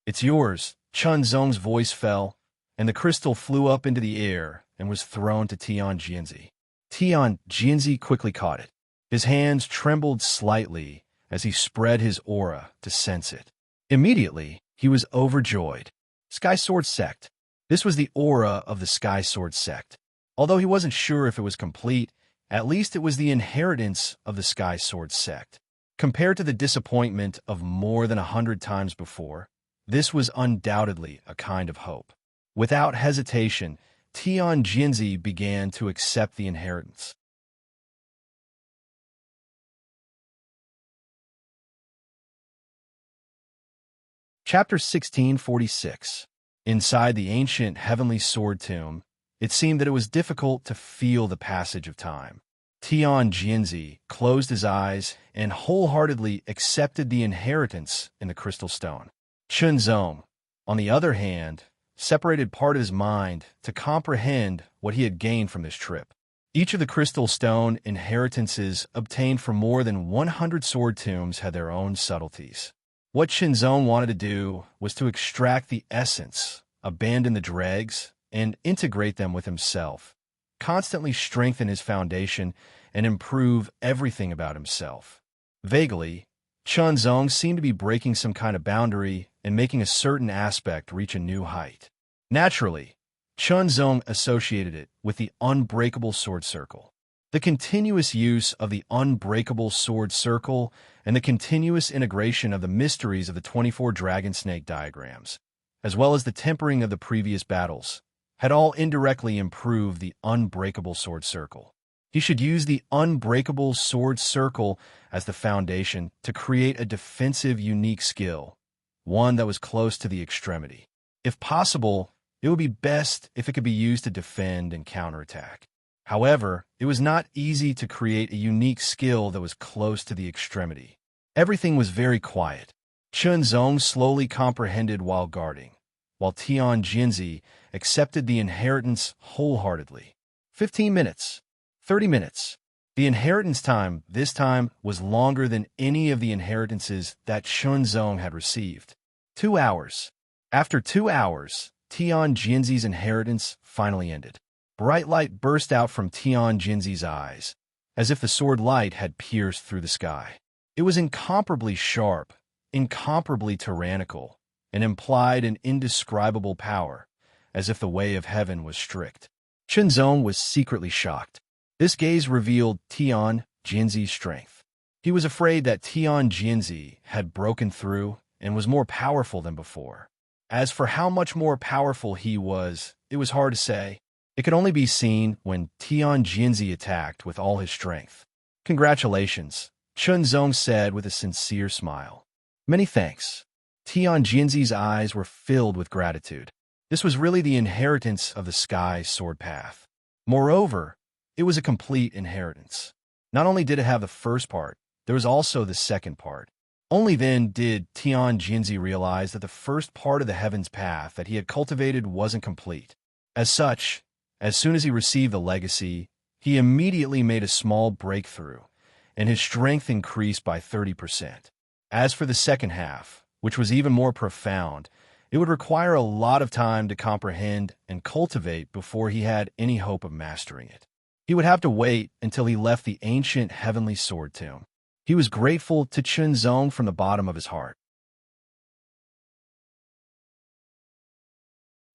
It's yours. Chunzong's voice fell, and the crystal flew up into the air and was thrown to Tian Jinzi. Tian Jinzi quickly caught it. His hands trembled slightly as he spread his aura to sense it. Immediately, he was overjoyed. Sky Sword Sect. This was the aura of the Sky Sword Sect. Although he wasn't sure if it was complete, at least it was the inheritance of the Sky Sword Sect. Compared to the disappointment of more than 100 times before, this was undoubtedly a kind of hope. Without hesitation, Tian Jinzi began to accept the inheritance. Chapter 1646. Inside the ancient heavenly sword tomb, it seemed that it was difficult to feel the passage of time. Tian Jinzi closed his eyes and wholeheartedly accepted the inheritance in the crystal stone. Chunzong, on the other hand, separated part of his mind to comprehend what he had gained from this trip. Each of the crystal stone inheritances obtained from more than 100 sword tombs had their own subtleties. What Chunzong wanted to do was to extract the essence, abandon the dregs, and integrate them with himself, constantly strengthen his foundation, and improve everything about himself. Vaguely, Chunzong seemed to be breaking some kind of boundary and making a certain aspect reach a new height. Naturally, Chunzong associated it with the unbreakable sword circle. The continuous use of the unbreakable sword circle and the continuous integration of the mysteries of the 24 dragon snake diagrams, as well as the tempering of the previous battles, had all indirectly improved the unbreakable sword circle. He should use the unbreakable sword circle as the foundation to create a defensive unique skill, one that was close to the extremity. If possible, it would be best if it could be used to defend and counterattack. However, it was not easy to create a unique skill that was close to the extremity. Everything was very quiet. Chunzong slowly comprehended while guarding, while Tian Jinzi accepted the inheritance wholeheartedly. 15 minutes. 30 minutes. The inheritance time this time was longer than any of the inheritances that Chunzong had received. 2 hours. After 2 hours, Tian Jinzi's inheritance finally ended. Bright light burst out from Tian Jinzi's eyes, as if the sword light had pierced through the sky. It was incomparably sharp, incomparably tyrannical, and implied an indescribable power, as if the way of heaven was strict. Chunzong was secretly shocked. This gaze revealed Tian Jinzi's strength. He was afraid that Tian Jinzi had broken through and was more powerful than before. As for how much more powerful he was, it was hard to say. It could only be seen when Tian Jinzi attacked with all his strength. Congratulations, Chunzong said with a sincere smile. Many thanks. Tian Jinzi's eyes were filled with gratitude. This was really the inheritance of the Sky Sword Path. Moreover, it was a complete inheritance. Not only did it have the first part, there was also the second part. Only then did Tian Jinzi realize that the first part of the Heaven's Path that he had cultivated wasn't complete. As such, as soon as he received the legacy, he immediately made a small breakthrough, and his strength increased by 30%. As for the second half, which was even more profound, it would require a lot of time to comprehend and cultivate before he had any hope of mastering it. He would have to wait until he left the ancient heavenly sword tomb. He was grateful to Chunzong from the bottom of his heart.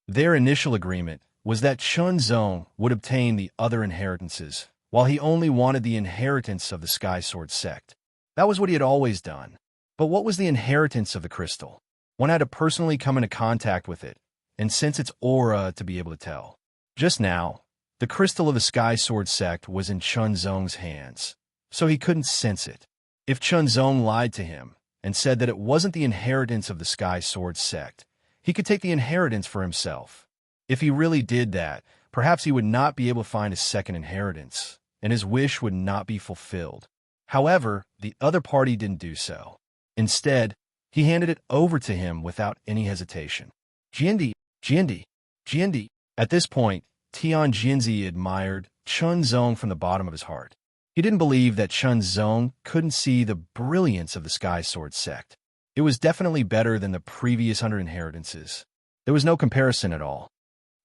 Their initial agreement was that Chunzong would obtain the other inheritances, while he only wanted the inheritance of the Sky Sword sect. That was what he had always done. But what was the inheritance of the crystal? One had to personally come into contact with it, and sense its aura to be able to tell. Just now, the crystal of the Sky Sword sect was in Chunzong's hands, so he couldn't sense it. If Chunzong lied to him and said that it wasn't the inheritance of the Sky Sword sect, he could take the inheritance for himself. If he really did that, perhaps he would not be able to find a second inheritance, and his wish would not be fulfilled. However, the other party didn't do so. Instead, he handed it over to him without any hesitation. Jinzi, Jinzi, Jinzi. At this point, Tian Jinzi admired Chunzong from the bottom of his heart. He didn't believe that Chunzong couldn't see the brilliance of the Sky Sword sect. It was definitely better than the previous 100 inheritances. There was no comparison at all.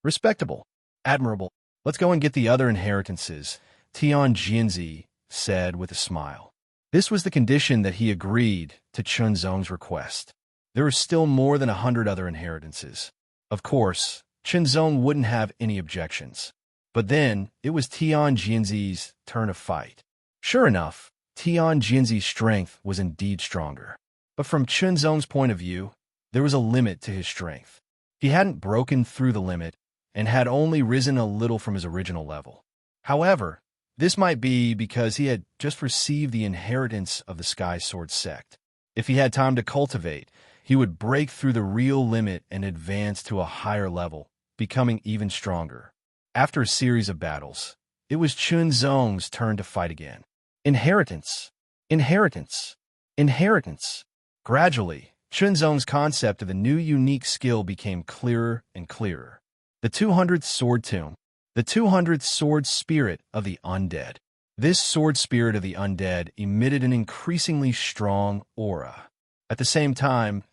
Respectable. Admirable. Let's go and get the other inheritances. Tian Jinzi said with a smile. This was the condition that he agreed to Chunzong's request. There were still more than 100 other inheritances. Of course, Chunzong wouldn't have any objections. But then, it was Tian Jinzi's turn to fight. Sure enough, Tian Jinzi's strength was indeed stronger. But from Chunzong's point of view, there was a limit to his strength. He hadn't broken through the limit and had only risen a little from his original level. However, this might be because he had just received the inheritance of the Sky Sword sect. If he had time to cultivate, he would break through the real limit and advance to a higher level, becoming even stronger. After a series of battles, it was Chunzong's turn to fight again. Inheritance, inheritance, inheritance. Gradually, Chunzong's concept of the new unique skill became clearer and clearer. The 200th Sword Tomb, the 200th Sword Spirit of the Undead. This Sword Spirit of the Undead emitted an increasingly strong aura. At the same time,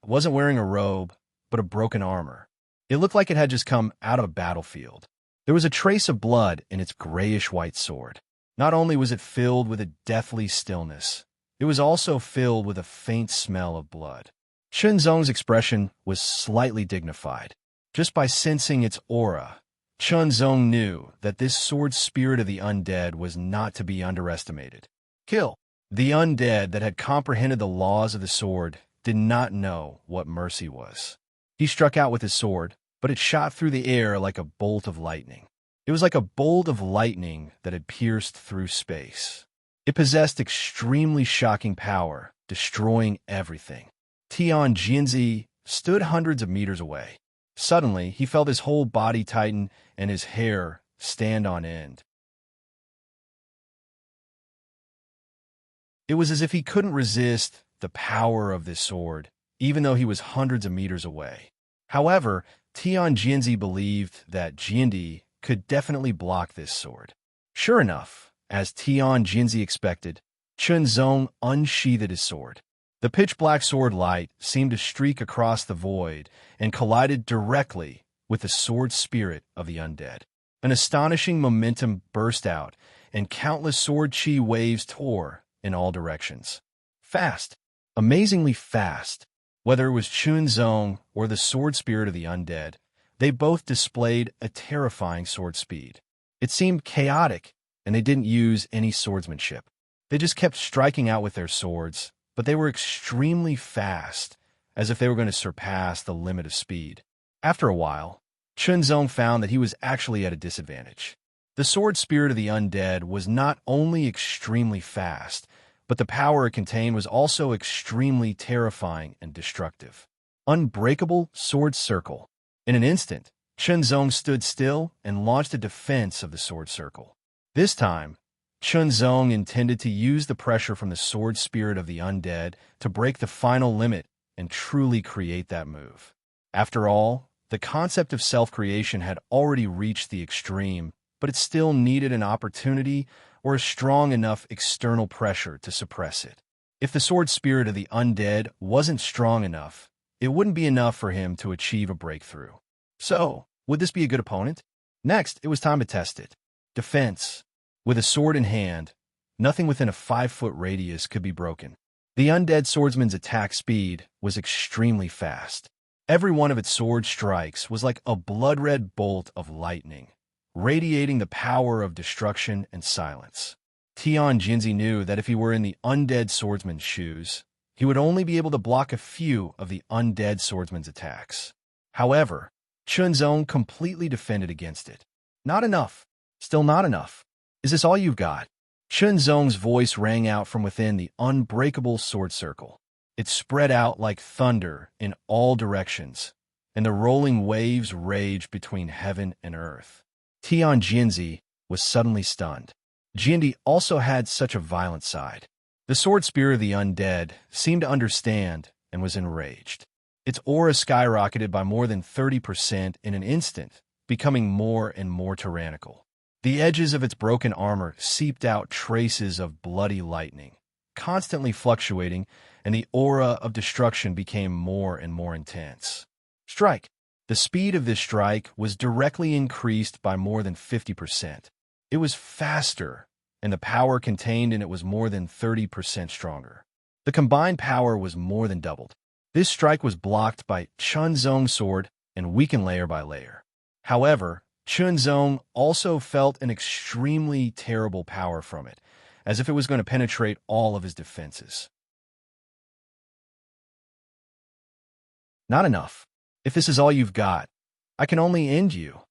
it wasn't wearing a robe, but a broken armor. It looked like it had just come out of a battlefield. There was a trace of blood in its grayish-white sword. Not only was it filled with a deathly stillness, it was also filled with a faint smell of blood. Chunzong's expression was slightly dignified. Just by sensing its aura, Chunzong knew that this sword spirit of the undead was not to be underestimated. Kill. The undead that had comprehended the laws of the sword did not know what mercy was. He struck out with his sword, but it shot through the air like a bolt of lightning. It was like a bolt of lightning that had pierced through space. It possessed extremely shocking power, destroying everything. Tian Jinzi stood hundreds of meters away. Suddenly, he felt his whole body tighten and his hair stand on end. It was as if he couldn't resist the power of this sword, even though he was hundreds of meters away. However, Tian Jinzi believed that Jindi could definitely block this sword. Sure enough, as Tian Jinzi expected, Chunzong unsheathed his sword. The pitch-black sword light seemed to streak across the void and collided directly with the sword spirit of the undead. An astonishing momentum burst out, and countless sword chi waves tore in all directions. Fast, amazingly fast. Whether it was Chunzong or the sword spirit of the undead, they both displayed a terrifying sword speed. It seemed chaotic, and they didn't use any swordsmanship. They just kept striking out with their swords, but they were extremely fast, as if they were going to surpass the limit of speed. After a while, Chunzong found that he was actually at a disadvantage. The sword spirit of the undead was not only extremely fast, but the power it contained was also extremely terrifying and destructive. Unbreakable sword circle. In an instant, Chunzong stood still and launched a defense of the sword circle. This time, Chunzong intended to use the pressure from the sword spirit of the undead to break the final limit and truly create that move. After all, the concept of self-creation had already reached the extreme, but it still needed an opportunity or a strong enough external pressure to suppress it. If the sword spirit of the undead wasn't strong enough, it wouldn't be enough for him to achieve a breakthrough. So, would this be a good opponent? Next, it was time to test it. Defense. With a sword in hand, nothing within a 5-foot radius could be broken. The undead swordsman's attack speed was extremely fast. Every one of its sword strikes was like a blood-red bolt of lightning, radiating the power of destruction and silence. Tian Jinzi knew that if he were in the undead swordsman's shoes, he would only be able to block a few of the undead swordsman's attacks. However, Chunzong completely defended against it. Not enough. Still not enough. Is this all you've got? Chunzong's voice rang out from within the unbreakable sword circle. It spread out like thunder in all directions, and the rolling waves raged between heaven and earth. Tian Jinzi was suddenly stunned. Jindi also had such a violent side. The sword spirit of the undead seemed to understand and was enraged. Its aura skyrocketed by more than 30% in an instant, becoming more and more tyrannical. The edges of its broken armor seeped out traces of bloody lightning, constantly fluctuating, and the aura of destruction became more and more intense. Strike. The speed of this strike was directly increased by more than 50%. It was faster and the power contained in it was more than 30% stronger. The combined power was more than doubled. This strike was blocked by Chunzong's sword and weakened layer by layer. However, Chunzong also felt an extremely terrible power from it, as if it was going to penetrate all of his defenses. Not enough. If this is all you've got, I can only end you,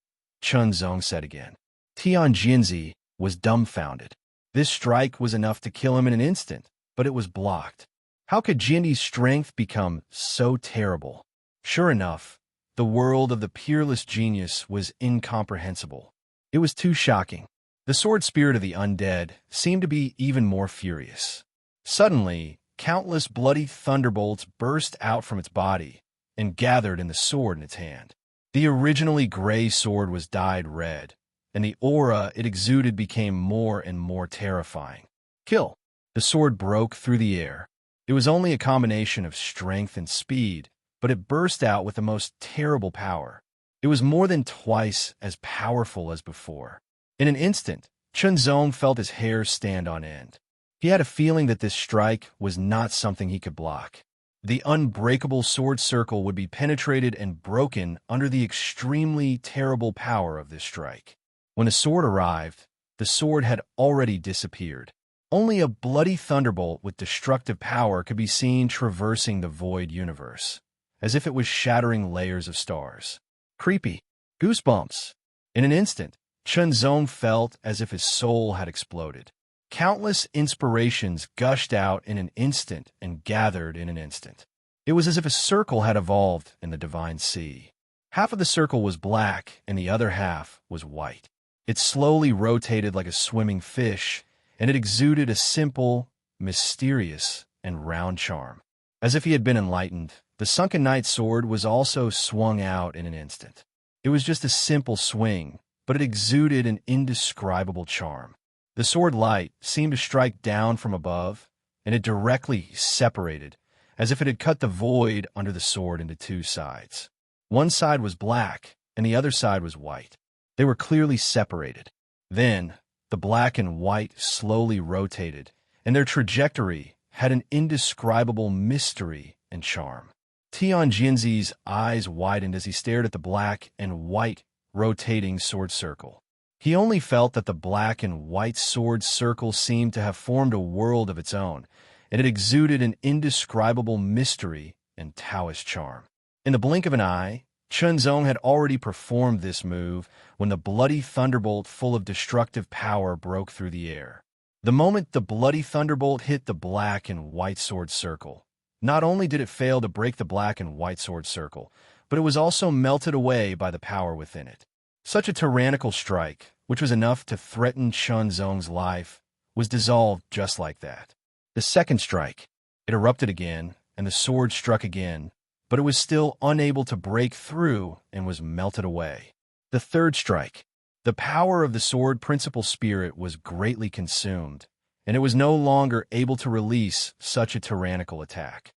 Chunzong said again. Tian Jinzi was dumbfounded. This strike was enough to kill him in an instant, but it was blocked. How could Jindi's strength become so terrible? Sure enough, the world of the peerless genius was incomprehensible. It was too shocking. The sword spirit of the undead seemed to be even more furious. Suddenly, countless bloody thunderbolts burst out from its body and gathered in the sword in its hand. The originally gray sword was dyed red, and the aura it exuded became more and more terrifying. Kill! The sword broke through the air. It was only a combination of strength and speed, but it burst out with the most terrible power. It was more than twice as powerful as before. In an instant, Chunzong felt his hair stand on end. He had a feeling that this strike was not something he could block. The unbreakable sword circle would be penetrated and broken under the extremely terrible power of this strike. When the sword arrived, the sword had already disappeared. Only a bloody thunderbolt with destructive power could be seen traversing the void universe, as if it was shattering layers of stars. Creepy. Goosebumps. In an instant, Chunzong felt as if his soul had exploded. Countless inspirations gushed out in an instant and gathered in an instant. It was as if a circle had evolved in the divine sea. Half of the circle was black and the other half was white. It slowly rotated like a swimming fish, and it exuded a simple, mysterious, and round charm. As if he had been enlightened, the sunken knight sword was also swung out in an instant. It was just a simple swing, but it exuded an indescribable charm. The sword light seemed to strike down from above, and it directly separated, as if it had cut the void under the sword into two sides. One side was black, and the other side was white. They were clearly separated. Then, the black and white slowly rotated, and their trajectory had an indescribable mystery and charm. Tian Jinzi's eyes widened as he stared at the black and white rotating sword circle. He only felt that the black and white sword circle seemed to have formed a world of its own, and it exuded an indescribable mystery and Taoist charm. In the blink of an eye, Chunzong had already performed this move when the bloody thunderbolt full of destructive power broke through the air. The moment the bloody thunderbolt hit the black and white sword circle, not only did it fail to break the black and white sword circle, but it was also melted away by the power within it. Such a tyrannical strike, which was enough to threaten Chunzong's life, was dissolved just like that. The second strike, it erupted again, and the sword struck again, but it was still unable to break through and was melted away. The third strike, the power of the sword principal spirit was greatly consumed, and it was no longer able to release such a tyrannical attack.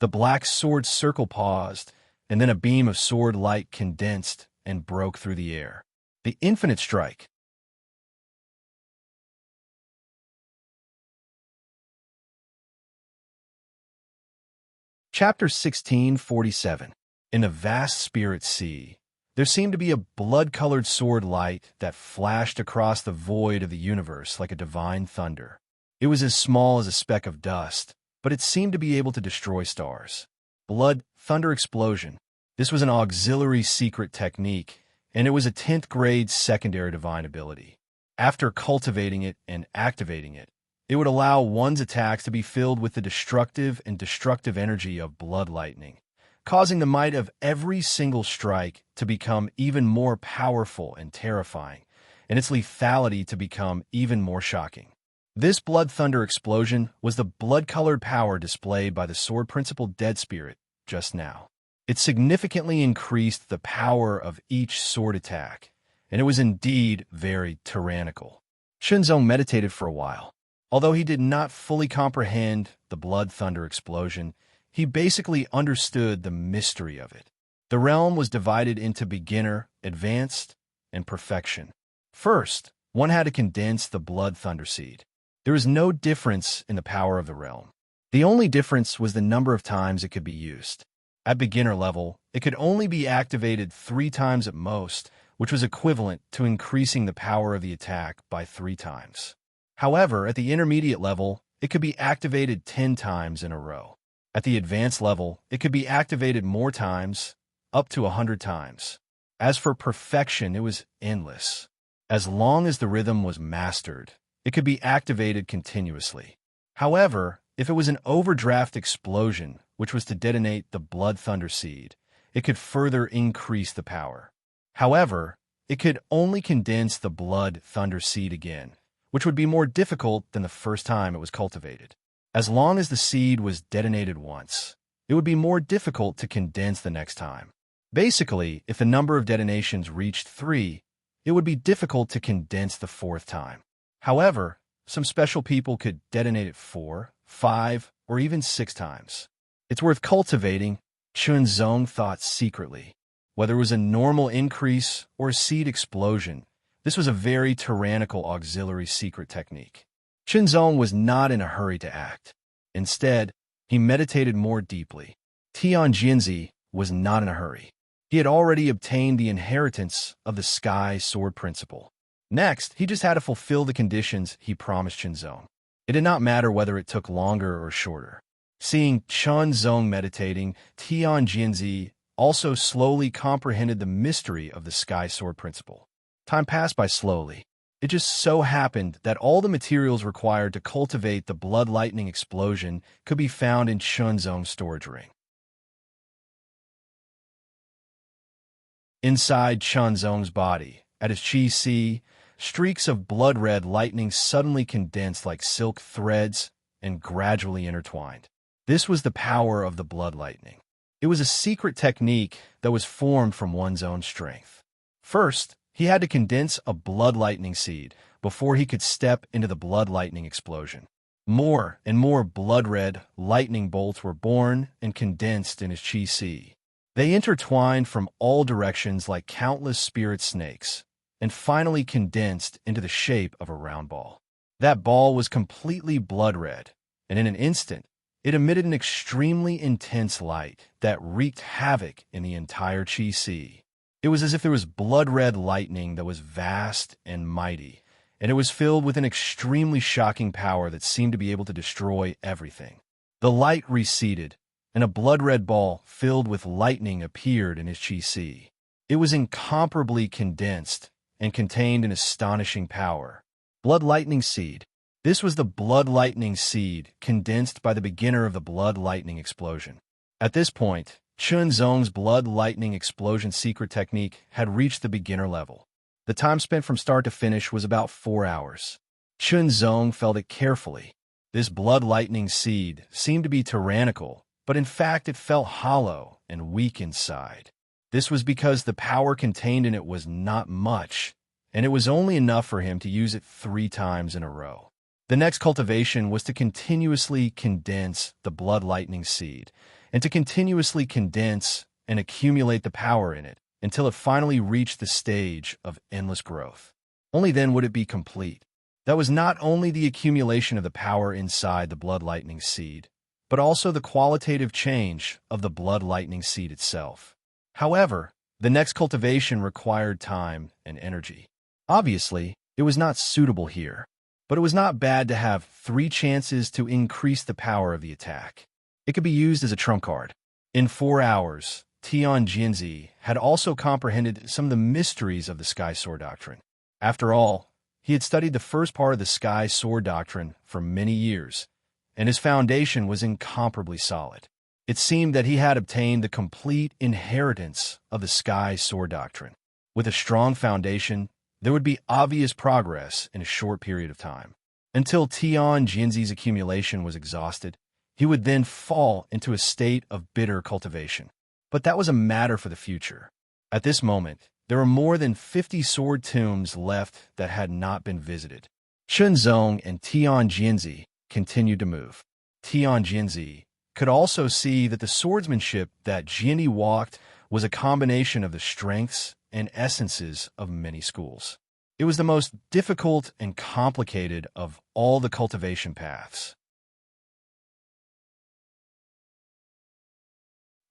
The black sword circle paused, and then a beam of sword light condensed and broke through the air. The infinite strike. Chapter 1647. In the vast spirit sea, there seemed to be a blood-colored sword light that flashed across the void of the universe like a divine thunder. It was as small as a speck of dust, but it seemed to be able to destroy stars. Blood thunder explosion. This was an auxiliary secret technique, and it was a 10th grade secondary divine ability. After cultivating it and activating it, it would allow one's attacks to be filled with the destructive and destructive energy of blood lightning, causing the might of every single strike to become even more powerful and terrifying, and its lethality to become even more shocking. This blood thunder explosion was the blood-colored power displayed by the sword principal dead spirit just now. It significantly increased the power of each sword attack, and it was indeed very tyrannical. Chunzong meditated for a while. Although he did not fully comprehend the blood thunder explosion, he basically understood the mystery of it. The realm was divided into beginner, advanced, and perfection. First, one had to condense the blood thunder seed. There was no difference in the power of the realm. The only difference was the number of times it could be used. At beginner level, it could only be activated 3 times at most, which was equivalent to increasing the power of the attack by 3 times. However, at the intermediate level, it could be activated 10 times in a row. At the advanced level, it could be activated more times, up to 100 times. As for perfection, it was endless. As long as the rhythm was mastered, it could be activated continuously. However, if it was an overdraft explosion, which was to detonate the blood thunder seed, it could further increase the power. However, it could only condense the blood thunder seed again, which would be more difficult than the first time it was cultivated. As long as the seed was detonated once, it would be more difficult to condense the next time. Basically, if the number of detonations reached 3, it would be difficult to condense the 4th time. However, some special people could detonate it 4, 5, or even 6 times. It's worth cultivating, Chunzong thought secretly. Whether it was a normal increase or a seed explosion, this was a very tyrannical auxiliary secret technique. Chunzong was not in a hurry to act. Instead, he meditated more deeply. Tianjinzi was not in a hurry. He had already obtained the inheritance of the Sky Sword Principle. Next, he just had to fulfill the conditions he promised Chunzong. It did not matter whether it took longer or shorter. Seeing Chunzong meditating, Tianjinzi also slowly comprehended the mystery of the Sky Sword Principle. Time passed by slowly. It just so happened that all the materials required to cultivate the blood lightning explosion could be found in Chunzong's storage ring. Inside Chunzong's body, at his chi-si, streaks of blood-red lightning suddenly condensed like silk threads and gradually intertwined. This was the power of the blood lightning. It was a secret technique that was formed from one's own strength. First, he had to condense a blood lightning seed before he could step into the blood lightning explosion. More and more blood-red lightning bolts were born and condensed in his chi-si. They intertwined from all directions like countless spirit snakes, and finally condensed into the shape of a round ball. That ball was completely blood-red, and in an instant, it emitted an extremely intense light that wreaked havoc in the entire chi-si. It was as if there was blood-red lightning that was vast and mighty, and it was filled with an extremely shocking power that seemed to be able to destroy everything. The light receded, and a blood-red ball filled with lightning appeared in his chi-si. It was incomparably condensed and contained an astonishing power. Blood lightning seed. This was the blood lightning seed condensed by the beginner of the blood lightning explosion. At this point, Chunzong's blood lightning explosion secret technique had reached the beginner level. The time spent from start to finish was about 4 hours. Chunzong felt it carefully. This blood lightning seed seemed to be tyrannical, but in fact it felt hollow and weak inside. This was because the power contained in it was not much, and it was only enough for him to use it 3 times in a row. The next cultivation was to continuously condense the blood lightning seed, and to continuously condense and accumulate the power in it until it finally reached the stage of endless growth. Only then would it be complete. That was not only the accumulation of the power inside the blood lightning seed, but also the qualitative change of the blood lightning seed itself. However, the next cultivation required time and energy. Obviously, it was not suitable here, but it was not bad to have 3 chances to increase the power of the attack. It could be used as a trump card. In 4 hours, Tianjinzi had also comprehended some of the mysteries of the Sky Sword Doctrine. After all, he had studied the first part of the Sky Sword Doctrine for many years, and his foundation was incomparably solid. It seemed that he had obtained the complete inheritance of the Sky Sword Doctrine. With a strong foundation, there would be obvious progress in a short period of time. Until Tianjinzi's accumulation was exhausted, he would then fall into a state of bitter cultivation. But that was a matter for the future. At this moment, there were more than 50 sword tombs left that had not been visited. Chunzong and Tianjinzi continued to move. Tianjinzi could also see that the swordsmanship that Jiani walked was a combination of the strengths and essences of many schools. It was the most difficult and complicated of all the cultivation paths.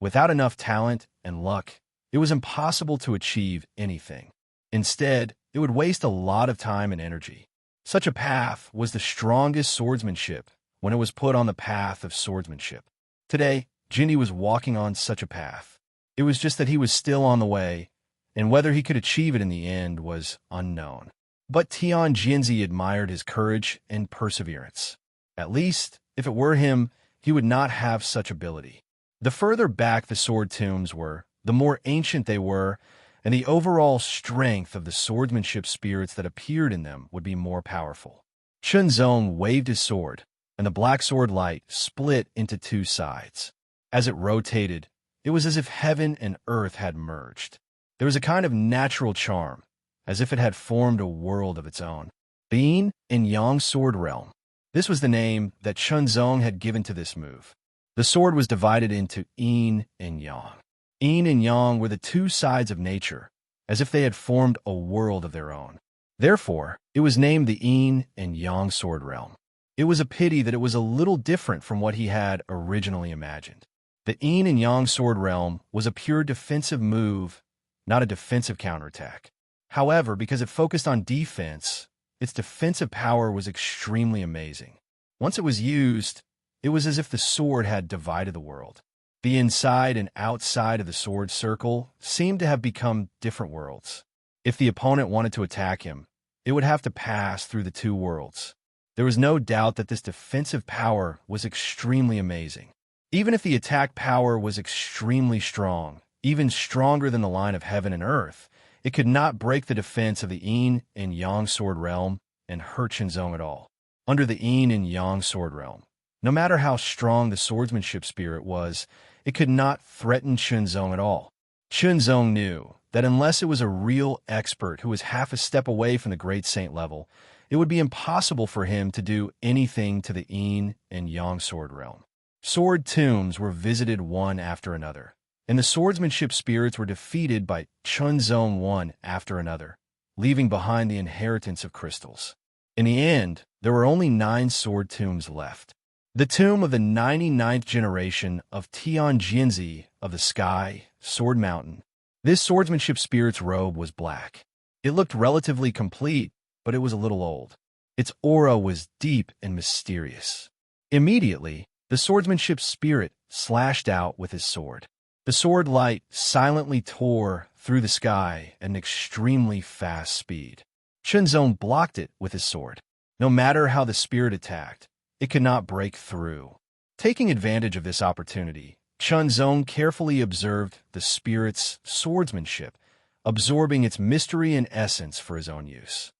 Without enough talent and luck, it was impossible to achieve anything. Instead, it would waste a lot of time and energy. Such a path was the strongest swordsmanship when it was put on the path of swordsmanship. Today, Jindy was walking on such a path. It was just that he was still on the way, and whether he could achieve it in the end was unknown. But Tian Jinzi admired his courage and perseverance. At least, if it were him, he would not have such ability. The further back the sword tombs were, the more ancient they were, and the overall strength of the swordsmanship spirits that appeared in them would be more powerful. Chunzong waved his sword, and the black sword light split into two sides. As it rotated, it was as if heaven and earth had merged. There was a kind of natural charm, as if it had formed a world of its own. The Yin and Yang Sword Realm. This was the name that Chunzong had given to this move. The sword was divided into Yin and Yang. Yin and Yang were the two sides of nature, as if they had formed a world of their own. Therefore, it was named the Yin and Yang Sword Realm. It was a pity that it was a little different from what he had originally imagined. The Yin and Yang Sword Realm was a pure defensive move, not a defensive counterattack. However, because it focused on defense, its defensive power was extremely amazing. Once it was used, it was as if the sword had divided the world. The inside and outside of the sword circle seemed to have become different worlds. If the opponent wanted to attack him, it would have to pass through the two worlds. There was no doubt that this defensive power was extremely amazing. Even if the attack power was extremely strong, even stronger than the line of heaven and earth, it could not break the defense of the Yin and Yang Sword Realm and hurt Chunzong at all. Under the Yin and Yang Sword Realm, no matter how strong the swordsmanship spirit was, it could not threaten Chunzong at all. Chunzong knew that unless it was a real expert who was half a step away from the great saint level, it would be impossible for him to do anything to the Yin and Yang Sword Realm. Sword tombs were visited one after another, and the swordsmanship spirits were defeated by Chunzong one after another, leaving behind the inheritance of crystals. In the end, there were only 9 sword tombs left. The tomb of the 99th generation of Tian Jinzi of the Sky, Sword Mountain. This swordsmanship spirit's robe was black. It looked relatively complete, but it was a little old. Its aura was deep and mysterious. Immediately, the swordsmanship spirit slashed out with his sword. The sword light silently tore through the sky at an extremely fast speed. Chunzong blocked it with his sword. No matter how the spirit attacked, it could not break through. Taking advantage of this opportunity, Chunzong carefully observed the spirit's swordsmanship, absorbing its mystery and essence for his own use.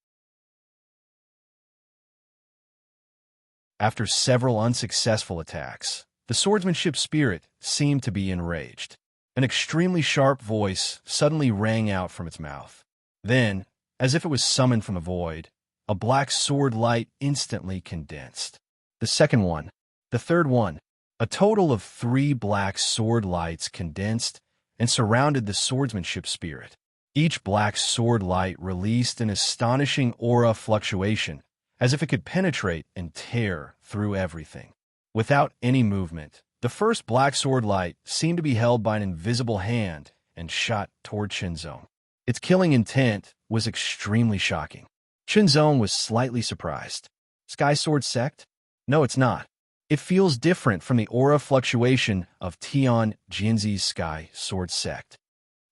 After several unsuccessful attacks, the swordsmanship spirit seemed to be enraged. An extremely sharp voice suddenly rang out from its mouth. Then, as if it was summoned from the void, a black sword light instantly condensed. The second one, the third one, a total of 3 black sword lights condensed and surrounded the swordsmanship spirit. Each black sword light released an astonishing aura fluctuation, as if it could penetrate and tear through everything. Without any movement, the first black sword light seemed to be held by an invisible hand and shot toward Chunzong. Its killing intent was extremely shocking. Chunzong was slightly surprised. Sky Sword Sect? No, it's not. It feels different from the aura fluctuation of Tian Jinzi's Sky Sword Sect.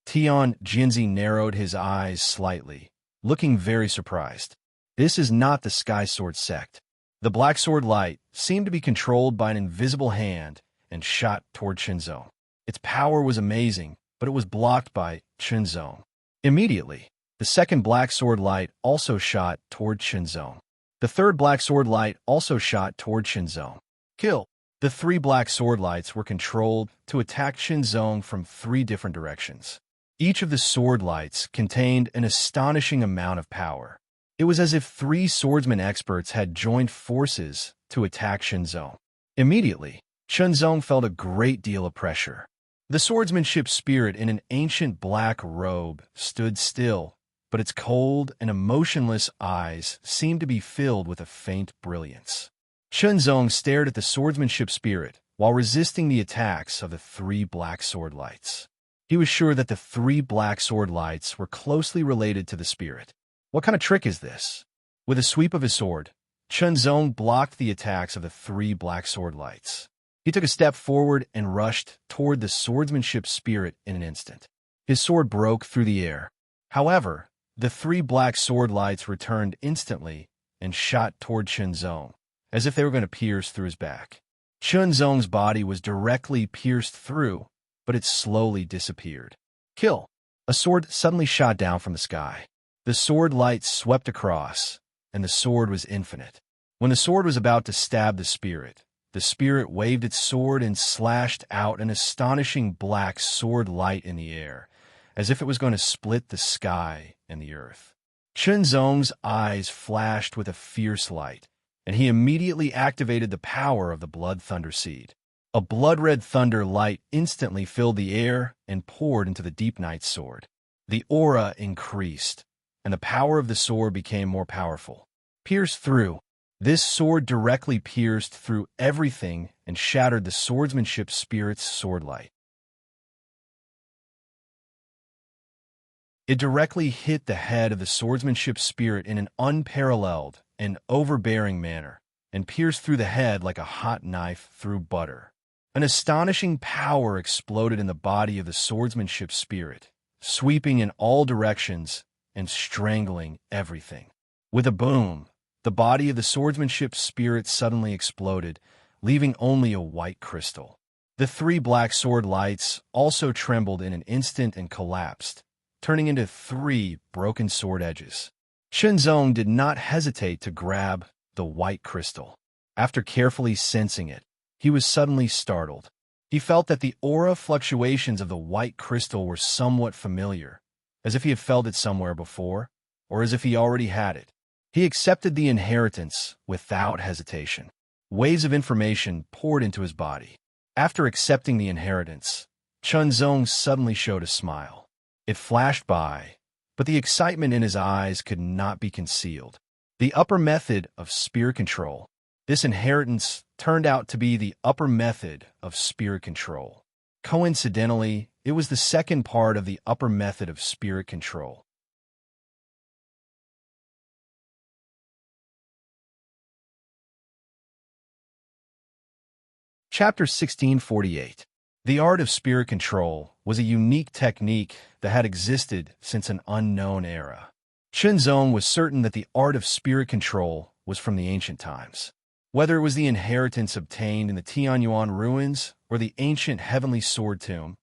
Tian Jinzi narrowed his eyes slightly, looking very surprised. This is not the Sky Sword Sect. The black sword light seemed to be controlled by an invisible hand and shot toward Chunzong. Its power was amazing, but it was blocked by Chunzong. Immediately, the second black sword light also shot toward Chunzong. The third black sword light also shot toward Chunzong. Kill. The 3 black sword lights were controlled to attack Chunzong from 3 different directions. Each of the sword lights contained an astonishing amount of power. It was as if 3 swordsman experts had joined forces to attack Chunzong. Immediately, Chunzong felt a great deal of pressure. The swordsmanship spirit in an ancient black robe stood still, but its cold and emotionless eyes seemed to be filled with a faint brilliance. Chunzong stared at the swordsmanship spirit while resisting the attacks of the three black sword lights. He was sure that the three black sword lights were closely related to the spirit. What kind of trick is this? With a sweep of his sword, Chunzong blocked the attacks of the three black sword lights. He took a step forward and rushed toward the swordsmanship spirit in an instant. His sword broke through the air. However, the three black sword lights returned instantly and shot toward Chunzong, as if they were going to pierce through his back. Chunzong's body was directly pierced through, but it slowly disappeared. Kill! A sword suddenly shot down from the sky. The sword light swept across, and the sword was infinite. When the sword was about to stab the spirit waved its sword and slashed out an astonishing black sword light in the air, as if it was going to split the sky and the earth. Chunzong's eyes flashed with a fierce light, and he immediately activated the power of the Blood Thunder Seed. A blood-red thunder light instantly filled the air and poured into the Deep Knight's sword. The aura increased, and the power of the sword became more powerful. Pierced through. This sword directly pierced through everything and shattered the swordsmanship spirit's sword light. It directly hit the head of the swordsmanship spirit in an unparalleled and overbearing manner, and pierced through the head like a hot knife through butter. An astonishing power exploded in the body of the swordsmanship spirit, sweeping in all directions and strangling everything. With a boom, the body of the swordsmanship spirit suddenly exploded, leaving only a white crystal. The three black sword lights also trembled in an instant and collapsed, turning into three broken sword edges. Chunzong did not hesitate to grab the white crystal. After carefully sensing it, he was suddenly startled. He felt that the aura fluctuations of the white crystal were somewhat familiar, as if he had felt it somewhere before, or as if he already had it. He accepted the inheritance without hesitation. Waves of information poured into his body. After accepting the inheritance, Chunzong suddenly showed a smile. It flashed by, but the excitement in his eyes could not be concealed. The upper method of spirit control. This inheritance turned out to be the upper method of spirit control. Coincidentally, it was the second part of the upper method of spirit control. Chapter 1648. The art of spirit control was a unique technique that had existed since an unknown era. Chunzong was certain that the art of spirit control was from the ancient times. Whether it was the inheritance obtained in the Tianyuan ruins or the ancient heavenly sword tomb,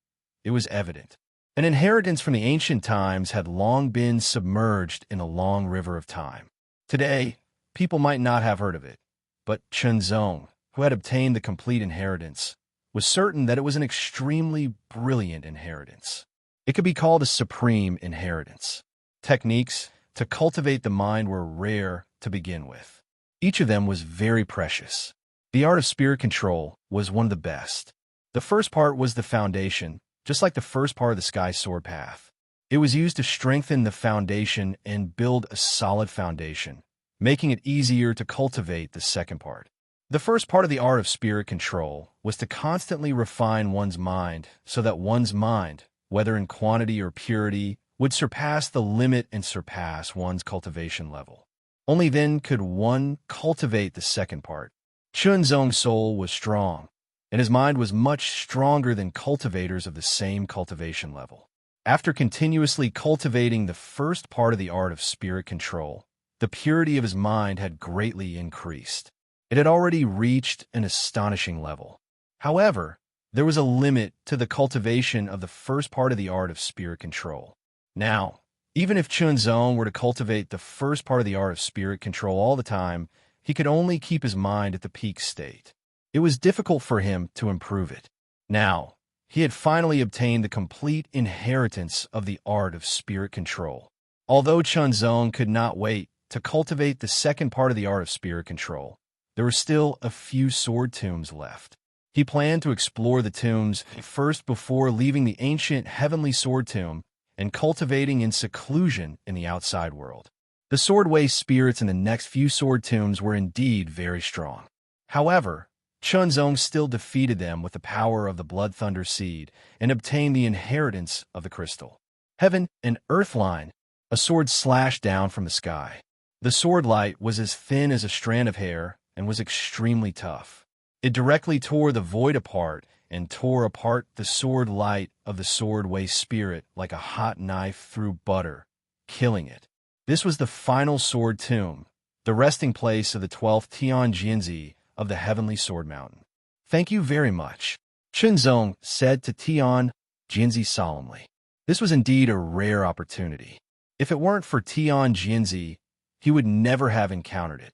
it was evident. An inheritance from the ancient times had long been submerged in a long river of time. Today, people might not have heard of it, but Chunzong, who had obtained the complete inheritance, was certain that it was an extremely brilliant inheritance. It could be called a supreme inheritance. Techniques to cultivate the mind were rare to begin with. Each of them was very precious. The art of spirit control was one of the best. The first part was the foundation, just like the first part of the Sky Sword Path. It was used to strengthen the foundation and build a solid foundation, making it easier to cultivate the second part. The first part of the art of spirit control was to constantly refine one's mind so that one's mind, whether in quantity or purity, would surpass the limit and surpass one's cultivation level. Only then could one cultivate the second part. Chunzong's soul was strong, and his mind was much stronger than cultivators of the same cultivation level. After continuously cultivating the first part of the art of spirit control, the purity of his mind had greatly increased. It had already reached an astonishing level. However, there was a limit to the cultivation of the first part of the art of spirit control. Now, even if Chunzong were to cultivate the first part of the art of spirit control all the time, he could only keep his mind at the peak state. It was difficult for him to improve it. Now, he had finally obtained the complete inheritance of the art of spirit control. Although Chunzong could not wait to cultivate the second part of the art of spirit control, there were still a few sword tombs left. He planned to explore the tombs first before leaving the ancient heavenly sword tomb and cultivating in seclusion in the outside world. The sword-way spirits in the next few sword tombs were indeed very strong. However, Chunzong still defeated them with the power of the Blood Thunder Seed and obtained the inheritance of the crystal. Heaven and Earth line, a sword slashed down from the sky. The sword light was as thin as a strand of hair and was extremely tough. It directly tore the void apart and tore apart the sword light of the sword-way spirit like a hot knife through butter, killing it. This was the final sword tomb, the resting place of the 12th Tian Jianzi of the Heavenly Sword Mountain. "Thank you very much," Chunzong said to Tian Jianzi solemnly. This was indeed a rare opportunity. If it weren't for Tian Jianzi, he would never have encountered it.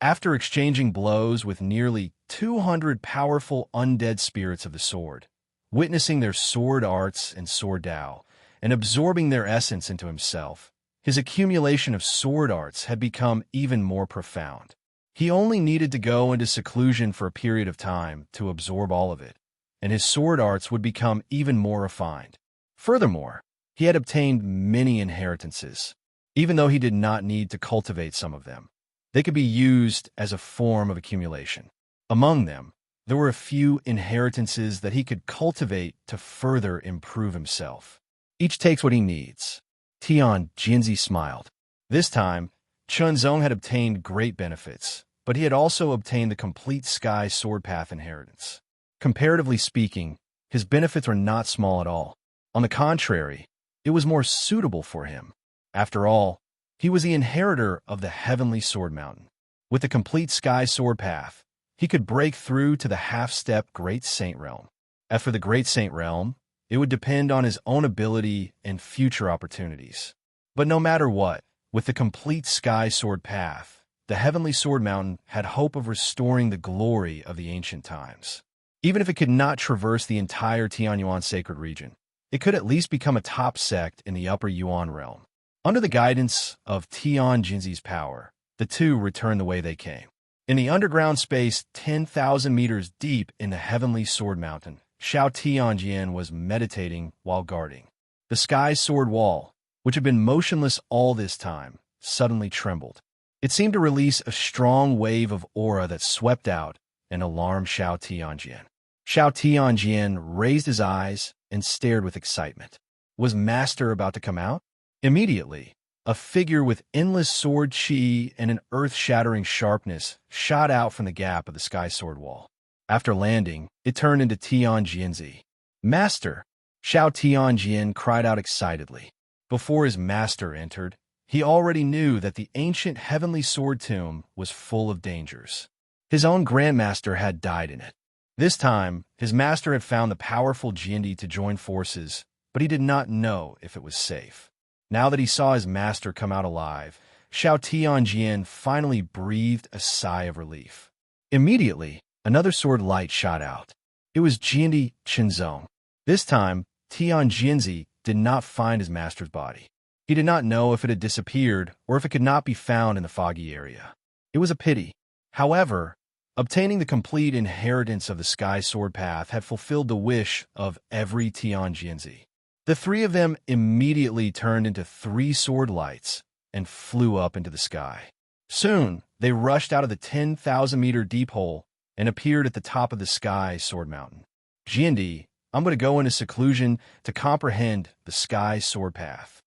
After exchanging blows with nearly 200 powerful undead spirits of the sword, witnessing their sword arts and sword Tao, and absorbing their essence into himself, his accumulation of sword arts had become even more profound. He only needed to go into seclusion for a period of time to absorb all of it, and his sword arts would become even more refined. Furthermore, he had obtained many inheritances, even though he did not need to cultivate some of them. They could be used as a form of accumulation. Among them, there were a few inheritances that he could cultivate to further improve himself. Each takes what he needs. Tian Jinzi smiled. This time, Chunzong had obtained great benefits, but he had also obtained the complete Sky Sword Path inheritance. Comparatively speaking, his benefits were not small at all. On the contrary, it was more suitable for him. After all, he was the inheritor of the Heavenly Sword Mountain. With the complete Sky Sword Path, he could break through to the half-step Great Saint Realm. As for the Great Saint Realm, it would depend on his own ability and future opportunities. But no matter what, with the complete Sky Sword Path, the Heavenly Sword Mountain had hope of restoring the glory of the ancient times. Even if it could not traverse the entire Tianyuan sacred region, it could at least become a top sect in the Upper Yuan realm. Under the guidance of Tian Jinzi's power, the two returned the way they came. In the underground space 10,000 meters deep in the Heavenly Sword Mountain, Xiao Tianjian was meditating while guarding. The Sky Sword Wall, which had been motionless all this time, suddenly trembled. It seemed to release a strong wave of aura that swept out and alarmed Xiao Tianjian. Xiao Tianjian raised his eyes and stared with excitement. Was Master about to come out? Immediately, a figure with endless sword chi and an earth-shattering sharpness shot out from the gap of the Sky Sword Wall. After landing, it turned into Tian Jianzi. "Master!" Xiao Tianjian cried out excitedly. Before his master entered, he already knew that the ancient heavenly sword tomb was full of dangers. His own grandmaster had died in it. This time, his master had found the powerful Jiandi to join forces, but he did not know if it was safe. Now that he saw his master come out alive, Xiao Tianjian finally breathed a sigh of relief. Immediately, another sword light shot out. It was Jiandi Chunzong. This time, Tian Jinzi did not find his master's body. He did not know if it had disappeared or if it could not be found in the foggy area. It was a pity. However, obtaining the complete inheritance of the Sky Sword Path had fulfilled the wish of every Tian Jinzi. The three of them immediately turned into 3 sword lights and flew up into the sky. Soon, they rushed out of the 10,000-meter deep hole and appeared at the top of the Sky Sword Mountain. "Jiandi, I'm going to go into seclusion to comprehend the Sky Sword Path.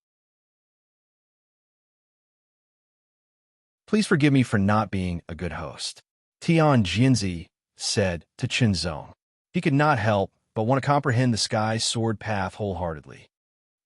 Please forgive me for not being a good host," Tian Jinzi said to Chunzong. He could not help but want to comprehend the Sky Sword Path wholeheartedly.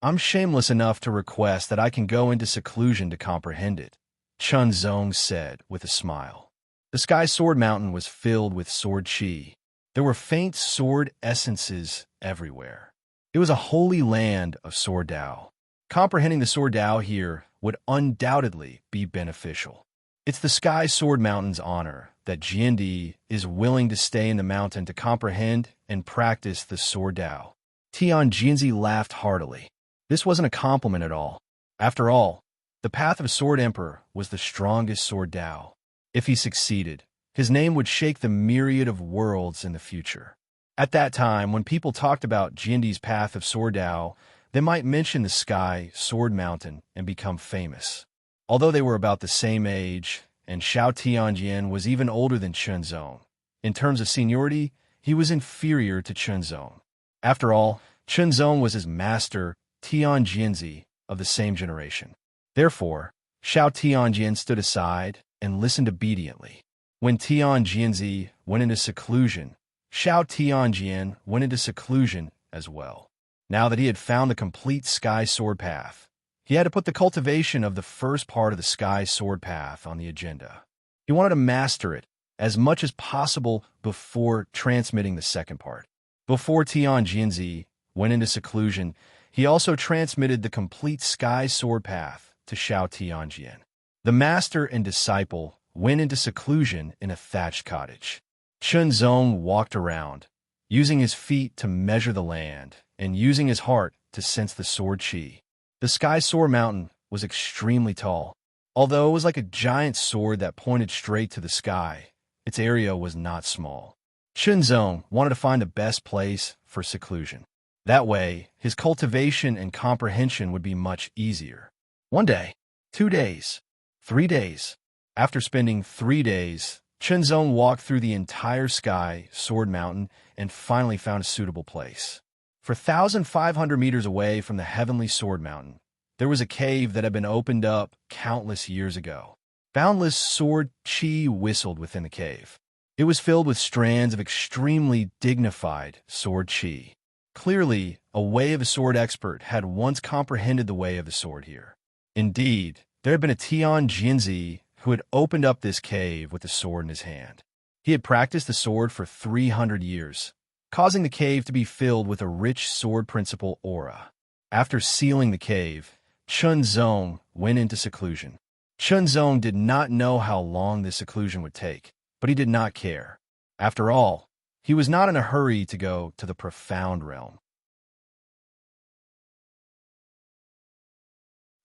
"I'm shameless enough to request that I can go into seclusion to comprehend it," Chunzong said with a smile. The Sky Sword Mountain was filled with sword chi. There were faint sword essences everywhere. It was a holy land of sword Tao. Comprehending the sword Tao here would undoubtedly be beneficial. It's the Sky Sword Mountain's honor that Jiandi is willing to stay in the mountain to comprehend and practice the sword Tao. Tian Jinzi laughed heartily. This wasn't a compliment at all. After all, the path of Sword Emperor was the strongest sword Tao. If he succeeded, his name would shake the myriad of worlds in the future. At that time, when people talked about Jindi's path of sword Dao, they might mention the sky, Sword Mountain, and become famous. Although they were about the same age, and Xiao Tianjian was even older than Chunzong, in terms of seniority, he was inferior to Chunzong. After all, Chunzong was his master, Tianjinzi, of the same generation. Therefore, Xiao Tianjian stood aside and listened obediently. When Tianjinzi went into seclusion, Xiao Tianjian went into seclusion as well. Now that he had found the complete sky sword path, he had to put the cultivation of the first part of the sky sword path on the agenda. He wanted to master it as much as possible before transmitting the second part. Before Tianjinzi went into seclusion, he also transmitted the complete sky sword path to Xiao Tianjian. The master and disciple went into seclusion in a thatched cottage. Chunzong walked around, using his feet to measure the land and using his heart to sense the sword qi. The sky sword mountain was extremely tall. Although it was like a giant sword that pointed straight to the sky, its area was not small. Chunzong wanted to find the best place for seclusion. That way, his cultivation and comprehension would be much easier. 1 day, 2 days, 3 days. After spending 3 days, Chunzong walked through the entire sky, Sword Mountain, and finally found a suitable place. For 1,500 meters away from the heavenly Sword Mountain, there was a cave that had been opened up countless years ago. Boundless sword qi whistled within the cave. It was filled with strands of extremely dignified sword qi. Clearly, a way of a sword expert had once comprehended the way of the sword here. Indeed, there had been a Tianjinzi who had opened up this cave with the sword in his hand. He had practiced the sword for 300 years, causing the cave to be filled with a rich sword principle aura. After sealing the cave, Chunzong went into seclusion. Chunzong did not know how long this seclusion would take, but he did not care. After all, he was not in a hurry to go to the profound realm.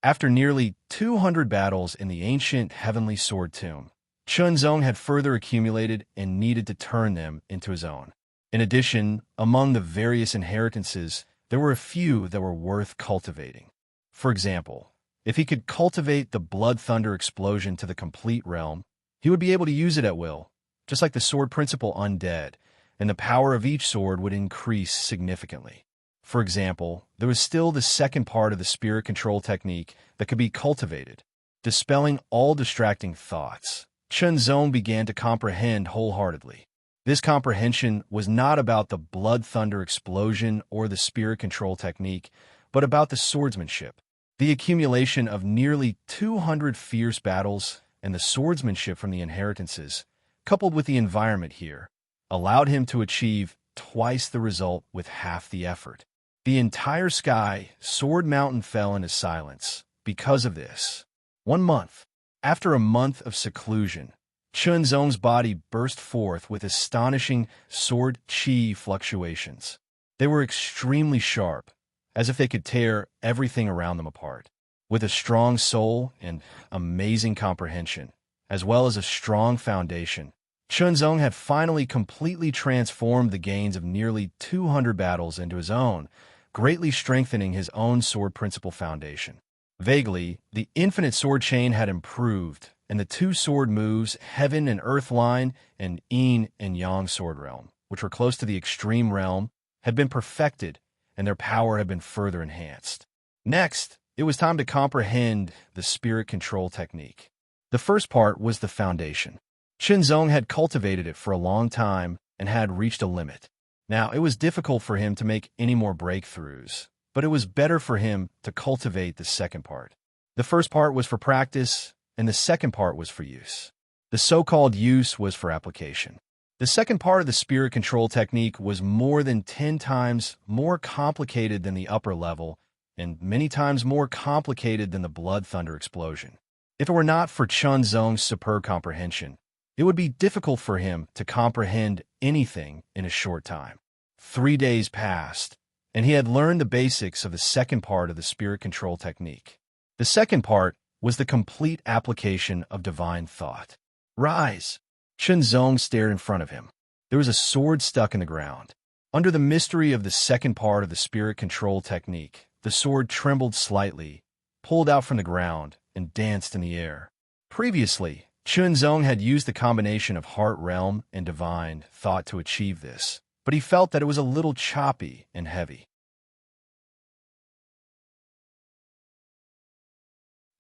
After nearly 200 battles in the ancient heavenly sword tomb, Chunzong had further accumulated and needed to turn them into his own. In addition, among the various inheritances, there were a few that were worth cultivating. For example, if he could cultivate the blood thunder explosion to the complete realm, he would be able to use it at will, just like the sword principle undead, and the power of each sword would increase significantly. For example, there was still the second part of the spirit control technique that could be cultivated. Dispelling all distracting thoughts, Chunzong began to comprehend wholeheartedly. This comprehension was not about the blood thunder explosion or the spirit control technique, but about the swordsmanship. The accumulation of nearly 200 fierce battles and the swordsmanship from the inheritances, coupled with the environment here, allowed him to achieve twice the result with half the effort. The entire sky, Sword Mountain, fell into silence because of this. 1 month. After a month of seclusion, Chunzong's body burst forth with astonishing sword qi fluctuations. They were extremely sharp, as if they could tear everything around them apart. With a strong soul and amazing comprehension, as well as a strong foundation, Chunzong had finally completely transformed the gains of nearly 200 battles into his own, greatly strengthening his own sword principle foundation. Vaguely, the infinite sword chain had improved, and the 2 sword moves, Heaven and Earth Line and Yin and Yang sword realm, which were close to the extreme realm, had been perfected, and their power had been further enhanced. Next, it was time to comprehend the spirit control technique. The first part was the foundation. Chunzong had cultivated it for a long time and had reached a limit. Now, it was difficult for him to make any more breakthroughs, but it was better for him to cultivate the second part. The first part was for practice, and the second part was for use. The so-called use was for application. The second part of the spirit control technique was more than 10 times more complicated than the upper level, and many times more complicated than the blood thunder explosion. If it were not for Chunzong's superb comprehension, it would be difficult for him to comprehend anything in a short time. 3 days passed, and he had learned the basics of the second part of the spirit control technique. The second part was the complete application of divine thought. Rise! Chunzong stared in front of him. There was a sword stuck in the ground. Under the mystery of the second part of the spirit control technique, the sword trembled slightly, pulled out from the ground, and danced in the air. Previously, Chunzong had used the combination of heart realm and divine thought to achieve this, but he felt that it was a little choppy and heavy.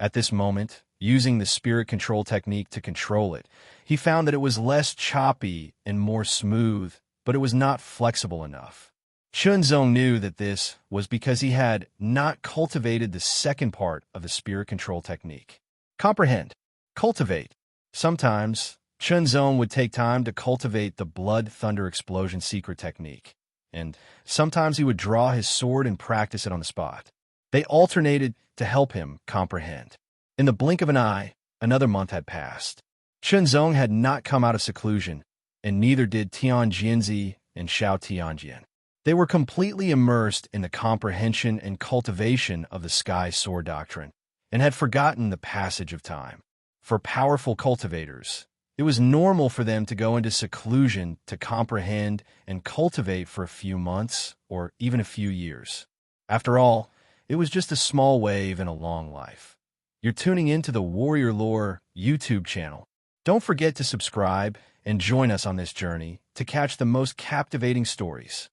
At this moment, using the spirit control technique to control it, he found that it was less choppy and more smooth, but it was not flexible enough. Chunzong knew that this was because he had not cultivated the second part of the spirit control technique. Comprehend. Cultivate. Sometimes, Chunzong would take time to cultivate the blood thunder explosion secret technique, and sometimes he would draw his sword and practice it on the spot. They alternated to help him comprehend. In the blink of an eye, another month had passed. Chunzong had not come out of seclusion, and neither did Tianjianzi and Xiao Tianjian. They were completely immersed in the comprehension and cultivation of the Sky Sword Doctrine, and had forgotten the passage of time. For powerful cultivators, it was normal for them to go into seclusion to comprehend and cultivate for a few months or even a few years. After all, it was just a small wave in a long life. You're tuning into the Warrior Lore YouTube channel. Don't forget to subscribe and join us on this journey to catch the most captivating stories.